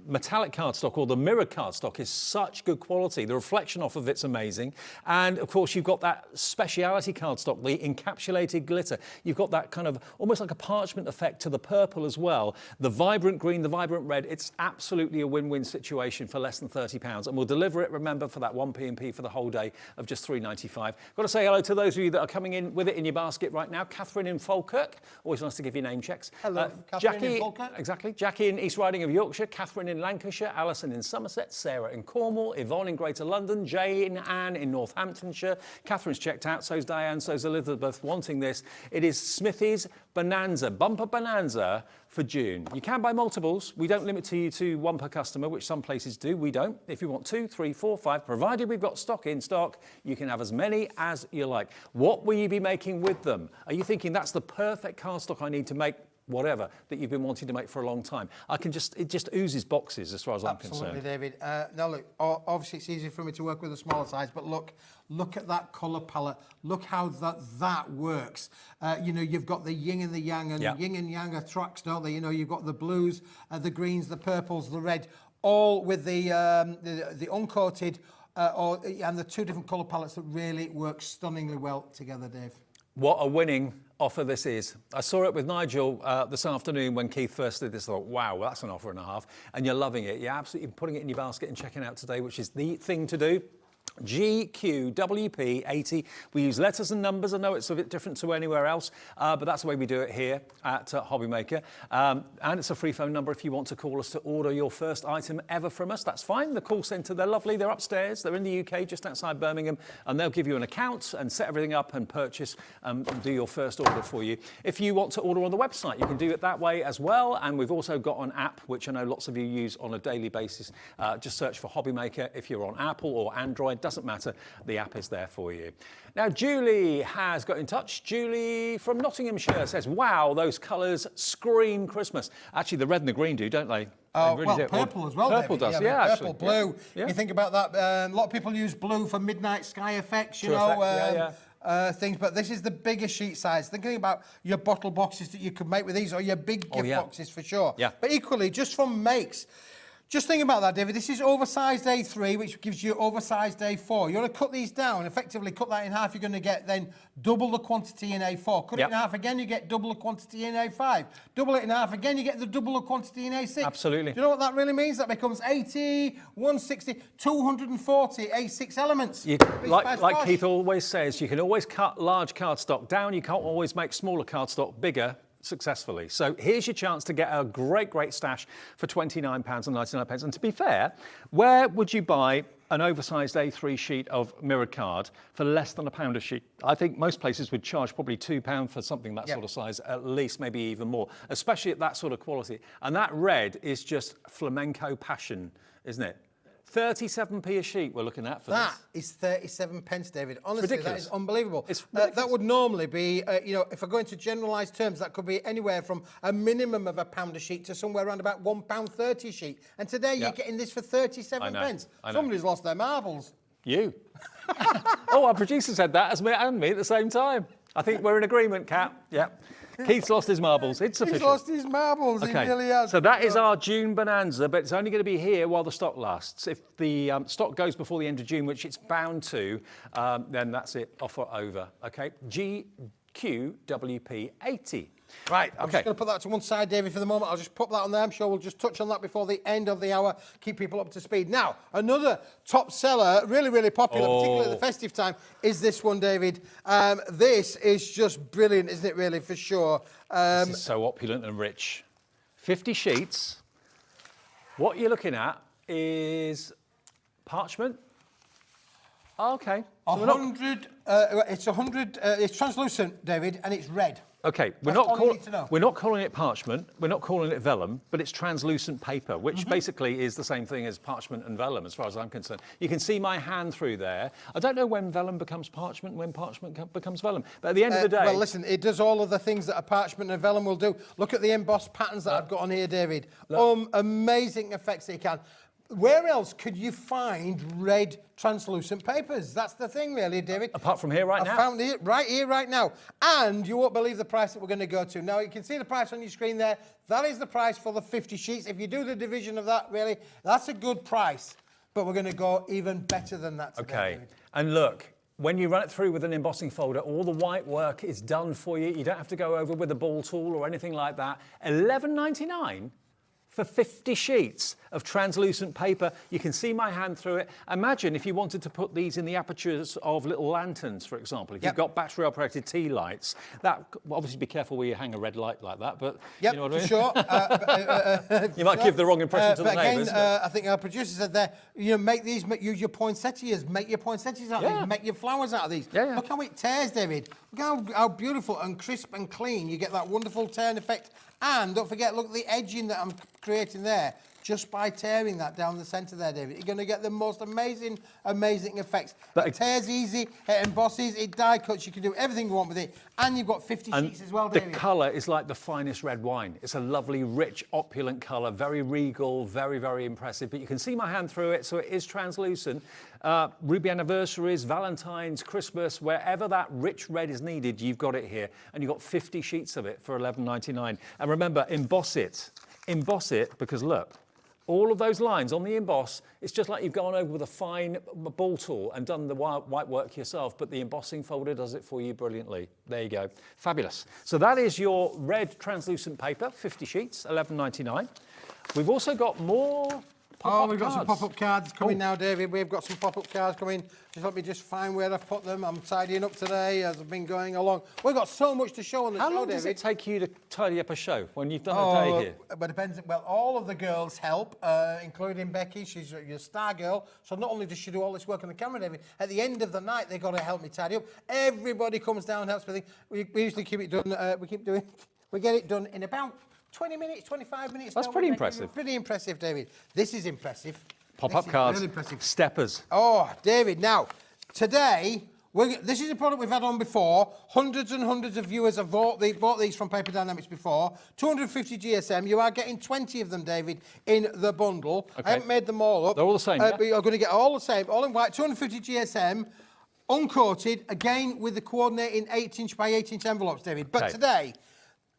metallic cardstock or the mirrored cardstock is such good quality. The reflection off of it's amazing. And of course, you've got that speciality cardstock, the encapsulated glitter. You've got that kind of almost like a parchment effect to the purple as well. The vibrant green, the vibrant red. It's absolutely a win-win situation for less than £30. And we'll deliver it, remember, for that 1p&p for the whole day of just £3.95. Got to say hello to those of you that are coming in with it in your basket right now. Catherine in Falkirk. Always nice to give you name checks. Hello, Catherine Jackie, in Falkirk. Exactly. Jackie in East Riding of Yorkshire. Catherine in Lancashire. Alison in Somerset. Sarah in Cornwall. Yvonne in Greater London. Jane Anne in Northamptonshire. Catherine's checked out. So's Diane. So's Elizabeth wanting this. It is Smithy's Bonanza, bumper bonanza for June. You can buy multiples. We don't limit you to one per customer, which some places do. We don't. If you want 2, 3, 4, 5, provided we've got stock in stock, you can have as many as you like. What will you be making with them? Are you thinking that's the perfect cardstock I need to make whatever that you've been wanting to make for a long time? It just oozes boxes as far as I'm concerned. Absolutely, David. Now look, obviously it's easy for me to work with a smaller size, but look at that colour palette. Look how that works. You've got the yin and the yang, and yin and yang are tracks, don't they? You've got the blues, the greens, the purples, the red, all with the uncoated and the two different colour palettes that really work stunningly well together, Dave. What a winning offer this is. I saw it with Nigel this afternoon when Keith first did this. I thought, wow, well, that's an offer and a half. And you're loving it. You're absolutely putting it in your basket and checking it out today, which is the thing to do. GQWP80. We use letters and numbers. I know it's a bit different to anywhere else, but that's the way we do it here at Hobbymaker. And it's a free phone number if you want to call us to order your first item ever from us. That's fine. The call centre, they're lovely. They're upstairs. They're in the UK, just outside Birmingham, and they'll give you an account and set everything up and purchase and do your first order for you. If you want to order on the website, you can do it that way as well. And we've also got an app, which I know lots of you use on a daily basis. Just search for Hobbymaker if you're on Apple or Android. Doesn't matter, the app is there for you. Now, Julie has got in touch. Julie from Nottinghamshire says, wow, those colours scream Christmas. Actually, the red and the green do, don't they? Purple as well. Purple David. does, yeah, purple, actually. blue. Yeah. You think about that. A lot of people use blue for midnight sky effects, things, but this is the bigger sheet size. Thinking about your bottle boxes that you could make with these, or your big gift boxes for sure. Yeah. But equally, just from makes. Just think about that, David. This is oversized A3, which gives you oversized A4. You want to cut these down, effectively cut that in half. You're going to get then double the quantity in A4. Cut it in half again, you get double the quantity in A5. Double it in half again, you get the double the quantity in A6. Absolutely. Do you know what that really means? That becomes 80, 160, 240 A6 elements. Like Keith always says, you can always cut large cardstock down. You can't always make smaller cardstock bigger successfully. So here's your chance to get a great stash for £29.99. And to be fair, where would you buy an oversized A3 sheet of mirrored card for less than £1 a sheet? I think most places would charge probably £2 for something that sort of size, at least, maybe even more, especially at that sort of quality. And that red is just flamenco passion, isn't it? 37p a sheet we're looking at for this. That is 37 pence, David. Honestly, ridiculous. that is unbelievable. It's ridiculous. That would normally be, if I go into generalised terms, that could be anywhere from a minimum of £1 a sheet to somewhere around about £1.30 a sheet. And today you're getting this for 37 pence. Somebody's lost their marbles. You. Oh, our producer said that as me and me at the same time. I think we're in agreement, Kat. Yeah. Keith's lost his marbles. It's official. He's lost his marbles. Okay. He really has. So that is our June bonanza, but it's only going to be here while the stock lasts. If the stock goes before the end of June, which it's bound to, then that's it. Offer over. Okay. GQWP80. Right, I'm just going to put that to one side, David, for the moment. I'll just put that on there. I'm sure we'll just touch on that before the end of the hour, keep people up to speed. Now, another top seller, really popular, particularly at the festive time, is this one, David. This is just brilliant, isn't it, really, for sure. This is so opulent and rich. 50 sheets. What you're looking at is parchment. Oh, okay. So 100, it's 100, it's translucent, David, and it's red. Okay, we're That's not, all you need to know. we're not calling it parchment, we're not calling it vellum, but it's translucent paper, which basically is the same thing as parchment and vellum as far as I'm concerned. You can see my hand through there. I don't know when vellum becomes parchment and when parchment becomes vellum, but at the end of the day... Well, listen, it does all of the things that a parchment and vellum will do. Look at the embossed patterns that I've got on here, David. Amazing effects that you can. Where else could you find red translucent papers? That's the thing, really, David. Apart from here right now. I found it right here, right now. And you won't believe the price that we're going to go to. Now, you can see the price on your screen there. That is the price for the 50 sheets. If you do the division of that, really, that's a good price. But we're going to go even better than that today, Okay, David. and look, when you run it through with an embossing folder, all the white work is done for you. You don't have to go over with a ball tool or anything like that. $11.99 for 50 sheets of translucent paper. You can see my hand through it. Imagine if you wanted to put these in the apertures of little lanterns, for example. If you've got battery-operated tea lights, that obviously be careful where you hang a red light like that. But you know what I mean? Sure. You might give the wrong impression to the neighbours. I think our producer said there, you know, use your poinsettias, make your poinsettias out of these, make your flowers out of these. Yeah, yeah. Look how it tears, David. Look how beautiful and crisp and clean. You get that wonderful tearing effect. And don't forget, look at the edging that I'm creating there. Just by tearing that down the centre there, David, you're going to get the most amazing, amazing effects. It tears easy, it embosses, it die cuts, you can do everything you want with it. And you've got 50 sheets as well, David. The colour is like the finest red wine. It's a lovely, rich, opulent colour, very regal, very, very impressive. But you can see my hand through it, so it is translucent. Ruby anniversaries, Valentine's, Christmas, wherever that rich red is needed, you've got it here. And you've got 50 sheets of it for $11.99. And remember, emboss it. Emboss it, because look, all of those lines on the emboss, it's just like you've gone over with a fine ball tool and done the white work yourself, but the embossing folder does it for you brilliantly. There you go. Fabulous. So that is your red translucent paper, 50 sheets, $11.99. We've also got more pop-up we've got some cards. pop-up cards coming now, David. We've got some pop-up cards coming. Just let me just find where I've put them. I'm tidying up today as I've been going along. We've got so much to show on the show, David. How long does it take you to tidy up a show when you've done a day here? But it depends. Well, all of the girls help, including Becky. She's your star girl. So not only does she do all this work on the camera, David, at the end of the night, they've got to help me tidy up. Everybody comes down and helps me. We usually keep it done. We get it done in about 20 minutes, 25 minutes. That's pretty impressive. Pretty impressive, David. This is impressive. Pop-up cards, really impressive. steppers. Oh, David, now, today, this is a product we've had on before. Hundreds and hundreds of viewers have bought these from Paper Dynamics before. 250 GSM. You are getting 20 of them, David, in the bundle. Okay. I haven't made them all up. They're all the same, yeah? But you're going to get all the same, all in white, 250 GSM, uncoated, again with the coordinating 8-inch by 8-inch envelopes, David. But today,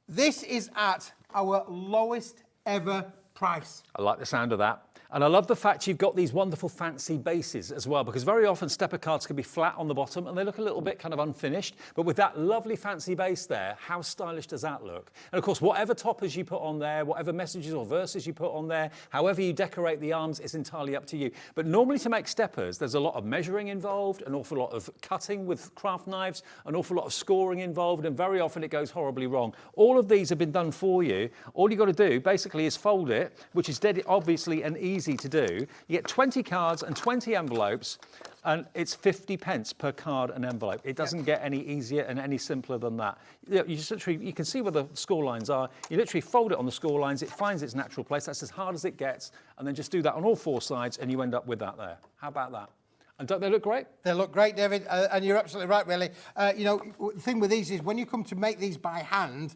this is at our lowest ever price. I like the sound of that. And I love the fact you've got these wonderful fancy bases as well, because very often stepper cards can be flat on the bottom and they look a little bit kind of unfinished. But with that lovely fancy base there, how stylish does that look? And of course, whatever toppers you put on there, whatever messages or verses you put on there, however you decorate the arms, it's entirely up to you. But normally to make steppers, there's a lot of measuring involved, an awful lot of cutting with craft knives, an awful lot of scoring involved, and very often it goes horribly wrong. All of these have been done for you. All you've got to do basically is fold it, which is dead obviously and easy to do. You get 20 cards and 20 envelopes, and it's 50 pence per card and envelope. It doesn't get any easier and any simpler than that. You just literally, you can see where the score lines are. You literally fold it on the score lines, it finds its natural place. That's as hard as it gets, and then just do that on all four sides, and you end up with that there. How about that? And don't they look great? They look great, David, and you're absolutely right, really. You know, the thing with these is when you come to make these by hand,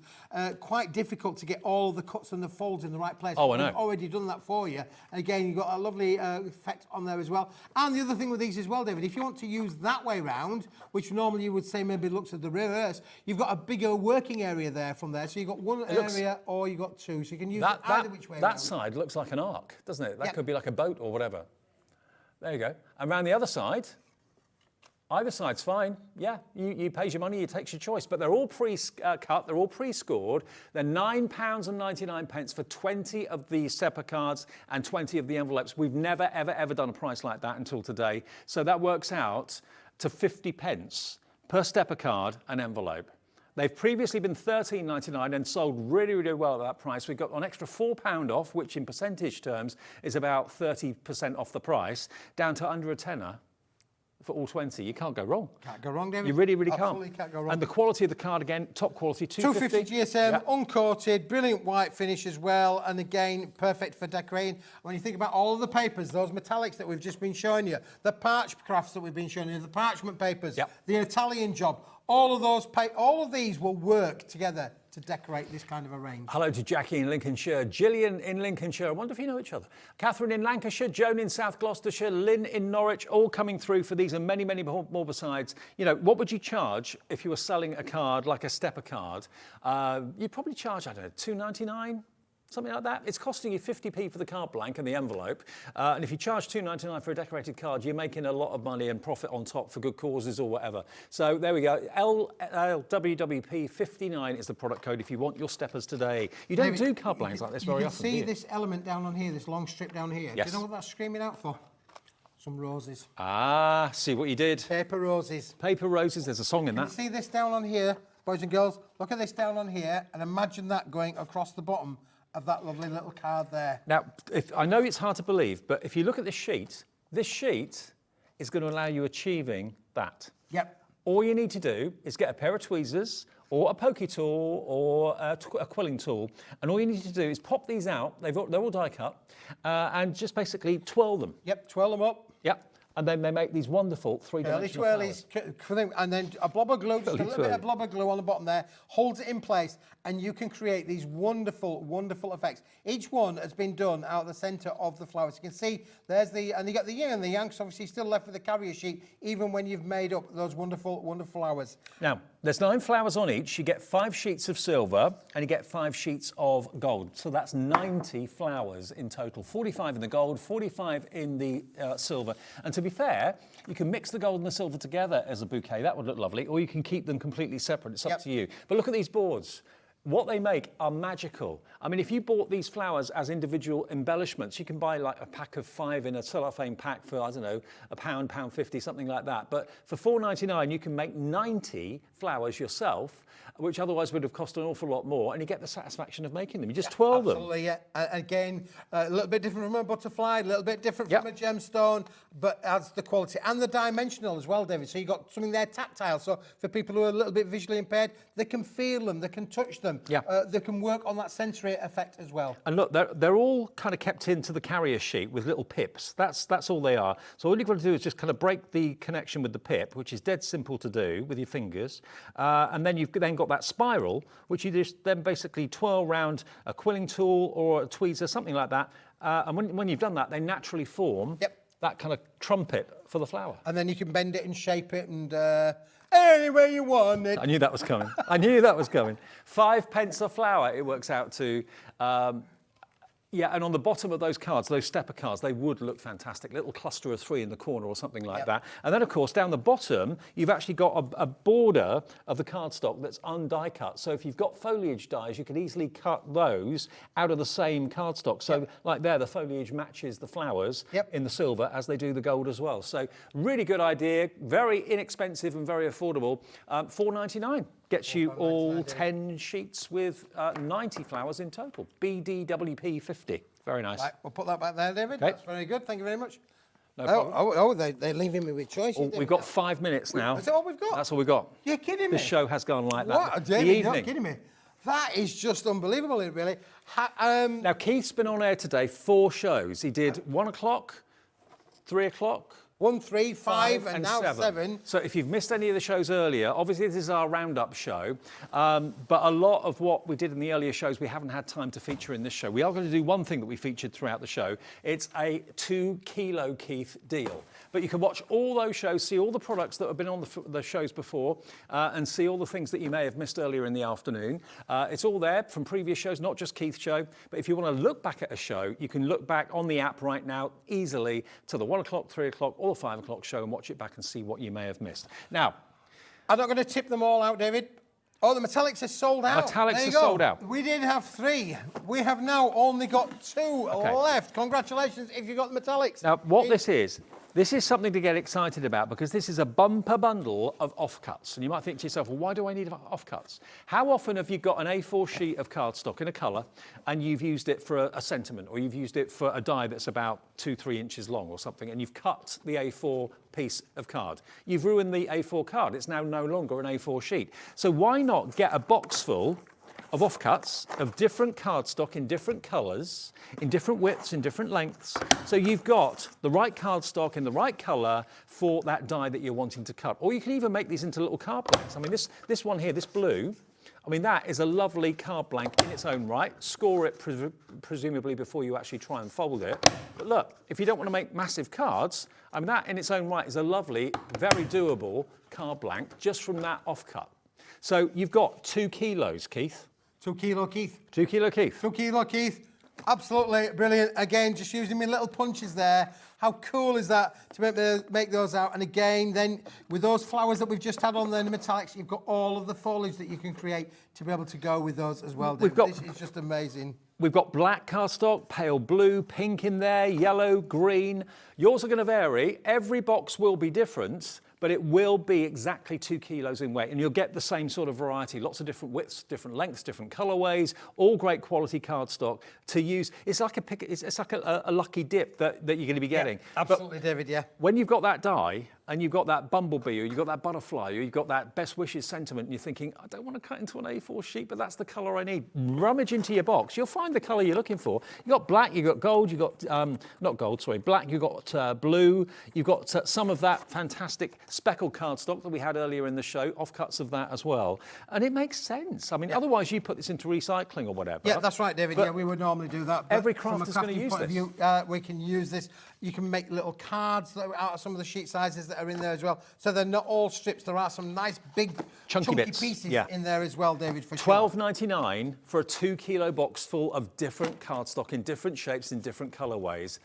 quite difficult to get all the cuts and the folds in the right place. Oh, I know. We've already done that for you. And again, you've got a lovely effect on there as well. And the other thing with these as well, David, if you want to use that way round, which normally you would say maybe looks at the reverse, you've got a bigger working area there from there. So you've got one area or you've got two, so you can use it either which way That round. side looks like an arc, doesn't it? That could be like a boat or whatever. There you go. And around the other side, either side's fine. Yeah, you pays your money, you takes your choice. But they're all pre-cut, they're all pre-scored. They're £9.99 for 20 of the stepper cards and 20 of the envelopes. We've never, ever, ever done a price like that until today. So that works out to 50 pence per stepper card and envelope. They've previously been £13.99 and sold really, really well at that price. We've got an extra £4 off, which in percentage terms is about 30% off the price, down to under a tenner. for all 20. You can't go wrong. Can't go wrong, David. You really, really Absolutely can't go wrong. And the quality of the card, again, top quality, 250 GSM, uncoated, brilliant white finish as well, and again, perfect for decorating. When you think about all of the papers, those metallics that we've just been showing you, the parch crafts that we've been showing you, the parchment papers, the Italian job, all of these will work together to decorate this kind of a range. Hello to Jackie in Lincolnshire, Gillian in Lincolnshire, I wonder if you know each other. Catherine in Lancashire, Joan in South Gloucestershire, Lynn in Norwich, all coming through for these and many, many more besides. You know, what would you charge if you were selling a card like a stepper card? You'd probably charge, I don't know, $2.99? Something like that. It's costing you 50p for the card blank and the envelope. And if you charge $2.99 for a decorated card, you're making a lot of money and profit on top for good causes or whatever. So there we go. LWWP59 is the product code if you want your steppers today. You don't do card blanks like this very often, You can see this element down on here, this long strip down here. Yes. Do you know what that's screaming out for? Some roses. Ah, see what you did. Paper roses. Paper roses, there's a song in that. Can you see this down on here, boys and girls? Look at this down on here and imagine that going across the bottom of that lovely little card there. Now, I know it's hard to believe, but if you look at this sheet is going to allow you achieving that. Yep. All you need to do is get a pair of tweezers or a pokey tool or a quilling tool, and all you need to do is pop these out, they're all die cut, and just basically twirl them. Yep, twirl them up. Yep. And then they make these wonderful three-dimensional flowers. And then a blob of glue, just a little bit of blob of glue on the bottom there, holds it in place, and you can create these wonderful, wonderful effects. Each one has been done out of the centre of the flowers. You can see there's and you got the yin and the yang, so obviously still left with the carrier sheet, even when you've made up those wonderful, wonderful flowers. Now, there's 9 flowers on each. You get 5 sheets of silver and you get 5 sheets of gold. So that's 90 flowers in total. 45 in the gold, 45 in the silver. And to be fair, you can mix the gold and the silver together as a bouquet. That would look lovely. Or you can keep them completely separate. It's up to you. But look at these boards. What they make are magical. I mean, if you bought these flowers as individual embellishments, you can buy like a pack of 5 in a cellophane pack for, I don't know, £1, £1.50, something like that. But for $4.99, you can make 90 flowers yourself, which otherwise would have cost an awful lot more, and you get the satisfaction of making them. You just twirl them. Absolutely, yeah. Again, a little bit different from a butterfly, a little bit different from a gemstone, but adds the quality and the dimensional as well, David. So you've got something there tactile. So for people who are a little bit visually impaired, they can feel them, they can touch them. They can work on that sensory effect as well. And look, they're all kind of kept into the carrier sheet with little pips. That's all they are. So all you've got to do is just kind of break the connection with the pip, which is dead simple to do with your fingers. And then you've then got that spiral, which you just then basically twirl round a quilling tool or a tweezer, something like that. And when you've done that, they naturally form that kind of trumpet for the flower. And then you can bend it and shape it and any way you want it. I knew that was coming. I knew that was coming. 5 pence a flower, it works out to. Yeah, and on the bottom of those cards, those stepper cards, they would look fantastic. Little cluster of 3 in the corner or something like that. And then, of course, down the bottom, you've actually got a border of the cardstock that's undie cut. So if you've got foliage dies, you can easily cut those out of the same cardstock. So like there, the foliage matches the flowers in the silver as they do the gold as well. So really good idea, very inexpensive and very affordable. $4.99. Gets you all 10 sheets with 90 flowers in total. BDWP 50. Very nice. Right, we'll put that back there, David. Okay. That's very good. Thank you very much. No problem. They're leaving me with choices. We've got 5 minutes now. Is that all we've got? That's all we've got. You're kidding me. The show has gone like that. What, David? You're not kidding me. That is just unbelievable, really. Now, Keith's been on air today, 4 shows. He did 1 o'clock, 3 o'clock, 1, 3, 5, and now 7. So if you've missed any of the shows earlier, obviously this is our roundup show, but a lot of what we did in the earlier shows we haven't had time to feature in this show. We are going to do one thing that we featured throughout the show. It's a 2 kilo Keith deal. But you can watch all those shows, see all the products that have been on the shows before, and see all the things that you may have missed earlier in the afternoon. It's all there from previous shows, not just Keith's show. But if you want to look back at a show, you can look back on the app right now easily to the 1 o'clock, 3 o'clock, or 5 o'clock show and watch it back and see what you may have missed. Now, I'm not going to tip them all out, David. Oh, the metallics are sold out. Metallics are sold out. We did have 3. We have now only got 2 left. Congratulations if you got the metallics. Now, what this is This is something to get excited about because this is a bumper bundle of offcuts. And you might think to yourself, well, why do I need offcuts? How often have you got an A4 sheet of cardstock in a colour and you've used it for a sentiment, or you've used it for a die that's about 2-3 inches long or something, and you've cut the A4 piece of card? You've ruined the A4 card. It's now no longer an A4 sheet. So why not get a box full of offcuts of different cardstock in different colours, in different widths, in different lengths, so you've got the right cardstock in the right colour for that die that you're wanting to cut. Or you can even make these into little card blanks. I mean, this one here, this blue, I mean, that is a lovely card blank in its own right. Score it presumably before you actually try and fold it. But look, if you don't want to make massive cards, I mean, that in its own right is a lovely, very doable card blank just from that offcut. So you've got 2 kilos, Keith. 2 kilo, Keith. 2 kilo, Keith. 2 kilo, Keith. Absolutely brilliant. Again, just using my little punches there. How cool is that to make those out? And again, then with those flowers that we've just had on there, the metallics, you've got all of the foliage that you can create to be able to go with those as well. This is just amazing. We've got black cardstock, pale blue, pink in there, yellow, green. Yours are going to vary. Every box will be different, but it will be exactly 2 kilos in weight, and you'll get the same sort of variety. Lots of different widths, different lengths, different colorways, all great quality cardstock to use. It's like a lucky dip that you're going to be getting. Yeah, absolutely, but David, yeah. When you've got that die, and you've got that bumblebee, or you've got that butterfly, or you've got that best wishes sentiment, and you're thinking, I don't want to cut into an A4 sheet, but that's the color I need. Rummage into your box. You'll find the color you're looking for. You've got black, you've got gold, you've got, not gold, sorry, black, you've got blue, you've got some of that fantastic speckled cardstock that we had earlier in the show, offcuts of that as well. And it makes sense. I mean, otherwise you put this into recycling or whatever. Yeah, that's right, David. Yeah, we would normally do that. But every craft is going to use this. We can use this. You can make little cards that are out of some of the sheet sizes that are in there as well. So they're not all strips. There are some nice big chunky bits pieces in there as well, David, for $12.99 for a 2 kilo box full of different cardstock in different shapes, in different colorways.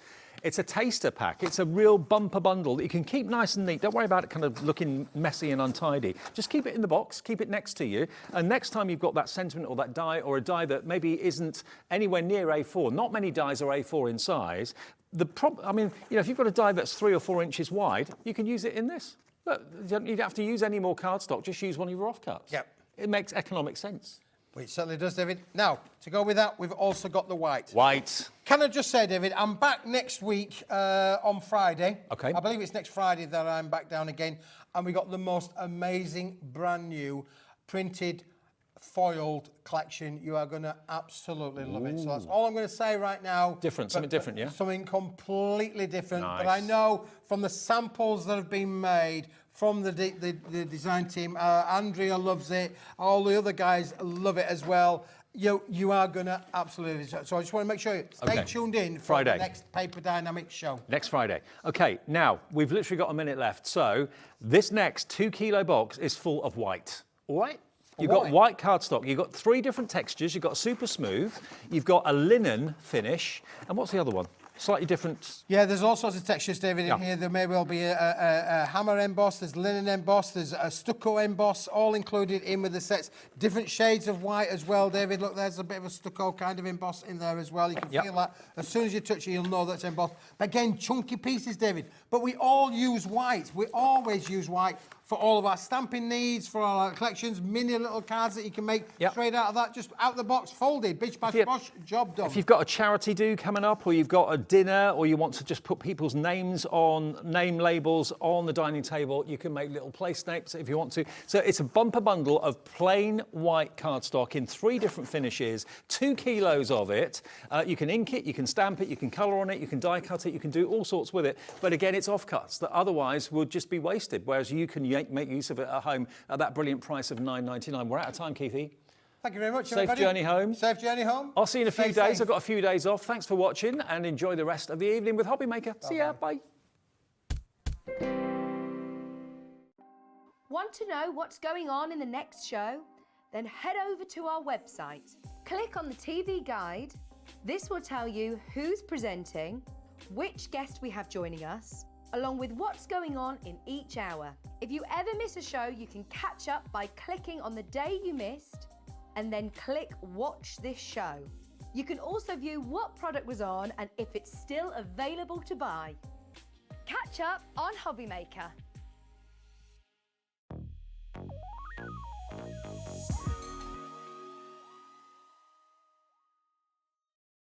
It's a taster pack. It's a real bumper bundle that you can keep nice and neat. Don't worry about it kind of looking messy and untidy. Just keep it in the box, keep it next to you. And next time you've got that sentiment or that die, or a die that maybe isn't anywhere near A4, not many dies are A4 in size. I mean, you know, if you've got a die that's 3 or 4 inches wide, you can use it in this. Look, you don't have to use any more cardstock, just use one of your offcuts. Yep. It makes economic sense. Well, it certainly does, David. Now, to go with that, we've also got the white. White. Can I just say, David, I'm back next week on Friday. Okay. I believe it's next Friday that I'm back down again. And we got the most amazing, brand new, printed, foiled collection. You are going to absolutely love it. So that's all I'm going to say right now. Different, something different, yeah? Something completely different. Nice. But I know from the samples that have been made from the design team, Andrea loves it. All the other guys love it as well. You are going to absolutely. So I just want to make sure you stay tuned in for the next Paper Dynamics show. Next Friday. Okay, now we've literally got a minute left. So this next 2 kilo box is full of white. All right? You've got white cardstock. You've got 3 different textures. You've got super smooth. You've got a linen finish. And what's the other one? Slightly different. Yeah, there's all sorts of textures, David, in here. There may well be a hammer emboss, there's linen emboss, there's a stucco emboss, all included in with the sets. Different shades of white as well, David. Look, there's a bit of a stucco kind of emboss in there as well. You can feel that. As soon as you touch it, you'll know that's embossed. But again, chunky pieces, David. But we all use white. We always use white for all of our stamping needs, for all our collections, mini little cards that you can make straight out of that, just out the box, folded, bish, bash, bosh, job done. If you've got a charity do coming up, or you've got a dinner, or you want to just put people's names on, name labels on the dining table, you can make little placemats if you want to. So it's a bumper bundle of plain white cardstock in 3 different finishes, 2 kilos of it. You can ink it, you can stamp it, you can colour on it, you can die cut it, you can do all sorts with it. But again, it's offcuts that otherwise would just be wasted, whereas you can make use of it at home at that brilliant price of $9.99. We're out of time, Keithy. Thank you very much, Safe everybody. journey home. Safe journey home. I'll see you in a few days. Safe. I've got a few days off. Thanks for watching, and enjoy the rest of the evening with Hobbymaker. See ya. Bye. Want to know what's going on in the next show? Then head over to our website. Click on the TV guide. This will tell you who's presenting, which guest we have joining us, along with what's going on in each hour. If you ever miss a show, you can catch up by clicking on the day you missed and then click Watch This Show. You can also view what product was on and if it's still available to buy. Catch catch up on Hobbymaker.